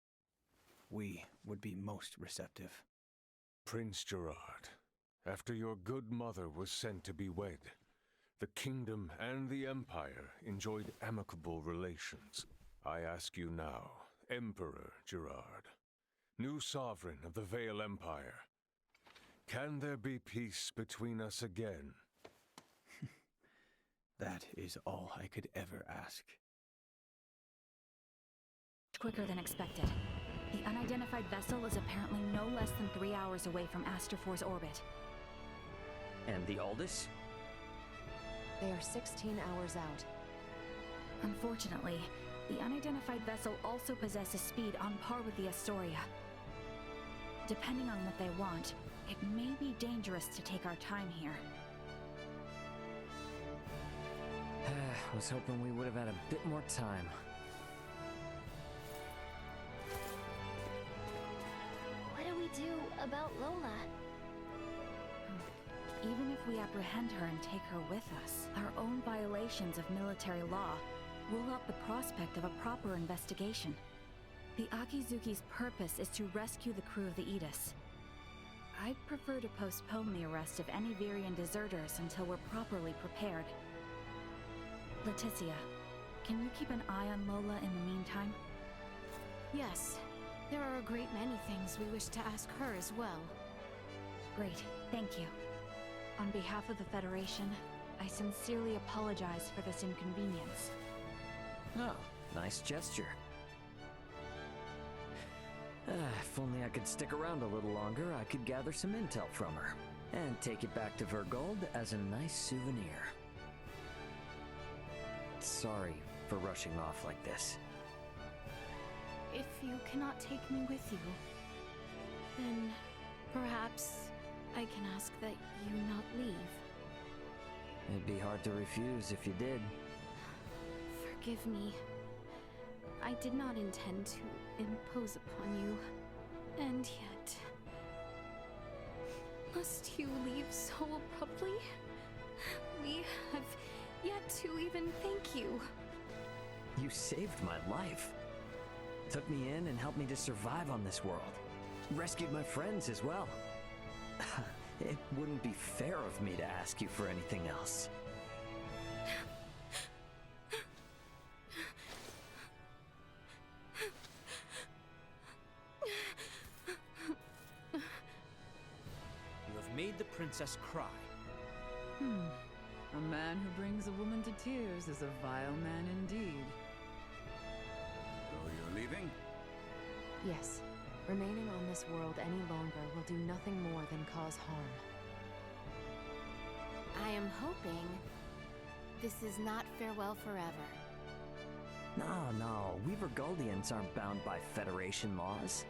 we would be most receptive. Prince Gerard, after your good mother was sent to be wed, the kingdom and the Empire enjoyed amicable relations. I ask you now, Emperor Gerard, new sovereign of the Vale Empire, can there be peace between us again? That is all I could ever ask. Quicker than expected. The unidentified vessel is apparently no less than 3 hours away from Aster 4's orbit. And the Aldous? They are 16 hours out. Unfortunately, the unidentified vessel also possesses speed on par with the Astoria. Depending on what they want, it may be dangerous to take our time here. I was hoping we would have had a bit more time. What do we do about Lola? Even if we apprehend her and take her with us, our own violations of military law rule out the prospect of a proper investigation. The Akizuki's purpose is to rescue the crew of the Aegis. I'd prefer to postpone the arrest of any Virian deserters until we're properly prepared. Laeticia, can you keep an eye on Lola in the meantime? Yes, there are a great many things we wish to ask her as well. Great, thank you. On behalf of the Federation, I sincerely apologize for this inconvenience. Oh, nice gesture. If only I could stick around a little longer, I could gather some intel from her. And take it back to Vergold as a nice souvenir. Sorry for rushing off like this. If you cannot take me with you, then perhaps I can ask that you not leave. It'd be hard to refuse if you did. Forgive me. I did not intend to impose upon you. And yet... Must you leave so abruptly? We have yet to even thank you. You saved my life. Took me in and helped me to survive on this world. Rescued my friends as well. It wouldn't be fair of me to ask you for anything else. You have made the princess cry. A man who brings a woman to tears is a vile man indeed. So you're leaving? Yes. Remaining on this world any longer will do nothing more than cause harm. I am hoping this is not farewell forever. No, we Vergoldians aren't bound by Federation laws.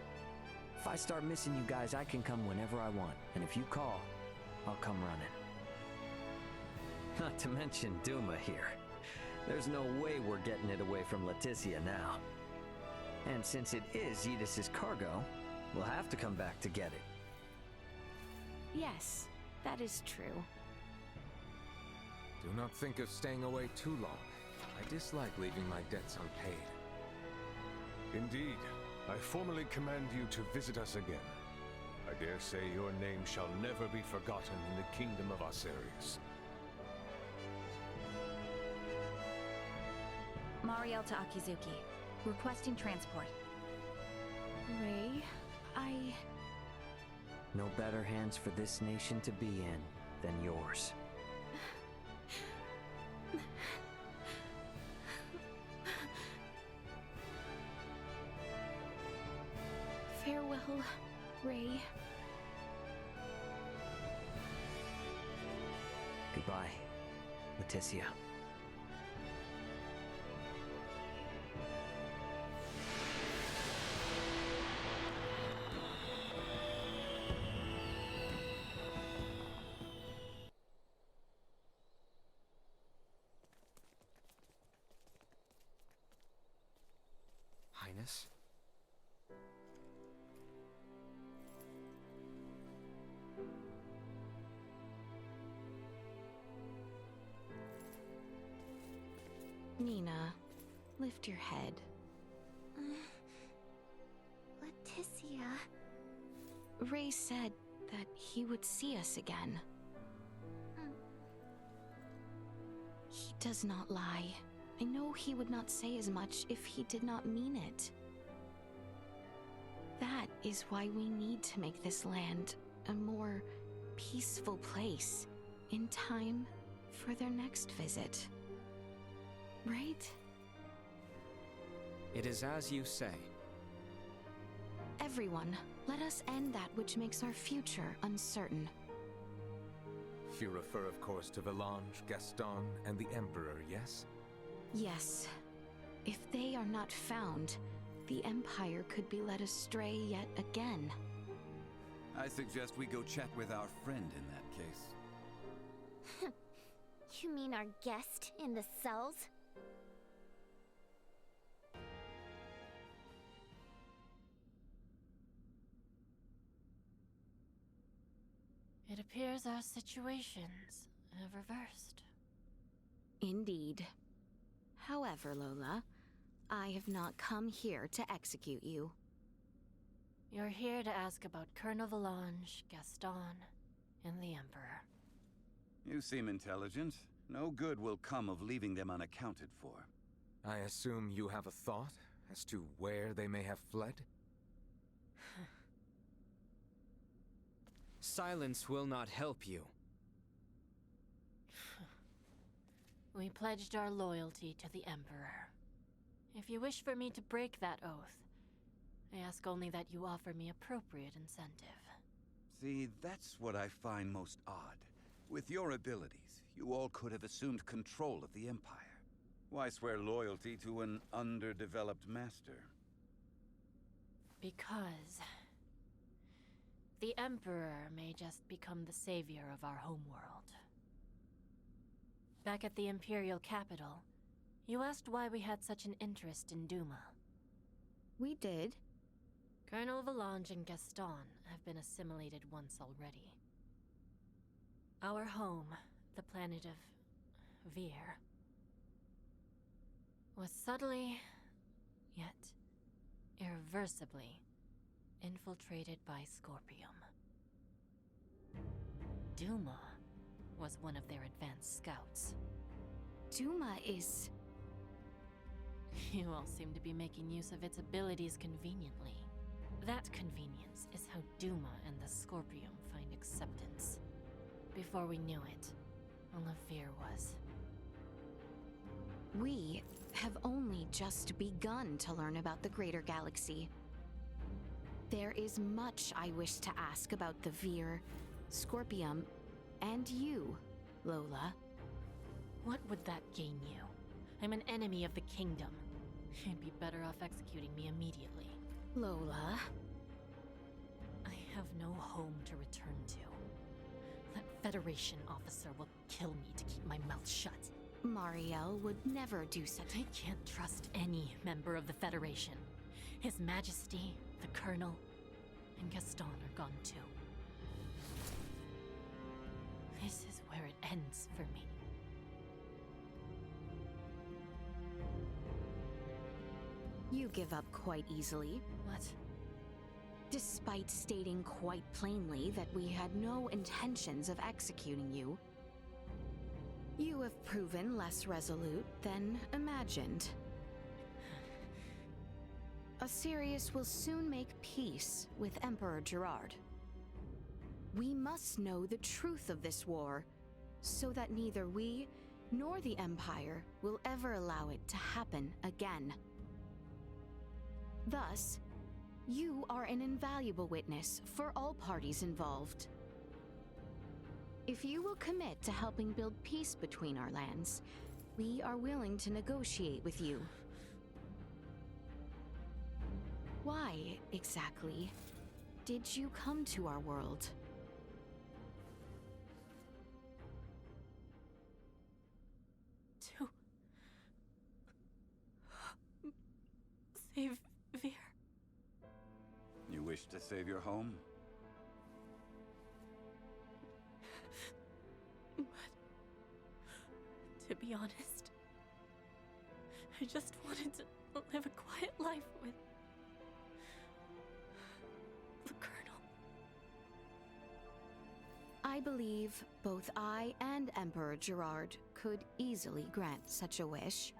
If I start missing you guys, I can come whenever I want, and if you call, I'll come running. Not to mention Duma here. There's no way we're getting it away from Laeticia now. And since it is Yidis's cargo, we'll have to come back to get it. Yes, that is true. Do not think of staying away too long. I dislike leaving my debts unpaid. Indeed. I formally command you to visit us again. I dare say your name shall never be forgotten in the kingdom of Osirius. Mariel to Akizuki. Requesting transport. Ray, No better hands for this nation to be in than yours. Farewell, Ray. Goodbye, Laeticia. Highness? Nina, lift your head. Laeticia... Ray said that he would see us again. He does not lie. I know he would not say as much if he did not mean it. That is why we need to make this land a more peaceful place in time for their next visit. Right? It is as you say. Everyone, let us end that which makes our future uncertain. You refer, of course, to Valange, Gaston, and the Emperor, yes? Yes. If they are not found, the Empire could be led astray yet again. I suggest we go chat with our friend in that case. You mean our guest in the cells? It appears our situations have reversed. Indeed. However, Lola, I have not come here to execute you. You're here to ask about Colonel Valange, Gaston, and the Emperor. You seem intelligent. No good will come of leaving them unaccounted for. I assume you have a thought as to where they may have fled? Silence will not help you. We pledged our loyalty to the Emperor. If you wish for me to break that oath, I ask only that you offer me appropriate incentive. See, that's what I find most odd. With your abilities, you all could have assumed control of the Empire. Why swear loyalty to an underdeveloped master? Because the Emperor may just become the savior of our homeworld. Back at the Imperial capital, you asked why we had such an interest in Duma. We did. Colonel Valange and Gaston have been assimilated once already. Our home, the planet of Vir, was subtly, yet irreversibly, infiltrated by Scorpium. Duma was one of their advanced scouts. Duma is... You all seem to be making use of its abilities conveniently. That convenience is how Duma and the Scorpium find acceptance. Before we knew it, all of Vir was. We have only just begun to learn about the greater galaxy. There is much I wish to ask about the Vir, Scorpium, and you, Lola. What would that gain you? I'm an enemy of the kingdom. You'd be better off executing me immediately. Lola. I have no home to return to. That Federation officer will kill me to keep my mouth shut. Mariel would never do such. I can't trust any member of the Federation. His Majesty, the Colonel, and Gaston are gone too. This is where it ends for me. You give up quite easily. What? Despite stating quite plainly that we had no intentions of executing you, you have proven less resolute than imagined. Asirius will soon make peace with Emperor Gerard. We must know the truth of this war, so that neither we nor the Empire will ever allow it to happen again. Thus, you are an invaluable witness for all parties involved. If you will commit to helping build peace between our lands, we are willing to negotiate with you. Why, exactly, did you come to our world? To save Vir. You wish to save your home? But to be honest, I just wanted to live a quiet life with the Colonel. I believe both I and Emperor Gerard could easily grant such a wish.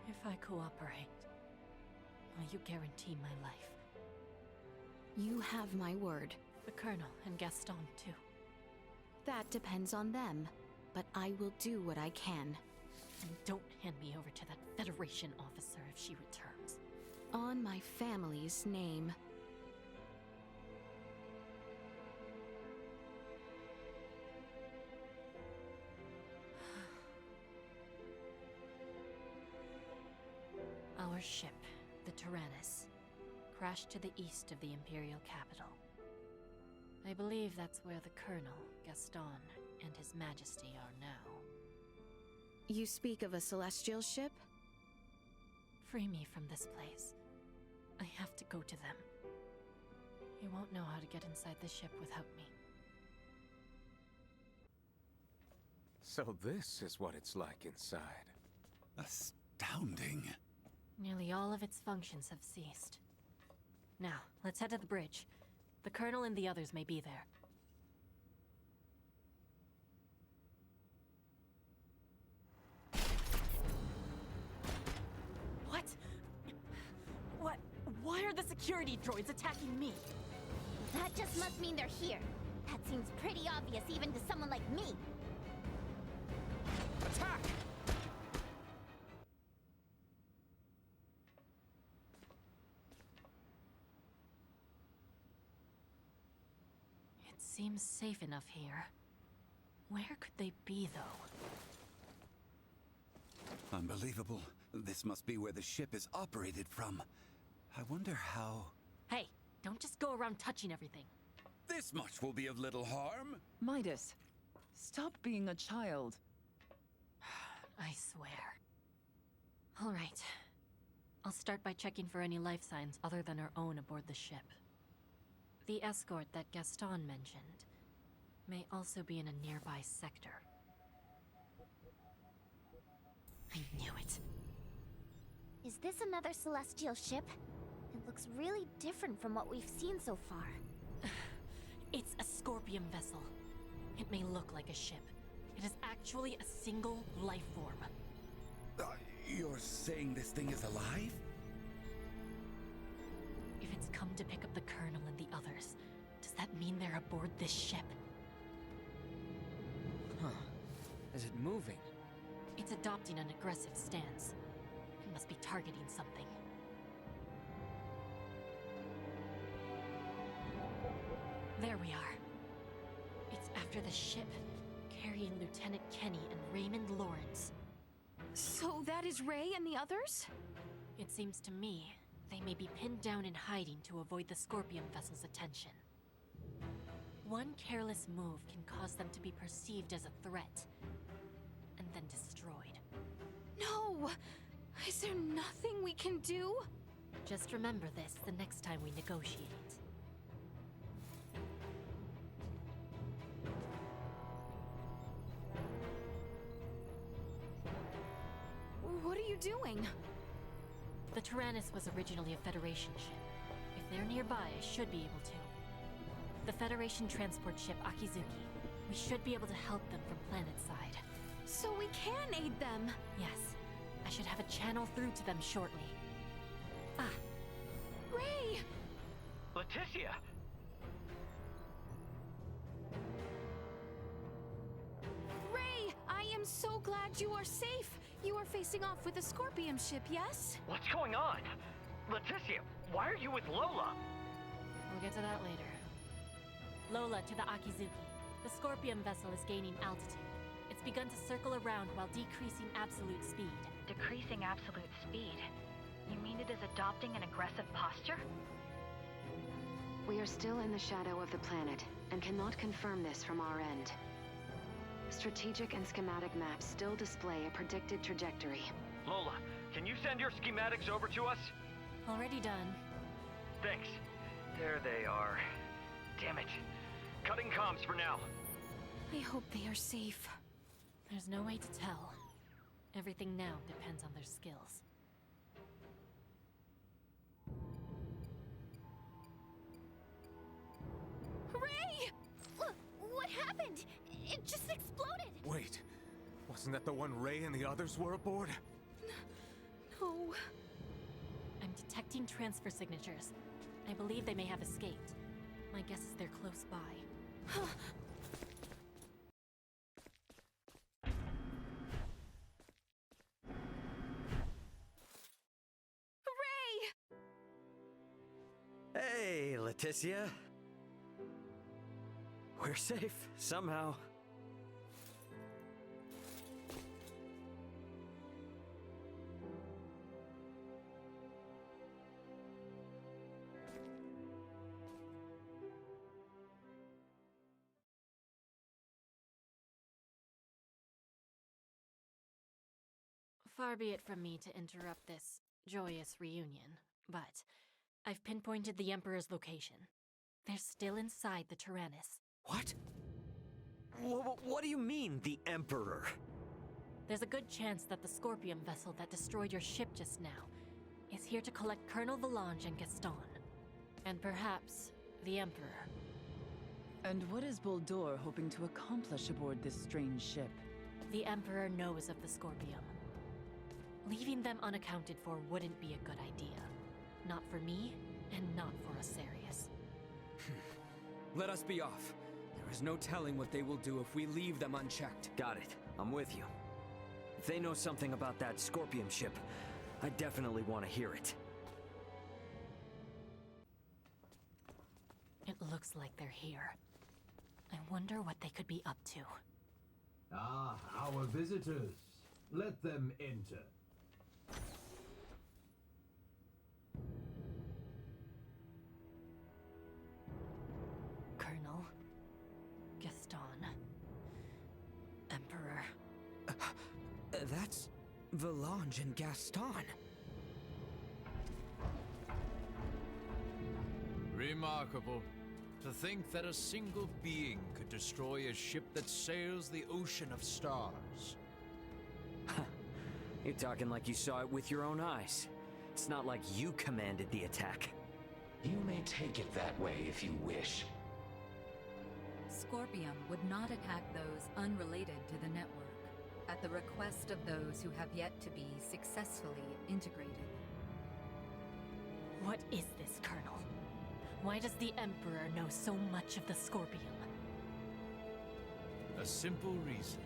If I cooperate, will you guarantee my life? You have my word. The Colonel and Gaston, too. That depends on them, but I will do what I can. And don't hand me over to that Federation officer if she returns. On my family's name. Our ship, the Tyrannus, crashed to the east of the Imperial capital. I believe that's where the Colonel, Gaston, and His Majesty are now. You speak of a celestial ship? Free me from this place. I have to go to them. You won't know how to get inside the ship without me. So this is what it's like inside. Astounding. Nearly all of its functions have ceased. Now, let's head to the bridge. The Colonel and the others may be there. What? Why are the security droids attacking me? That just must mean they're here. That seems pretty obvious even to someone like me. Attack! It seems safe enough here. Where could they be, though? Unbelievable. This must be where the ship is operated from. I wonder how... Hey, don't just go around touching everything. This much will be of little harm. Midas, stop being a child. I swear. All right. I'll start by checking for any life signs other than our own aboard the ship. The escort that Gaston mentioned may also be in a nearby sector. I knew it. Is this another celestial ship? It looks really different from what we've seen so far. It's a scorpion vessel. It may look like a ship. It is actually a single life form. You're saying this thing is alive? If it's come to pick up the Colonel and the others, does that mean they're aboard this ship? Huh. Is it moving? It's adopting an aggressive stance. It must be targeting something. There we are. It's after the ship, carrying Lieutenant Kenny and Raymond Lawrence. So that is Ray and the others? It seems to me they may be pinned down in hiding to avoid the Scorpion vessel's attention. One careless move can cause them to be perceived as a threat, and then destroyed. No! Is there nothing we can do? Just remember this the next time we negotiate. What are you doing? The Tyrannus was originally a Federation ship. If they're nearby, I should be able to. The Federation transport ship Akizuki. We should be able to help them from planet side. So we can aid them? Yes. I should have a channel through to them shortly. Ah. Ray! Laeticia! Ray! I am so glad you are safe! You are facing off with a Scorpion ship, yes? What's going on? Laeticia, why are you with Lola? We'll get to that later. Lola to the Akizuki. The Scorpion vessel is gaining altitude. It's begun to circle around while decreasing absolute speed. Decreasing absolute speed? You mean it is adopting an aggressive posture? We are still in the shadow of the planet, and cannot confirm this from our end. Strategic and schematic maps still display a predicted trajectory. Lola, can you send your schematics over to us? Already done. Thanks. There they are. Damn it. Cutting comms for now. I hope they are safe. There's no way to tell. Everything now depends on their skills. Ray! What happened? It just exploded! Wait, wasn't that the one Ray and the others were aboard? No. I'm detecting transfer signatures. I believe they may have escaped. My guess is they're close by. Ray! Hey, Laeticia. We're safe, somehow. Far be it from me to interrupt this joyous reunion, but I've pinpointed the Emperor's location. They're still inside the Tyrannus. What? What do you mean, the Emperor? There's a good chance that the Scorpion vessel that destroyed your ship just now is here to collect Colonel Valange and Gaston. And perhaps the Emperor. And what is Boldor hoping to accomplish aboard this strange ship? The Emperor knows of the Scorpion. Leaving them unaccounted for wouldn't be a good idea. Not for me, and not for Asarius. Let us be off. There is no telling what they will do if we leave them unchecked. Got it. I'm with you. If they know something about that Scorpion ship, I definitely want to hear it. It looks like they're here. I wonder what they could be up to. Ah, our visitors. Let them enter. Colonel, Gaston, Emperor. That's Valange and Gaston. Remarkable. To think that a single being could destroy a ship that sails the ocean of stars. You're talking like you saw it with your own eyes. It's not like you commanded the attack. You may take it that way if you wish. Scorpium would not attack those unrelated to the network, at the request of those who have yet to be successfully integrated. What is this, Colonel? Why does the Emperor know so much of the Scorpium? A simple reason.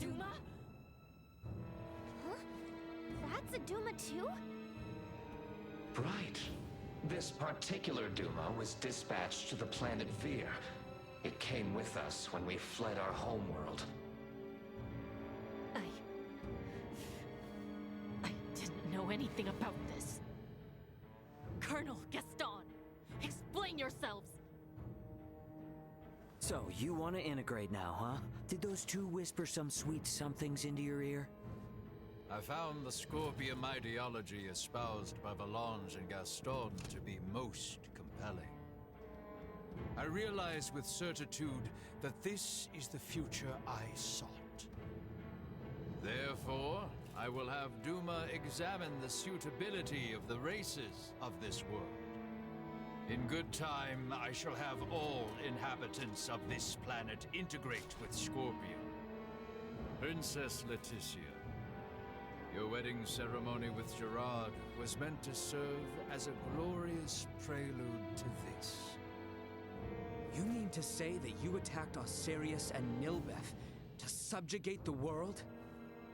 Duma? Huh? That's a Duma too? Right. This particular Duma was dispatched to the planet Vir. It came with us when we fled our homeworld. I didn't know anything about this. Colonel Gaston, explain yourselves! So, you want to integrate now, huh? Did those two whisper some sweet somethings into your ear? I found the Scorpium ideology espoused by Valange and Gaston to be most compelling. I realize with certitude that this is the future I sought. Therefore, I will have Duma examine the suitability of the races of this world. In good time, I shall have all inhabitants of this planet integrate with Scorpion. Princess Laeticia, your wedding ceremony with Gerard was meant to serve as a glorious prelude to this. You mean to say that you attacked Osirius and Nilbeth to subjugate the world?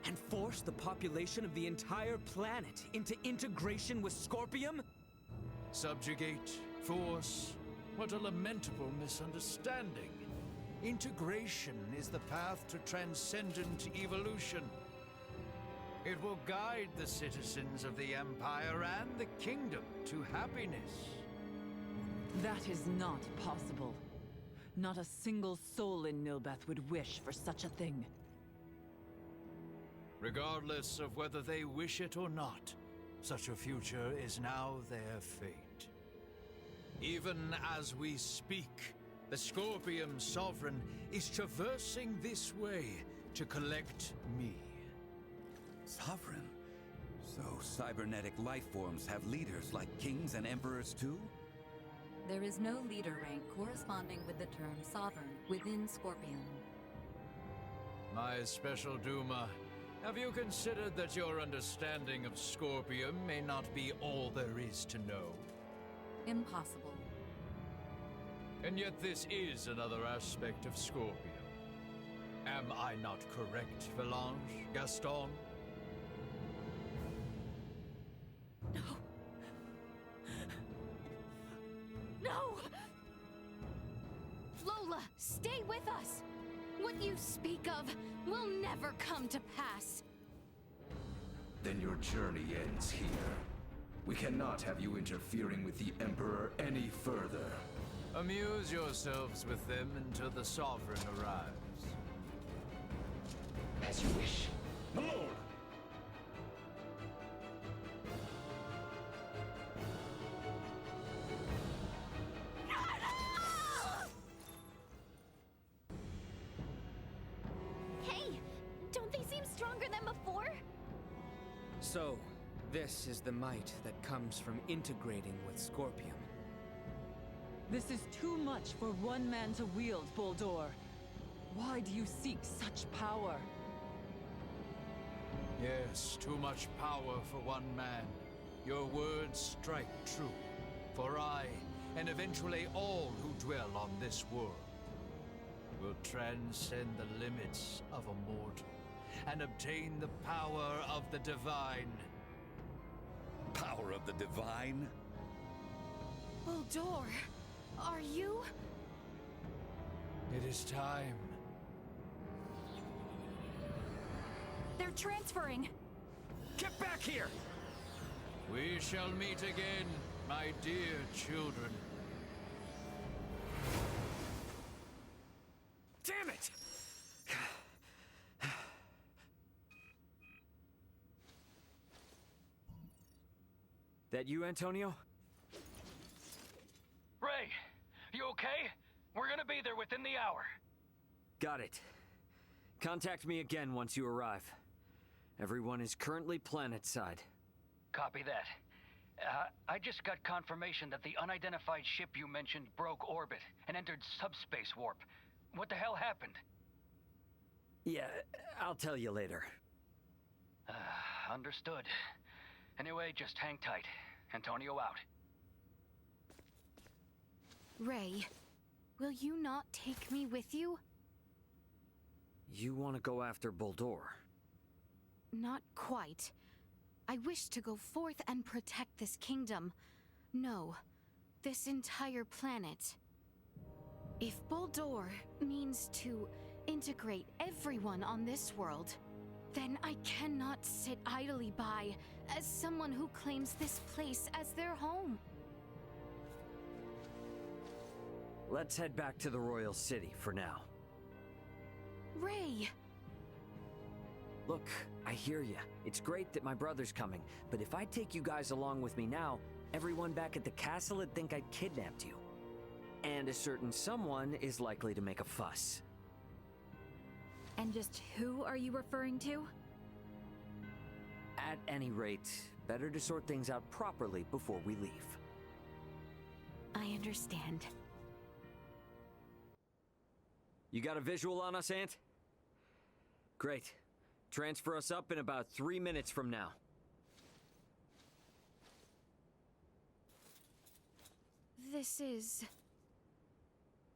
And force the population of the entire planet into integration with Scorpium? Subjugate, force, what a lamentable misunderstanding. Integration is the path to transcendent evolution. It will guide the citizens of the Empire and the Kingdom to happiness. That is not possible. Not a single soul in Nilbeth would wish for such a thing. Regardless of whether they wish it or not, such a future is now their fate. Even as we speak, the Scorpium Sovereign is traversing this way to collect me. Sovereign? So cybernetic life forms have leaders like kings and emperors too? There is no leader rank corresponding with the term sovereign within Scorpion. My special Duma, have you considered that your understanding of Scorpium may not be all there is to know? Impossible. And yet this is another aspect of Scorpium. Am I not correct, Valange, Gaston? No! Lola, stay with us! What you speak of will never come to pass. Then your journey ends here. We cannot have you interfering with the Emperor any further. Amuse yourselves with them until the Sovereign arrives. As you wish. My lord! Hey! Don't they seem stronger than before? So, this is the might that comes from integrating with Scorpium. This is too much for one man to wield, Boldor. Why do you seek such power? Yes, too much power for one man. Your words strike true. For I, and eventually all who dwell on this world, will transcend the limits of a mortal and obtain the power of the divine. Power of the divine? Buldur, are you? It is time. They're transferring! Get back here! We shall meet again, my dear children. Damn it! That you, Antonio? Ray, you okay? We're gonna be there within the hour. Got it. Contact me again once you arrive. Everyone is currently planetside. Copy that. I just got confirmation that the unidentified ship you mentioned broke orbit and entered subspace warp. What the hell happened? Yeah, I'll tell you later. Understood. Anyway, just hang tight. Antonio out. Ray, will you not take me with you? You want to go after Buldur? Not quite. I wish to go forth and protect this kingdom. No, this entire planet. If Buldur means to integrate everyone on this world, then I cannot sit idly by as someone who claims this place as their home. Let's head back to the Royal City for now. Ray! Look, I hear ya. It's great that my brother's coming, but if I take you guys along with me now, everyone back at the castle would think I'd kidnapped you. And a certain someone is likely to make a fuss. And just who are you referring to? At any rate, better to sort things out properly before we leave. I understand. You got a visual on us, Ant? Great. Transfer us up in about 3 minutes from now. This is...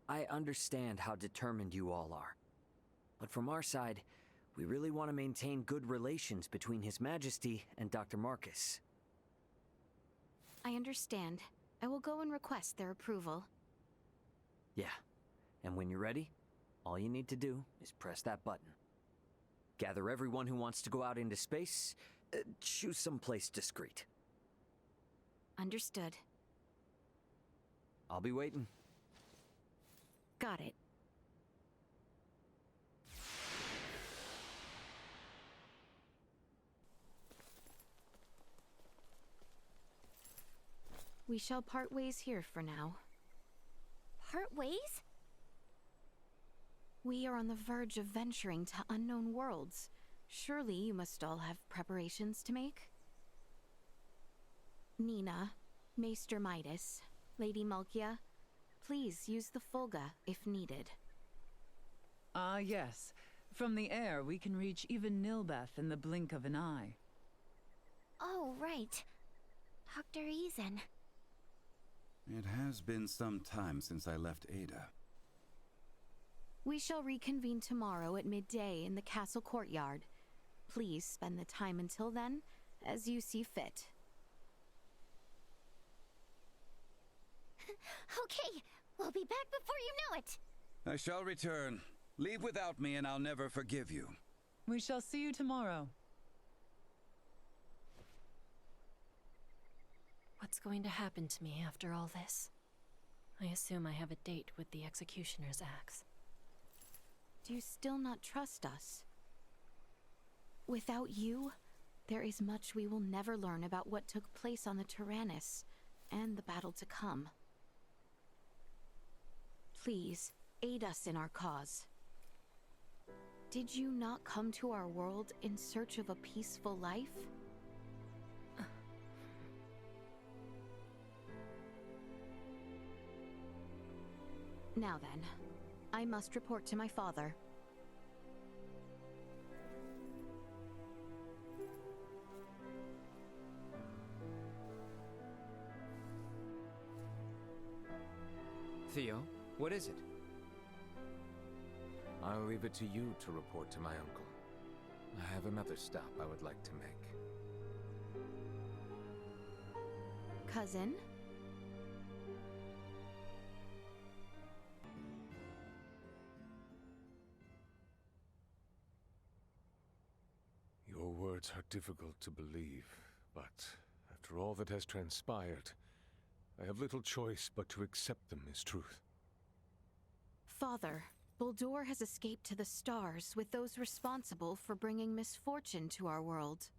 I understand how determined you all are. But from our side, we really want to maintain good relations between His Majesty and Dr. Marcus. I understand. I will go and request their approval. Yeah. And when you're ready, all you need to do is press that button. Gather everyone who wants to go out into space. Choose someplace discreet. Understood. I'll be waiting. Got it. We shall part ways here for now. Part ways? We are on the verge of venturing to unknown worlds. Surely you must all have preparations to make? Nina, Maester Midas, Lady Malkia, please use the Fulga if needed. Ah, yes. From the air, we can reach even Nilbeth in the blink of an eye. Oh, right. Dr. Eason. It has been some time since I left Ada. We shall reconvene tomorrow at midday in the castle courtyard. Please spend the time until then as you see fit. Okay, we'll be back before you know it. I shall return. Leave without me and I'll never forgive you. We shall see you tomorrow. What's going to happen to me after all this? I assume I have a date with the Executioner's axe. Do you still not trust us? Without you, there is much we will never learn about what took place on the Tyrannus and the battle to come. Please, aid us in our cause. Did you not come to our world in search of a peaceful life? Now then, I must report to my father. Theo, what is it? I'll leave it to you to report to my uncle. I have another stop I would like to make. Cousin? Your words are difficult to believe, but after all that has transpired, I have little choice but to accept them as truth. Father, Buldur has escaped to the stars with those responsible for bringing misfortune to our world.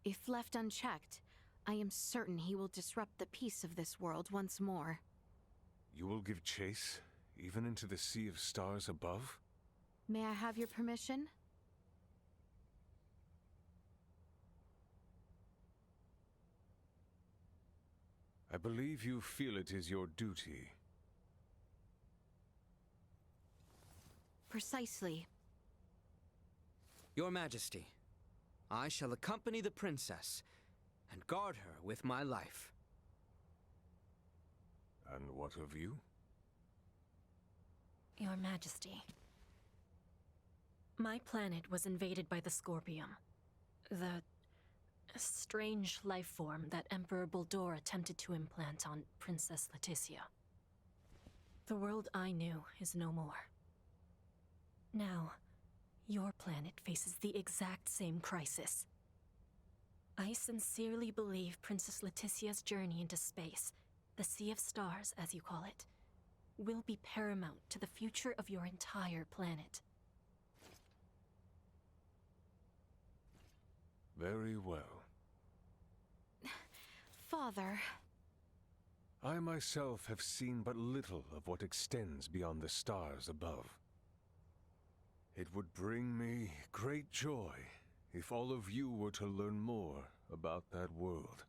If left unchecked, I am certain he will disrupt the peace of this world once more. You will give chase, even into the sea of stars above? May I have your permission? I believe you feel it is your duty. Precisely. Your Majesty, I shall accompany the princess and guard her with my life. And what of you? Your Majesty. My planet was invaded by the Scorpium. The strange life form that Emperor Buldur attempted to implant on Princess Laeticia. The world I knew is no more. Now, your planet faces the exact same crisis. I sincerely believe Princess Laeticia's journey into space, the Sea of Stars, as you call it, will be paramount to the future of your entire planet. Very well. Father. I myself have seen but little of what extends beyond the stars above. It would bring me great joy if all of you were to learn more about that world.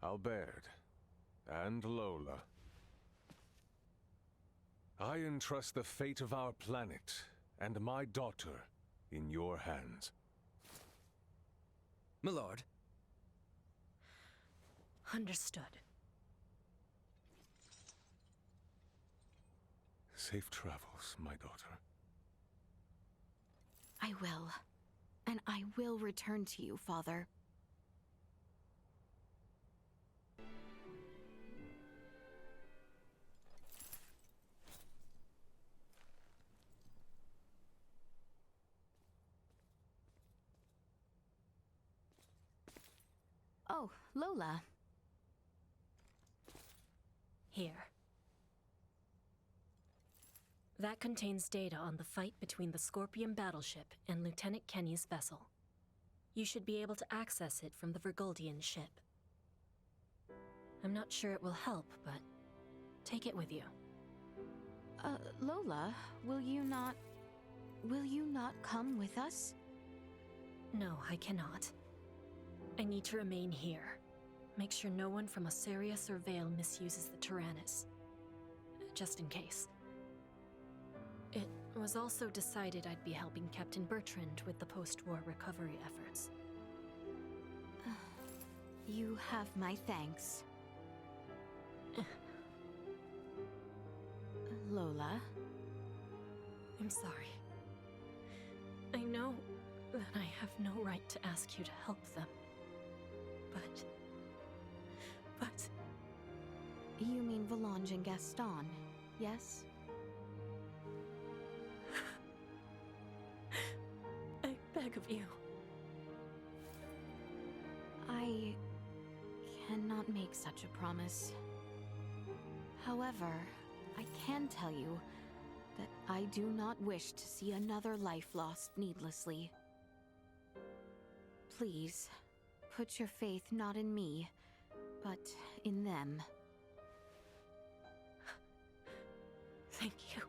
Albert and Lola, I entrust the fate of our planet and my daughter in your hands. My lord. Understood. Safe travels, my daughter. I will. And I will return to you, Father. Oh, Lola. Here. That contains data on the fight between the Scorpion battleship and Lieutenant Kenny's vessel. You should be able to access it from the Vergoldian ship. I'm not sure it will help, but take it with you. Lola, will you not come with us? No, I cannot. I need to remain here. Make sure no one from Osirius or Vale misuses the Tyrannus. Just in case. It was also decided I'd be helping Captain Bertrand with the post-war recovery efforts. You have my thanks. Lola? I'm sorry. I know that I have no right to ask you to help them. But... You mean Volange and Gaston, yes? I beg of you. I cannot make such a promise. However, I can tell you that I do not wish to see another life lost needlessly. Please, put your faith not in me, but in them. Thank you.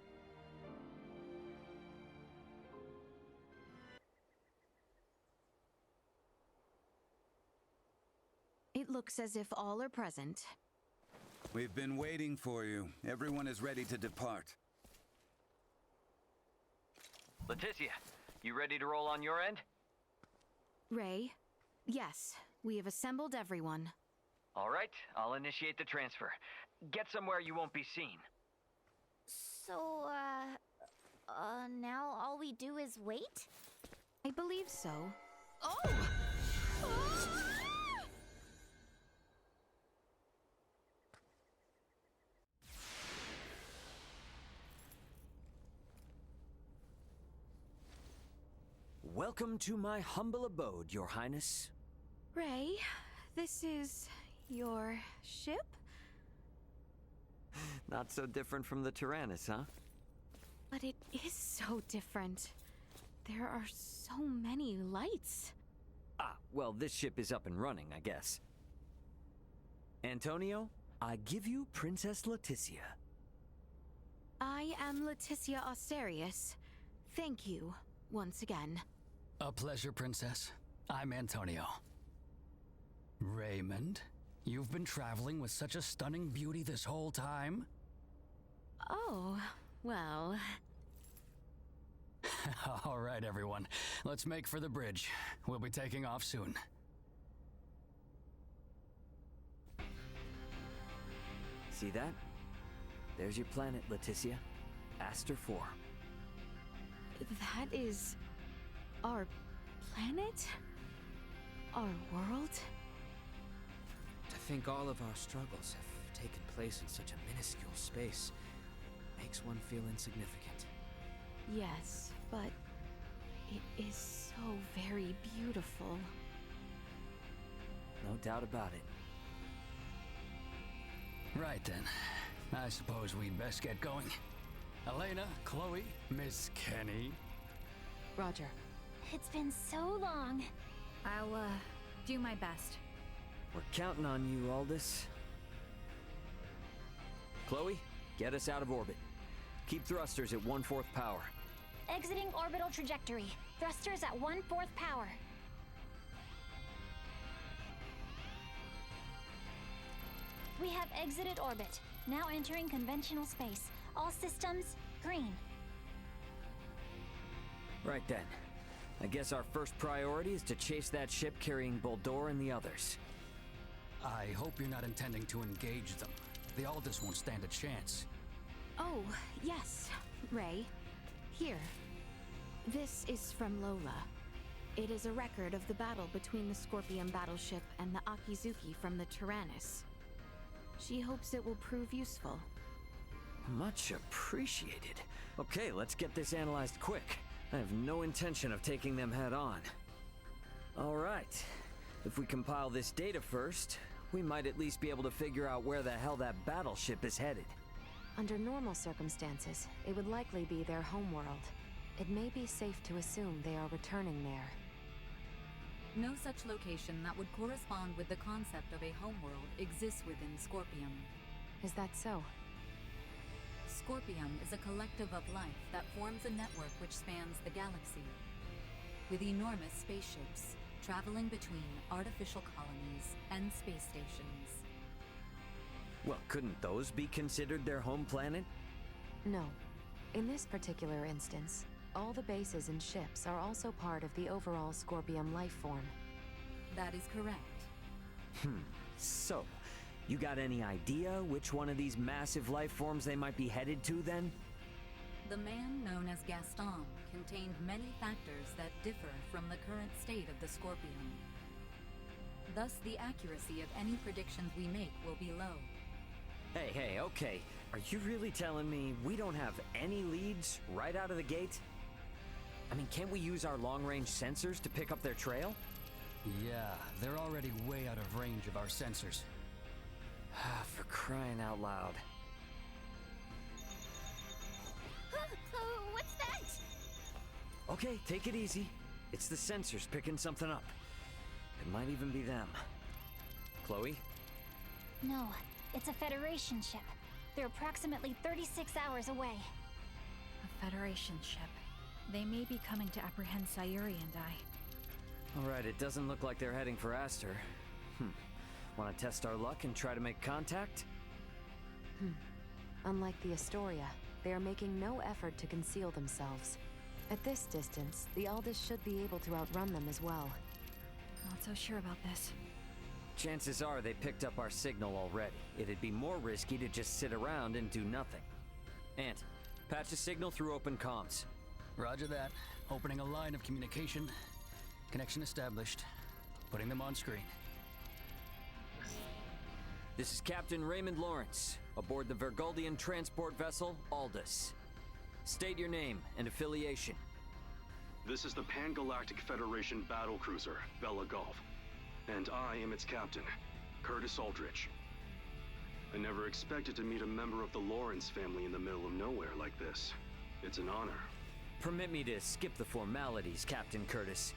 It looks as if all are present. We've been waiting for you. Everyone is ready to depart. Laeticia, you ready to roll on your end? Ray? Yes, we have assembled everyone. All right, I'll initiate the transfer. get somewhere you won't be seen. So, now all we do is wait? I believe so. Oh! Welcome to my humble abode, Your Highness. Ray, this is your ship? Not so different from the Tyrannus, huh? But it is so different. There are so many lights. Ah, well, this ship is up and running, I guess. Antonio, I give you Princess Laeticia. I am Laeticia Austerius. Thank you, once again. A pleasure, Princess. I'm Antonio. Raymond, you've been traveling with such a stunning beauty this whole time? Oh, well... All right, everyone. Let's make for the bridge. We'll be taking off soon. See that? There's your planet, Laeticia. Aster 4. That is... our planet? Our world? To think all of our struggles have taken place in such a minuscule space makes one feel insignificant. Yes, but it is so very beautiful. No doubt about it. Right then. I suppose we'd best get going. Elena, Chloe, Miss Kenny. Roger. It's been so long. I'll, do my best. We're counting on you, Aldous. Chloe, get us out of orbit. Keep thrusters at 1/4 power. Exiting orbital trajectory. Thrusters at 1/4 power. We have exited orbit. Now entering conventional space. All systems green. Right then. I guess our first priority is to chase that ship carrying Boldor and the others. I hope you're not intending to engage them. The Aldous won't stand a chance. Oh, yes, Ray. Here. This is from Lola. It is a record of the battle between the Scorpion battleship and the Akizuki from the Tyrannus. She hopes it will prove useful. Much appreciated. Okay, let's get this analyzed quick. I have no intention of taking them head on. All right. If we compile this data first, we might at least be able to figure out where the hell that battleship is headed. Under normal circumstances, it would likely be their homeworld. It may be safe to assume they are returning there. No such location that would correspond with the concept of a homeworld exists within Scorpium. Is that so? Scorpium is a collective of life that forms a network which spans the galaxy, with enormous spaceships traveling between artificial colonies and space stations. Well, couldn't those be considered their home planet? No. In this particular instance, all the bases and ships are also part of the overall Scorpium life form. That is correct. So, you got any idea which one of these massive life forms they might be headed to then? The man known as Gaston contained many factors that differ from the current state of the Scorpion. Thus, the accuracy of any predictions we make will be low. Hey, okay. Are you really telling me we don't have any leads right out of the gate? I mean, can't we use our long-range sensors to pick up their trail? Yeah, they're already way out of range of our sensors. For crying out loud. What's that? Okay, take it easy. It's the sensors picking something up. It might even be them. Chloe? No, it's a Federation ship. They're approximately 36 hours away. A Federation ship. They may be coming to apprehend Sayuri and I. Alright, it doesn't look like they're heading for Aster. Want to test our luck and try to make contact? Unlike the Astoria, they are making no effort to conceal themselves. At this distance, the Aldous should be able to outrun them as well. Not so sure about this. Chances are they picked up our signal already. It'd be more risky to just sit around and do nothing. Ant, patch a signal through open comms. Roger that. Opening a line of communication. Connection established. Putting them on screen. This is Captain Raymond Lawrence, aboard the Vergoldian transport vessel Aldous. State your name and affiliation. This is the Pan-Galactic Federation battlecruiser, Bella Golf. And I am its captain, Curtis Aldrich. I never expected to meet a member of the Lawrence family in the middle of nowhere like this. It's an honor. Permit me to skip the formalities, Captain Curtis.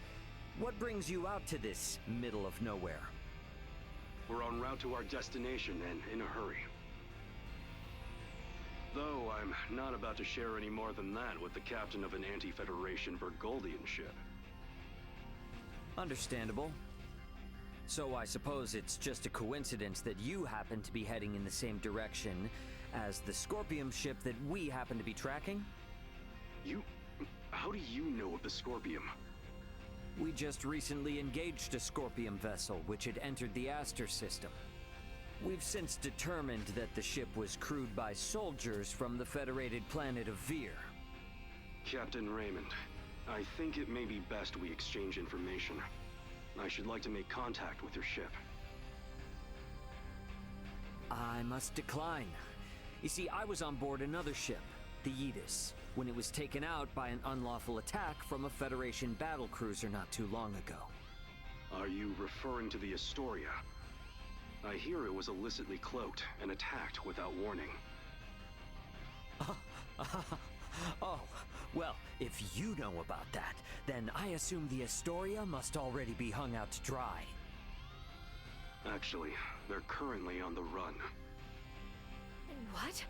What brings you out to this middle of nowhere? We're en route to our destination and in a hurry. Though I'm not about to share any more than that with the captain of an anti-Federation Vergoldian ship. Understandable. So I suppose it's just a coincidence that you happen to be heading in the same direction as the Scorpium ship that we happen to be tracking? How do you know of the Scorpium? We just recently engaged a Scorpium vessel which had entered the Aster system. We've since determined that the ship was crewed by soldiers from the federated planet of Vir. Captain Raymond, I think it may be best we exchange information. I should like to make contact with your ship. I must decline. You see, I was on board another ship, the Aegis, when it was taken out by an unlawful attack from a Federation battlecruiser not too long ago. Are you referring to the Astoria? I hear it was illicitly cloaked and attacked without warning. Oh, well, if you know about that, then I assume the Astoria must already be hung out to dry. Actually, they're currently on the run. What?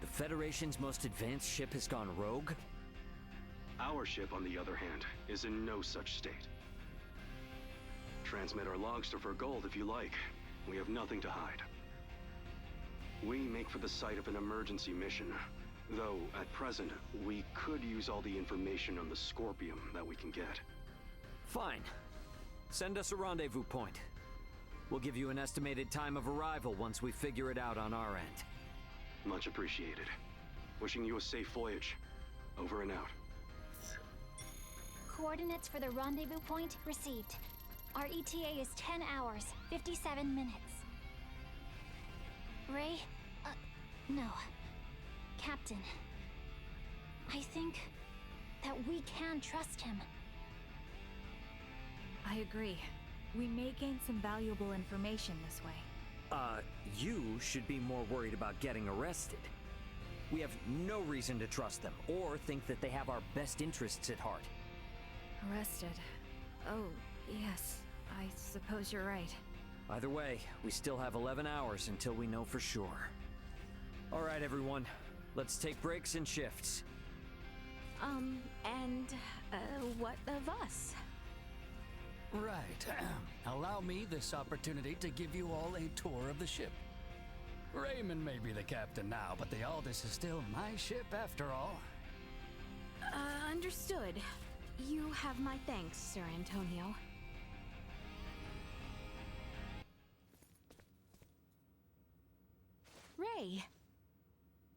The Federation's most advanced ship has gone rogue? Our ship, on the other hand, is in no such state. Transmit our logs to Vergold if you like. We have nothing to hide. We make for the site of an emergency mission. Though, at present, we could use all the information on the Scorpium that we can get. Fine. Send us a rendezvous point. We'll give you an estimated time of arrival once we figure it out on our end. Much appreciated. Wishing you a safe voyage. Over and out. Coordinates for the rendezvous point received. Our ETA is 10 hours, 57 minutes. Ray? No. Captain. I think that we can trust him. I agree. We may gain some valuable information this way. You should be more worried about getting arrested. We have no reason to trust them, or think that they have our best interests at heart. Arrested? Oh, yes. I suppose you're right. Either way, we still have 11 hours until we know for sure. All right, everyone. Let's take breaks and shifts. What of us? Right. Allow me this opportunity to give you all a tour of the ship. Raymond may be the captain now, but the Aldous is still my ship after all. Understood. You have my thanks, Sir Antonio. Ray.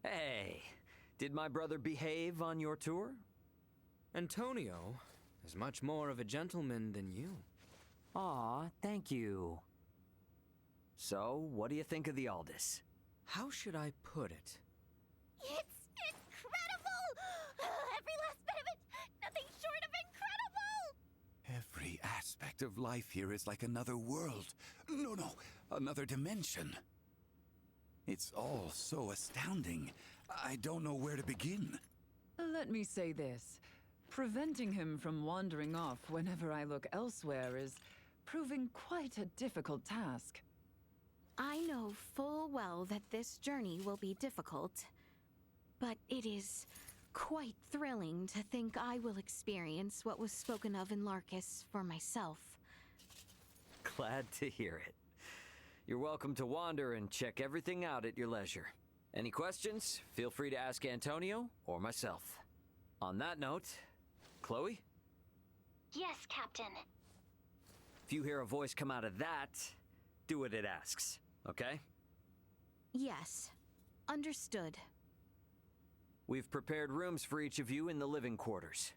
Hey, did my brother behave on your tour? Antonio is much more of a gentleman than you. Aw, thank you. So, what do you think of the Aldous? How should I put it? It's incredible! Every last bit of it! Nothing short of incredible! Every aspect of life here is like another world. No, another dimension. It's all so astounding. I don't know where to begin. Let me say this. Preventing him from wandering off whenever I look elsewhere is proving quite a difficult task. I know full well that this journey will be difficult, but it is quite thrilling to think I will experience what was spoken of in Larkus for myself. Glad to hear it. You're welcome to wander and check everything out at your leisure. Any questions? Feel free to ask Antonio or myself. On that note, Chloe? Yes, Captain. If you hear a voice come out of that, do what it asks, okay? Yes. Understood. We've prepared rooms for each of you in the living quarters.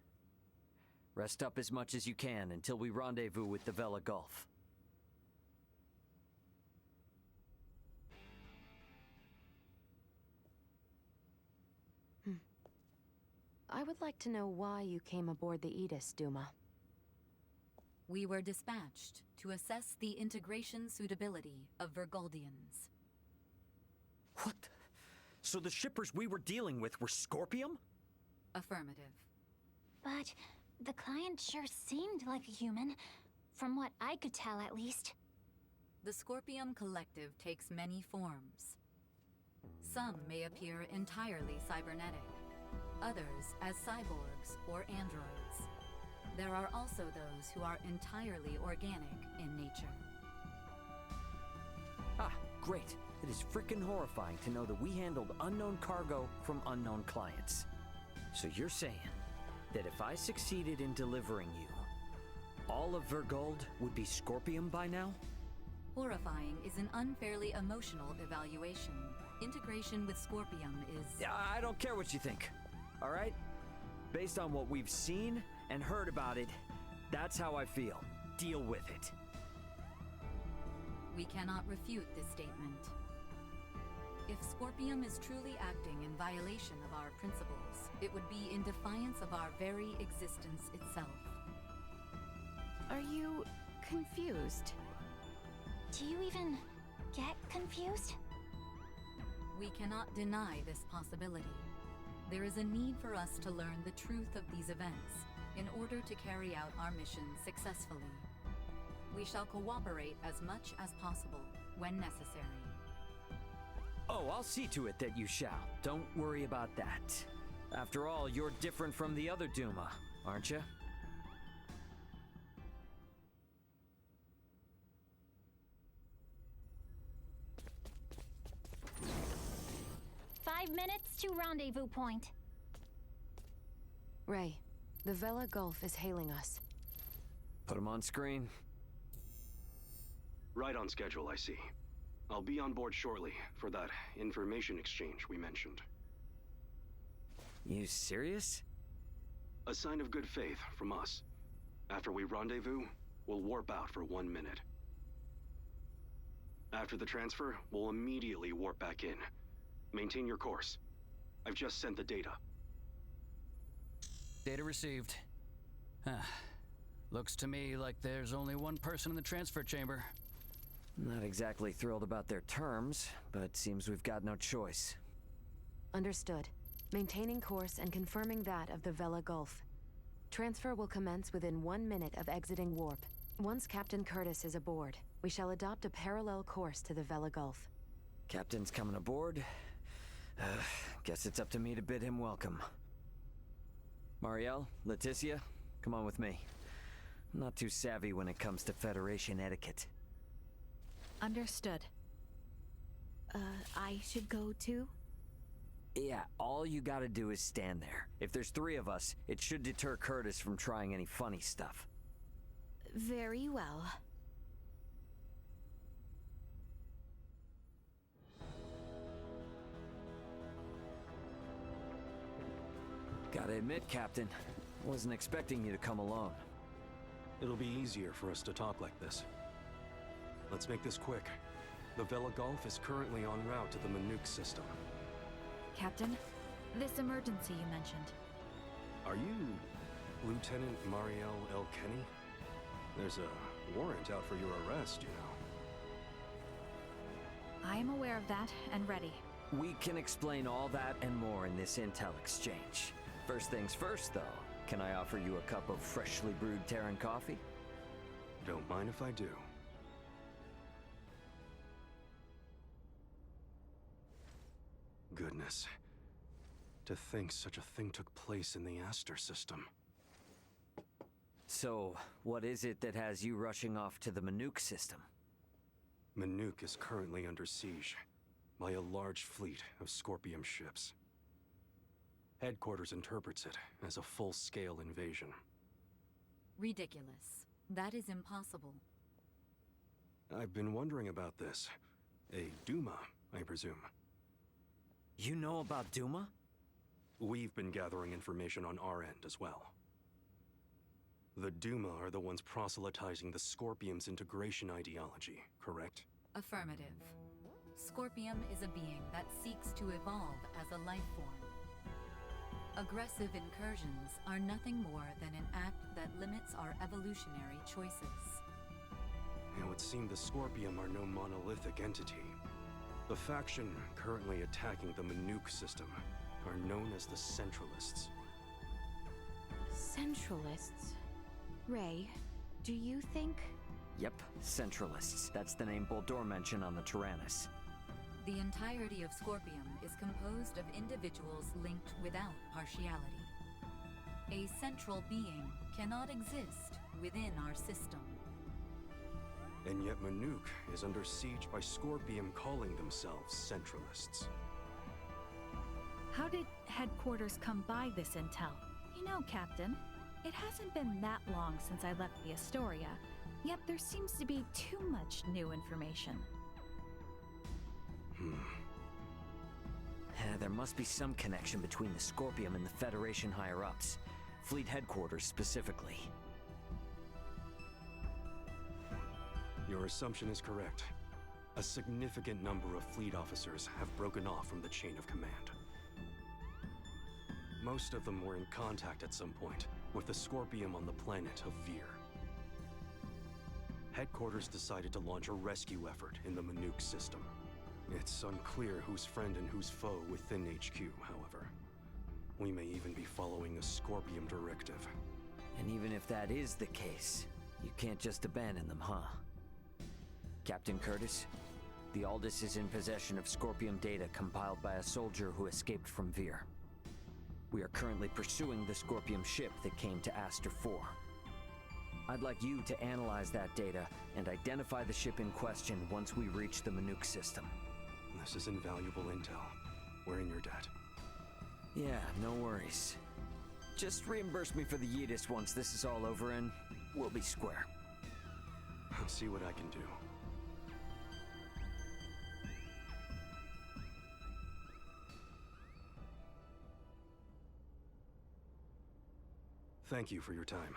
Rest up as much as you can until we rendezvous with the Vela Gulf. I would like to know why you came aboard the Aegis, Duma. We were dispatched to assess the integration suitability of Vergoldians. What? So the shippers we were dealing with were Scorpium? Affirmative. But the client sure seemed like a human, from what I could tell at least. The Scorpium Collective takes many forms. Some may appear entirely cybernetic, others as cyborgs or androids. There are also those who are entirely organic in nature. Ah, great. It is frickin' horrifying to know that we handled unknown cargo from unknown clients. So you're saying that if I succeeded in delivering you, all of Vergold would be Scorpium by now? Horrifying is an unfairly emotional evaluation. Integration with Scorpium is... I don't care what you think, all right? Based on what we've seen and heard about it, that's how I feel. Deal with it. We cannot refute this statement. If Scorpium is truly acting in violation of our principles, it would be in defiance of our very existence itself. Are you confused? Do you even get confused? We cannot deny this possibility. There is a need for us to learn the truth of these events in order to carry out our mission successfully. We shall cooperate as much as possible when necessary. Oh, I'll see to it that you shall. Don't worry about that. After all, you're different from the other Duma, aren't you? "5 minutes to rendezvous point." Ray, the Vela Gulf is hailing us. Put him on screen. Right on schedule, I see. I'll be on board shortly for that information exchange we mentioned. You serious? A sign of good faith from us. After we rendezvous, we'll warp out for 1 minute. After the transfer, we'll immediately warp back in. Maintain your course. I've just sent the data. Data received. Looks to me like there's only one person in the transfer chamber. Not exactly thrilled about their terms, but seems we've got no choice. Understood. Maintaining course and confirming that of the Vela Gulf. Transfer will commence within 1 minute of exiting warp. Once Captain Curtis is aboard, we shall adopt a parallel course to the Vela Gulf. Captain's coming aboard. Guess it's up to me to bid him welcome. Marielle, Laeticia, come on with me. I'm not too savvy when it comes to Federation etiquette. Understood. I should go too? Yeah, all you gotta do is stand there. If there's 3 of us, it should deter Curtis from trying any funny stuff. Very well. Gotta admit, Captain, wasn't expecting you to come along. It'll be easier for us to talk like this. Let's make this quick. The Vela Gulf is currently en route to the Manuk system. Captain, this emergency you mentioned. Are you Lieutenant Marielle L. Kenny? There's a warrant out for your arrest, you know. I am aware of that and ready. We can explain all that and more in this intel exchange. First things first, though. Can I offer you a cup of freshly brewed Terran coffee? Don't mind if I do. Goodness. To think such a thing took place in the Aster system. So, what is it that has you rushing off to the Manuk system? Manuk is currently under siege by a large fleet of Scorpium ships. Headquarters interprets it as a full-scale invasion. Ridiculous. That is impossible. I've been wondering about this. A Duma, I presume. You know about Duma? We've been gathering information on our end as well. The Duma are the ones proselytizing the Scorpium's integration ideology, correct? Affirmative. Scorpium is a being that seeks to evolve as a life form. Aggressive incursions are nothing more than an act that limits our evolutionary choices. It would seem the Scorpium are no monolithic entity. The faction currently attacking the Manuk system are known as the Centralists. Centralists? Ray, do you think... Yep, Centralists. That's the name Boldor mentioned on the Tyrannus. The entirety of Scorpium is composed of individuals linked without partiality. A central being cannot exist within our system. And yet Manuk is under siege by Scorpium calling themselves Centralists. How did headquarters come by this intel? You know, Captain, it hasn't been that long since I left the Astoria, yet there seems to be too much new information. There must be some connection between the Scorpium and the Federation higher-ups. Fleet headquarters specifically. Your assumption is correct. A significant number of fleet officers have broken off from the chain of command. Most of them were in contact at some point with the Scorpium on the planet of Vir. Headquarters decided to launch a rescue effort in the Manuk system. It's unclear who's friend and who's foe within HQ, however. We may even be following a Scorpium directive. And even if that is the case, you can't just abandon them, huh? Captain Curtis, the Aldous is in possession of Scorpium data compiled by a soldier who escaped from Vir. We are currently pursuing the Scorpium ship that came to Aster 4. I'd like you to analyze that data and identify the ship in question once we reach the Manuk system. This is invaluable intel. We're in your debt. Yeah, no worries. Just reimburse me for the Yidis once this is all over and we'll be square. I'll see what I can do. Thank you for your time.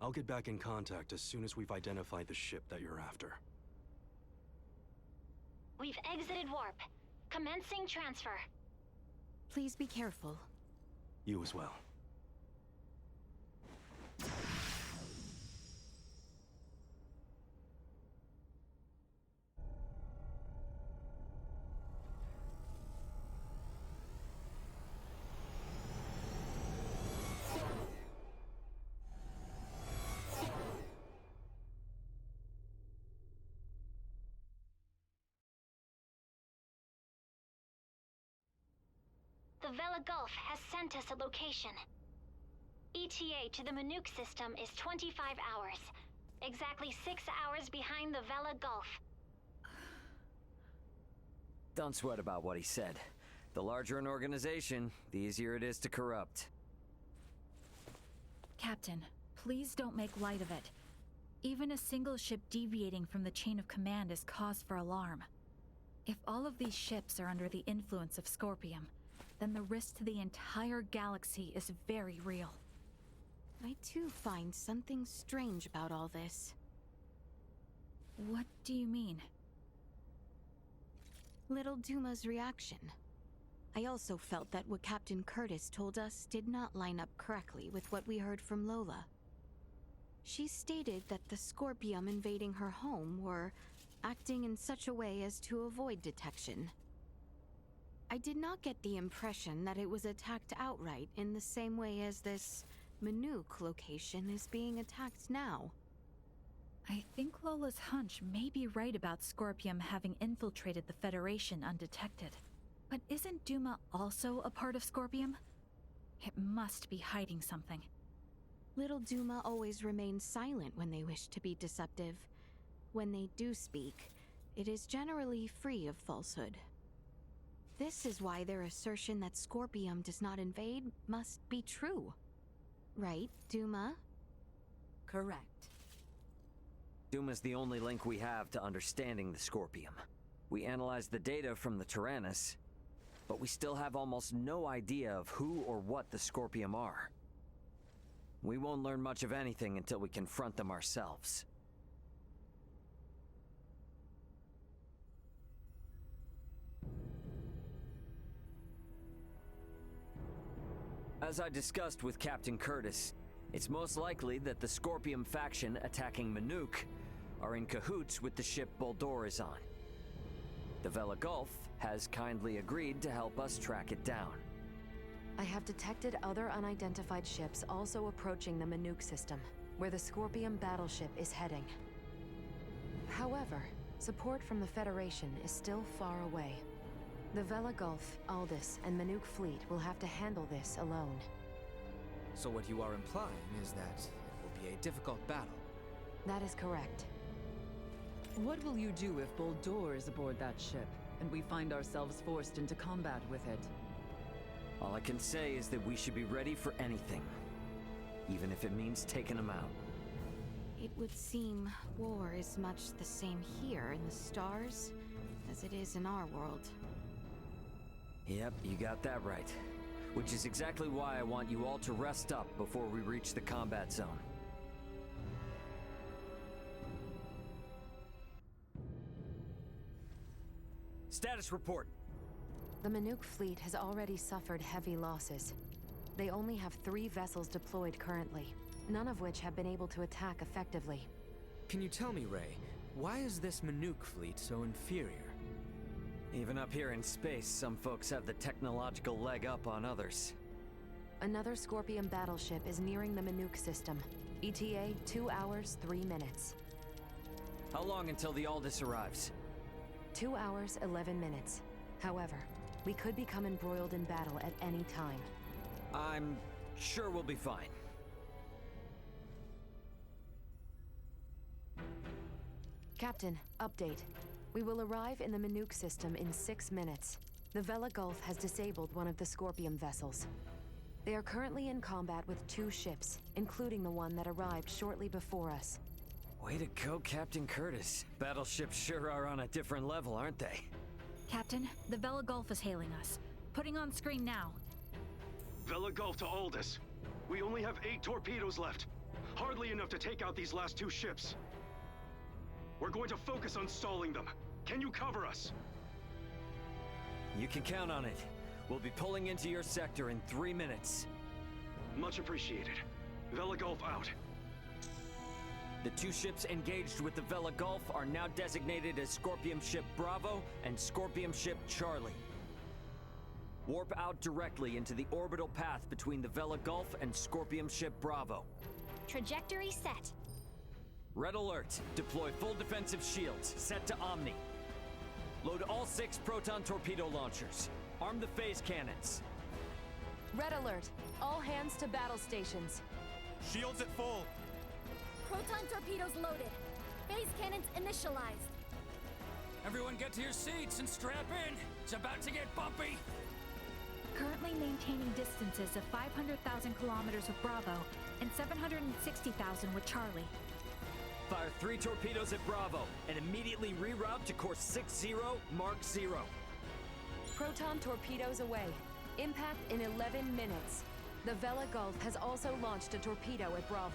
I'll get back in contact as soon as we've identified the ship that you're after. We've exited warp. Commencing transfer. Please be careful. You as well. The Vela Gulf has sent us a location. ETA to the Manuk system is 25 hours. Exactly 6 hours behind the Vela Gulf. Don't sweat about what he said. The larger an organization, the easier it is to corrupt. Captain, please don't make light of it. Even a single ship deviating from the chain of command is cause for alarm. If all of these ships are under the influence of Scorpium, then the risk to the entire galaxy is very real. I too find something strange about all this. What do you mean? Little Duma's reaction. I also felt that what Captain Curtis told us did not line up correctly with what we heard from Lola. She stated that the Scorpium invading her home were acting in such a way as to avoid detection. I did not get the impression that it was attacked outright in the same way as this Manuk location is being attacked now. I think Lola's hunch may be right about Scorpium having infiltrated the Federation undetected. But isn't Duma also a part of Scorpium? It must be hiding something. Little Duma always remains silent when they wish to be deceptive. When they do speak, it is generally free of falsehood. This is why their assertion that Scorpium does not invade must be true. Right, Duma? Correct. Duma's the only link we have to understanding the Scorpium. We analyzed the data from the Tyrannus, but we still have almost no idea of who or what the Scorpium are. We won't learn much of anything until we confront them ourselves. As I discussed with Captain Curtis, it's most likely that the Scorpium faction attacking Manuk are in cahoots with the ship Boldor is on. The Vela Gulf has kindly agreed to help us track it down. I have detected other unidentified ships also approaching the Manuk system, where the Scorpium battleship is heading. However, support from the Federation is still far away. The Vela Gulf, Aldous, and Manuk fleet will have to handle this alone. So what you are implying is that it will be a difficult battle. That is correct. What will you do if Boldor is aboard that ship, and we find ourselves forced into combat with it? All I can say is that we should be ready for anything, even if it means taking them out. It would seem war is much the same here in the stars as it is in our world. Yep, you got that right. Which is exactly why I want you all to rest up before we reach the combat zone. Status report. The Manuk fleet has already suffered heavy losses. They only have 3 vessels deployed currently, none of which have been able to attack effectively. Can you tell me, Ray, why is this Manuk fleet so inferior? Even up here in space, some folks have the technological leg up on others. Another Scorpion battleship is nearing the Manuk system. ETA 2 hours, 3 minutes. How long until the Aldous arrives? 2 hours, 11 minutes. However, we could become embroiled in battle at any time. I'm sure we'll be fine. Captain, update. We will arrive in the Manuk system in 6 minutes. The Vela Gulf has disabled one of the Scorpium vessels. They are currently in combat with 2 ships, including the one that arrived shortly before us. Way to go, Captain Curtis. Battleships sure are on a different level, aren't they? Captain, the Vela Gulf is hailing us. Putting on screen now. Vela Gulf to Aldous. We only have 8 torpedoes left. Hardly enough to take out these last 2 ships. We're going to focus on stalling them. Can you cover us? You can count on it. We'll be pulling into your sector in 3 minutes. Much appreciated. Vela Gulf out. The 2 ships engaged with the Vela Gulf are now designated as Scorpium Ship Bravo and Scorpium Ship Charlie. Warp out directly into the orbital path between the Vela Gulf and Scorpium Ship Bravo. Trajectory set. Red alert. Deploy full defensive shields. Set to Omni. Load all 6 proton torpedo launchers. Arm the phase cannons. Red alert. All hands to battle stations. Shields at full. Proton torpedoes loaded. Phase cannons initialized. Everyone get to your seats and strap in. It's about to get bumpy. Currently maintaining distances of 500,000 kilometers with Bravo and 760,000 with Charlie. Fire 3 torpedoes at Bravo and immediately reroute to course 60, Mark 0. Proton torpedoes away. Impact in 11 minutes. The Vela Gulf has also launched a torpedo at Bravo.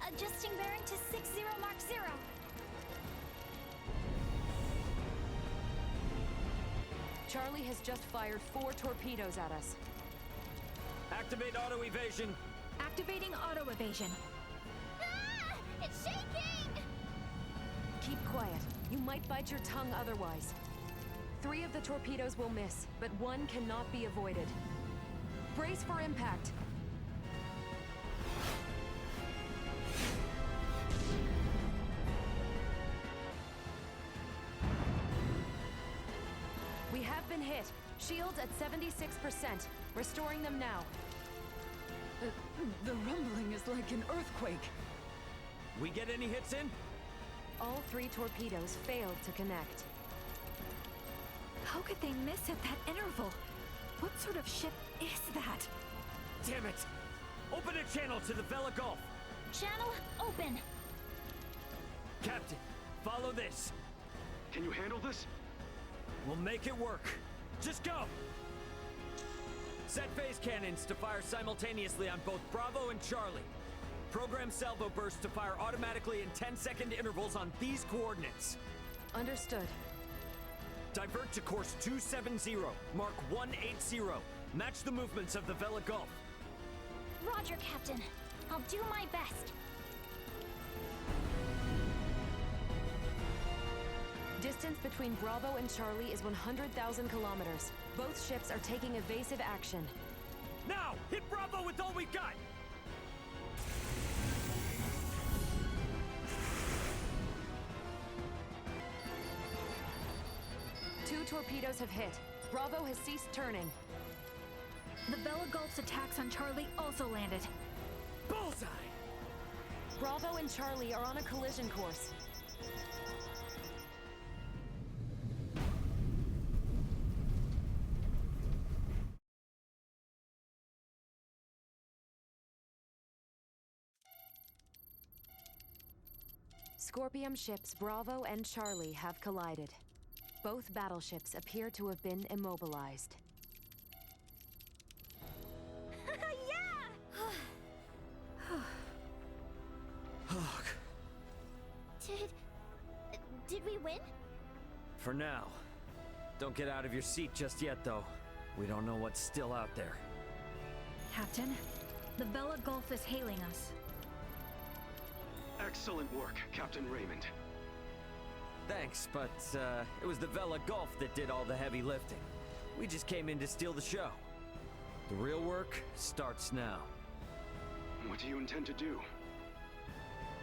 Adjusting bearing to 60 Mark 0. Charlie has just fired 4 torpedoes at us. Activate auto evasion. Activating auto evasion. Ah! It's shaking! Keep quiet. You might bite your tongue otherwise. 3 of the torpedoes will miss, but 1 cannot be avoided. Brace for impact. We have been hit. Shields at 76%. Restoring them now. The rumbling is like an earthquake. We get any hits in? All 3 torpedoes failed to connect. How could they miss at that interval? What sort of ship is that? Damn it! Open a channel to the Vela Gulf! Channel open. Captain, follow this. Can you handle this? We'll make it work. Just go! Set phase cannons to fire simultaneously on both Bravo and Charlie. Program salvo bursts to fire automatically in 10-second intervals on these coordinates. Understood. Divert to course 270, mark 180. Match the movements of the Vela Gulf. Roger, Captain. I'll do my best. Distance between Bravo and Charlie is 100,000 kilometers. Both ships are taking evasive action. Now, hit Bravo with all we got! Two torpedoes have hit. Bravo has ceased turning. The Vela Gulf's attacks on Charlie also landed. Bullseye! Bravo and Charlie are on a collision course. Scorpium ships Bravo and Charlie have collided. Both battleships appear to have been immobilized. Did we win? For now. Don't get out of your seat just yet, though. We don't know what's still out there. Captain, the Vela Gulf is hailing us. Excellent work, Captain Raymond. Thanks, but it was the Vela Gulf that did all the heavy lifting. We just came in to steal the show. The real work starts now. What do you intend to do?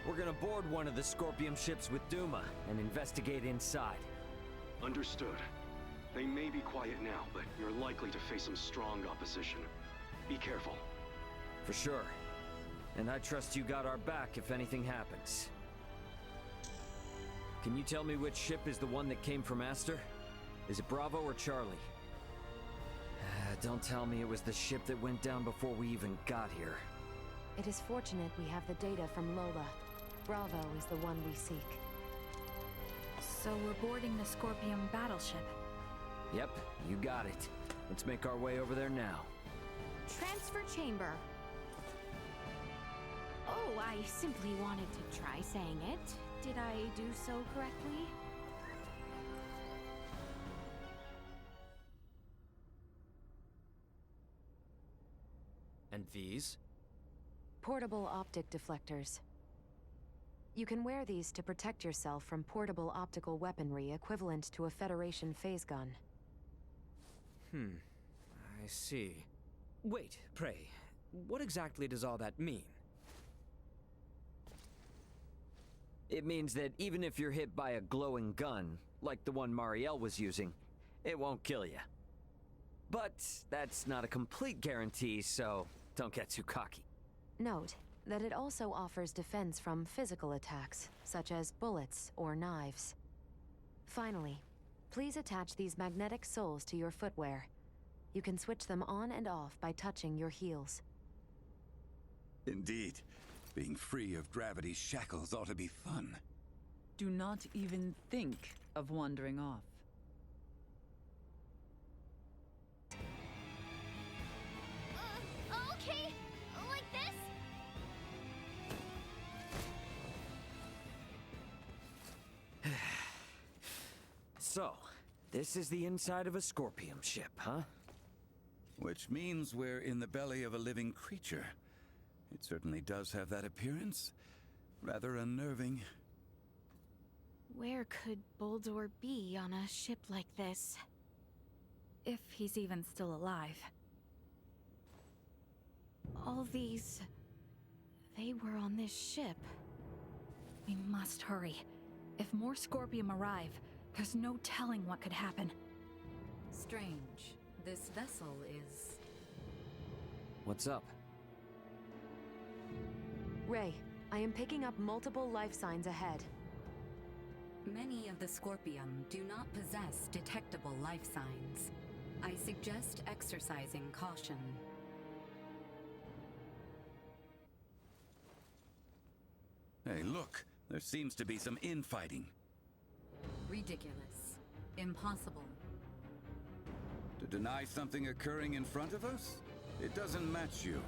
We're gonna board one of the Scorpium ships with Duma and investigate inside. Understood. They may be quiet now, but you're likely to face some strong opposition. Be careful. For sure. And I trust you got our back if anything happens. Can you tell me which ship is the one that came from Aster? Is it Bravo or Charlie? Don't tell me it was the ship that went down before we even got here. It is fortunate we have the data from Lola. Bravo is the one we seek. So we're boarding the Scorpium battleship. Yep, you got it. Let's make our way over there now. Transfer chamber. Oh, I simply wanted to try saying it. Did I do so correctly? And these? Portable optic deflectors. You can wear these to protect yourself from portable optical weaponry equivalent to a Federation phase gun. I see. Wait, pray, what exactly does all that mean? It means that even if you're hit by a glowing gun, like the one Marielle was using, it won't kill you. But that's not a complete guarantee, so don't get too cocky. Note that it also offers defense from physical attacks, such as bullets or knives. Finally, please attach these magnetic soles to your footwear. You can switch them on and off by touching your heels. Indeed. Being free of gravity's shackles ought to be fun. Do not even think of wandering off. Okay, like this? So, this is the inside of a Scorpium ship, huh? Which means we're in the belly of a living creature. It certainly does have that appearance. Rather unnerving. Where could Boldor be on a ship like this? If he's even still alive. All these... they were on this ship. We must hurry. If more Scorpium arrive, there's no telling what could happen. Strange. This vessel is... What's up? Ray, I am picking up multiple life signs ahead. Many of the Scorpium do not possess detectable life signs. I suggest exercising caution. Hey, look! There seems to be some infighting. Ridiculous. Impossible. To deny something occurring in front of us? It doesn't match you.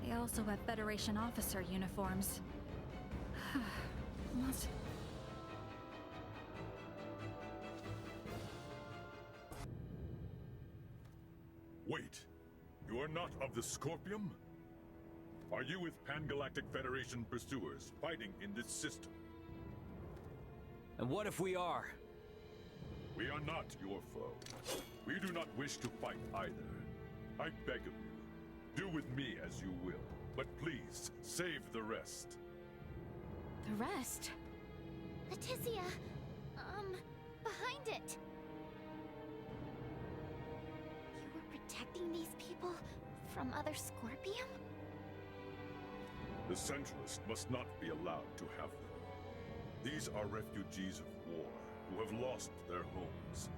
They also have Federation officer uniforms. Must... Wait, you are not of the Scorpium? Are you with Pan-Galactic Federation pursuers fighting in this system? And what if we are? We are not your foe. We do not wish to fight either. I beg of you, do with me as you will, but please, save the rest. The rest? Laeticia, behind it. You were protecting these people from other Scorpium? The Centralists must not be allowed to have them. These are refugees of war who have lost their homes.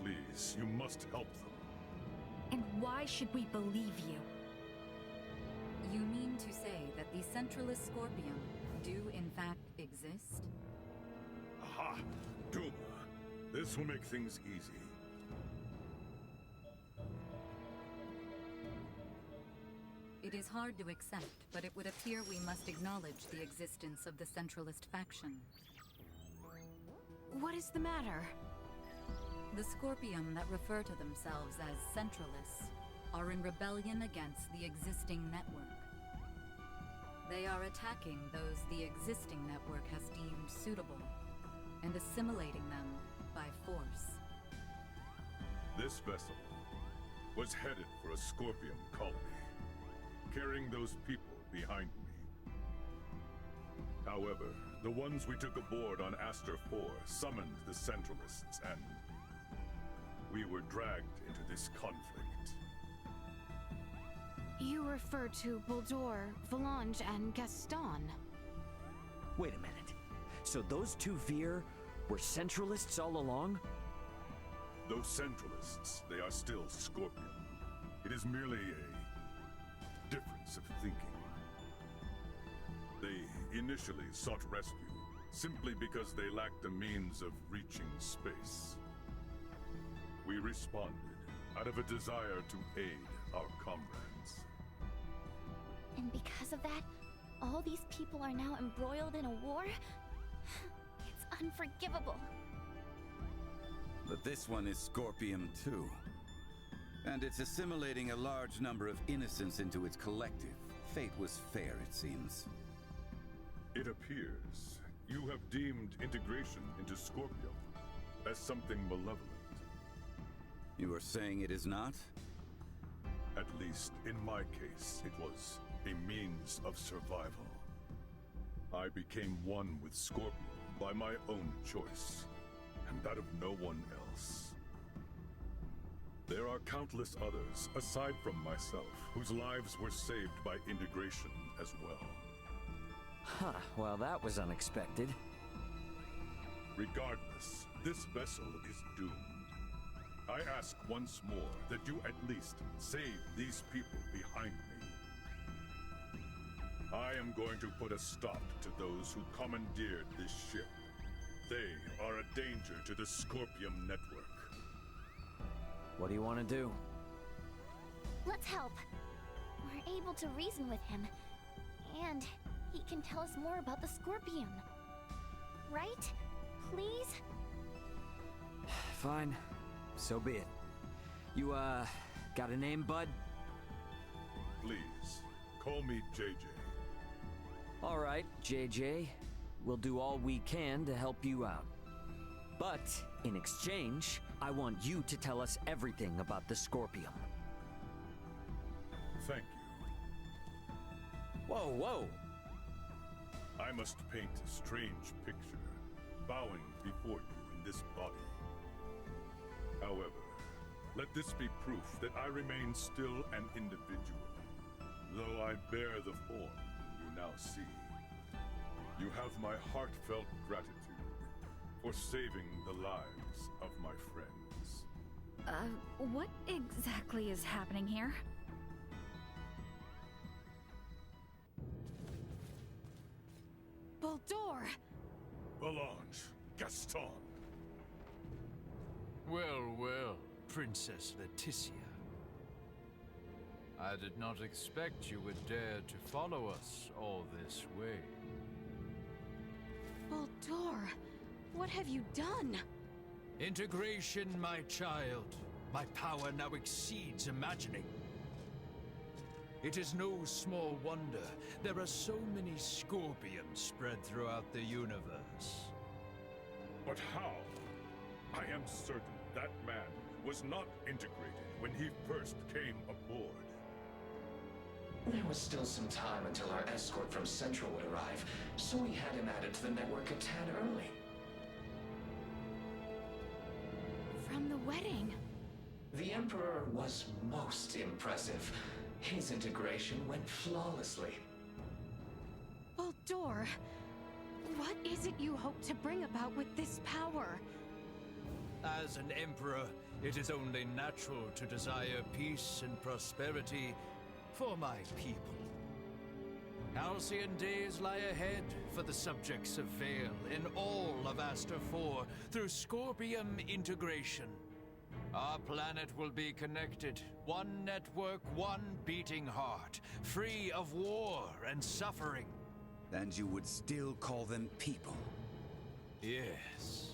Please, you must help them. And why should we believe you? You mean to say that the Centralist Scorpium do in fact exist? Aha! Duma! This will make things easy. It is hard to accept, but it would appear we must acknowledge the existence of the Centralist faction. What is the matter? The Scorpium that refer to themselves as Centralists are in rebellion against the existing network. They are attacking those the existing network has deemed suitable, and assimilating them by force. This vessel was headed for a Scorpium colony, carrying those people behind me. However, the ones we took aboard on Aster 4 summoned the Centralists, and we were dragged into this conflict. You refer to Buldur, Valange, and Gaston. Wait a minute. So those two Veer were Centralists all along? Those Centralists, they are still Scorpion. It is merely a difference of thinking. They initially sought rescue, simply because they lacked the means of reaching space. We responded, out of a desire to aid our comrades. And because of that, all these people are now embroiled in a war? It's unforgivable. But this one is Scorpium too. And it's assimilating a large number of innocents into its collective. Fate was fair, it seems. It appears you have deemed integration into Scorpium as something malevolent. You are saying it is not? At least in my case, it was a means of survival. I became one with Scorpion by my own choice, and that of no one else. There are countless others, aside from myself, whose lives were saved by integration as well. Huh, well that was unexpected. Regardless, this vessel is doomed. I ask once more that you at least save these people behind me. I am going to put a stop to those who commandeered this ship. They are a danger to the Scorpium network. What do you want to do? Let's help. We're able to reason with him. And he can tell us more about the Scorpium. Right? Please? Fine. So be it. You, got a name, bud? Please, call me JJ. All right, JJ. We'll do all we can to help you out. But, in exchange, I want you to tell us everything about the Scorpium. Thank you. Whoa, whoa! I must paint a strange picture, bowing before you in this body. However, let this be proof that I remain still an individual, though I bear the form you now see. You have my heartfelt gratitude for saving the lives of my friends. What exactly is happening here? Baldur! Valanche, Gaston. Well, well, Princess Laeticia. I did not expect you would dare to follow us all this way. Baldur, what have you done? Integration, my child. My power now exceeds imagining. It is no small wonder there are so many Scorpions spread throughout the universe. But how? I am certain that man was not integrated when he first came aboard. There was still some time until our escort from Central would arrive, so we had him added to the network a tad early. From the wedding? The Emperor was most impressive. His integration went flawlessly. Baldur, what is it you hope to bring about with this power? As an emperor, it is only natural to desire peace and prosperity for my people. Halcyon days lie ahead for the subjects of Vale in all of Aster 4 through Scorpium integration. Our planet will be connected, one network, one beating heart, free of war and suffering. And you would still call them people? Yes.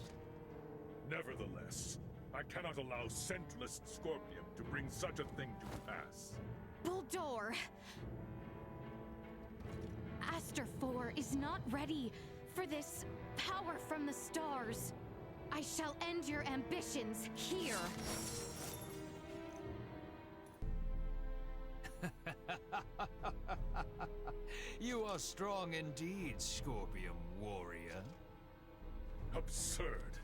Nevertheless, I cannot allow Centralist Scorpium to bring such a thing to pass. Baldur! Aster 4 is not ready for this power from the stars. I shall end your ambitions here. You are strong indeed, Scorpium warrior. Absurd.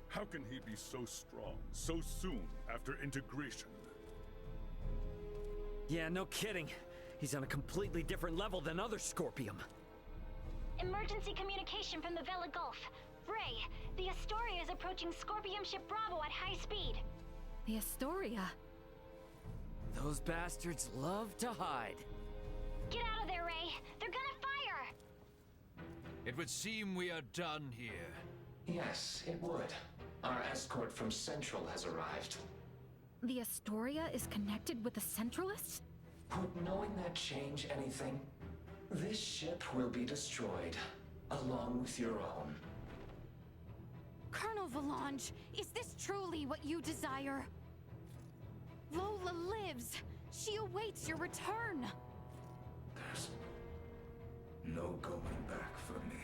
How can he be so strong so soon after integration? Yeah, no kidding. He's on a completely different level than other Scorpium. Emergency communication from the Vela Gulf. Ray, the Astoria is approaching Scorpium ship Bravo at high speed. The Astoria? Those bastards love to hide. Get out of there, Ray. They're gonna fire! It would seem we are done here. Yes, it would. Our escort from Central has arrived. The Astoria is connected with the Centralists? Would knowing that change anything? This ship will be destroyed, along with your own. Colonel Valanche, is this truly what you desire? Lola lives. She awaits your return. There's no going back for me.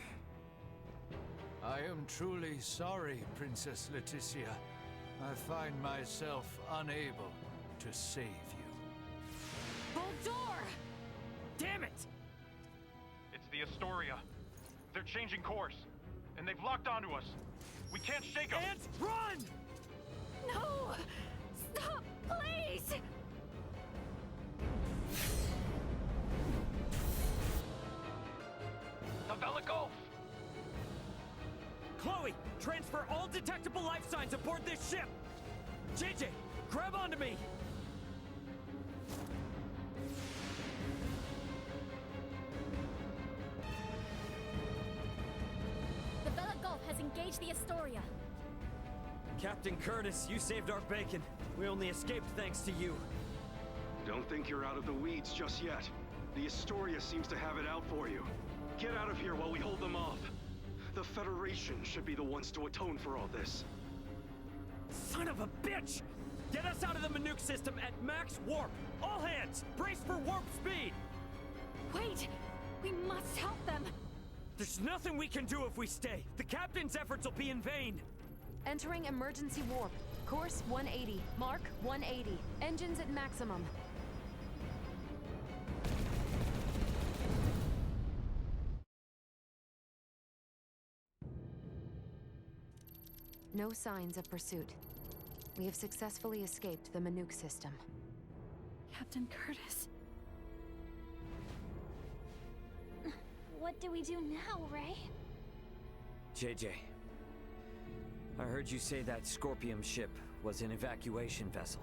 I am truly sorry, Princess Laeticia. I find myself unable to save you. Baldur! Damn it! It's the Astoria. They're changing course, and they've locked onto us. We can't shake them. Ants, run! No! Stop, please! The Vela Gulf! Chloe, transfer all detectable life signs aboard this ship! JJ, grab onto me! The Vela Gulf has engaged the Astoria. Captain Curtis, you saved our bacon. We only escaped thanks to you. Don't think you're out of the weeds just yet. The Astoria seems to have it out for you. Get out of here while we hold them off. The Federation should be the ones to atone for all this. Son of a bitch! Get us out of the Manuke system at max warp! All hands, brace for warp speed! Wait! We must help them! There's nothing we can do if we stay. The captain's efforts will be in vain. Entering emergency warp. Course 180. Mark 180. Engines at maximum. No signs of pursuit. We have successfully escaped the Manuke system. Captain Curtis. What do we do now, Ray? JJ, I heard you say that Scorpium ship was an evacuation vessel.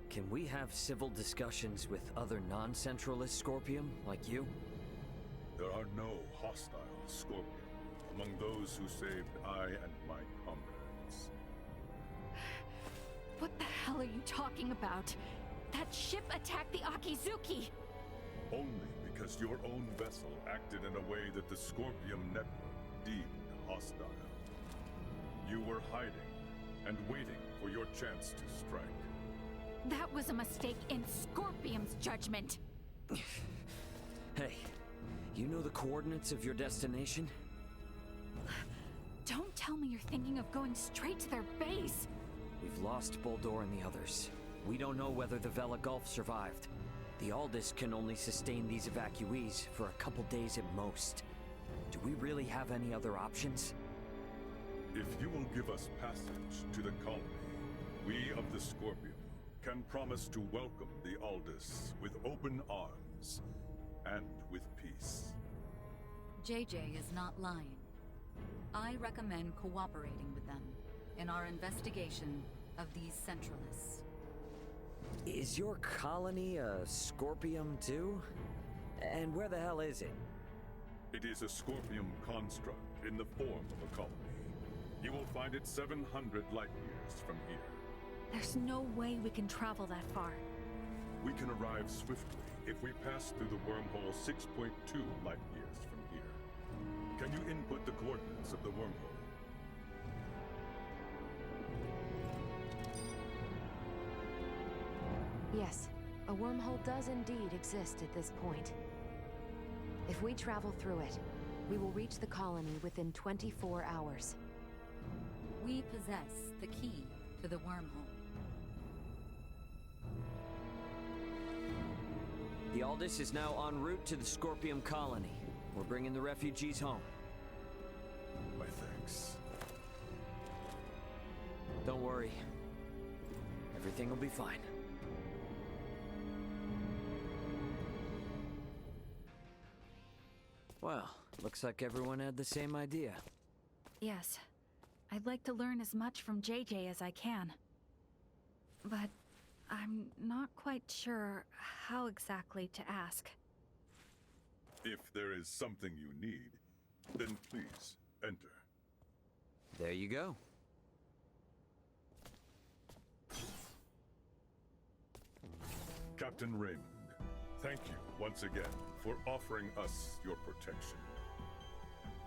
Can we have civil discussions with other non-Centralist Scorpium, like you? There are no hostile Scorpium among those who saved I and my comrades. What the hell are you talking about? That ship attacked the Akizuki! Only because your own vessel acted in a way that the Scorpium network deemed hostile. You were hiding and waiting for your chance to strike. That was a mistake in Scorpium's judgment! Hey, you know the coordinates of your destination? Don't tell me you're thinking of going straight to their base! We've lost Boldor and the others. We don't know whether the Vela Gulf survived. The Aldous can only sustain these evacuees for a couple days at most. Do we really have any other options? If you will give us passage to the colony, we of the Scorpion can promise to welcome the Aldous with open arms and with peace. JJ is not lying. I recommend cooperating with them in our investigation of these Centralists. Is your colony a Scorpium too? And where the hell is it? It is a Scorpium construct in the form of a colony. You will find it 700 light years from here. There's no way we can travel that far. We can arrive swiftly if we pass through the wormhole 6.2 light years from here. Can you input the coordinates of the wormhole? Yes, a wormhole does indeed exist at this point. If we travel through it, we will reach the colony within 24 hours. We possess the key to the wormhole. The Aldous is now en route to the Scorpium colony. We're bringing the refugees home. My thanks. Don't worry. Everything will be fine. Well, looks like everyone had the same idea. Yes. I'd like to learn as much from JJ as I can. But I'm not quite sure how exactly to ask. If there is something you need, then please enter. There you go. Captain Raymond, thank you once again for offering us your protection.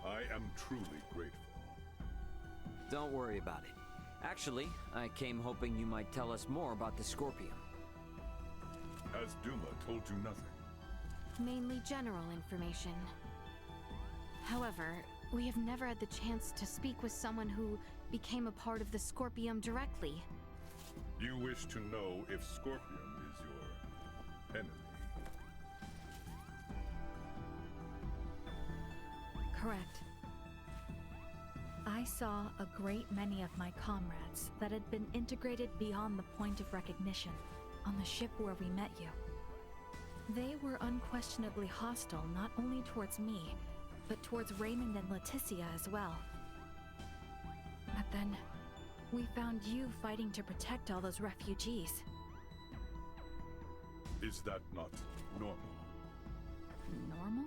I am truly grateful. Don't worry about it. Actually, I came hoping you might tell us more about the Scorpium. Has Duma told you nothing? Mainly general information. However, we have never had the chance to speak with someone who became a part of the Scorpium directly. You wish to know if Scorpium is your enemy? Correct. I saw a great many of my comrades that had been integrated beyond the point of recognition on the ship where we met you. They were unquestionably hostile not only towards me, but towards Raymond and Laeticia as well. But then, we found you fighting to protect all those refugees. Is that not normal? Normal?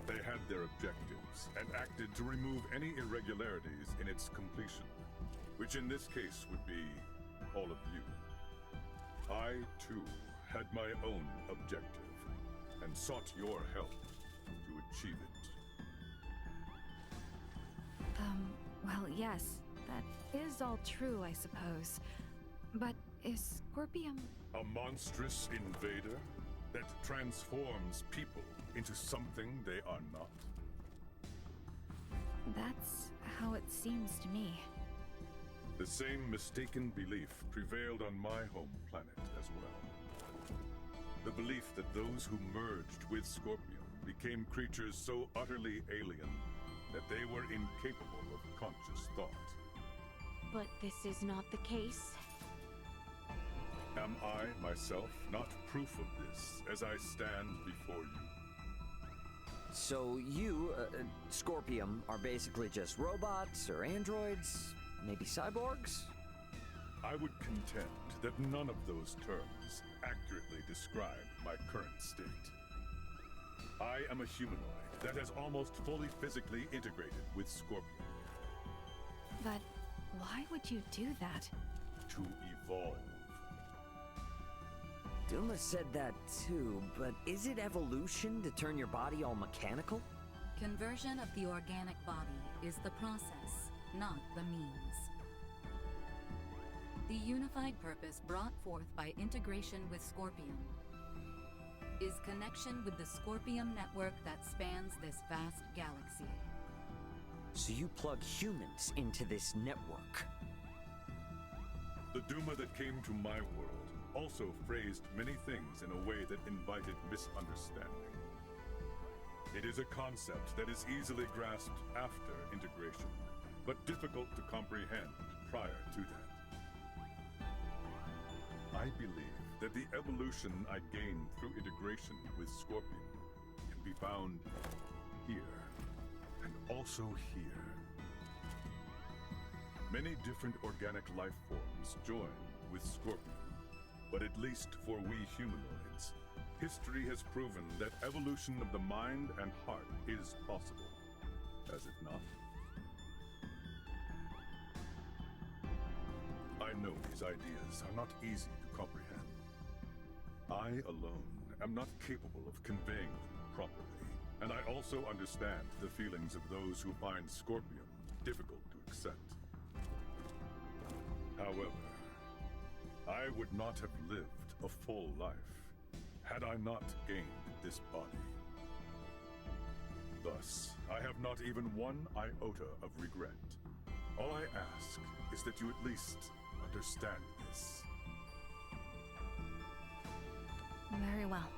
They had their objectives and acted to remove any irregularities in its completion, which in this case would be all of you. I, too, had my own objective and sought your help to achieve it. Well, yes, that is all true, I suppose. But is Scorpium... A monstrous invader that transforms people into something they are not? That's how it seems to me. The same mistaken belief prevailed on my home planet as well. The belief that those who merged with Scorpium became creatures so utterly alien that they were incapable of conscious thought. But this is not the case. Am I, myself, not proof of this as I stand before you? So you, Scorpium, are basically just robots or androids? Maybe cyborgs? I would contend that none of those terms accurately describe my current state. I am a humanoid that has almost fully physically integrated with Scorpion. But why would you do that? To evolve. Duma said that too, but is it evolution to turn your body all mechanical? Conversion of the organic body is the process, not the means. The unified purpose brought forth by integration with Scorpion is connection with the Scorpium network that spans this vast galaxy. So you plug humans into this network? The Duma that came to my world also phrased many things in a way that invited misunderstanding. It is a concept that is easily grasped after integration, but difficult to comprehend prior to that. I believe that the evolution I gained through integration with Scorpion can be found here, and also here. Many different organic life forms join with Scorpion, but at least for we humanoids, history has proven that evolution of the mind and heart is possible, has it not? I know these ideas are not easy to comprehend. I alone am not capable of conveying them properly, and I also understand the feelings of those who find Scorpion difficult to accept. However, I would not have lived a full life had I not gained this body. Thus, I have not even one iota of regret. All I ask is that you at least understand this. Very well.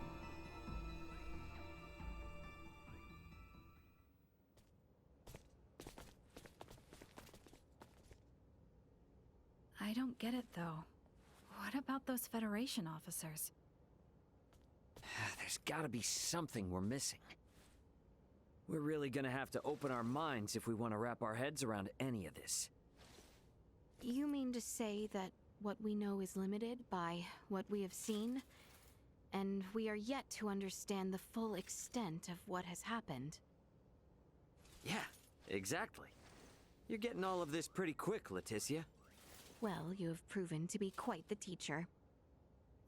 I don't get it, though. What about those Federation officers? There's gotta be something we're missing. We're really gonna have to open our minds if we want to wrap our heads around any of this. You mean to say that what we know is limited by what we have seen, and we are yet to understand the full extent of what has happened? Yeah, exactly. You're getting all of this pretty quick, Laeticia. Well, you have proven to be quite the teacher.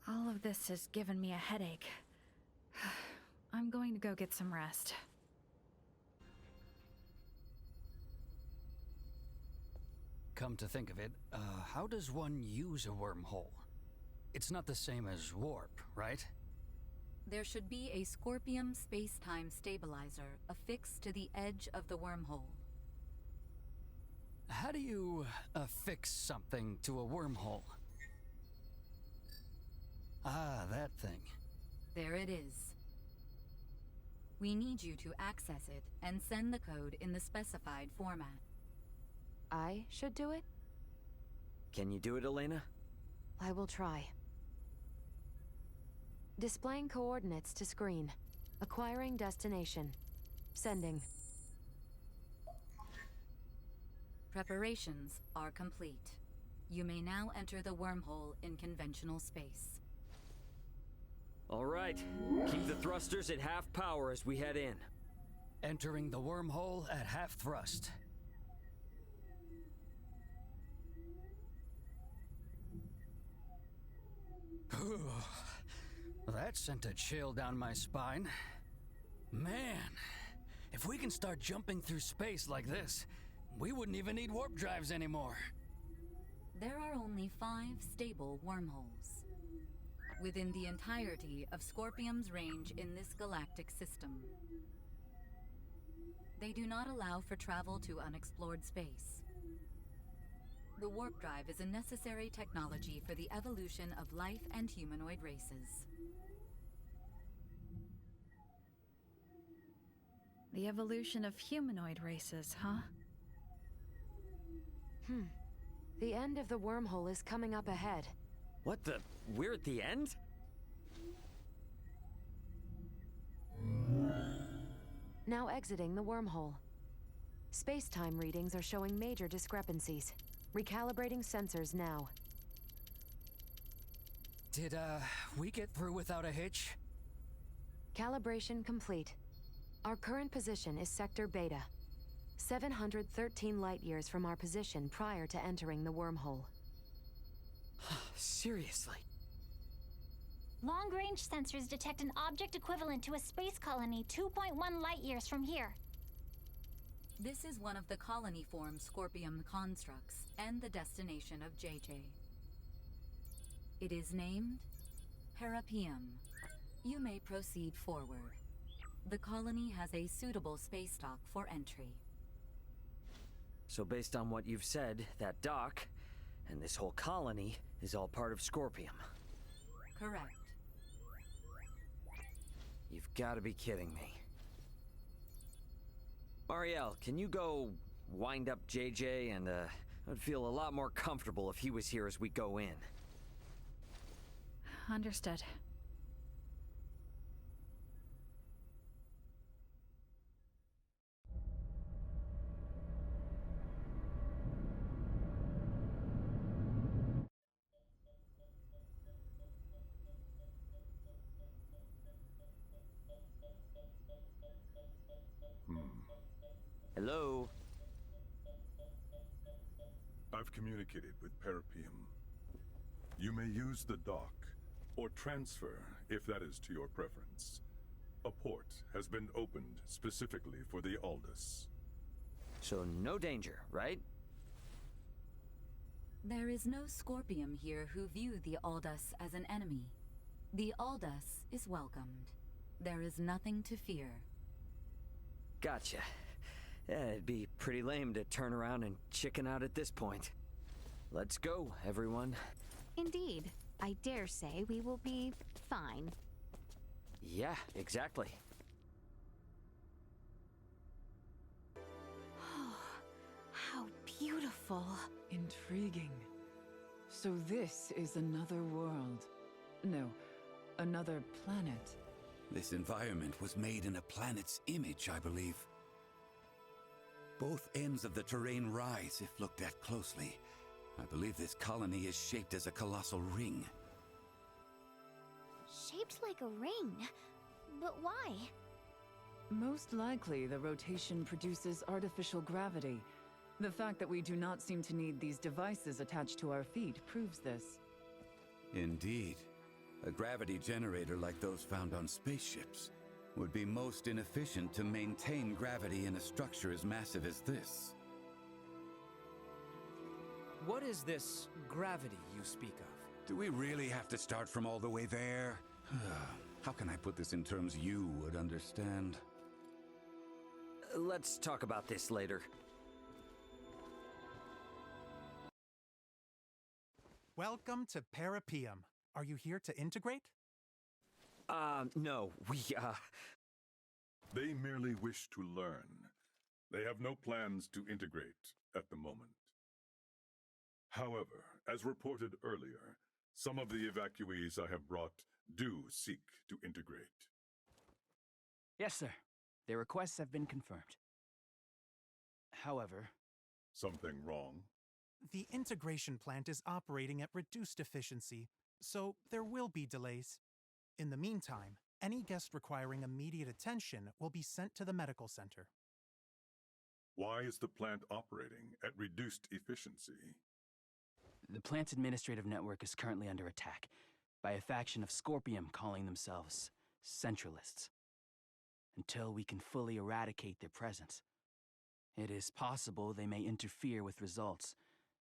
All of this has given me a headache. I'm going to go get some rest. Come to think of it, how does one use a wormhole? It's not the same as warp, right? There should be a Scorpium space-time stabilizer affixed to the edge of the wormhole. How do you affix something to a wormhole? Ah, that thing. There it is. We need you to access it and send the code in the specified format. I should do it? Can you do it, Elena? I will try. Displaying coordinates to screen. Acquiring destination. Sending. Preparations are complete. You may now enter the wormhole in conventional space. All right. Keep the thrusters at half power as we head in. Entering the wormhole at half thrust. That sent a chill down my spine. Man, if we can start jumping through space like this, we wouldn't even need warp drives anymore. There are only 5 stable wormholes within the entirety of Scorpium's range in this galactic system. They do not allow for travel to unexplored space. The warp drive is a necessary technology for the evolution of life and humanoid races. The evolution of humanoid races, huh? The end of the wormhole is coming up ahead. What the? We're at the end? now exiting the wormhole. Space-time readings are showing major discrepancies. Recalibrating sensors now. Did, we get through without a hitch? Calibration complete. Our current position is Sector Beta, 713 light-years from our position prior to entering the wormhole. Seriously? Long-range sensors detect an object equivalent to a space colony 2.1 light-years from here. This is one of the colony-form Scorpium constructs and the destination of JJ. It is named Parapium. You may proceed forward. The colony has a suitable space dock for entry. So based on what you've said, that dock and this whole colony is all part of Scorpium. Correct. You've got to be kidding me. Marielle, can you go wind up JJ and, I'd feel a lot more comfortable if he was here as we go in. Understood. Hello? I've communicated with Parapium. You may use the dock, or transfer, if that is to your preference. A port has been opened specifically for the Aldous. So no danger, right? There is no Scorpium here who view the Aldous as an enemy. The Aldous is welcomed. There is nothing to fear. Gotcha. Yeah, it'd be pretty lame to turn around and chicken out at this point. Let's go, everyone. Indeed. I dare say we will be fine. Yeah, exactly. Oh, how beautiful. Intriguing. So this is another world. No, another planet. This environment was made in a planet's image, I believe. Both ends of the terrain rise if looked at closely. I believe this colony is shaped as a colossal ring. Shaped like a ring? But why? Most likely, the rotation produces artificial gravity. The fact that we do not seem to need these devices attached to our feet proves this. Indeed. A gravity generator like those found on spaceships would be most inefficient to maintain gravity in a structure as massive as this. What is this gravity you speak of? Do we really have to start from all the way there? How can I put this in terms you would understand? Let's talk about this later. Welcome to Parapium. Are you here to integrate? No, They merely wish to learn. They have no plans to integrate at the moment. However, as reported earlier, some of the evacuees I have brought do seek to integrate. Yes, sir. Their requests have been confirmed. However... Something wrong? The integration plant is operating at reduced efficiency, so there will be delays. In the meantime, any guest requiring immediate attention will be sent to the medical center. Why is the plant operating at reduced efficiency? The plant's administrative network is currently under attack by a faction of Scorpium calling themselves Centralists. Until we can fully eradicate their presence, it is possible they may interfere with results,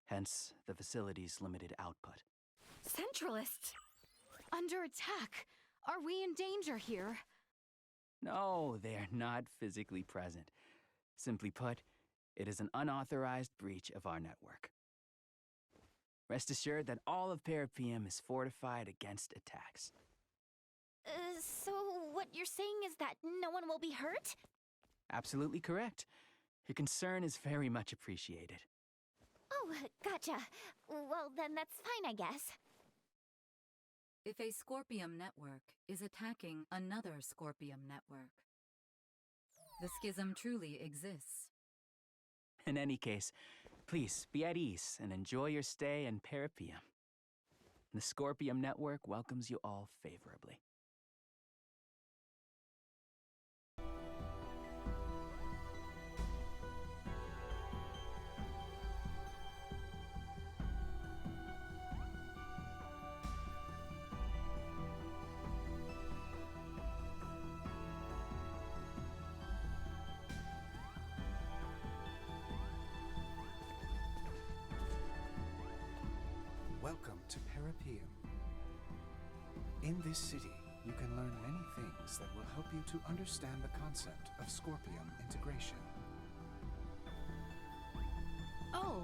hence the facility's limited output. Centralists? Under attack? Are we in danger here? No, they are not physically present. Simply put, it is an unauthorized breach of our network. Rest assured that all of Parapium is fortified against attacks. So what you're saying is that no one will be hurt? Absolutely correct. Your concern is very much appreciated. Oh, gotcha. Well, then that's fine, I guess. If a Scorpium network is attacking another Scorpium network, The schism truly exists. In any case, please be at ease and enjoy your stay in Peripium. The Scorpium Network welcomes you all favorably. Welcome to Peripium. In this city, you can learn many things that will help you to understand the concept of Scorpium integration. Oh,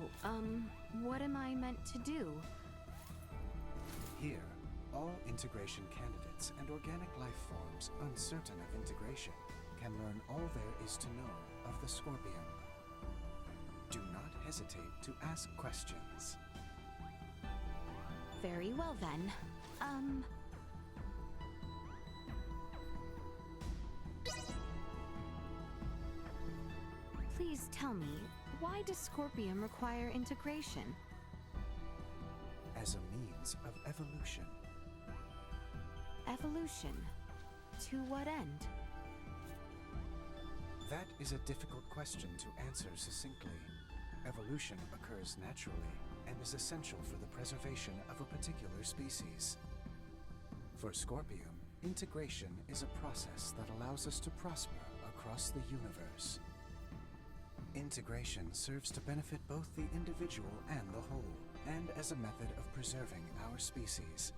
what am I meant to do? Here, all integration candidates and organic life forms uncertain of integration can learn all there is to know of the Scorpium. Do not hesitate to ask questions. Very well then. Please tell me, why does Scorpium require integration? As a means of evolution. Evolution? To what end? That is a difficult question to answer succinctly. Evolution occurs naturally and is essential for the preservation of a particular species. For Scorpium, integration is a process that allows us to prosper across the universe. Integration serves to benefit both the individual and the whole, and as a method of preserving our species.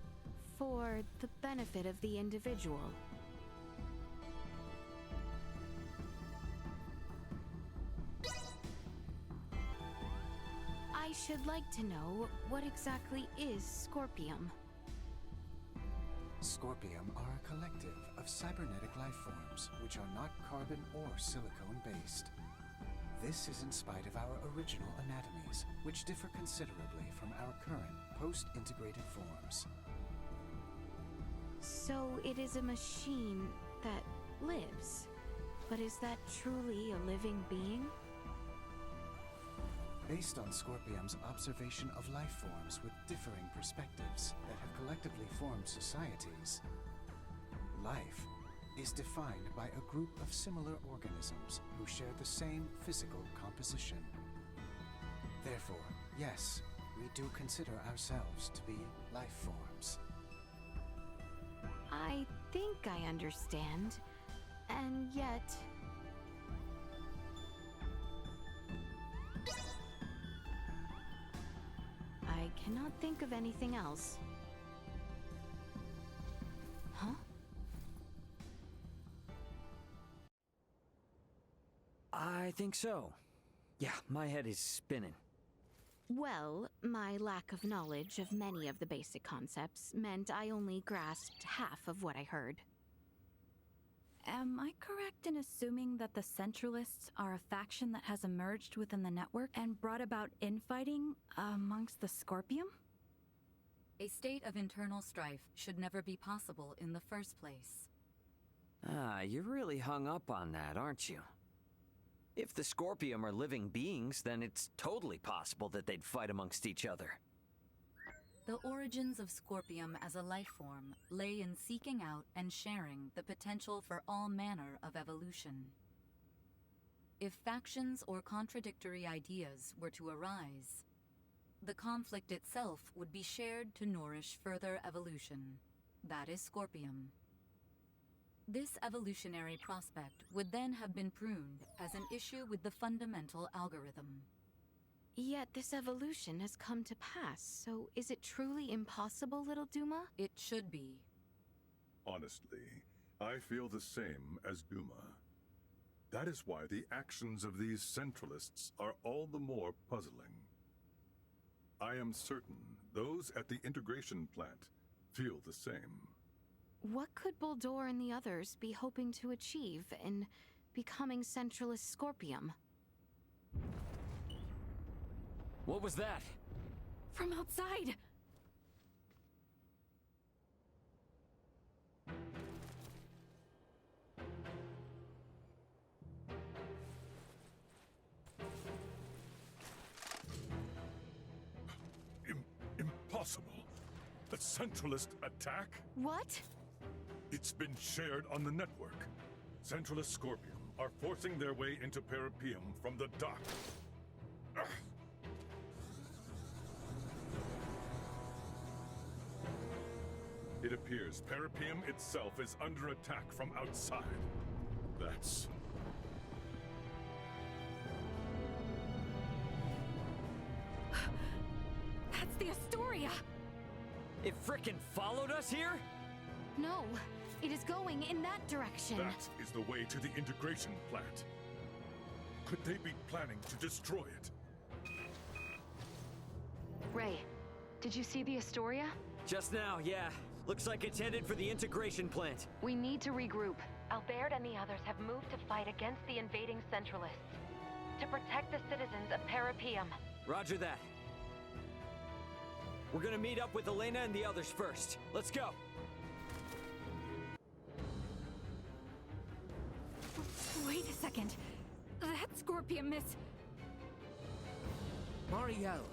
For the benefit of the individual. I should like to know, what exactly is Scorpium? Scorpium are a collective of cybernetic life forms which are not carbon or silicone-based. This is in spite of our original anatomies, which differ considerably from our current post-integrated forms. So it is a machine that lives. But is that truly a living being? Based on Scorpium's observation of life forms with differing perspectives that have collectively formed societies, life is defined by a group of similar organisms who share the same physical composition. Therefore, yes, we do consider ourselves to be life forms. I think I understand, and yet... I cannot think of anything else. Huh? I think so. Yeah, my head is spinning. Well, my lack of knowledge of many of the basic concepts meant I only grasped half of what I heard. Am I correct in assuming that the Centralists are a faction that has emerged within the network and brought about infighting amongst the Scorpium? A state of internal strife should never be possible in the first place. Ah, you're really hung up on that, aren't you? If the Scorpium are living beings, then it's totally possible that they'd fight amongst each other. The origins of Scorpium as a life form lay in seeking out and sharing the potential for all manner of evolution. If factions or contradictory ideas were to arise, the conflict itself would be shared to nourish further evolution. That is Scorpium. This evolutionary prospect would then have been pruned as an issue with the fundamental algorithm. Yet this evolution has come to pass, so is it truly impossible, little Duma? It should be. Honestly, I feel the same as Duma. That is why the actions of these Centralists are all the more puzzling. I am certain those at the integration plant feel the same. What could Boldor and the others be hoping to achieve in becoming Centralist Scorpium? What was that? From outside! impossible. A Centralist attack? What? It's been shared on the network. Centralist Scorpium are forcing their way into Peripium from the dock. Ugh. It appears Peripium itself is under attack from outside. That's The Astoria! It frickin' followed us here? No, it is going in that direction. That is the way to the integration plant. Could they be planning to destroy it? Ray, did you see the Astoria? Just now, yeah. Looks like it's headed for the integration plant. We need to regroup. Albert and the others have moved to fight against the invading Centralists. To protect the citizens of Peripium. Roger that. We're gonna meet up with Elena and the others first. Let's go. Wait a second. That Scorpium is... Marielle.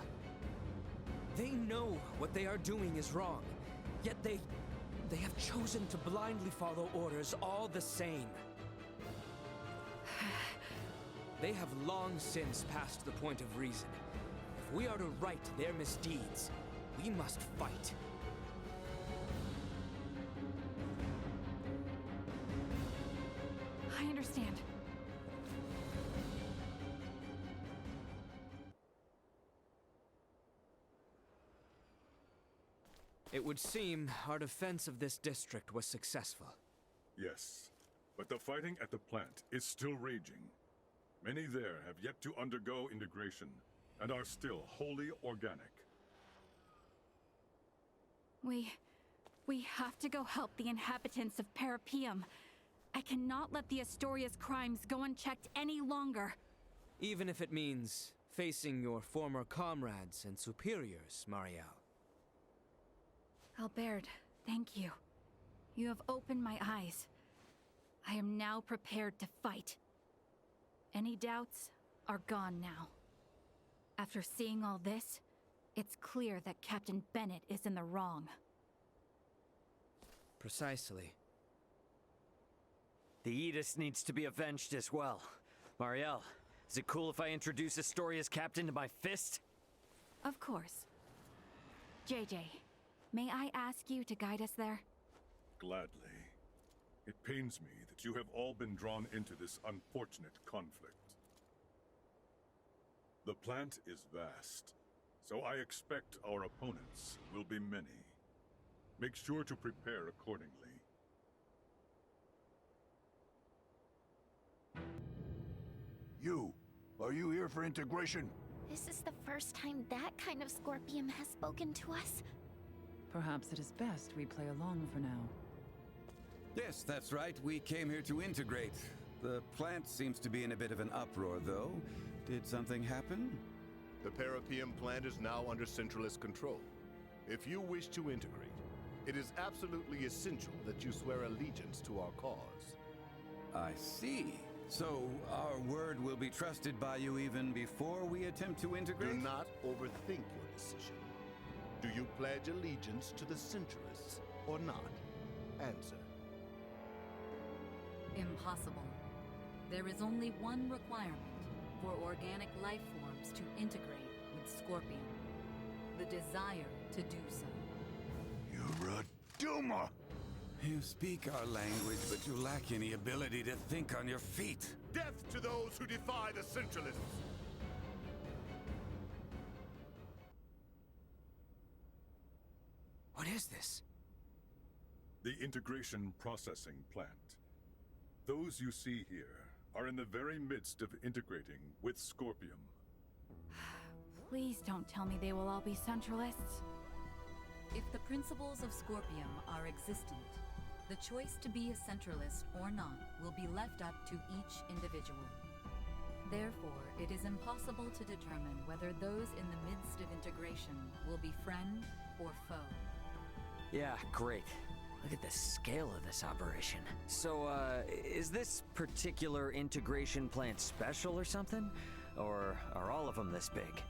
They know what they are doing is wrong. Yet they have chosen to blindly follow orders all the same. They have long since passed the point of reason. If we are to right their misdeeds, we must fight. I understand. It would seem our defense of this district was successful. Yes, but the fighting at the plant is still raging. Many there have yet to undergo integration and are still wholly organic. We have to go help the inhabitants of Peripium. I cannot let the Astoria's crimes go unchecked any longer. Even if it means facing your former comrades and superiors, Marielle. Albert, thank you. You have opened my eyes. I am now prepared to fight. Any doubts are gone now. After seeing all this, it's clear that Captain Bennett is in the wrong. Precisely. The Aegis needs to be avenged as well. Marielle, is it cool if I introduce Astoria's captain to my fist? Of course. JJ, may I ask you to guide us there? Gladly. It pains me that you have all been drawn into this unfortunate conflict. The plant is vast, so I expect our opponents will be many. Make sure to prepare accordingly. Are you here for integration? This is the first time that kind of Scorpium has spoken to us. Perhaps it is best we play along for now. Yes, that's right. We came here to integrate. The plant seems to be in a bit of an uproar, though. Did something happen? The Peripium plant is now under Centralist control. If you wish to integrate, it is absolutely essential that you swear allegiance to our cause. I see. So, our word will be trusted by you even before we attempt to integrate? Do not overthink your decision. Do you pledge allegiance to the Centralists or not? Answer. Impossible. There is only one requirement for organic life forms to integrate with Scorpion. The desire to do so. You're a Duma! You speak our language, but you lack any ability to think on your feet. Death to those who defy the Centralists! What is this? The integration processing plant. Those you see here are in the very midst of integrating with Scorpium. Please don't tell me they will all be Centralists. If the principles of Scorpium are existent, the choice to be a Centralist or not will be left up to each individual. Therefore, it is impossible to determine whether those in the midst of integration will be friend or foe. Yeah, great. Look at the scale of this operation. So, is this particular integration plant special or something? Or are all of them this big?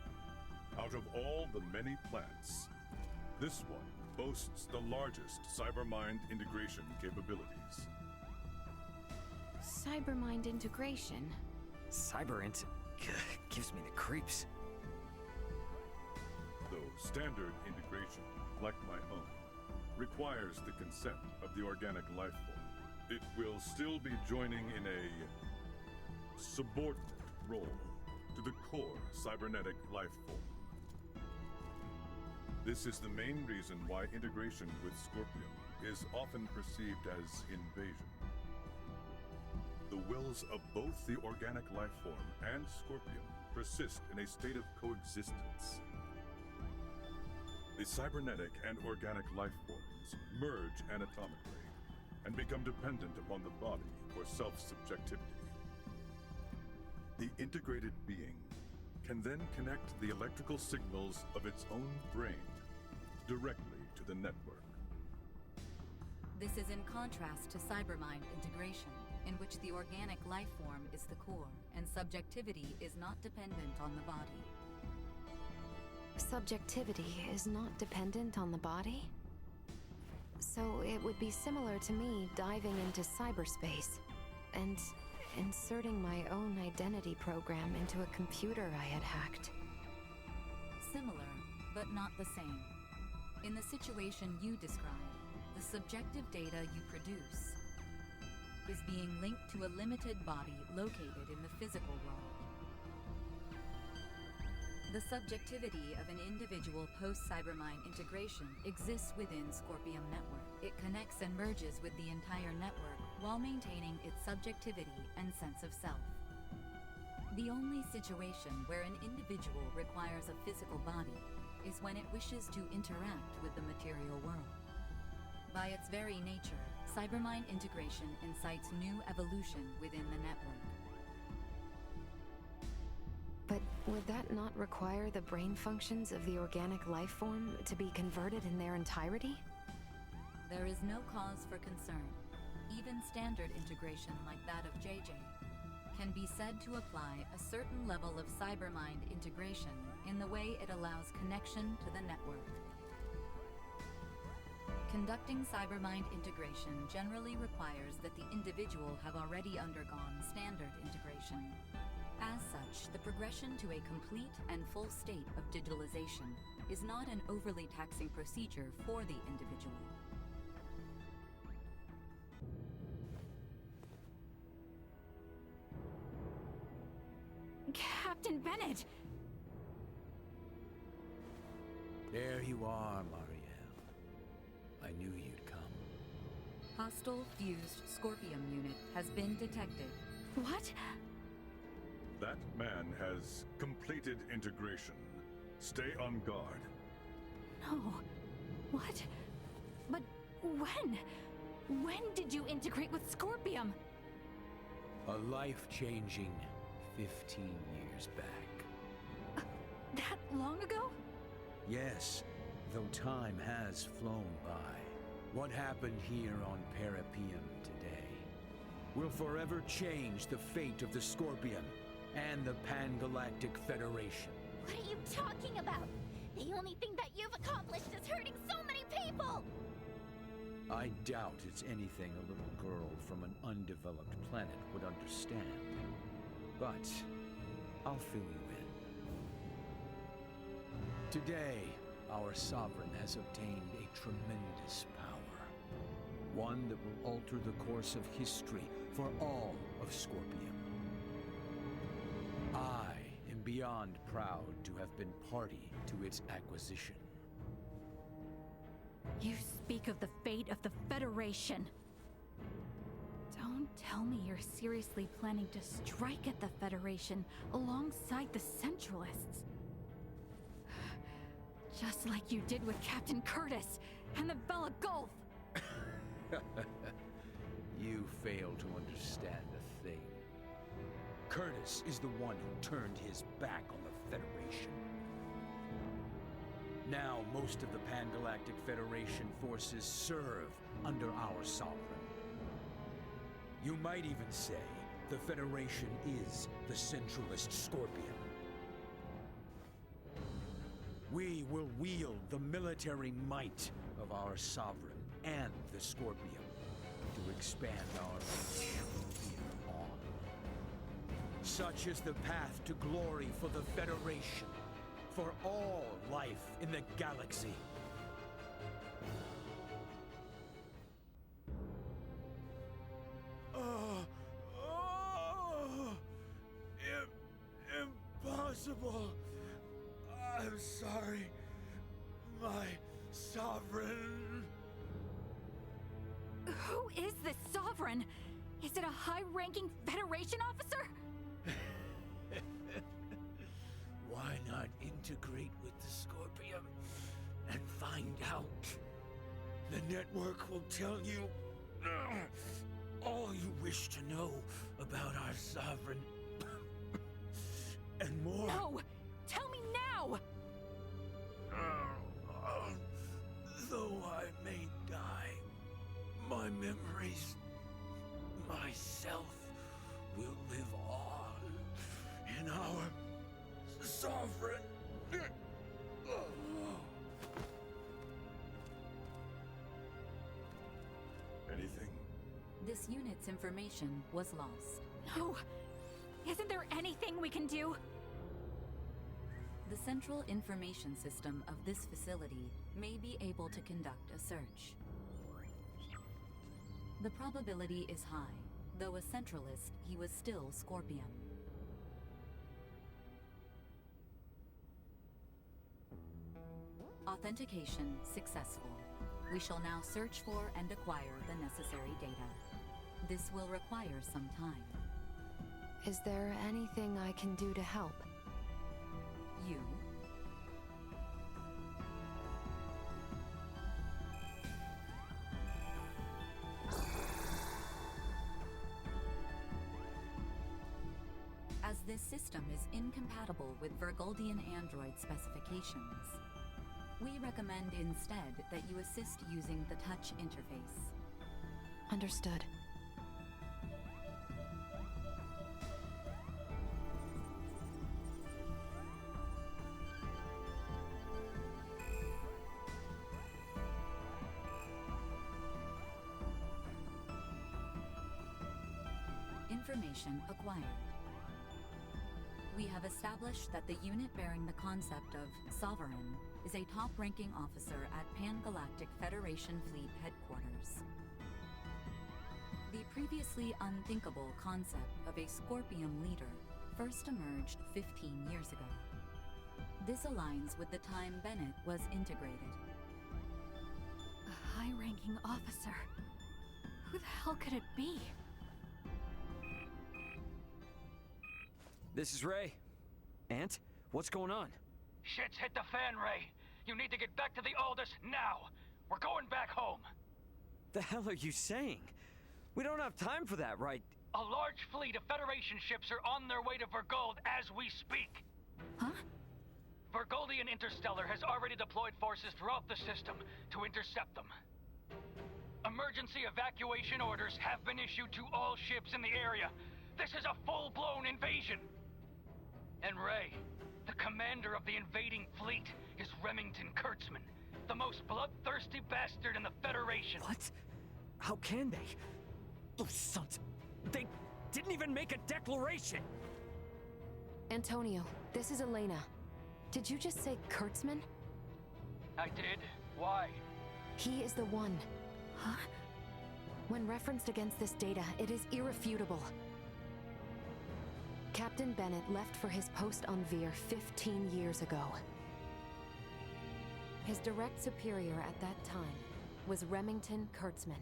Out of all the many plants, This one boasts the largest cybermind integration capabilities. Cybermind integration? Gives me the creeps. Though standard integration, like my own, requires the consent of the organic life form, it will still be joining in a subordinate role to the core cybernetic life form. This is the main reason why integration with Scorpion is often perceived as invasion. The wills of both the organic life form and Scorpion persist in a state of coexistence. The cybernetic and organic life forms merge anatomically and become dependent upon the body for self-subjectivity. The integrated being can then connect the electrical signals of its own brain directly to the network. This is in contrast to cybermind integration, in which the organic life form is the core, and subjectivity is not dependent on the body. Subjectivity is not dependent on the body? So it would be similar to me diving into cyberspace and inserting my own identity program into a computer I had hacked. Similar, but not the same. In the situation you describe, the subjective data you produce is being linked to a limited body located in the physical world. The subjectivity of an individual post-cybermind integration exists within Scorpium Network. It connects and merges with the entire network while maintaining its subjectivity and sense of self. The only situation where an individual requires a physical body is when it wishes to interact with the material world. By its very nature, cybermind integration incites new evolution within the network. But would that not require the brain functions of the organic life form to be converted in their entirety? There is no cause for concern. Even standard integration like that of JJ can be said to apply a certain level of cybermind integration in the way it allows connection to the network. Conducting cybermind integration generally requires that the individual have already undergone standard integration. As such, the progression to a complete and full state of digitalization is not an overly taxing procedure for the individual. Captain Bennett! There you are, Marielle. I knew you'd come. Hostile fused Scorpium unit has been detected. What? That man has completed integration. Stay on guard. No. What? But when? When did you integrate with Scorpium? A life-changing 15 years back. That long ago? Yes, though time has flown by. What happened here on Parapium today will forever change the fate of the Scorpion and the Pan-Galactic Federation. What are you talking about? The only thing that you've accomplished is hurting so many people! I doubt it's anything a little girl from an undeveloped planet would understand. But I'll fill you in. Today, our sovereign has obtained a tremendous power. One that will alter the course of history for all of Scorpium. I am beyond proud to have been party to its acquisition. You speak of the fate of the Federation. Don't tell me you're seriously planning to strike at the Federation alongside the Centralists. Just like you did with Captain Curtis and the Bella Gulf. You fail to understand a thing. Curtis is the one who turned his back on the Federation. Now most of the Pan-Galactic Federation forces serve under our sovereign. You might even say the Federation is the Centralist Scorpion. We will wield the military might of our sovereign and the Scorpion to expand our reach here on. Such is the path to glory for the Federation, for all life in the galaxy. Impossible. I'm sorry, my sovereign. Who is this sovereign? Is it a high-ranking Federation officer? Why not integrate with the Scorpion and find out? The network will tell you all you wish to know about our sovereign. And more. No! Tell me now! Though I may die, my memories, myself, will live on in our sovereign. Anything? This unit's information was lost. No! Isn't there anything we can do? The central information system of this facility may be able to conduct a search. The probability is high. Though a centralist, he was still Scorpion. Authentication successful. We shall now search for and acquire the necessary data. This will require some time. Is there anything I can do to help? You? As this system is incompatible with Vergoldian android specifications, we recommend instead that you assist using the touch interface. Understood. Information acquired. We have established that the unit bearing the concept of Sovereign is a top-ranking officer at Pan-Galactic Federation Fleet Headquarters. The previously unthinkable concept of a Scorpion leader first emerged 15 years ago. This aligns with the time Bennett was integrated. A high-ranking officer? Who the hell could it be? This is Ray. Ant, what's going on? Shit's hit the fan, Ray. You need to get back to the Aldous now. We're going back home. The hell are you saying? We don't have time for that, right? A large fleet of Federation ships are on their way to Vergold as we speak. Huh? Vergoldian Interstellar has already deployed forces throughout the system to intercept them. Emergency evacuation orders have been issued to all ships in the area. This is a full-blown invasion. And Ray, the commander of the invading fleet, is Remington Kurtzman, the most bloodthirsty bastard in the Federation. What? How can they? Those sons... They didn't even make a declaration! Antonio, this is Elena. Did you just say Kurtzman? I did? Why? He is the one. Huh? When referenced against this data, it is irrefutable. Captain Bennett left for his post on Veer 15 years ago. His direct superior at that time was Remington Kurtzman,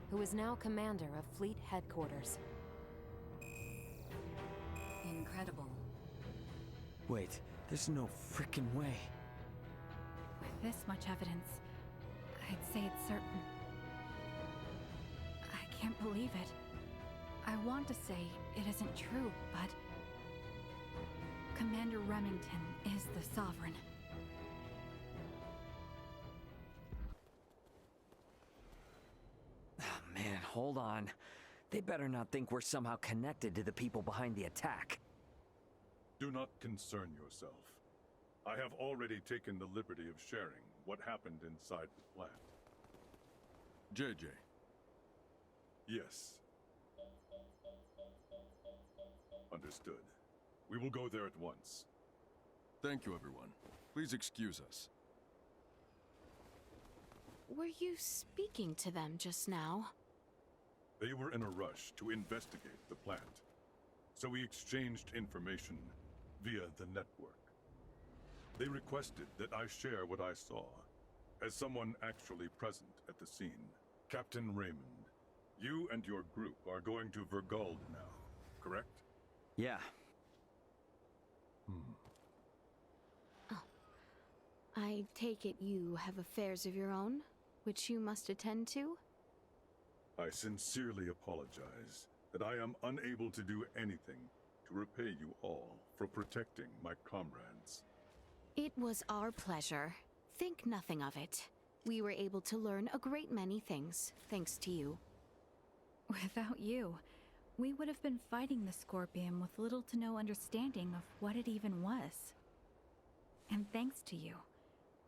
who is now commander of Fleet Headquarters. Incredible. Wait, there's no frickin' way. With this much evidence, I'd say it's certain. I can't believe it. I want to say it isn't true, but... Commander Remington is the Sovereign. Oh, man, hold on. They better not think we're somehow connected to the people behind the attack. Do not concern yourself. I have already taken the liberty of sharing what happened inside the plant. JJ. Yes. Understood. We will go there at once. Thank you, everyone. Please excuse us. Were you speaking to them just now? They were in a rush to investigate the plant, so we exchanged information via the network. They requested that I share what I saw, as someone actually present at the scene. Captain Raymond, you and your group are going to Vergald now, correct? Yeah. I take it you have affairs of your own, which you must attend to? I sincerely apologize that I am unable to do anything to repay you all for protecting my comrades. It was our pleasure. Think nothing of it. We were able to learn a great many things, thanks to you. Without you, we would have been fighting the Scorpion with little to no understanding of what it even was. And thanks to you,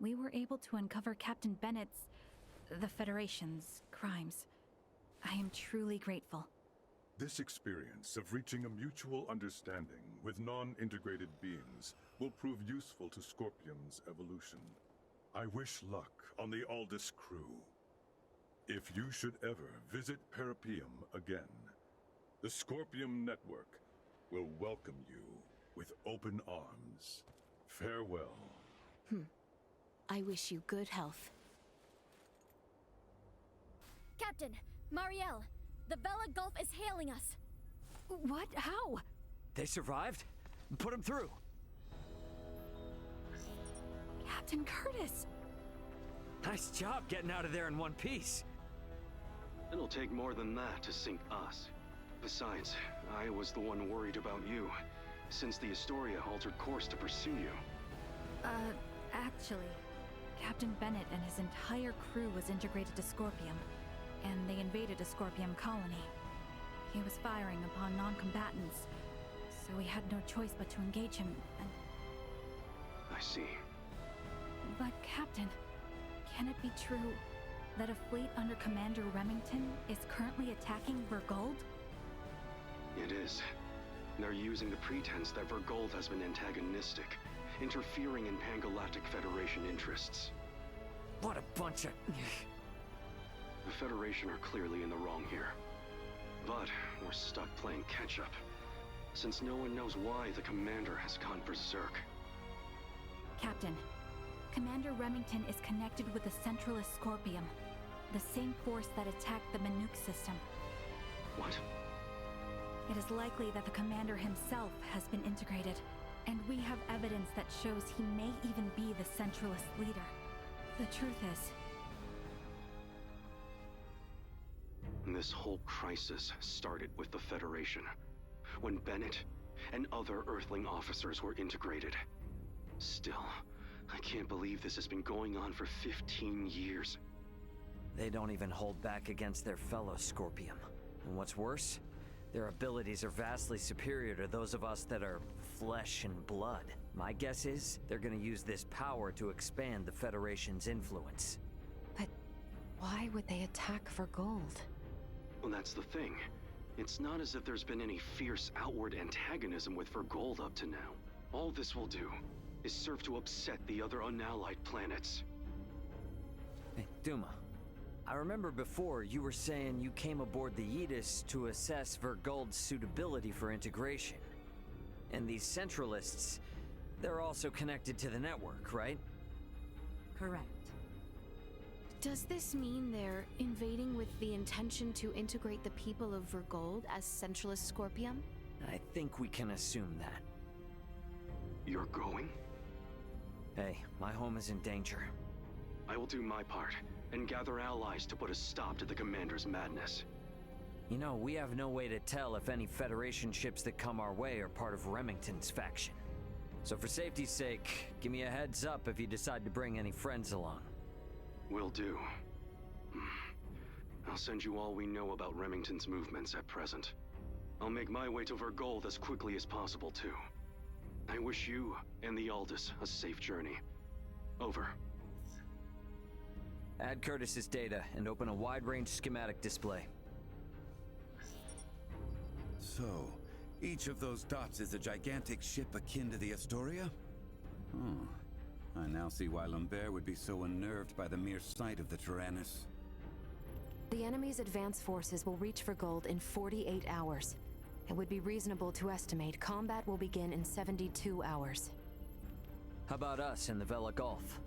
we were able to uncover Captain Bennett's, the Federation's, crimes. I am truly grateful. This experience of reaching a mutual understanding with non-integrated beings will prove useful to Scorpium's evolution. I wish luck on the Aldous crew. If you should ever visit Parapium again, the Scorpium Network will welcome you with open arms. Farewell. I wish you good health. Captain, Marielle, the Bella Gulf is hailing us. What? How? They survived? Put them through. Captain Curtis! Nice job getting out of there in one piece. It'll take more than that to sink us. Besides, I was the one worried about you, since the Astoria altered course to pursue you. Actually, Captain Bennett and his entire crew was integrated to Scorpium, and they invaded a Scorpium colony. He was firing upon non-combatants, so we had no choice but to engage him, and... I see. But Captain, can it be true that a fleet under Commander Remington is currently attacking Vergold? It is. They're using the pretense that Vergold has been antagonistic, interfering in Pan-Galactic Federation interests. What a bunch of... The Federation are clearly in the wrong here. But we're stuck playing catch-up, since no one knows why the Commander has gone berserk. Captain, Commander Remington is connected with the Centralist Scorpium, the same force that attacked the Manuk system. What? It is likely that the Commander himself has been integrated, and we have evidence that shows he may even be the Centralist leader. The truth is... This whole crisis started with the Federation, when Bennett and other Earthling officers were integrated. Still, I can't believe this has been going on for 15 years. They don't even hold back against their fellow Scorpium. And what's worse, their abilities are vastly superior to those of us that are flesh and blood. My guess is they're gonna use this power to expand the Federation's influence. But why would they attack Vergold? Well, that's the thing. It's not as if there's been any fierce outward antagonism with Vergold up to now. All this will do is serve to upset the other unallied planets. Hey, Duma. I remember before you were saying you came aboard the Aegis to assess Vergold's suitability for integration. And these Centralists, they're also connected to the network, right? Correct. Does this mean they're invading with the intention to integrate the people of Vergold as Centralist Scorpium? I think we can assume that. You're going? Hey, my home is in danger. I will do my part, and gather allies to put a stop to the Commander's madness. You know, we have no way to tell if any Federation ships that come our way are part of Remington's faction. So for safety's sake, give me a heads up if you decide to bring any friends along. Will do. I'll send you all we know about Remington's movements at present. I'll make my way to Vergold as quickly as possible, too. I wish you and the Aldous a safe journey. Over. Add Curtis's data and open a wide-range schematic display. So, each of those dots is a gigantic ship akin to the Astoria? Oh, I now see why Lambert would be so unnerved by the mere sight of the Tyrannus. The enemy's advance forces will reach for gold in 48 hours. It would be reasonable to estimate combat will begin in 72 hours. How about us in the Vela Gulf?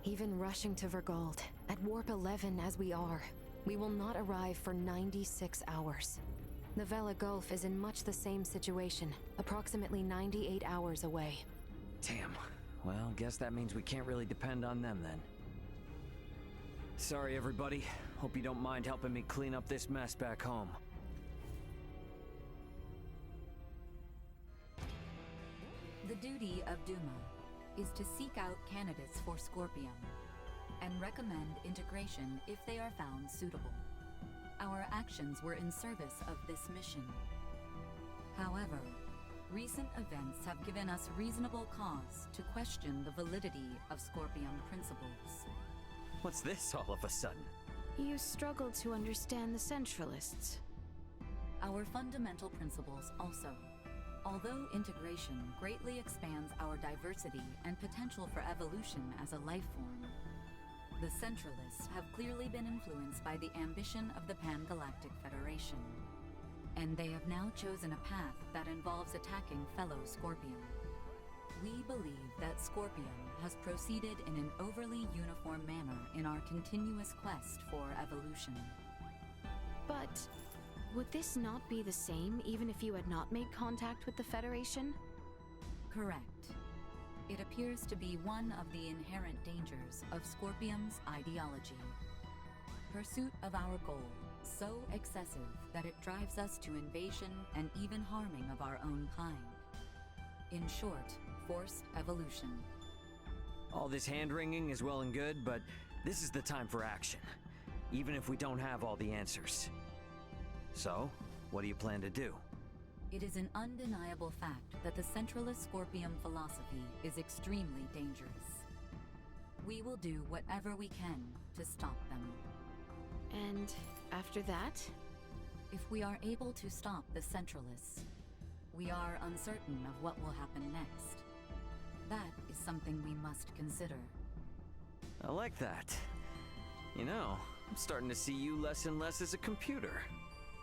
Even rushing to Vergold, at Warp 11 as we are, we will not arrive for 96 hours. The Vela Gulf is in much the same situation, approximately 98 hours away. Damn. Well, guess that means we can't really depend on them then. Sorry, everybody. Hope you don't mind helping me clean up this mess back home. The duty of Duma is to seek out candidates for Scorpium and recommend integration if they are found suitable. Our actions were in service of this mission. However, recent events have given us reasonable cause to question the validity of Scorpium principles. What's this all of a sudden? You struggle to understand the Centralists. Our fundamental principles also. Although integration greatly expands our diversity and potential for evolution as a life form, the Centralists have clearly been influenced by the ambition of the Pan-Galactic Federation, and they have now chosen a path that involves attacking fellow Scorpion. We believe that Scorpion has proceeded in an overly uniform manner in our continuous quest for evolution. But would this not be the same even if you had not made contact with the Federation? Correct. It appears to be one of the inherent dangers of Scorpium's ideology. Pursuit of our goal, so excessive that it drives us to invasion and even harming of our own kind. In short, forced evolution. All this hand-wringing is well and good, but this is the time for action. Even if we don't have all the answers. So, what do you plan to do? It is an undeniable fact that the Centralist Scorpium philosophy is extremely dangerous. We will do whatever we can to stop them. And after that? If we are able to stop the Centralists, we are uncertain of what will happen next. That is something we must consider. I like that. You know, I'm starting to see you less and less as a computer.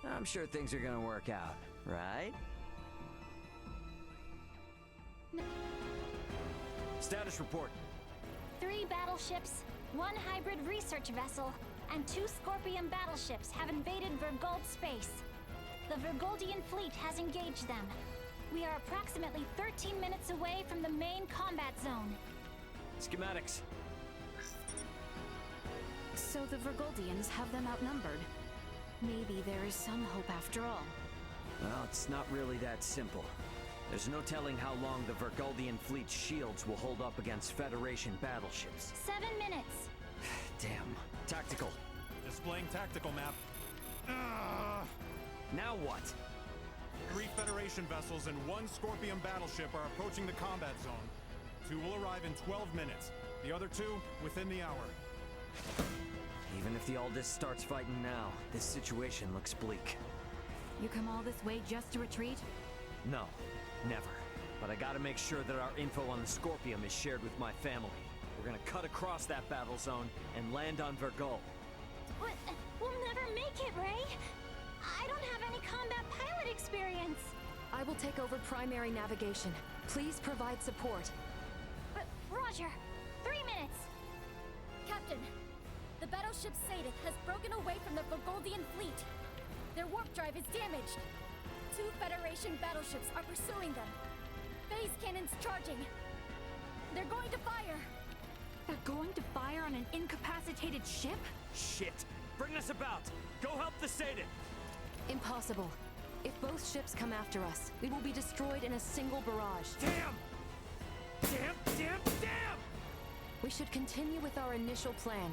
I'm sure things are gonna work out, right? Status report. 3 battleships, 1 hybrid research vessel, and 2 Scorpion battleships have invaded Vergold space. The Vergoldian fleet has engaged them. We are approximately 13 minutes away from the main combat zone. Schematics. So the Vergoldians have them outnumbered. Maybe there is some hope after all. Well, it's not really that simple. There's no telling how long the Vergoldian fleet's shields will hold up against Federation battleships. 7 minutes. Damn. Tactical. Displaying tactical map. Now what? 3 Federation vessels and 1 Scorpion battleship are approaching the combat zone. 2 will arrive in 12 minutes. The other 2 within the hour. Even if the Aldous starts fighting now, this situation looks bleak. You come all this way just to retreat? No, never. But I gotta make sure that our info on the Scorpium is shared with my family. We're gonna cut across that battle zone and land on Vergol. But we'll never make it, Ray. I don't have any combat pilot experience. I will take over primary navigation. Please provide support. But Roger, 3 minutes. Captain, the battleship Sadith has broken away from the Vergoldian fleet. Their warp drive is damaged. 2 Federation battleships are pursuing them. Phase cannons charging. They're going to fire. They're going to fire on an incapacitated ship? Shit! Bring us about! Go help the Sadith! Impossible. If both ships come after us, we will be destroyed in a single barrage. Damn! Damn! We should continue with our initial plan.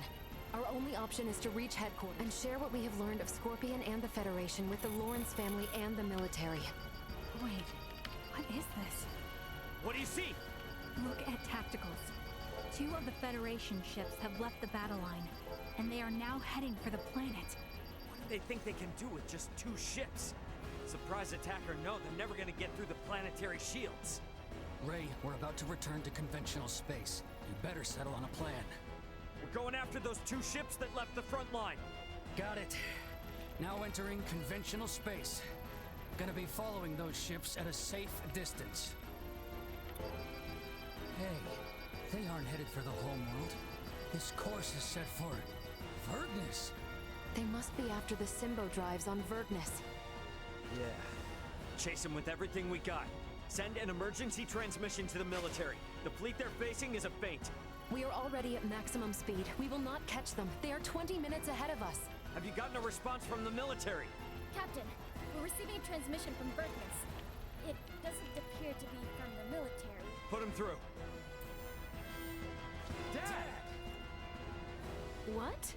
Our only option is to reach headquarters and share what we have learned of Scorpion and the Federation with the Lawrence family and the military. Wait, what is this? What do you see? Look at tacticals. 2 of the Federation ships have left the battle line, and they are now heading for the planet. What do they think they can do with just 2 ships? Surprise attack or no, they're never gonna get through the planetary shields. Ray, we're about to return to conventional space. You better settle on a plan. We're going after those 2 ships that left the front line. Got it. Now entering conventional space. Gonna be following those ships at a safe distance. Hey, they aren't headed for the homeworld. This course is set for Vergnus. They must be after the Symbo drives on Vergnus. Yeah. Chase them with everything we got. Send an emergency transmission to the military. The fleet they're facing is a feint. We are already at maximum speed. We will not catch them. They are 20 minutes ahead of us. Have you gotten a response from the military? Captain, we're receiving a transmission from Vergnus. It doesn't appear to be from the military. Put him through. Dad! What?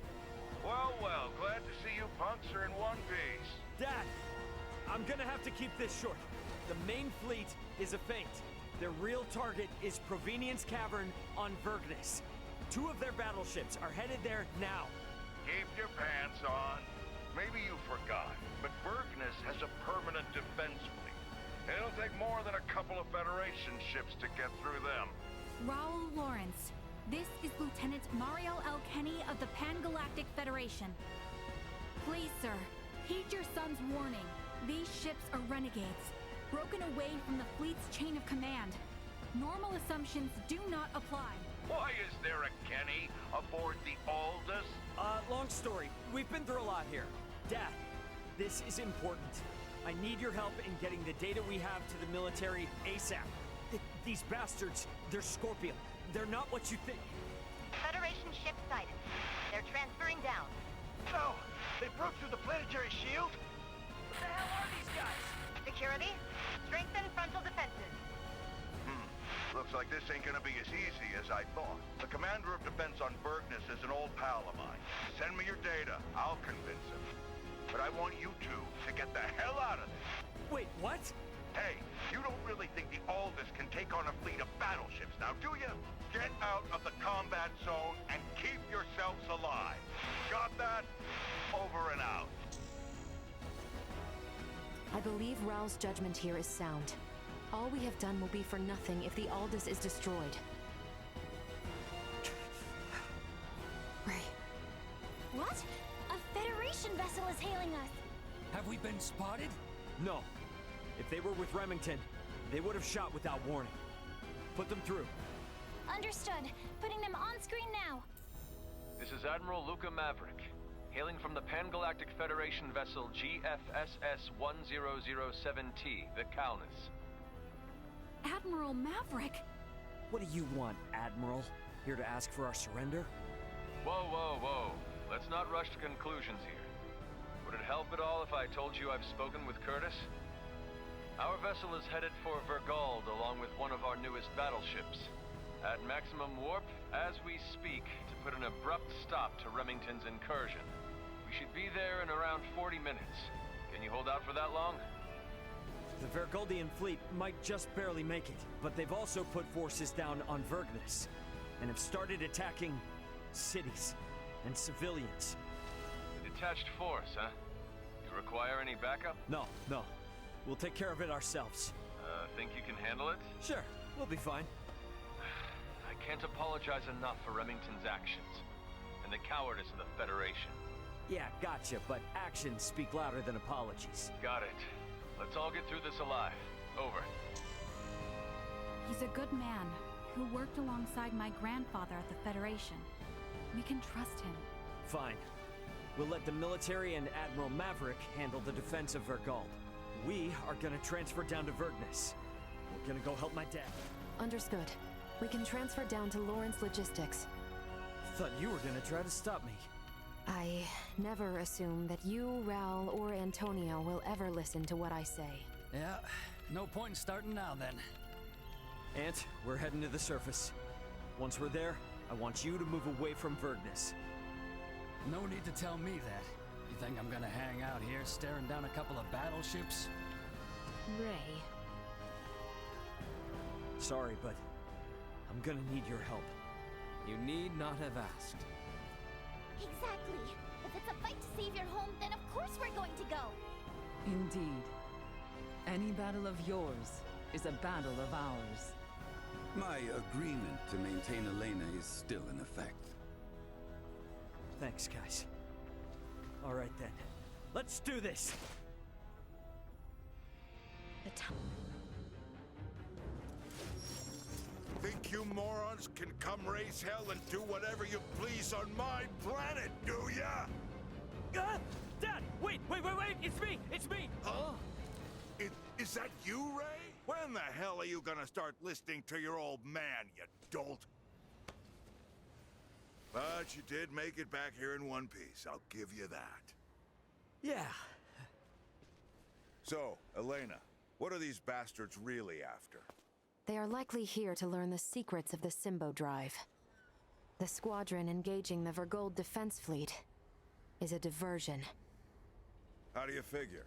Well, well, glad to see you punks are in one piece. Dad, I'm gonna have to keep this short. The main fleet is a feint. Their real target is Provenience Cavern on Vergnus. 2 of their battleships are headed there now. Keep your pants on. Maybe you forgot, but Vergnus has a permanent defense fleet. It'll take more than a couple of Federation ships to get through them. Raul Lawrence, this is Lieutenant Mario L. Kenny of the Pan-Galactic Federation. Please, sir, heed your son's warning. These ships are renegades, broken away from the fleet's chain of command. Normal assumptions do not apply. Why is there a Kenny aboard the Aldous? Long story. We've been through a lot here. Dad, this is important. I need your help in getting the data we have to the military ASAP. These bastards, they're Scorpion. They're not what you think. Federation ship sighted. They're transferring down. No! They broke through the planetary shield? What the hell are these guys? Security, strengthen frontal defenses. Looks like this ain't gonna be as easy as I thought. The commander of defense on Vergnus is an old pal of mine. Send me your data. I'll convince him. But I want you two to get the hell out of this. Wait, what? Hey, you don't really think the Aldous can take on a fleet of battleships now, do you? Get out of the combat zone and keep yourselves alive. Got that? Over and out. I believe Raul's judgment here is sound. All we have done will be for nothing if the Aldous is destroyed. Ray. What? A Federation vessel is hailing us. Have we been spotted? No. If they were with Remington, they would have shot without warning. Put them through. Understood. Putting them on screen now. This is Admiral Luca Maverick, hailing from the Pan-Galactic Federation vessel GFSS-1007T, the Calnus. Admiral Maverick! What do you want, Admiral? Here to ask for our surrender? Whoa, whoa, whoa. Let's not rush to conclusions here. Would it help at all if I told you I've spoken with Curtis? Our vessel is headed for Vergald along with one of our newest battleships. At maximum warp, as we speak, to put an abrupt stop to Remington's incursion. We should be there in around 40 minutes. Can you hold out for that long? The Vergoldian fleet might just barely make it, but they've also put forces down on Vergnus, and have started attacking cities and civilians. A detached force, huh? You require any backup? No. We'll take care of it ourselves. Think you can handle it? Sure, we'll be fine. I can't apologize enough for Remington's actions, and the cowardice of the Federation. Yeah, gotcha, but actions speak louder than apologies. Got it. Let's all get through this alive. Over. He's a good man who worked alongside my grandfather at the Federation. We can trust him. Fine. We'll let the military and Admiral Maverick handle the defense of Vergald. We are gonna transfer down to Vergnus. We're gonna go help my dad. Understood. We can transfer down to Lawrence Logistics. Thought you were gonna try to stop me. I never assume that you, Raul, or Antonio will ever listen to what I say. Yeah, no point in starting now then. Ant, we're heading to the surface. Once we're there, I want you to move away from Vergnus. No need to tell me that. You think I'm gonna hang out here staring down a couple of battleships? Ray. Sorry, but I'm gonna need your help. You need not have asked. Exactly. If it's a fight to save your home, then of course we're going to go. Indeed. Any battle of yours is a battle of ours. My agreement to maintain Elena is still in effect. Thanks, guys. All right then. Let's do this! Think you morons can come raise hell and do whatever you please on my planet, do ya? Dad! Wait! It's me! Huh? Is that you, Ray? When the hell are you gonna start listening to your old man, you dolt? But you did make it back here in one piece, I'll give you that. Yeah. So, Elena, what are these bastards really after? They are likely here to learn the secrets of the Symbo Drive. The squadron engaging the Vergold defense fleet is a diversion. How do you figure?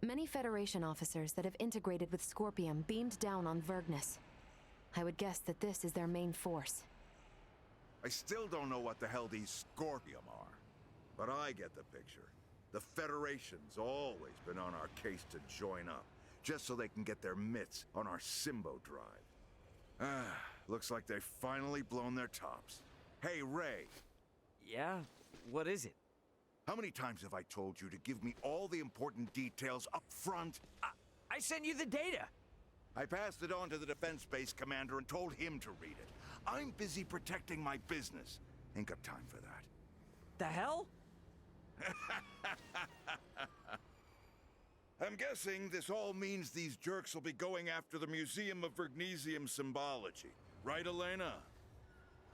Many Federation officers that have integrated with Scorpium beamed down on Vergnus. I would guess that this is their main force. I still don't know what the hell these Scorpium are, but I get the picture. The Federation's always been on our case to join up, just so they can get their mitts on our Symbo Drive. Looks like they've finally blown their tops. Hey, Ray. Yeah? What is it? How many times have I told you to give me all the important details up front? I sent you the data! I passed it on to the defense base commander and told him to read it. I'm busy protecting my business. Ain't got time for that. The hell? I'm guessing this all means these jerks will be going after the Museum of Vergnesium Symbology. Right, Elena?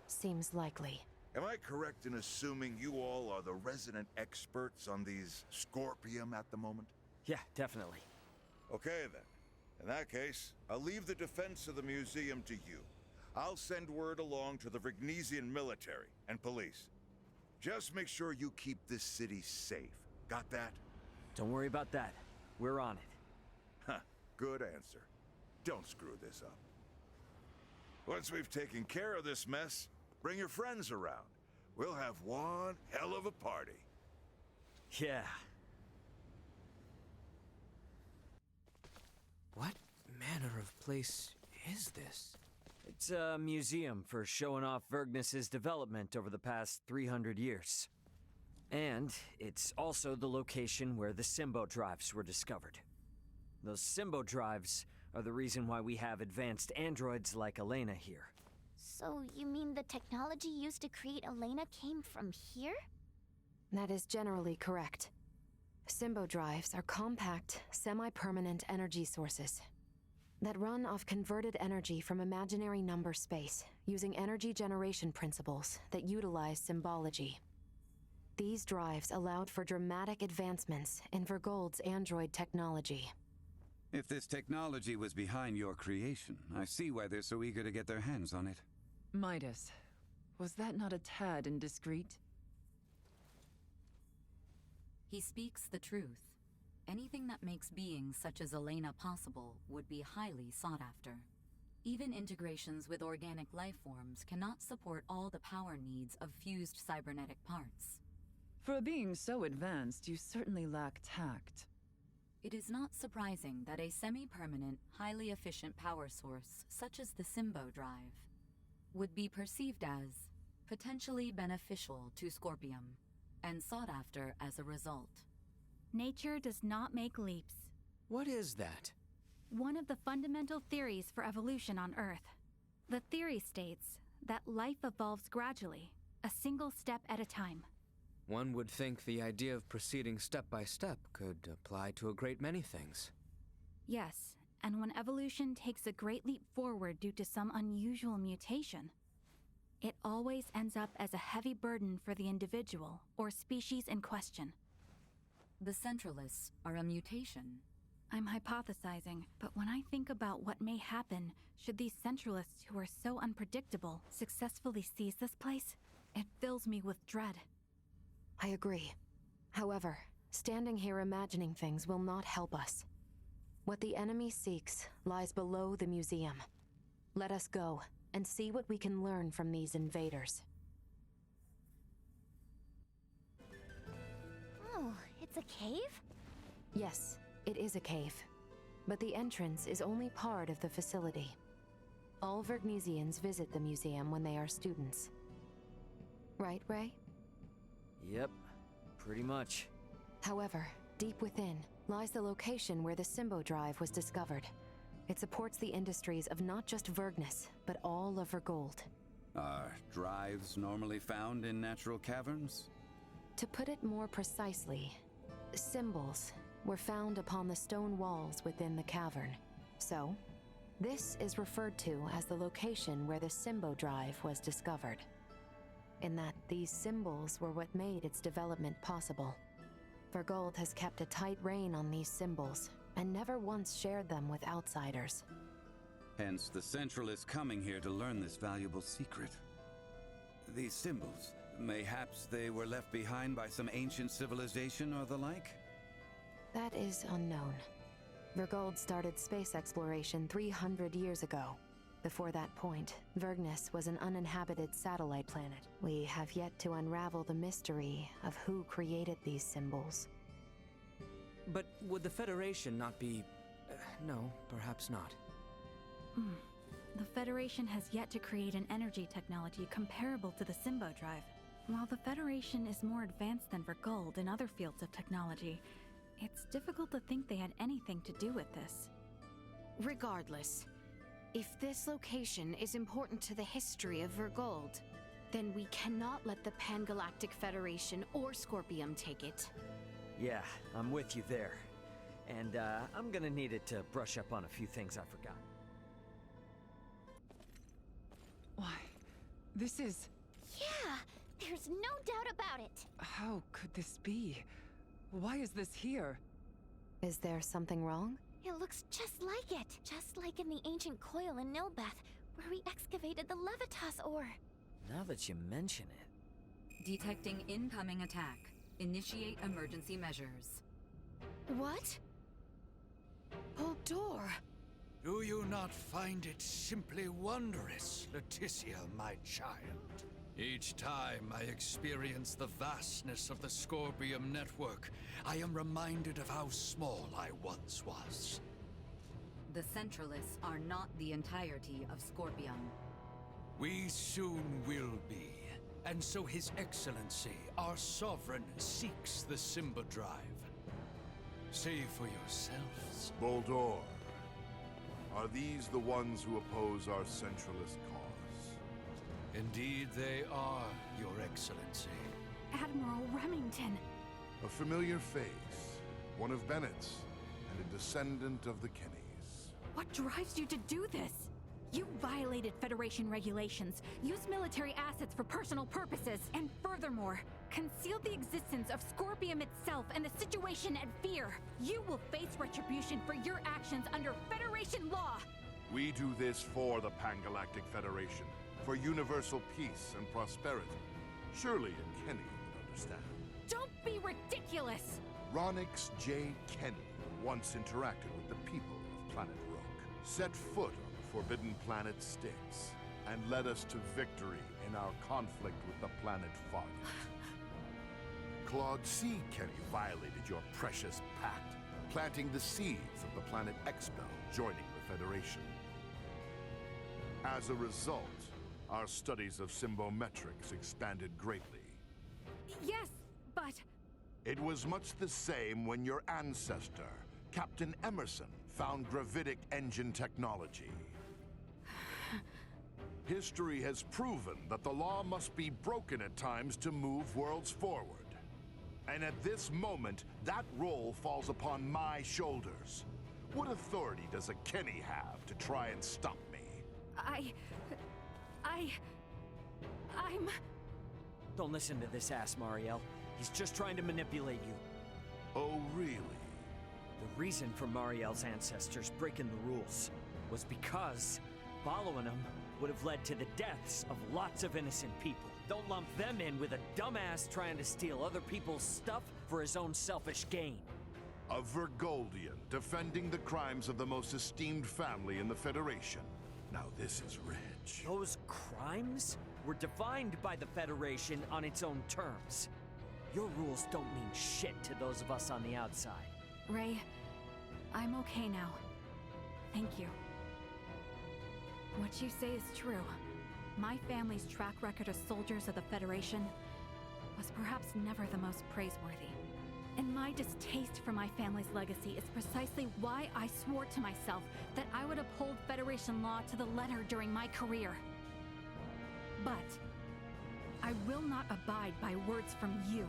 Seems likely. Am I correct in assuming you all are the resident experts on these Scorpium at the moment? Yeah, definitely. Okay, then. In that case, I'll leave the defense of the museum to you. I'll send word along to the Vergnesian military and police. Just make sure you keep this city safe. Got that? Don't worry about that. We're on it. Huh, good answer. Don't screw this up. Once we've taken care of this mess, bring your friends around. We'll have one hell of a party. Yeah. What manner of place is this? It's a museum for showing off Vergnus's development over the past 300 years. And it's also the location where the Symbo Drives were discovered. Those Symbo Drives are the reason why we have advanced androids like Elena here. So you mean the technology used to create Elena came from here? That is generally correct. Symbo Drives are compact, semi-permanent energy sources that run off converted energy from imaginary number space, using energy generation principles that utilize symbology. These drives allowed for dramatic advancements in Vergold's android technology. If this technology was behind your creation, I see why they're so eager to get their hands on it. Midas, was that not a tad indiscreet? He speaks the truth. Anything that makes beings such as Elena possible would be highly sought after. Even integrations with organic life forms cannot support all the power needs of fused cybernetic parts. For a being so advanced, you certainly lack tact. It is not surprising that a semi-permanent, highly efficient power source, such as the Symbo Drive, would be perceived as potentially beneficial to Scorpium, and sought after as a result. Nature does not make leaps. What is that? One of the fundamental theories for evolution on Earth. The theory states that life evolves gradually, a single step at a time. One would think the idea of proceeding step by step could apply to a great many things. Yes, and when evolution takes a great leap forward due to some unusual mutation, it always ends up as a heavy burden for the individual or species in question. The Centralists are a mutation. I'm hypothesizing, but when I think about what may happen should these Centralists who are so unpredictable successfully seize this place, it fills me with dread. I agree. However, standing here imagining things will not help us. What the enemy seeks lies below the museum. Let us go, and see what we can learn from these invaders. Oh, it's a cave? Yes, it is a cave. But the entrance is only part of the facility. All Vergnesians visit the museum when they are students. Right, Ray? Yep, pretty much. However, deep within lies the location where the Symbo Drive was discovered. It supports the industries of not just Vergnes, but all of Vergold. Are drives normally found in natural caverns? To put it more precisely, symbols were found upon the stone walls within the cavern. So, this is referred to as the location where the Symbo Drive was discovered. In that these symbols were what made its development possible. Vergold has kept a tight rein on these symbols, and never once shared them with outsiders. Hence the Central is coming here to learn this valuable secret. These symbols, mayhaps they were left behind by some ancient civilization or the like? That is unknown. Vergold started space exploration 300 years ago. Before that point, Vergnes was an uninhabited satellite planet. We have yet to unravel the mystery of who created these symbols. But would the Federation not be... no, perhaps not. The Federation has yet to create an energy technology comparable to the Symbo Drive. While the Federation is more advanced than Vergold in other fields of technology, it's difficult to think they had anything to do with this. Regardless, if this location is important to the history of Vergold, then we cannot let the Pan-Galactic Federation or Scorpium take it. Yeah, I'm with you there. And I'm gonna need it to brush up on a few things I forgot. Why, this is... Yeah, there's no doubt about it. How could this be? Why is this here? Is there something wrong? It looks just like it. Just like in the ancient coil in Nilbeth, where we excavated the Levitas ore. Now that you mention it... Detecting incoming attack. Initiate emergency measures. What? Hold door. Do you not find it simply wondrous, Laeticia, my child? Each time I experience the vastness of the Scorpium network, I am reminded of how small I once was. The Centralists are not the entirety of Scorpium. We soon will be, and so His Excellency, our Sovereign, seeks the Symbo Drive. See for yourselves. Boldor, are these the ones who oppose our centralist cause? Indeed they are, Your Excellency. Admiral Remington! A familiar face, one of Bennett's, and a descendant of the Kennys. What drives you to do this? You violated Federation regulations, used military assets for personal purposes, and furthermore, concealed the existence of Scorpium itself and the situation at Fear. You will face retribution for your actions under Federation law! We do this for the Pan-Galactic Federation, for universal peace and prosperity. Surely a Kenny would understand. Don't be ridiculous! Ronix J. Kenny once interacted with the people of Planet Rook, set foot on the Forbidden Planet Styx, and led us to victory in our conflict with the planet Fargus. Claude C. Kenny violated your precious pact, planting the seeds of the planet Expel joining the Federation. As a result, our studies of symbometrics expanded greatly. Yes, but... It was much the same when your ancestor, Captain Emerson, found gravitic engine technology. History has proven that the law must be broken at times to move worlds forward. And at this moment, that role falls upon my shoulders. What authority does a Kenny have to try and stop me? I'm... Don't listen to this ass, Mariel. He's just trying to manipulate you. Oh, really? The reason for Mariel's ancestors breaking the rules was because following them would have led to the deaths of lots of innocent people. Don't lump them in with a dumbass trying to steal other people's stuff for his own selfish gain. A Vergoldian defending the crimes of the most esteemed family in the Federation. Now this is rich. Those crimes were defined by the Federation on its own terms. Your rules don't mean shit to those of us on the outside. Ray, I'm okay now. Thank you. What you say is true. My family's track record as soldiers of the Federation was perhaps never the most praiseworthy. And my distaste for my family's legacy is precisely why I swore to myself that I would uphold Federation law to the letter during my career. But I will not abide by words from you.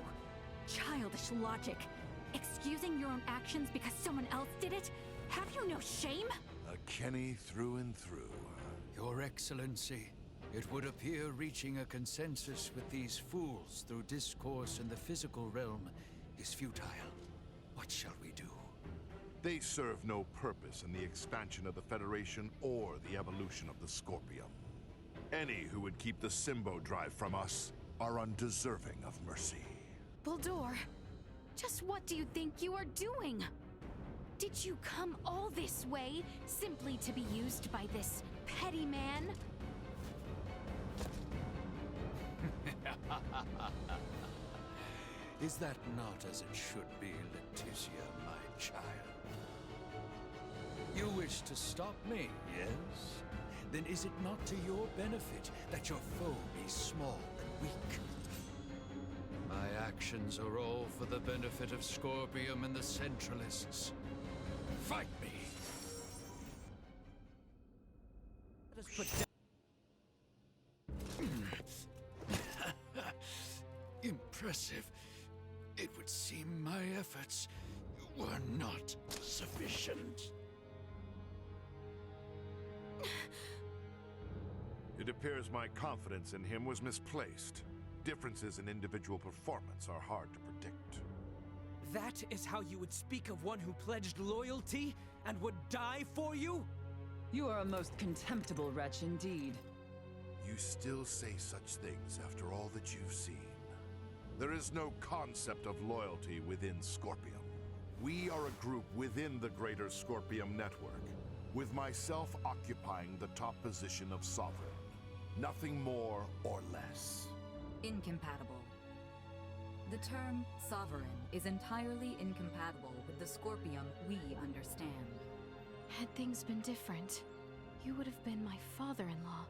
Childish logic. Excusing your own actions because someone else did it? Have you no shame? A Kenny through and through. Your Excellency, it would appear reaching a consensus with these fools through discourse in the physical realm is futile. What shall we do? They serve no purpose in the expansion of the Federation or the evolution of the Scorpium. Any who would keep the Symbo Drive from us are undeserving of mercy. Buldor, just what do you think you are doing? Did you come all this way simply to be used by this petty man? Is that not as it should be, Laeticia, my child? You wish to stop me, yes? Then is it not to your benefit that your foe be small and weak? My actions are all for the benefit of Scorpium and the Centralists. Fight me! Let us put Impressive. It would seem my efforts were not sufficient. It appears my confidence in him was misplaced. Differences in individual performance are hard to predict. That is how you would speak of one who pledged loyalty and would die for you? You are a most contemptible wretch indeed. You still say such things after all that you've seen. There is no concept of loyalty within Scorpium. We are a group within the greater Scorpium network, with myself occupying the top position of Sovereign. Nothing more or less. Incompatible. The term sovereign is entirely incompatible with the Scorpium we understand. Had things been different, you would have been my father-in-law.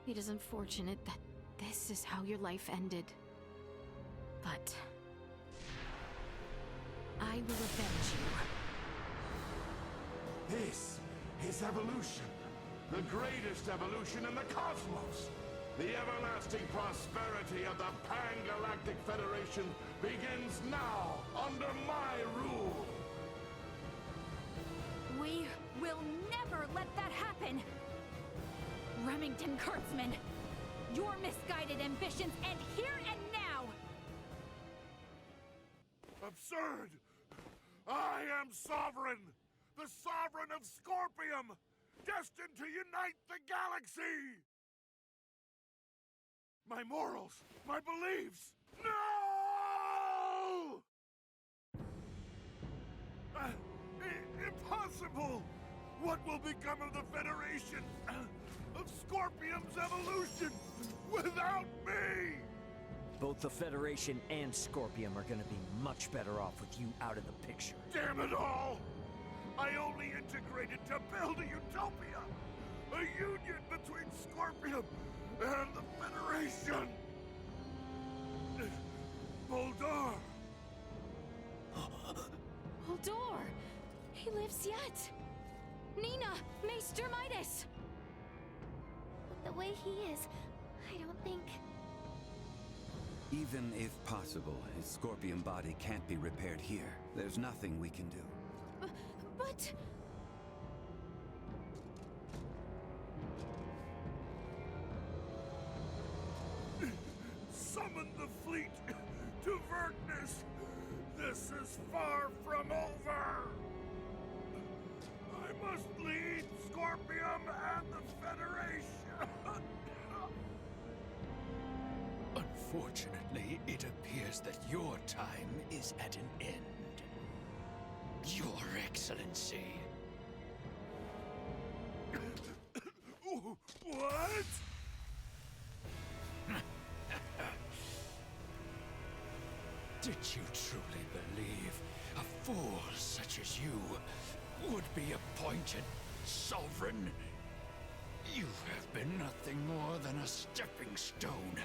It is unfortunate that this is how your life ended. But I will avenge you. This is evolution. The greatest evolution in the cosmos. The everlasting prosperity of the Pan-Galactic Federation begins now, under my rule. We will never let that happen! Remington Kurtzman, your misguided ambitions end here and now! Absurd! I am Sovereign! The Sovereign of Scorpium! Destined to unite the galaxy! My morals, my beliefs! No! Impossible! What will become of the Federation? Of Scorpium's evolution? Without me! Both the Federation and Scorpium are gonna be much better off with you out of the picture. Damn it all! I only integrated to build a utopia! A union between Scorpium and the Federation! Buldor! Buldor! He lives yet! Nina! Maester Midas! The way he is, I don't think... Even if possible, his Scorpion body can't be repaired here. There's nothing we can do. But... Summon the fleet to Vertness! This is far from over! I must lead Scorpium and the Federation! Unfortunately, it appears that your time is at an end. Your Excellency. Did you truly believe a fool such as you would be appointed sovereign? You have been nothing more than a stepping stone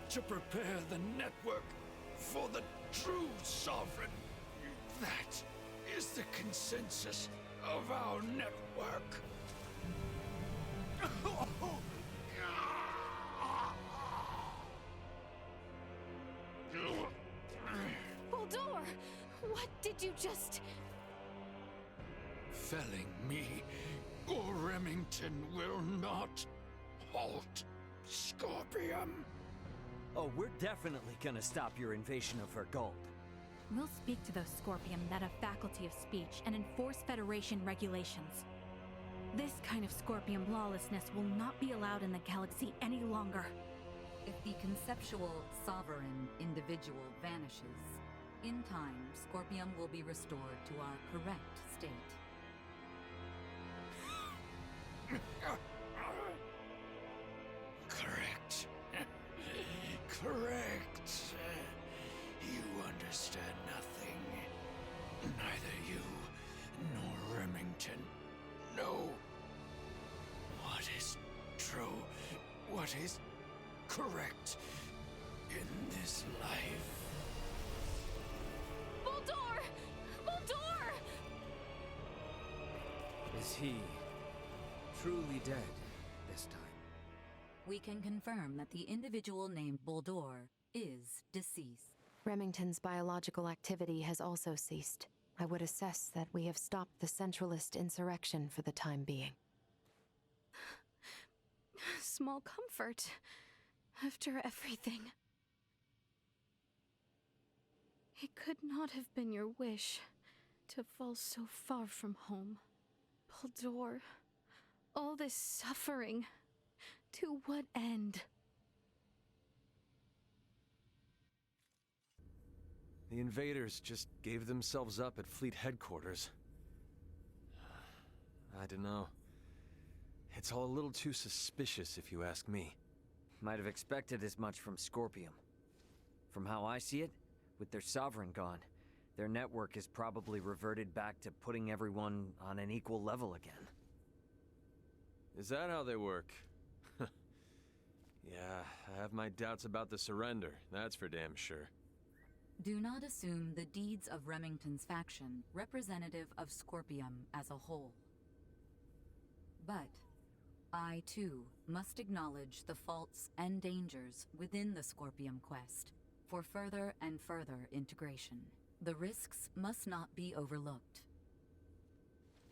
to prepare the network for the true sovereign. That is the consensus of our network. Baldur! What did you just... Felling me or Remington will not halt Scorpium. Oh, we're definitely gonna stop your invasion of Vergold. We'll speak to those Scorpium that have faculty of speech and enforce Federation regulations. This kind of Scorpium lawlessness will not be allowed in the galaxy any longer. If the conceptual sovereign individual vanishes, in time, Scorpium will be restored to our correct state. Correct. Correct. You understand nothing. Neither you nor Remington know what is true, what is correct in this life. Baldur! Baldur! Is he truly dead this time? We can confirm that the individual named Baldur is deceased. Remington's biological activity has also ceased. I would assess that we have stopped the Centralist insurrection for the time being. Small comfort. After everything. It could not have been your wish to fall so far from home. Baldur, all this suffering, to what end? The invaders just gave themselves up at Fleet headquarters. I don't know. It's all a little too suspicious, if you ask me. Might have expected as much from Scorpium. From how I see it, with their sovereign gone, their network has probably reverted back to putting everyone on an equal level again. Is that how they work? Yeah, I have my doubts about the surrender, that's for damn sure. Do not assume the deeds of Remington's faction representative of Scorpium as a whole. But I, too, must acknowledge the faults and dangers within the Scorpium quest for further and further integration. The risks must not be overlooked.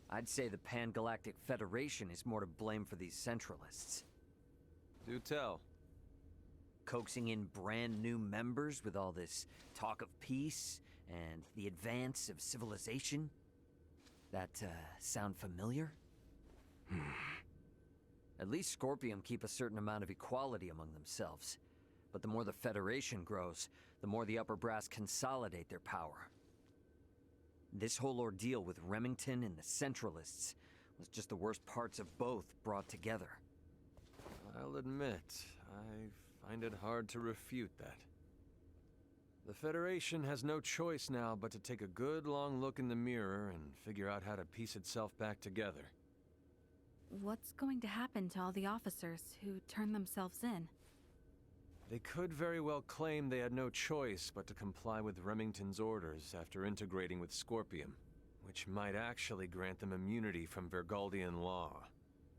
I'd say the Pan-Galactic Federation is more to blame for these Centralists. Do tell. Coaxing in brand new members with all this talk of peace and the advance of civilization? That, sound familiar? At least Scorpium keep a certain amount of equality among themselves. But the more the Federation grows, the more the upper brass consolidate their power. This whole ordeal with Remington and the Centralists was just the worst parts of both brought together. I'll admit, I find it hard to refute that. The Federation has no choice now but to take a good long look in the mirror and figure out how to piece itself back together. What's going to happen to all the officers who turned themselves in? They could very well claim they had no choice but to comply with Remington's orders after integrating with Scorpium, which might actually grant them immunity from Vergoldian law.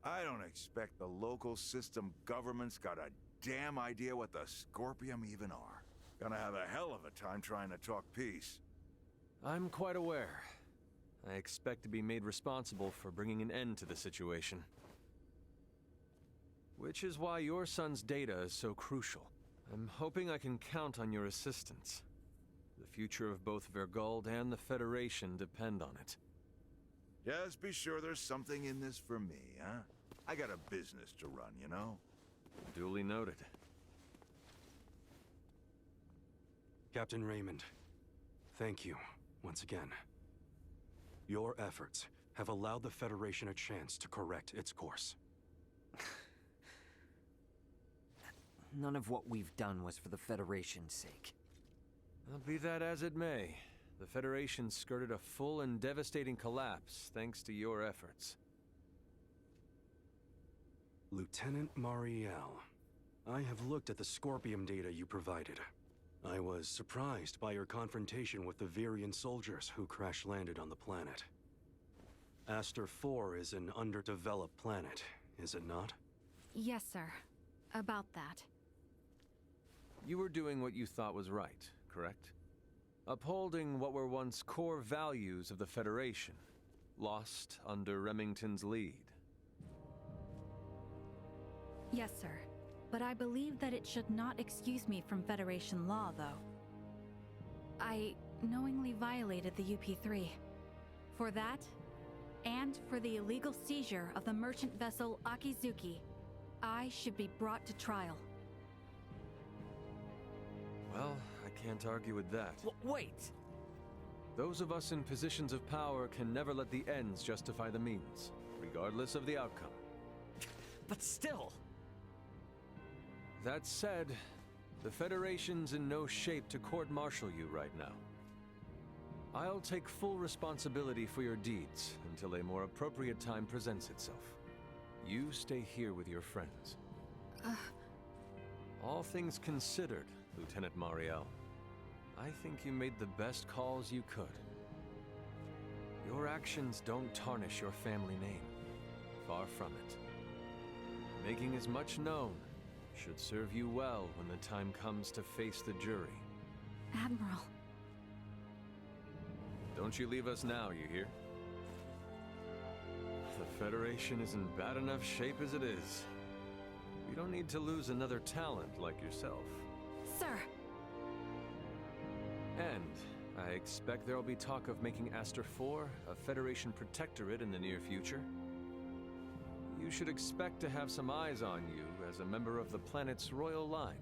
I don't expect the local system government's got a damn idea what the Scorpium even are. Gonna have a hell of a time trying to talk peace. I'm quite aware. I expect to be made responsible for bringing an end to the situation. Which is why your son's data is so crucial. I'm hoping I can count on your assistance. The future of both Vergold and the Federation depend on it. Just be sure there's something in this for me, huh? I got a business to run, you know? Duly noted. Captain Raymond, thank you once again. Your efforts have allowed the Federation a chance to correct its course. None of what we've done was for the Federation's sake. Well, be that as it may, the Federation skirted a full and devastating collapse thanks to your efforts. Lieutenant Mariel, I have looked at the Scorpium data you provided. I was surprised by your confrontation with the Virian soldiers who crash-landed on the planet. Aster 4 is an underdeveloped planet, is it not? Yes, sir. About that. You were doing what you thought was right, correct? Upholding what were once core values of the Federation, lost under Remington's lead. Yes, sir. But I believe that it should not excuse me from Federation law, though. I knowingly violated the UP-3. For that, and for the illegal seizure of the merchant vessel Akizuki, I should be brought to trial. Well, I can't argue with that. Wait! Those of us in positions of power can never let the ends justify the means, regardless of the outcome. But still... That said, the Federation's in no shape to court-martial you right now. I'll take full responsibility for your deeds until a more appropriate time presents itself. You stay here with your friends. All things considered, Lieutenant Mariel, I think you made the best calls you could. Your actions don't tarnish your family name. Far from it. Making as much known should serve you well when the time comes to face the jury. Admiral. Don't you leave us now, you hear? The Federation is in bad enough shape as it is. We don't need to lose another talent like yourself. Sir! And I expect there'll be talk of making Aster 4 a Federation protectorate in the near future. You should expect to have some eyes on you as a member of the planet's royal line.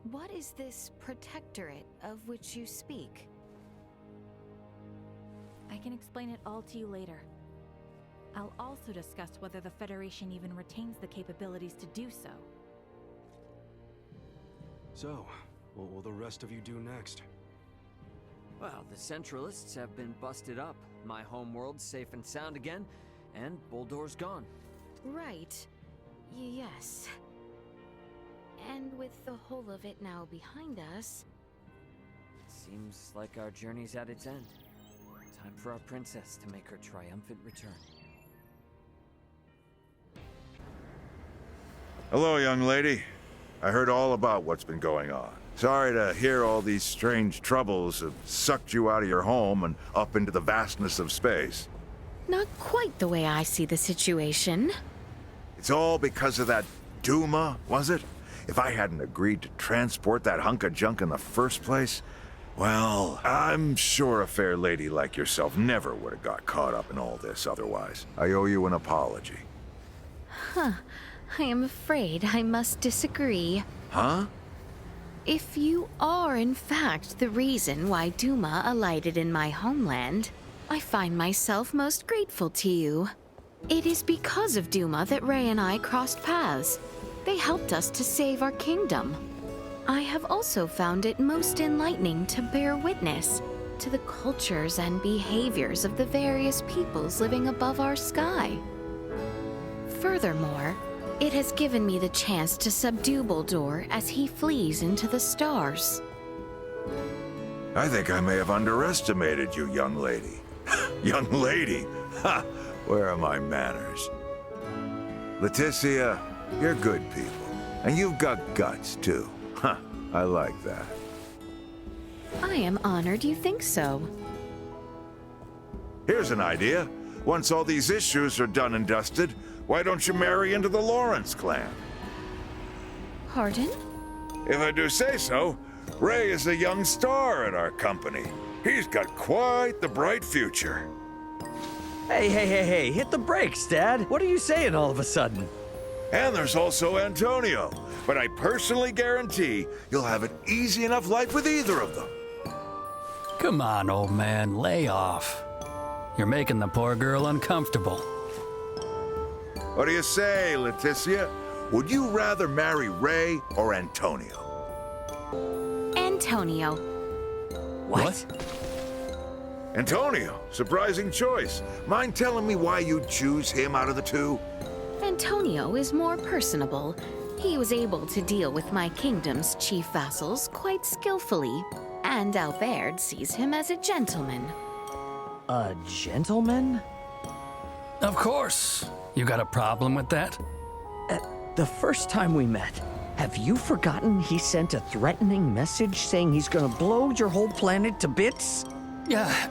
What is this protectorate of which you speak? I can explain it all to you later. I'll also discuss whether the Federation even retains the capabilities to do so. So, what will the rest of you do next? Well, the Centralists have been busted up. My homeworld's safe and sound again, and Buldor's gone. Right. Yes. And with the whole of it now behind us... Seems like our journey's at its end. Time for our princess to make her triumphant return. Hello, young lady. I heard all about what's been going on. Sorry to hear all these strange troubles have sucked you out of your home and up into the vastness of space. Not quite the way I see the situation. It's all because of that Duma, was it? If I hadn't agreed to transport that hunk of junk in the first place, well, I'm sure a fair lady like yourself never would have got caught up in all this otherwise. I owe you an apology. Huh. I am afraid I must disagree. Huh? If you are in fact the reason why Duma alighted in my homeland, I find myself most grateful to you. It is because of Duma that Ray and I crossed paths. They helped us to save our kingdom. I have also found it most enlightening to bear witness to the cultures and behaviors of the various peoples living above our sky. Furthermore, it has given me the chance to subdue Buldor as he flees into the stars. I think I may have underestimated you, young lady. Young lady? Ha! Where are my manners? Laeticia, you're good people. And you've got guts, too. Huh, I like that. I am honored you think so. Here's an idea. Once all these issues are done and dusted, why don't you marry into the Lawrence clan? Pardon? If I do say so, Ray is a young star at our company. He's got quite the bright future. Hey, hit the brakes, Dad. What are you saying all of a sudden? And there's also Antonio, but I personally guarantee you'll have an easy enough life with either of them. Come on, old man, lay off. You're making the poor girl uncomfortable. What do you say, Laeticia? Would you rather marry Ray or Antonio? Antonio. What? Antonio, surprising choice. Mind telling me why you'd choose him out of the two? Antonio is more personable. He was able to deal with my kingdom's chief vassals quite skillfully, and Albert sees him as a gentleman. A gentleman? Of course. You got a problem with that? The first time we met, have you forgotten he sent a threatening message saying he's gonna blow your whole planet to bits? Yeah.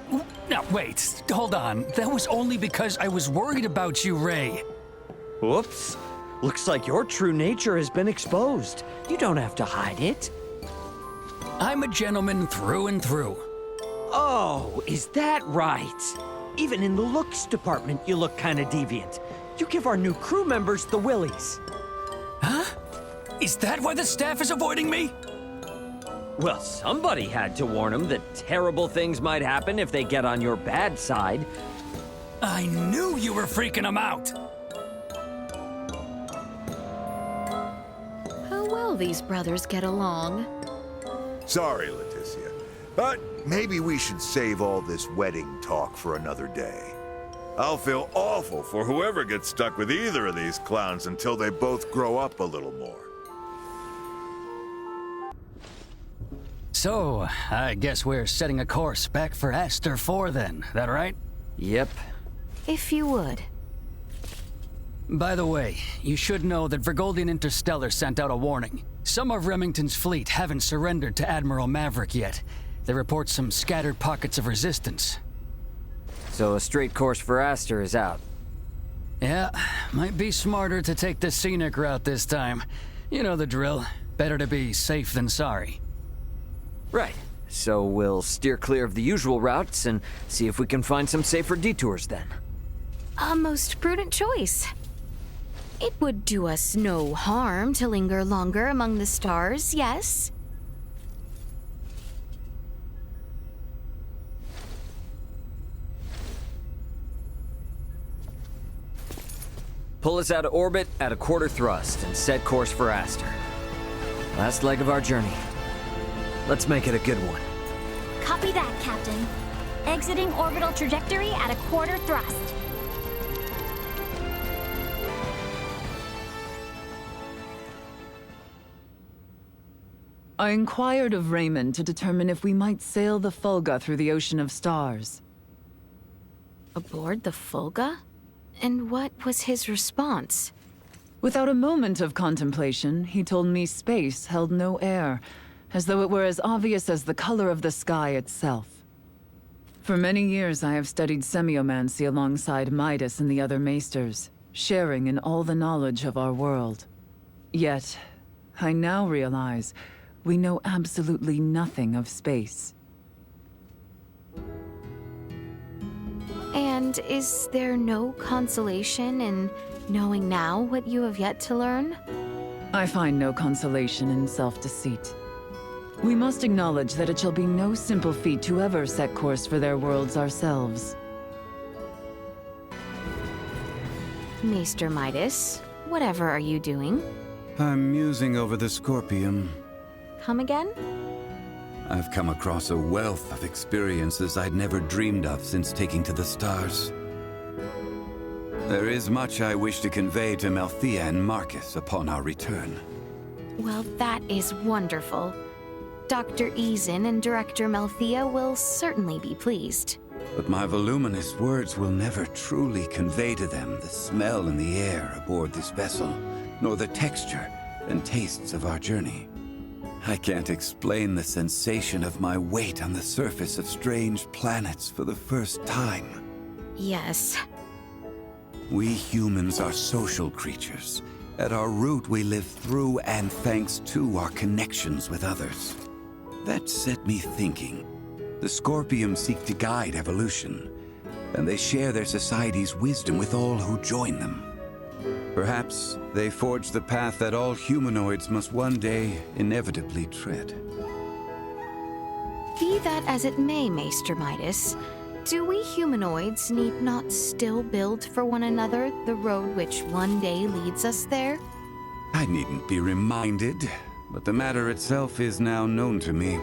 Now, wait. Hold on. That was only because I was worried about you, Ray. Whoops. Looks like your true nature has been exposed. You don't have to hide it. I'm a gentleman through and through. Oh, is that right? Even in the looks department, you look kind of deviant. You give our new crew members the willies. Huh? Is that why the staff is avoiding me? Well, somebody had to warn them that terrible things might happen if they get on your bad side. I knew you were freaking them out. How well these brothers get along. Sorry, Laeticia, but maybe we should save all this wedding talk for another day. I'll feel awful for whoever gets stuck with either of these clowns until they both grow up a little more. So, I guess we're setting a course back for Aster 4 then, that right? Yep. If you would. By the way, you should know that Vergoldian Interstellar sent out a warning. Some of Remington's fleet haven't surrendered to Admiral Maverick yet. They report some scattered pockets of resistance. So a straight course for Aster is out. Yeah, might be smarter to take the scenic route this time. You know the drill. Better to be safe than sorry. Right. So we'll steer clear of the usual routes and see if we can find some safer detours then. A most prudent choice. It would do us no harm to linger longer among the stars, yes? Pull us out of orbit at a quarter thrust and set course for Aster. Last leg of our journey. Let's make it a good one. Copy that, Captain. Exiting orbital trajectory at a quarter thrust. I inquired of Raymond to determine if we might sail the Fulga through the Ocean of Stars. Aboard the Fulga? And what was his response? Without a moment of contemplation, he told me space held no air, as though it were as obvious as the color of the sky itself. For many years I have studied semiomancy alongside Midas and the other maesters, sharing in all the knowledge of our world. Yet, I now realize we know absolutely nothing of space. And is there no consolation in knowing now what you have yet to learn? I find no consolation in self-deceit. We must acknowledge that it shall be no simple feat to ever set course for their worlds ourselves. Maester Midas, whatever are you doing? I'm musing over the Scorpium. Come again? I've come across a wealth of experiences I'd never dreamed of since taking to the stars. There is much I wish to convey to Malthea and Marcus upon our return. Well, that is wonderful. Dr. Eason and Director Malthea will certainly be pleased. But my voluminous words will never truly convey to them the smell in the air aboard this vessel, nor the texture and tastes of our journey. I can't explain the sensation of my weight on the surface of strange planets for the first time. Yes. We humans are social creatures. At our root, we live through and thanks to our connections with others. That set me thinking. The Scorpium seek to guide evolution, and they share their society's wisdom with all who join them. Perhaps they forge the path that all humanoids must one day inevitably tread. Be that as it may, Maester Midas, do we humanoids need not still build for one another the road which one day leads us there? I needn't be reminded, but the matter itself is now known to me.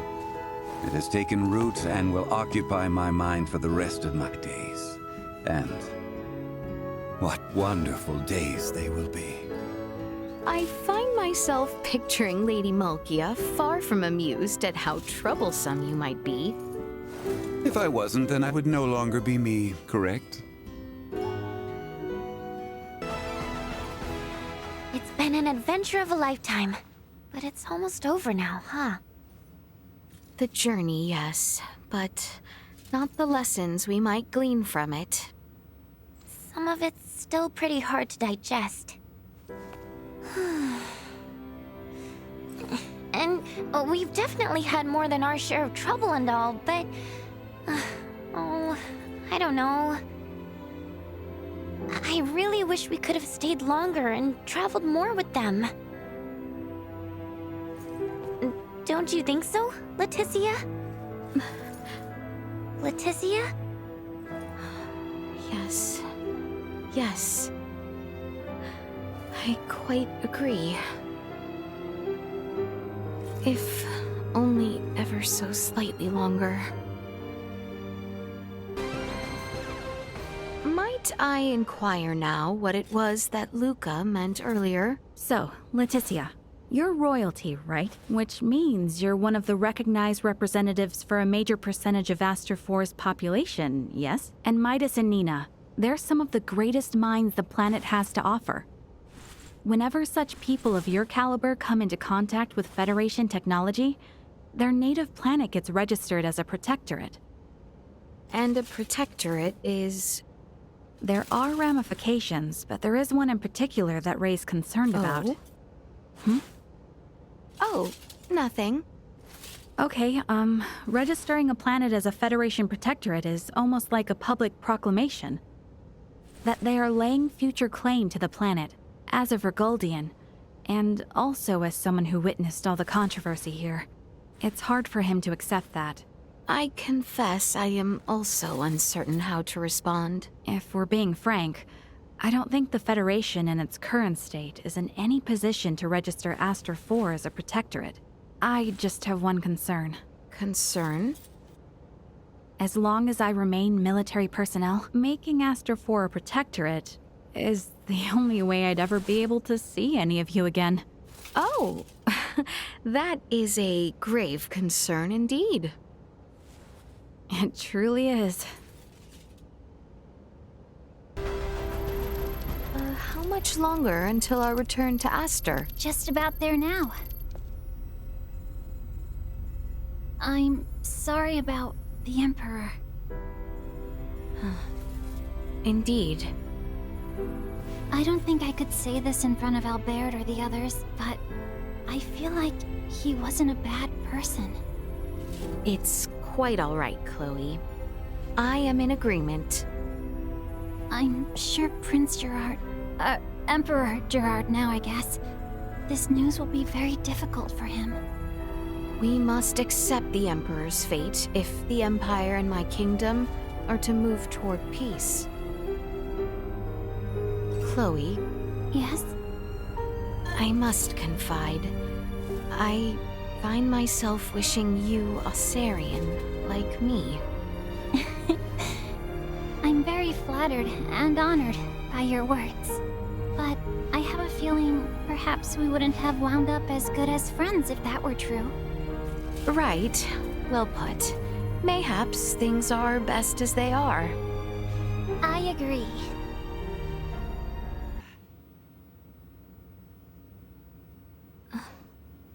It has taken root and will occupy my mind for the rest of my days. And what wonderful days they will be. I find myself picturing Lady Malkia far from amused at how troublesome you might be. If I wasn't, then I would no longer be me, correct? It's been an adventure of a lifetime. But it's almost over now, huh? The journey, yes, but not the lessons we might glean from it. Some of it's still pretty hard to digest. And we've definitely had more than our share of trouble and all, but... oh, I don't know. I really wish we could have stayed longer and traveled more with them. Don't you think so, Laeticia? Laeticia? Yes. Yes. I quite agree. If only ever so slightly longer. Might I inquire now what it was that Luca meant earlier? So, Laeticia, you're royalty, right? Which means you're one of the recognized representatives for a major percentage of Aster 4's population, yes? And Midas and Nina, they're some of the greatest minds the planet has to offer. Whenever such people of your caliber come into contact with Federation technology, their native planet gets registered as a protectorate. And a protectorate is... There are ramifications, but there is one in particular that Ray's concerned about. Oh, nothing. Okay, registering a planet as a Federation protectorate is almost like a public proclamation. That they are laying future claim to the planet, as a Vergoldian, and also as someone who witnessed all the controversy here. It's hard for him to accept that. I confess I am also uncertain how to respond. If we're being frank, I don't think the Federation in its current state is in any position to register Aster 4 as a protectorate. I just have one concern. Concern? As long as I remain military personnel, making Aster 4 a protectorate is the only way I'd ever be able to see any of you again. Oh, that is a grave concern indeed. It truly is. How much longer until our return to Aster? Just about there now. I'm sorry about the Emperor. Indeed. I don't think I could say this in front of Albert or the others, but I feel like he wasn't a bad person. It's quite all right, Chloe. I am in agreement. I'm sure Prince Gerard... Emperor Gerard now, I guess. This news will be very difficult for him. We must accept the Emperor's fate if the Empire and my kingdom are to move toward peace. Chloe? Yes? I must confide. I find myself wishing you a Sarian like me. I'm very flattered and honored by your words. But I have a feeling perhaps we wouldn't have wound up as good as friends if that were true. Right. Well put. Mayhaps things are best as they are. I agree.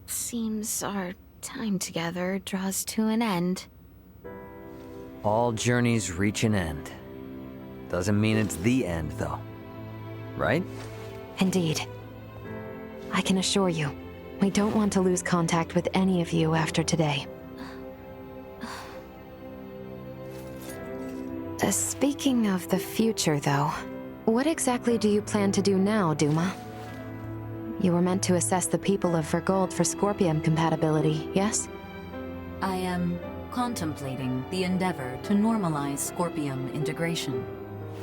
Seems our time together draws to an end. All journeys reach an end. Doesn't mean it's the end, though. Right? Indeed. I can assure you, we don't want to lose contact with any of you after today. Speaking of the future, though, what exactly do you plan to do now, Duma? You were meant to assess the people of Vergold for Scorpium compatibility, yes? I am contemplating the endeavor to normalize Scorpium integration.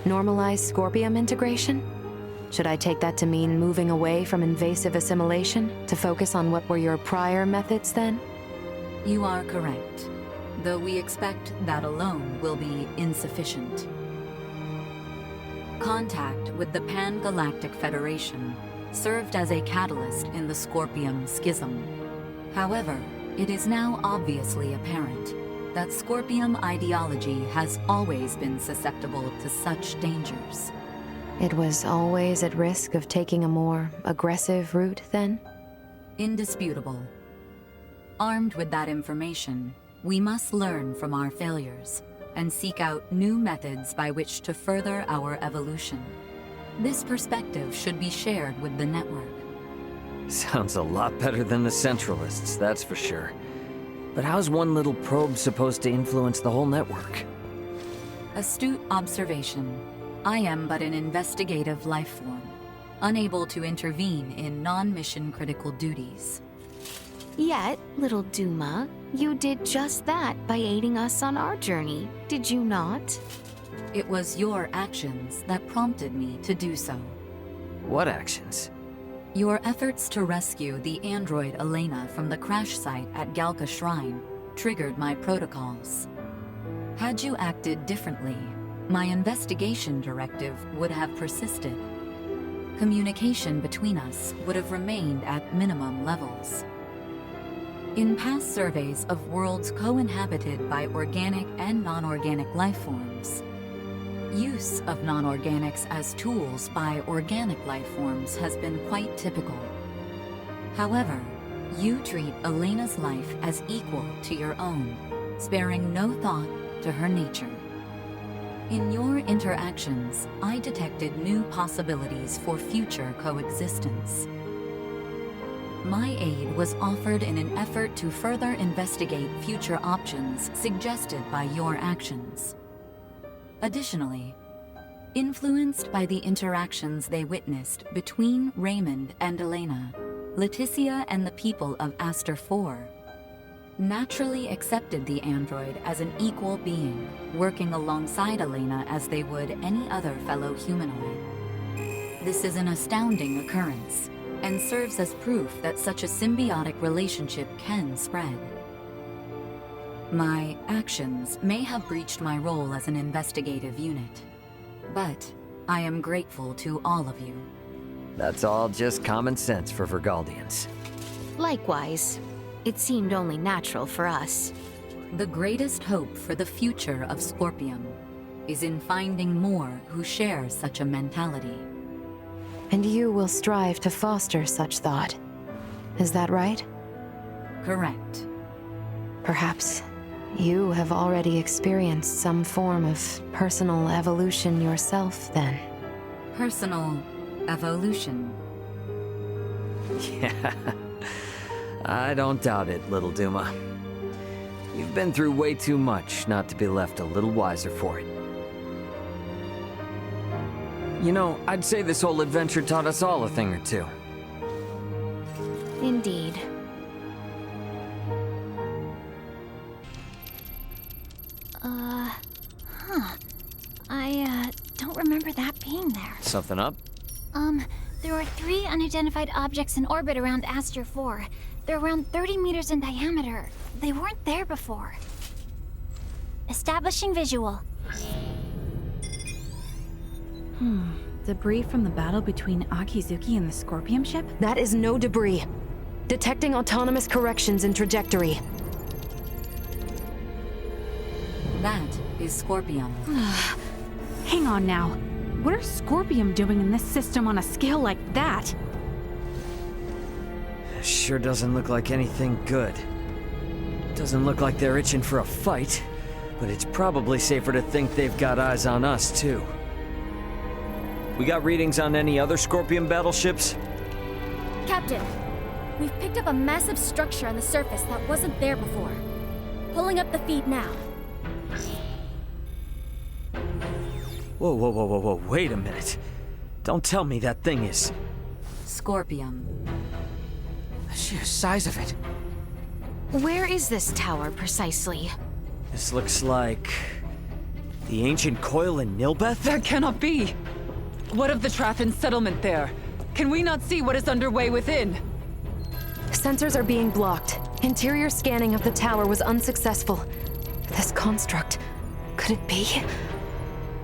Normalize Scorpium integration? Should I take that to mean moving away from invasive assimilation to focus on what were your prior methods then? You are correct. though we expect that alone will be insufficient. Contact with the Pan-Galactic Federation served as a catalyst in the Scorpium Schism. However, it is now obviously apparent that Scorpium ideology has always been susceptible to such dangers. It was always at risk of taking a more aggressive route, then? Indisputable. Armed with that information, we must learn from our failures and seek out new methods by which to further our evolution. This perspective should be shared with the network. Sounds a lot better than the Centralists, that's for sure. But how's one little probe supposed to influence the whole network? Astute observation. I am but an investigative life form, unable to intervene in non-mission critical duties. Yet, little Duma, you did just that by aiding us on our journey, did you not? It was your actions that prompted me to do so. What actions? Your efforts to rescue the android Elena from the crash site at Galka Shrine triggered my protocols. Had you acted differently, my investigation directive would have persisted. Communication between us would have remained at minimum levels. In past surveys of worlds co-inhabited by organic and non-organic life forms, use of non-organics as tools by organic life forms has been quite typical. However, you treat Elena's life as equal to your own, sparing no thought to her nature. In your interactions, I detected new possibilities for future coexistence. My aid was offered in an effort to further investigate future options suggested by your actions. Additionally, influenced by the interactions they witnessed between Raymond and Elena, Laeticia and the people of Aster 4 naturally accepted the android as an equal being, working alongside Elena as they would any other fellow humanoid. This is an astounding occurrence, and serves as proof that such a symbiotic relationship can spread. My actions may have breached my role as an investigative unit, but I am grateful to all of you. That's all just common sense for Vergaldians. Likewise, it seemed only natural for us. The greatest hope for the future of Scorpium is in finding more who share such a mentality. And you will strive to foster such thought. Is that right? Correct. Perhaps you have already experienced some form of personal evolution yourself, then. Personal evolution. Yeah, I don't doubt it, little Duma. You've been through way too much not to be left a little wiser for it. You know, I'd say this whole adventure taught us all a thing or two. Indeed. I don't remember that being there. Something up? There are 3 unidentified objects in orbit around Aster 4. They're around 30 meters in diameter. They weren't there before. Establishing visual. Debris from the battle between Akizuki and the Scorpium ship? That is no debris. Detecting autonomous corrections in trajectory. That is Scorpium. Hang on now. What are Scorpium doing in this system on a scale like that? Sure doesn't look like anything good. Doesn't look like they're itching for a fight, but it's probably safer to think they've got eyes on us, too. We got readings on any other Scorpion battleships? Captain, we've picked up a massive structure on the surface that wasn't there before. Pulling up the feed now. Whoa, wait a minute. Don't tell me that thing is... Scorpium. The sheer size of it. Where is this tower, precisely? This looks like... the ancient coil in Nilbeth? That cannot be! What of the Trathan settlement there? Can we not see what is underway within? Sensors are being blocked. Interior scanning of the tower was unsuccessful. This construct, could it be?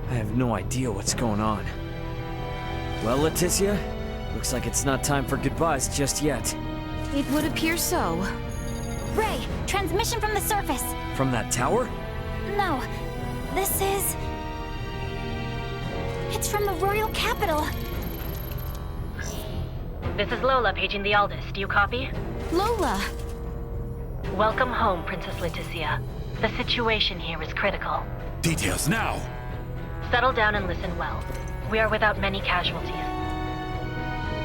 I have no idea what's going on. Well, Laeticia, looks like it's not time for goodbyes just yet. It would appear so. Ray, transmission from the surface. From that tower? No, this is... It's from the royal capital. This is Lola paging the Aldous. Do you copy? Lola! Welcome home, Princess Laeticia. The situation here is critical. Details now! Settle down and listen well. We are without many casualties.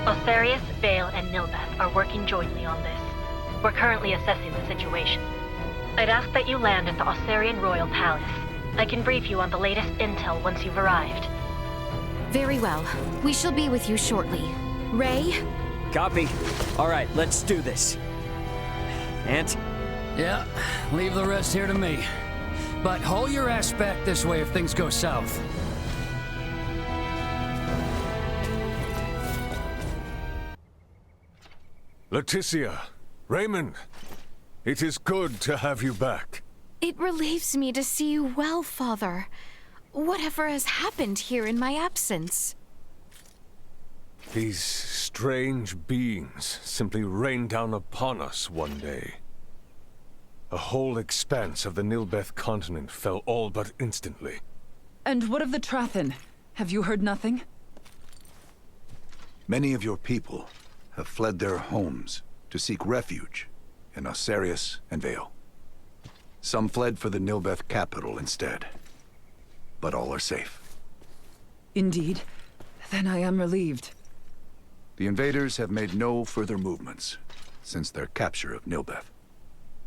Osarius, Vale, and Nilbeth are working jointly on this. We're currently assessing the situation. I'd ask that you land at the Osarian Royal Palace. I can brief you on the latest intel once you've arrived. Very well. We shall be with you shortly. Ray? Copy. All right, let's do this. Ant? Yeah, leave the rest here to me. But haul your ass back this way if things go south. Laeticia, Raymond, it is good to have you back. It relieves me to see you well, Father. Whatever has happened here in my absence? These strange beings simply rained down upon us one day. A whole expanse of the Nilbeth continent fell all but instantly. And what of the Trathen? Have you heard nothing? Many of your people have fled their homes to seek refuge in Osarius and Vale. Some fled for the Nilbeth capital instead, but all are safe. Indeed. Then I am relieved. The invaders have made no further movements since their capture of Nilbeth.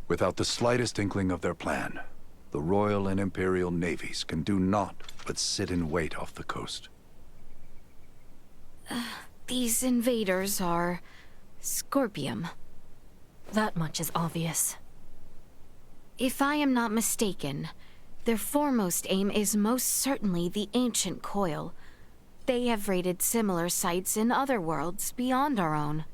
Without the slightest inkling of their plan, the Royal and Imperial navies can do naught but sit in wait off the coast. These invaders are... Scorpium. That much is obvious. If I am not mistaken, their foremost aim is most certainly the ancient coil. They have raided similar sites in other worlds beyond our own.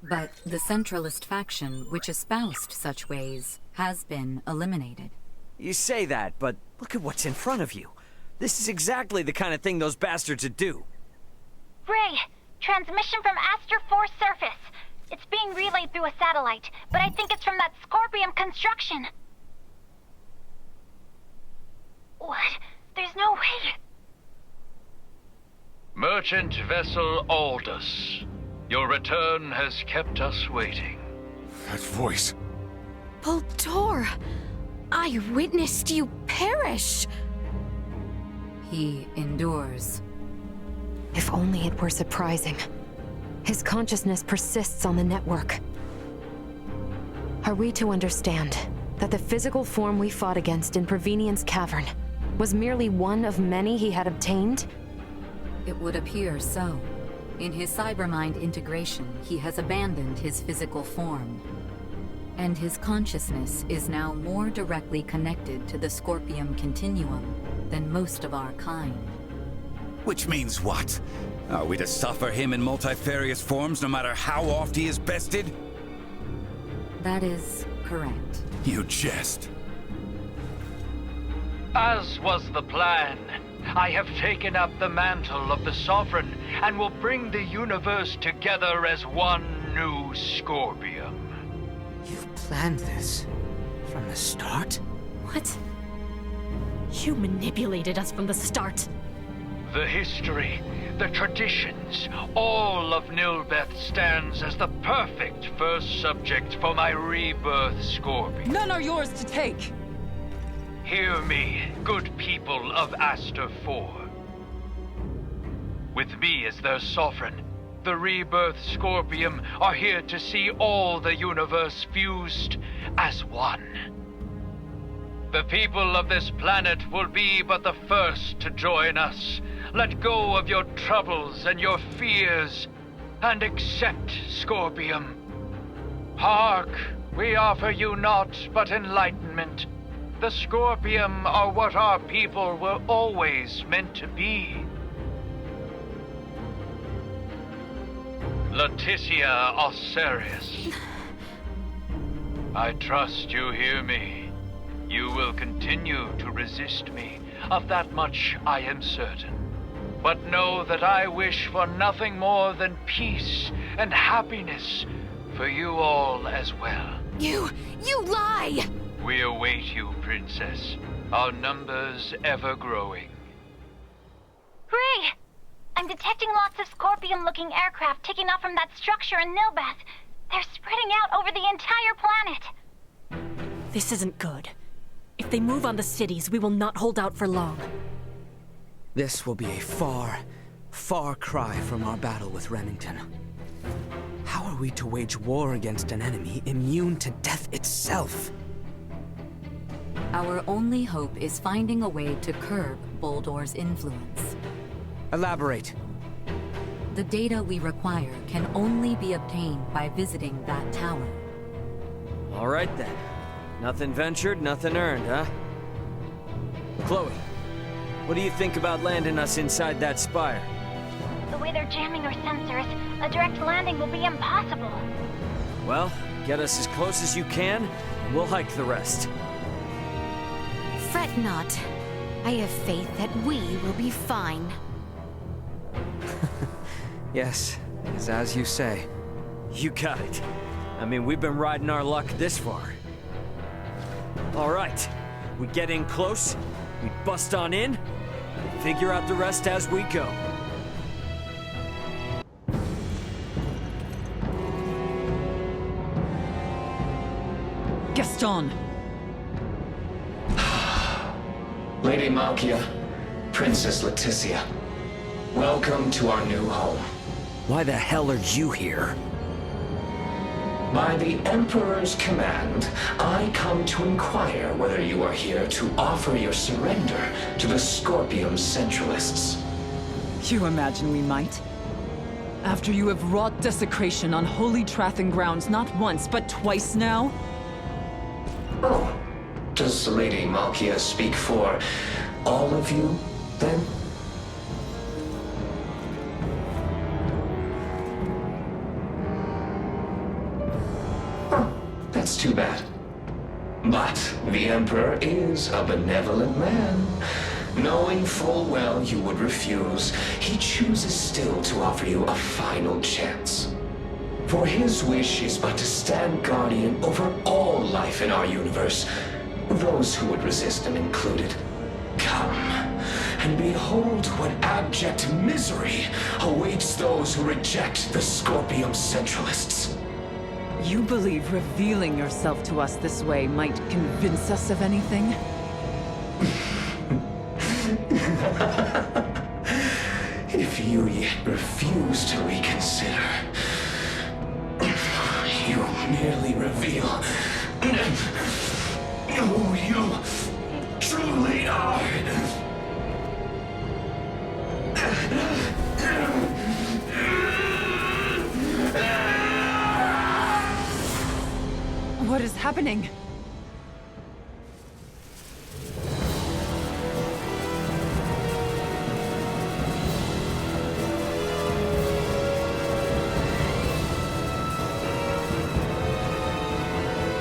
But the centralist faction, which espoused such ways, has been eliminated. You say that, but look at what's in front of you. This is exactly the kind of thing those bastards would do. Ray, transmission from Aster 4 surface. It's being relayed through a satellite, but I think it's from that Scorpium construction. What? There's no way. Merchant vessel Aldous. Your return has kept us waiting. That voice. Voltor! I witnessed you perish! He endures. If only it were surprising. His consciousness persists on the network. Are we to understand that the physical form we fought against in Provenien's cavern was merely one of many he had obtained? It would appear so. In his cybermind integration, he has abandoned his physical form. And his consciousness is now more directly connected to the Scorpium continuum than most of our kind. Which means what? Are we to suffer him in multifarious forms no matter how oft he is bested? That is correct. You jest. As was the plan, I have taken up the mantle of the Sovereign and will bring the universe together as one new Scorpium. You've planned this from the start? What? You manipulated us from the start. The history, the traditions, all of Nilbeth stands as the perfect first subject for my rebirth, Scorpion. None are yours to take. Hear me, good people of Aster 4. With me as their sovereign, the rebirth Scorpium are here to see all the universe fused as one. The people of this planet will be but the first to join us. Let go of your troubles and your fears, and accept Scorpium. Hark, we offer you naught but enlightenment. The Scorpium are what our people were always meant to be. Laeticia Osarius. I trust you hear me. You will continue to resist me. Of that much I am certain. But know that I wish for nothing more than peace and happiness for you all as well. You lie! We await you, Princess. Our numbers ever growing. Ray! I'm detecting lots of Scorpium-looking aircraft taking off from that structure in Nilbeth. They're spreading out over the entire planet. This isn't good. If they move on the cities, we will not hold out for long. This will be a far, far cry from our battle with Remington. How are we to wage war against an enemy immune to death itself? Our only hope is finding a way to curb Boldor's influence. Elaborate. The data we require can only be obtained by visiting that tower. All right then. Nothing ventured, nothing earned, huh? Chloe, what do you think about landing us inside that spire? The way they're jamming our sensors, a direct landing will be impossible. Well, get us as close as you can, and we'll hike the rest. Fret not. I have faith that we will be fine. Yes, it's as you say. You got it. I mean, we've been riding our luck this far. All right, we get in close, we bust on in, we figure out the rest as we go. Gaston! Lady Malkia, Princess Laeticia, welcome to our new home. Why the hell are you here? By the Emperor's command, I come to inquire whether you are here to offer your surrender to the Scorpium Centralists. You imagine we might? After you have wrought desecration on holy Trathan grounds not once, but twice now? Oh, does Lady Malkia speak for all of you, then? That's too bad. But the Emperor is a benevolent man. Knowing full well you would refuse, he chooses still to offer you a final chance. For his wish is but to stand guardian over all life in our universe, those who would resist him included. Come, and behold what abject misery awaits those who reject the Scorpium Centralists. You believe revealing yourself to us this way might convince us of anything? If you yet refuse to reconsider, you merely reveal who you truly are. What is happening?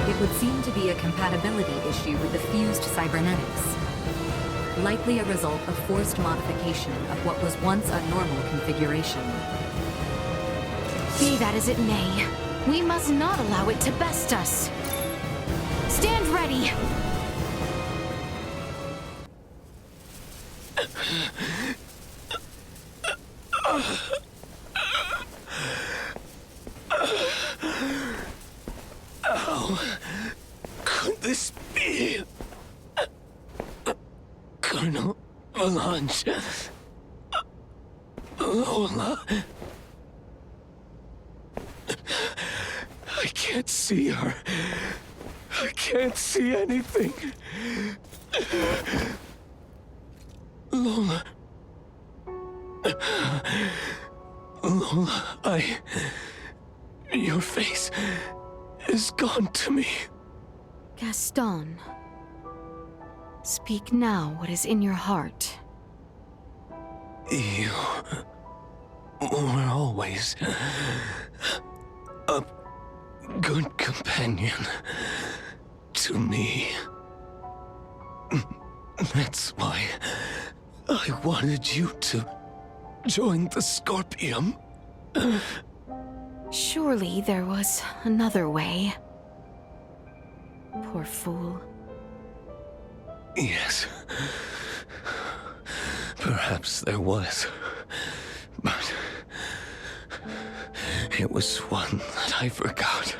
It would seem to be a compatibility issue with the fused cybernetics. Likely a result of forced modification of what was once a normal configuration. Be that as it may, we must not allow it to best us. Stand ready! How could this be? Colonel Melange. Lola. I can't see her. I can't see anything. Lola. Lola, your face is gone to me. Gaston. Speak now what is in your heart. You were always a good companion to me. That's why I wanted you to join the Scorpium. Surely there was another way. Poor fool. Yes. Perhaps there was. But it was one that I forgot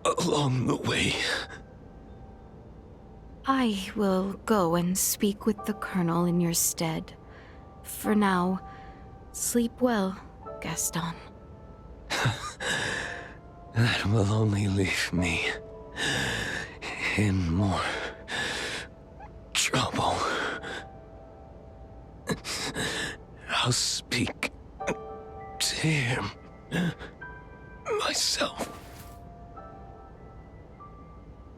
along the way. I will go and speak with the Colonel in your stead. For now, sleep well, Gaston. That will only leave me in more trouble. I'll speak to him myself.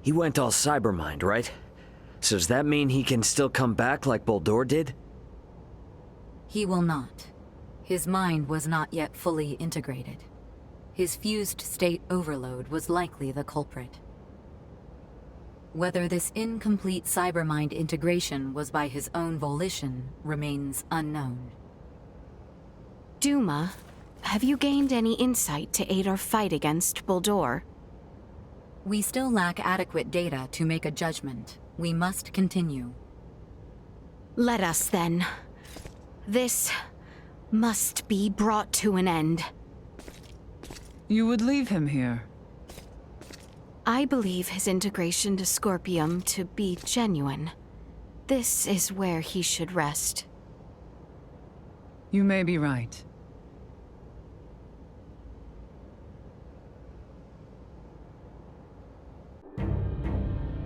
He went all cybermind, right? So does that mean he can still come back like Boldur did? He will not. His mind was not yet fully integrated. His fused state overload was likely the culprit. Whether this incomplete cybermind integration was by his own volition remains unknown. Duma, have you gained any insight to aid our fight against Boldur? We still lack adequate data to make a judgment. We must continue. Let us then. This must be brought to an end. You would leave him here? I believe his integration to Scorpium to be genuine. This is where he should rest. You may be right.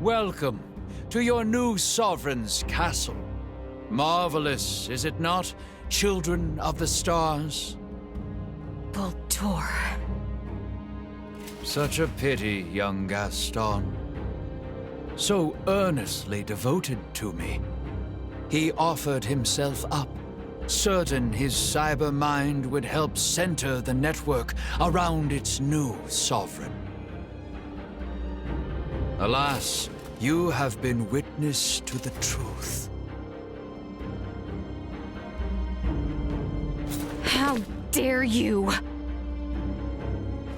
Welcome to your new sovereign's castle. Marvelous, is it not, children of the stars? Boldur. Such a pity, young Gaston. So earnestly devoted to me. He offered himself up, certain his cyber mind would help center the network around its new sovereign. Alas, you have been witness to the truth. How dare you!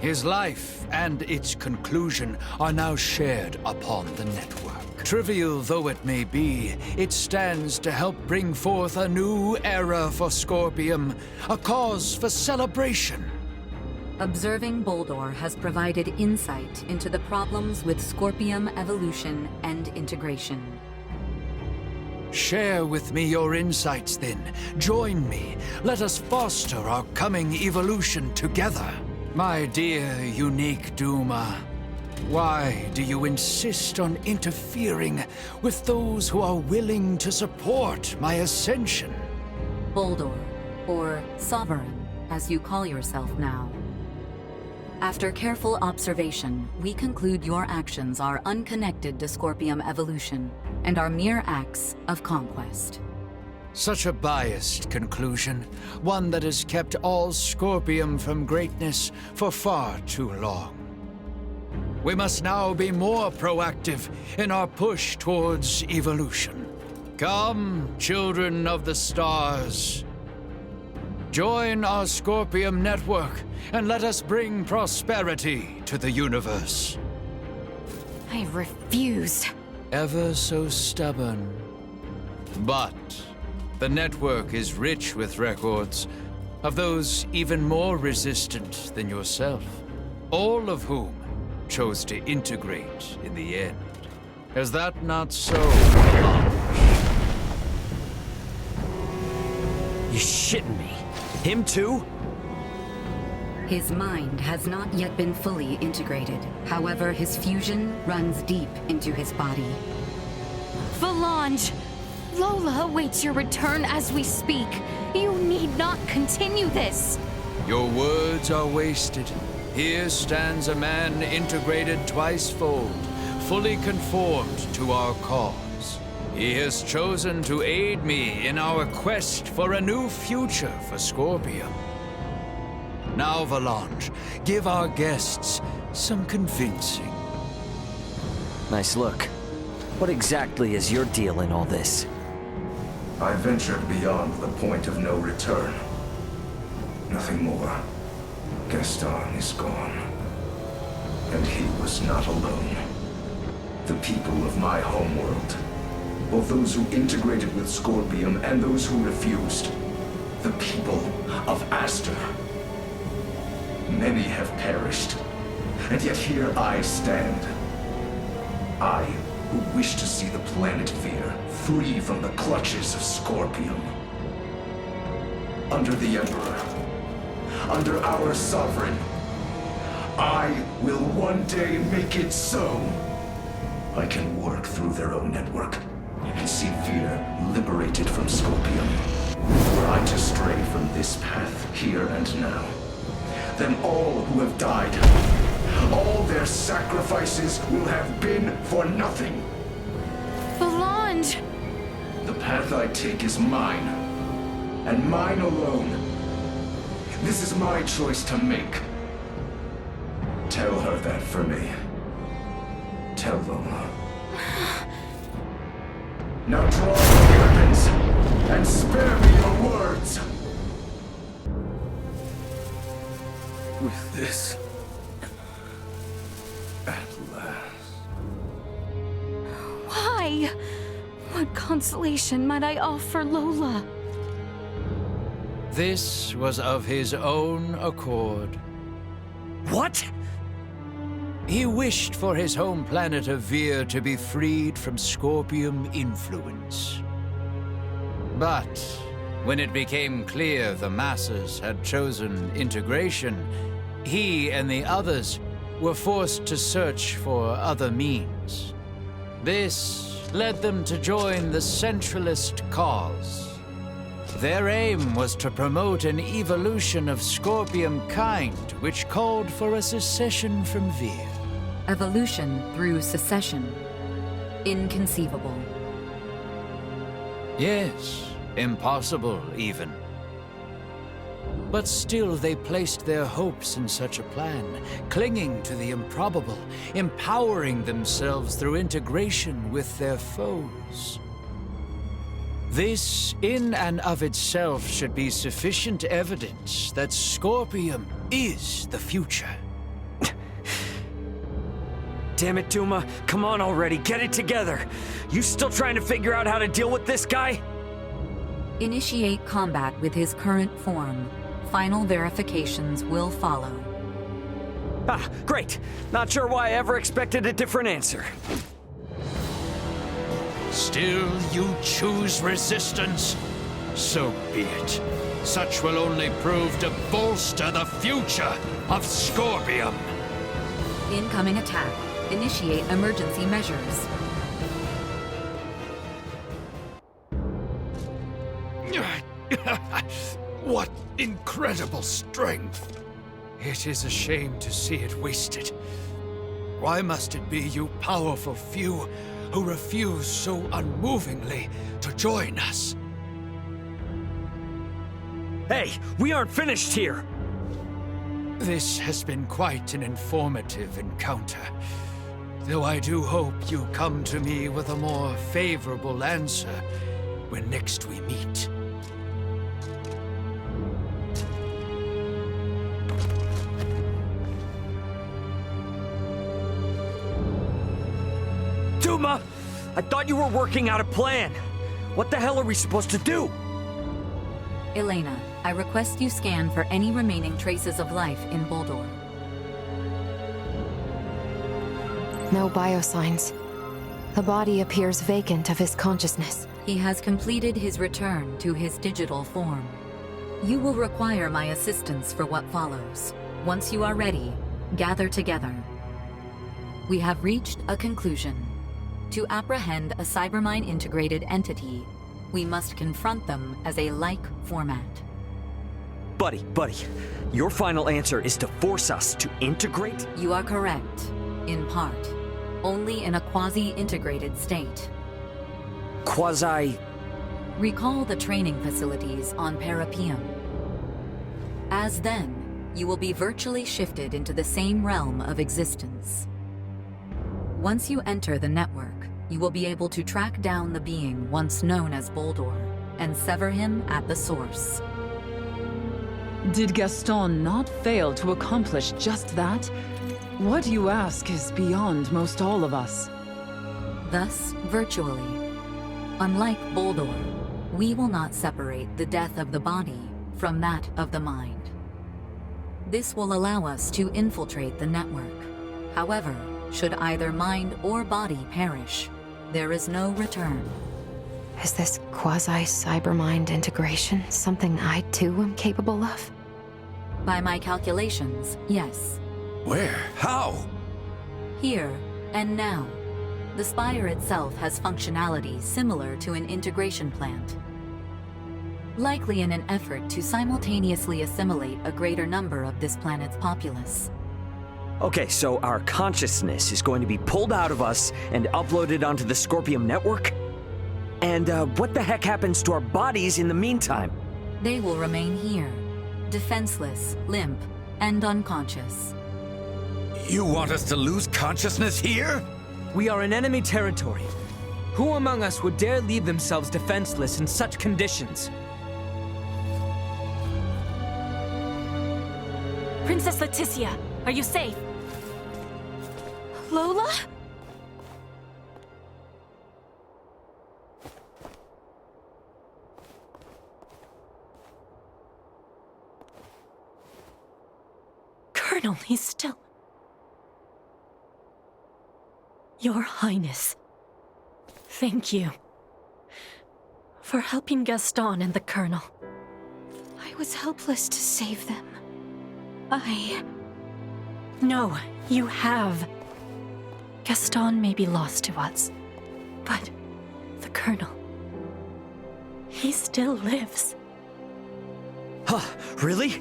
His life and its conclusion are now shared upon the network. Trivial though it may be, it stands to help bring forth a new era for Scorpium, a cause for celebration. Observing Boldur has provided insight into the problems with Scorpium evolution and integration. Share with me your insights then. Join me. Let us foster our coming evolution together. My dear, unique Duma, why do you insist on interfering with those who are willing to support my ascension? Boldur, or Sovereign, as you call yourself now. After careful observation, we conclude your actions are unconnected to Scorpium evolution and are mere acts of conquest. Such a biased conclusion, one that has kept all Scorpium from greatness for far too long. We must now be more proactive in our push towards evolution. Come, children of the stars. Join our Scorpium network and let us bring prosperity to the universe. I refuse. Ever so stubborn. But the network is rich with records of those even more resistant than yourself, all of whom chose to integrate in the end. Is that not so? You shitting me? Him too? His mind has not yet been fully integrated. However, his fusion runs deep into his body. Valange! Lola awaits your return as we speak. You need not continue this. Your words are wasted. Here stands a man integrated twice-fold, fully conformed to our cause. He has chosen to aid me in our quest for a new future for Scorpium. Now, Valange, give our guests some convincing. Nice look. What exactly is your deal in all this? I ventured beyond the point of no return. Nothing more. Gaston is gone. And he was not alone. The people of my homeworld, both those who integrated with Scorpium and those who refused, the people of Aster. Many have perished, and yet here I stand. I, who wish to see the planet Fear free from the clutches of Scorpium. Under the Emperor, under our sovereign, I will one day make it so. I can work through their own network and see Fear liberated from Scorpium. Were I to stray from this path here and now, then all who have died, all their sacrifices will have been for nothing. Valange! The path I take is mine, and mine alone. This is my choice to make. Tell her that for me. Tell them. Now draw your weapons, and spare me your words. With this, at last. Why? What consolation might I offer Lola? This was of his own accord. What? He wished for his home planet of Vir to be freed from Scorpium influence. But when it became clear the masses had chosen integration, he and the others were forced to search for other means. This led them to join the Centralist cause. Their aim was to promote an evolution of Scorpium kind, which called for a secession from Vir. Evolution through secession. Inconceivable. Yes, impossible even. But still they placed their hopes in such a plan, clinging to the improbable, empowering themselves through integration with their foes. This, in and of itself, should be sufficient evidence that Scorpium is the future. Damn it, Duma. Come on already, get it together. You still trying to figure out how to deal with this guy? Initiate combat with his current form. Final verifications will follow. Ah, great. Not sure why I ever expected a different answer. Still you choose resistance? So be it. Such will only prove to bolster the future of Scorpium. Incoming attack. Initiate emergency measures. What incredible strength! It is a shame to see it wasted. Why must it be you powerful few who refuse so unmovingly to join us? Hey, we aren't finished here! This has been quite an informative encounter. Though I do hope you come to me with a more favorable answer when next we meet. Duma! I thought you were working out a plan. What the hell are we supposed to do? Elena, I request you scan for any remaining traces of life in Boldor. No biosigns. The body appears vacant of his consciousness. He has completed his return to his digital form. You will require my assistance for what follows. Once you are ready, gather together. We have reached a conclusion. To apprehend a Cybermine-integrated entity, we must confront them as a like format. Buddy, your final answer is to force us to integrate? You are correct, in part. Only in a quasi-integrated state. Quasi... Recall the training facilities on Parapium. As then, you will be virtually shifted into the same realm of existence. Once you enter the network, you will be able to track down the being once known as Boldor and sever him at the source. Did Gaston not fail to accomplish just that? What you ask is beyond most all of us. Thus, virtually, unlike Boldor, we will not separate the death of the body from that of the mind. This will allow us to infiltrate the network. However, should either mind or body perish, there is no return. Is this quasi-cybermind integration something I too am capable of? By my calculations, yes. Where? How? Here and now. The spire itself has functionality similar to an integration plant. Likely in an effort to simultaneously assimilate a greater number of this planet's populace. Okay, so our consciousness is going to be pulled out of us and uploaded onto the Scorpium network? And what the heck happens to our bodies in the meantime? They will remain here, defenseless, limp, and unconscious. You want us to lose consciousness here? We are in enemy territory. Who among us would dare leave themselves defenseless in such conditions? Princess Laeticia, are you safe? Lola? Colonel, he's still... Your Highness, thank you for helping Gaston and the Colonel. I was helpless to save them. No, you have. Gaston may be lost to us, but the Colonel, he still lives. Huh, really?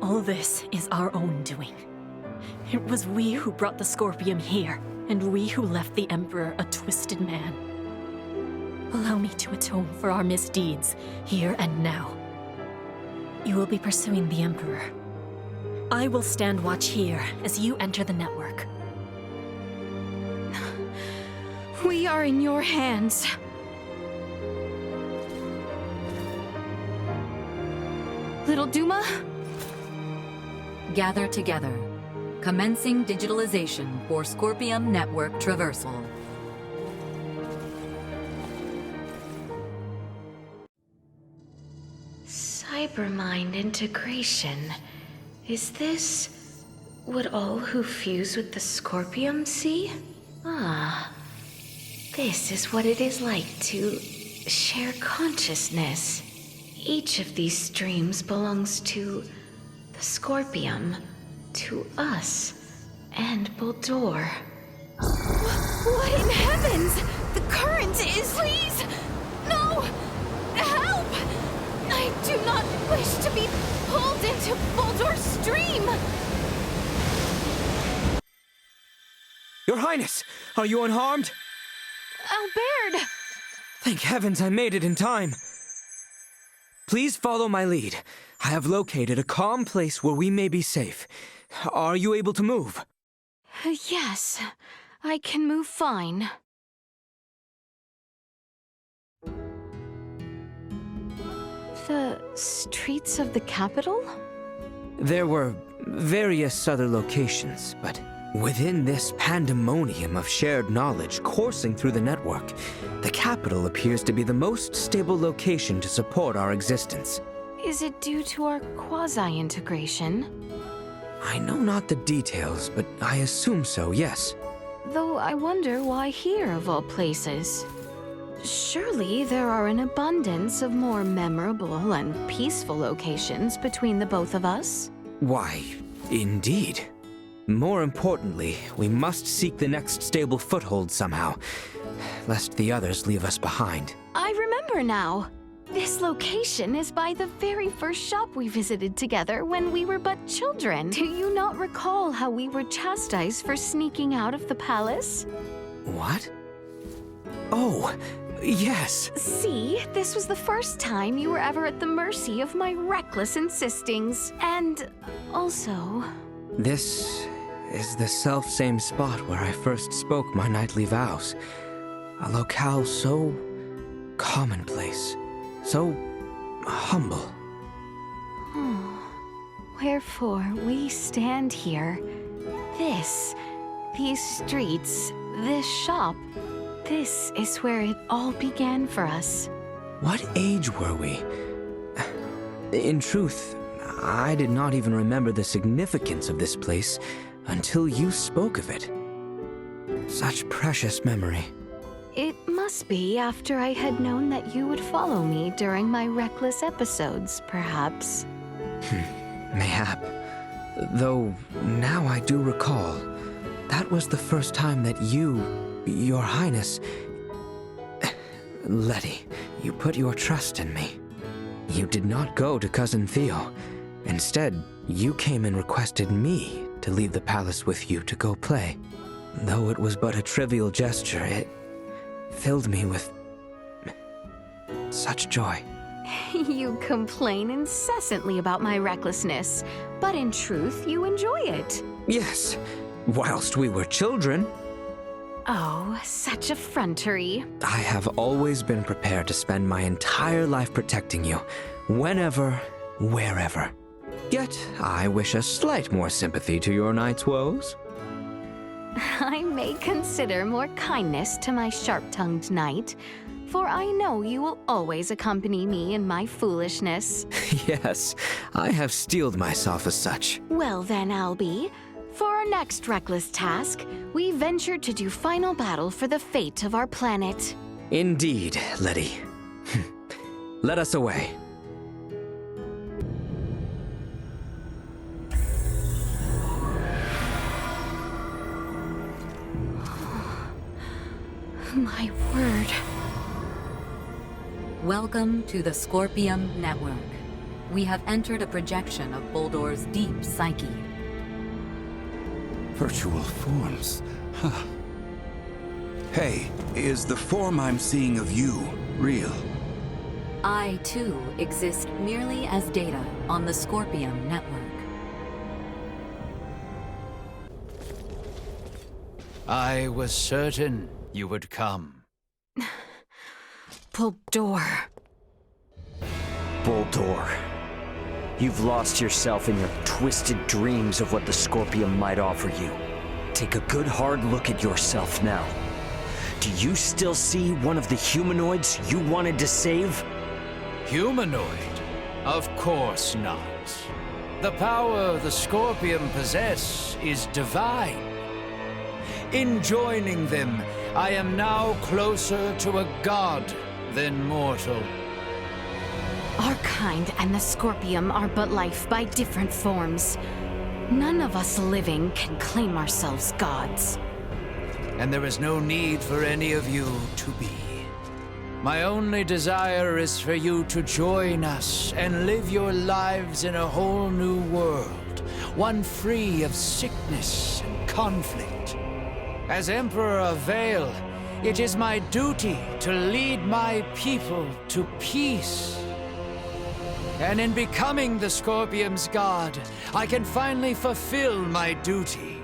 All this is our own doing. It was we who brought the Scorpium here, and we who left the Emperor a twisted man. Allow me to atone for our misdeeds, here and now. You will be pursuing the Emperor. I will stand watch here as you enter the network. We are in your hands. Little Duma? Gather together. Commencing digitalization for Scorpium network traversal. Cybermind integration. Is this what all who fuse with the Scorpium see? Ah, this is what it is like to share consciousness. Each of these streams belongs to the Scorpium, to us, and Boldor. What in heavens? The current is... Please! No! Help! I do not wish to be pulled into Boldor's stream! Your Highness, are you unharmed? Albert! Thank heavens I made it in time. Please follow my lead. I have located a calm place where we may be safe. Are you able to move? Yes, I can move fine. The streets of the capital? There were various other locations, but within this pandemonium of shared knowledge coursing through the network, the capital appears to be the most stable location to support our existence. Is it due to our quasi-integration? I know not the details, but I assume so, yes. Though I wonder why here, of all places. Surely there are an abundance of more memorable and peaceful locations between the both of us. Why, indeed. More importantly, we must seek the next stable foothold somehow, lest the others leave us behind. I remember now. This location is by the very first shop we visited together when we were but children. Do you not recall how we were chastised for sneaking out of the palace? What? Oh, yes. See, this was the first time you were ever at the mercy of my reckless insistings. And also... This is the self-same spot where I first spoke my knightly vows. A locale so commonplace, so humble. Wherefore we stand here. These streets, this shop, this is where it all began for us. What age were we? In truth, I did not even remember the significance of this place until you spoke of it. Such precious memory. It must be after I had known that you would follow me during my reckless episodes, perhaps. Mayhap. Though, now I do recall, that was the first time that you, Your Highness... Letty, you put your trust in me. You did not go to Cousin Theo. Instead, you came and requested me to leave the palace with you to go play. Though it was but a trivial gesture, it filled me with such joy. You complain incessantly about my recklessness, but in truth, you enjoy it. Yes, whilst we were children. Oh, such effrontery. I have always been prepared to spend my entire life protecting you, whenever, wherever. Yet, I wish a slight more sympathy to your knight's woes. I may consider more kindness to my sharp-tongued knight, for I know you will always accompany me in my foolishness. Yes, I have steeled myself as such. Well then, Albie, for our next reckless task, we ventured to do final battle for the fate of our planet. Indeed, Letty. Let us away. My word. Welcome to the Scorpium Network. We have entered a projection of Boldor's deep psyche. Virtual forms. Huh. Hey, is the form I'm seeing of you real? I, too, exist merely as data on the Scorpium Network. I was certain you would come. Boldor. Boldor. You've lost yourself in your twisted dreams of what the Scorpium might offer you. Take a good hard look at yourself now. Do you still see one of the humanoids you wanted to save? Humanoid? Of course not. The power the Scorpium possess is divine. In joining them, I am now closer to a god than mortal. Our kind and the Scorpium are but life by different forms. None of us living can claim ourselves gods. And there is no need for any of you to be. My only desire is for you to join us and live your lives in a whole new world, one free of sickness and conflict. As Emperor of Vale, it is my duty to lead my people to peace. And in becoming the Scorpium's god, I can finally fulfill my duty.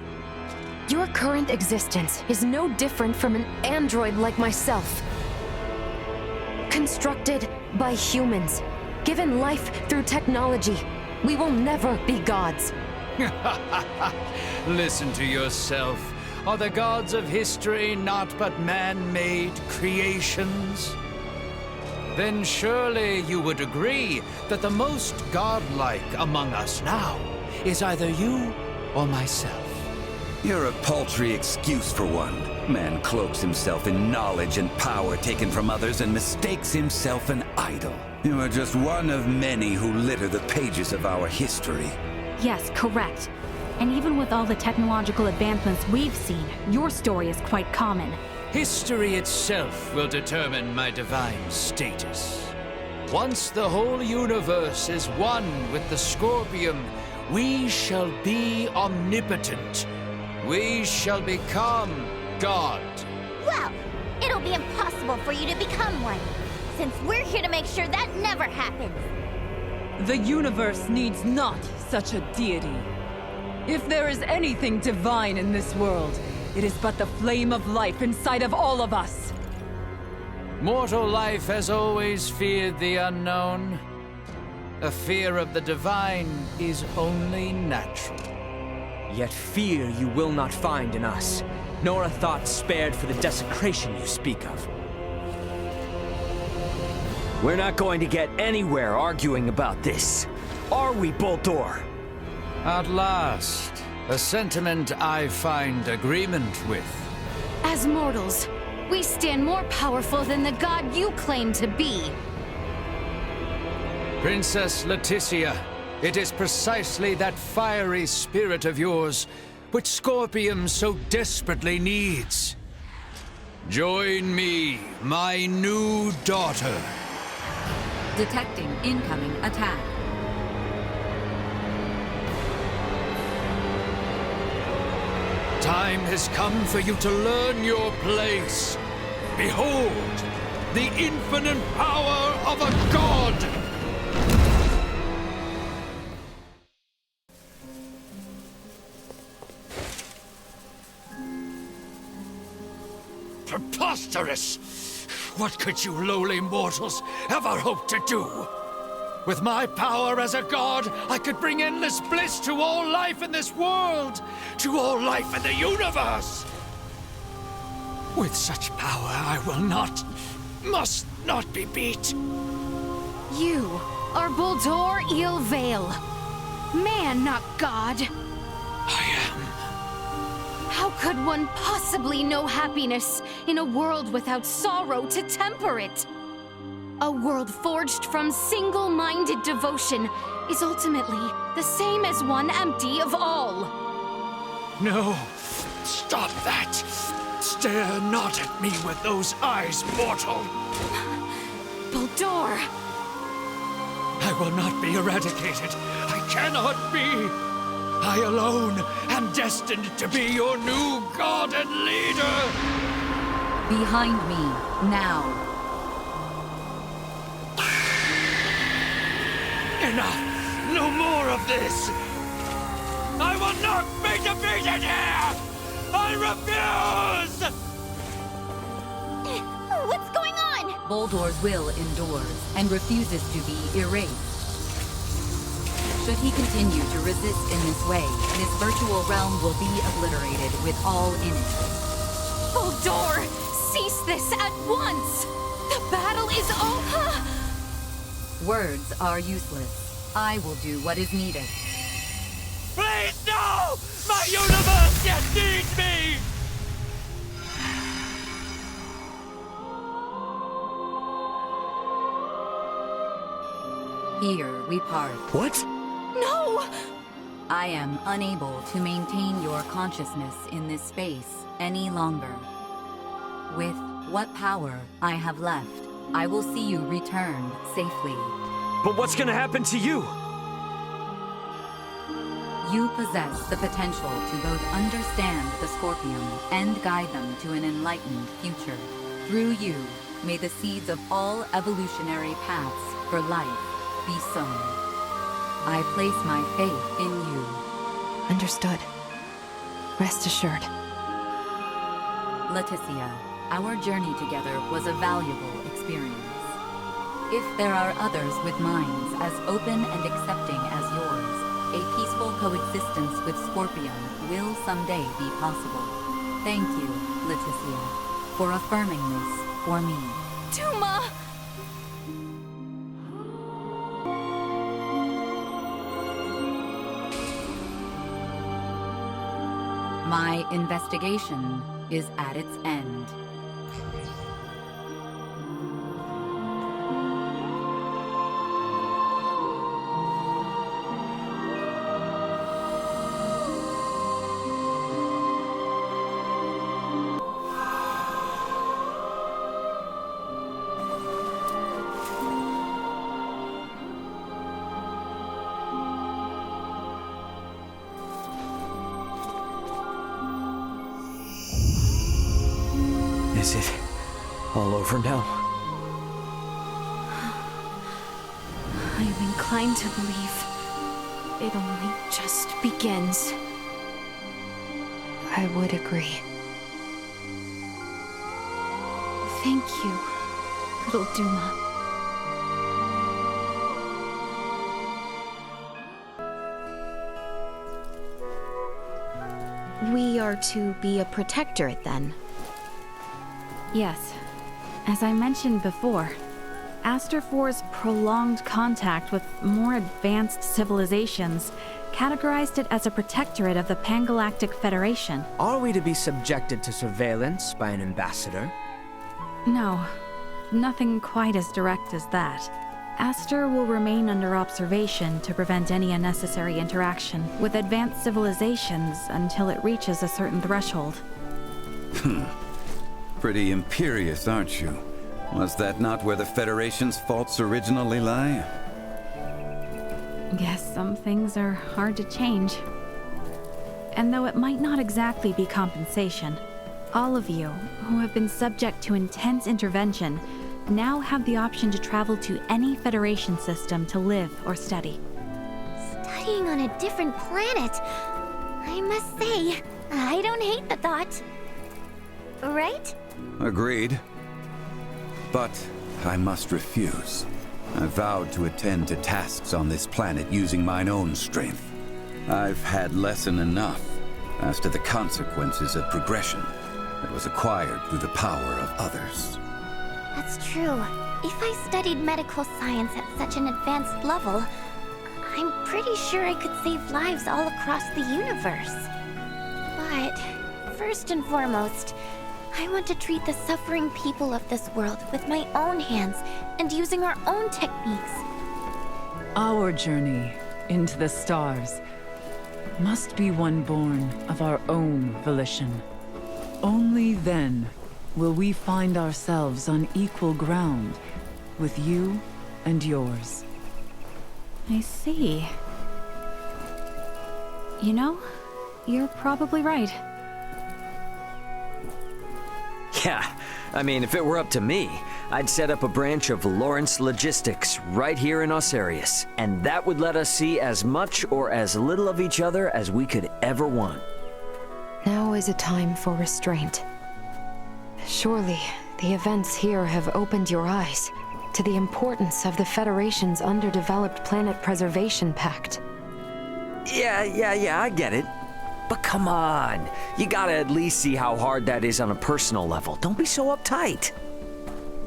Your current existence is no different from an android like myself. Constructed by humans, given life through technology, we will never be gods. Listen to yourself. Are the gods of history not but man-made creations? Then surely you would agree that the most godlike among us now is either you or myself. You're a paltry excuse for one. Man cloaks himself in knowledge and power taken from others and mistakes himself an idol. You are just one of many who litter the pages of our history. Yes, correct. And even with all the technological advancements we've seen, your story is quite common. History itself will determine my divine status. Once the whole universe is one with the Scorpium, we shall be omnipotent. We shall become God. Well, it'll be impossible for you to become one, since we're here to make sure that never happens. The universe needs not such a deity. If there is anything divine in this world, it is but the flame of life inside of all of us. Mortal life has always feared the unknown. A fear of the divine is only natural. Yet fear you will not find in us, nor a thought spared for the desecration you speak of. We're not going to get anywhere arguing about this, are we, Boltor? At last, a sentiment I find agreement with. As mortals, we stand more powerful than the god you claim to be. Princess Laeticia, it is precisely that fiery spirit of yours which Scorpium so desperately needs. Join me, my new daughter. Detecting incoming attack. Time has come for you to learn your place. Behold, the infinite power of a god! Preposterous! What could you lowly mortals ever hope to do? With my power as a god, I could bring endless bliss to all life in this world, to all life in the universe. With such power, I will not, must not be beat. You are Boltor Ilvale. Man, not god. I am. How could one possibly know happiness in a world without sorrow to temper it? A world forged from single-minded devotion is ultimately the same as one empty of all. No, stop that. Stare not at me with those eyes, mortal. Boltor! I will not be eradicated. I cannot be. I alone am destined to be your new god and leader. Behind me, now. Enough! No more of this! I will not be defeated here! I refuse! What's going on? Boldor's will endures and refuses to be erased. Should he continue to resist in this way, this virtual realm will be obliterated with all in it. Boldor! Cease this at once! The battle is over! Words are useless. I will do what is needed. Please, no! My universe yet needs me! Here we part. What? No! I am unable to maintain your consciousness in this space any longer. With what power I have left, I will see you return safely. But what's gonna happen to you? You possess the potential to both understand the Scorpium and guide them to an enlightened future. Through you, may the seeds of all evolutionary paths for life be sown. I place my faith in you. Understood. Rest assured. Laeticia, our journey together was a valuable experience. If there are others with minds as open and accepting as yours, a peaceful coexistence with Scorpium will someday be possible. Thank you, Laeticia, for affirming this for me. Duma! My investigation is at its end. Is it all over now? I am inclined to believe it only just begins. I would agree. Thank you, little Duma. We are to be a protectorate, then? Yes. As I mentioned before, Aster 4's prolonged contact with more advanced civilizations categorized it as a protectorate of the Pangalactic Federation. Are we to be subjected to surveillance by an ambassador? No, nothing quite as direct as that. Aster will remain under observation to prevent any unnecessary interaction with advanced civilizations until it reaches a certain threshold. Pretty imperious, aren't you? Was that not where the Federation's faults originally lie? Guess some things are hard to change. And though it might not exactly be compensation, all of you who have been subject to intense intervention now have the option to travel to any Federation system to live or study. Studying on a different planet. I must say, I don't hate the thought. Right? Agreed. But I must refuse. I vowed to attend to tasks on this planet using mine own strength. I've had lesson enough as to the consequences of progression that was acquired through the power of others. That's true. If I studied medical science at such an advanced level, I'm pretty sure I could save lives all across the universe. But first and foremost, I want to treat the suffering people of this world with my own hands and using our own techniques. Our journey into the stars must be one born of our own volition. Only then will we find ourselves on equal ground with you and yours. I see. You know, you're probably right. Yeah, I mean, if it were up to me, I'd set up a branch of Lawrence Logistics right here in Osarius, and that would let us see as much or as little of each other as we could ever want. Now is a time for restraint. Surely, the events here have opened your eyes to the importance of the Federation's underdeveloped planet preservation pact. Yeah, I get it. But come on, you gotta at least see how hard that is on a personal level. Don't be so uptight.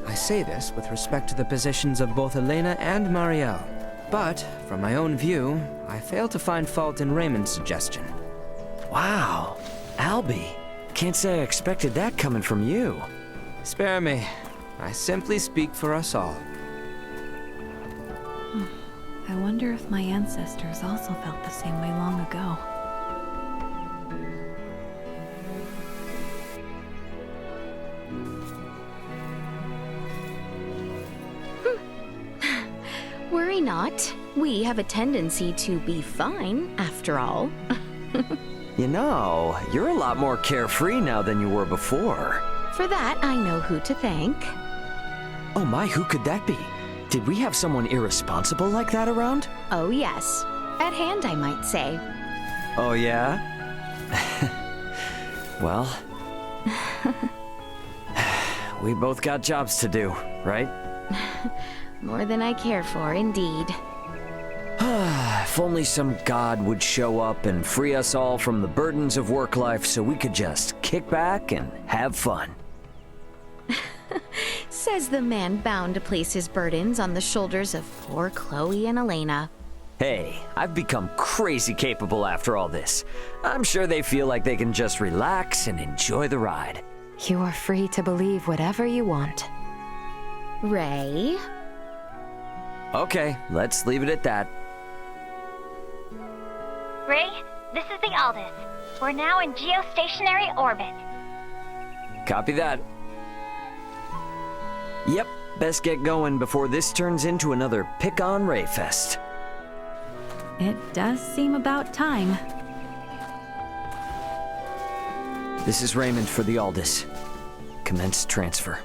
I say this with respect to the positions of both Elena and Marielle. But, from my own view, I fail to find fault in Raymond's suggestion. Wow, Albie. Can't say I expected that coming from you. Spare me. I simply speak for us all. I wonder if my ancestors also felt the same way long ago. Worry not. We have a tendency to be fine, after all. You know, you're a lot more carefree now than you were before. For that, I know who to thank. Oh my, who could that be? Did we have someone irresponsible like that around? Oh yes. At hand, I might say. Oh yeah? Well... we both got jobs to do, right? More than I care for, indeed. If only some god would show up and free us all from the burdens of work life so we could just kick back and have fun. Says the man bound to place his burdens on the shoulders of poor Chloe and Elena. Hey, I've become crazy capable after all this. I'm sure they feel like they can just relax and enjoy the ride. You are free to believe whatever you want. Ray? Okay, let's leave it at that. Ray, this is the Aldous. We're now in geostationary orbit. Copy that. Yep, best get going before this turns into another pick-on Ray fest. It does seem about time. This is Raymond for the Aldous. Commence transfer.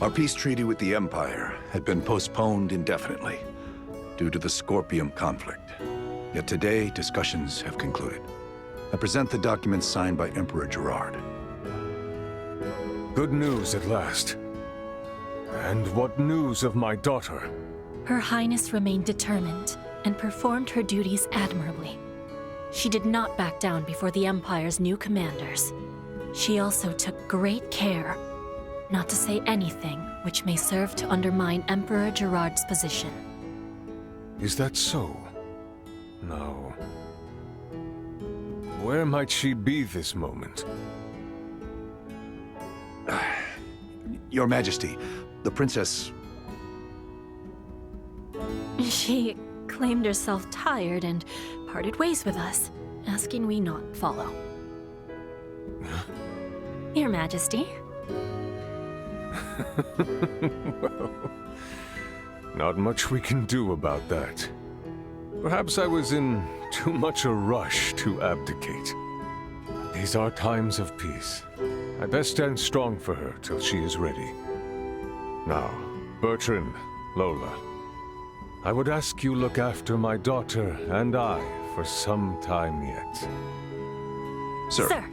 Our peace treaty with the Empire had been postponed indefinitely due to the Scorpium conflict. Yet today, discussions have concluded. I present the documents signed by Emperor Gerard. Good news at last. And what news of my daughter? Her Highness remained determined and performed her duties admirably. She did not back down before the Empire's new commanders. She also took great care not to say anything which may serve to undermine Emperor Gerard's position. Is that so? No. Where might she be this moment? Your Majesty, the Princess... She claimed herself tired and parted ways with us, asking we not follow. Your Majesty. Well, not much we can do about that. Perhaps I was in too much a rush to abdicate. These are times of peace. I best stand strong for her till she is ready. Now, Bertrand, Lola, I would ask you look after my daughter and I for some time yet. Sir. Sir.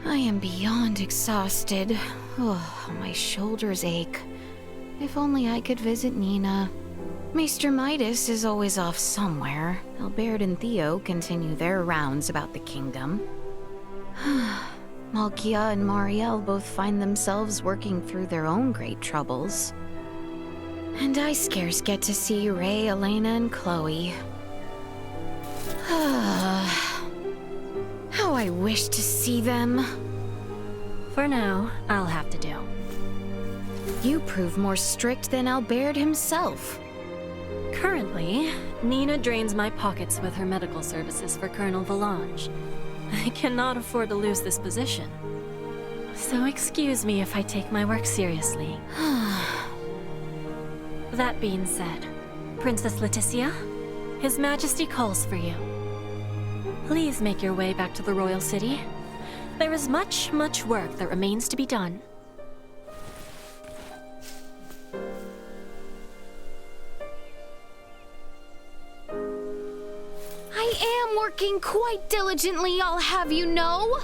I am beyond exhausted. Oh, my shoulders ache. If only I could visit Nina. Maester Midas is always off somewhere. Albert and Theo continue their rounds about the kingdom. Malkia and Marielle both find themselves working through their own great troubles. And I scarce get to see Ray, Elena, and Chloe. How I wish to see them. For now, I'll have to do. You prove more strict than Albert himself. Currently, Nina drains my pockets with her medical services for Colonel Valange. I cannot afford to lose this position. So excuse me if I take my work seriously. That being said, Princess Laeticia, His Majesty calls for you. Please make your way back to the Royal City. There is much work that remains to be done. I am working quite diligently, I'll have you know.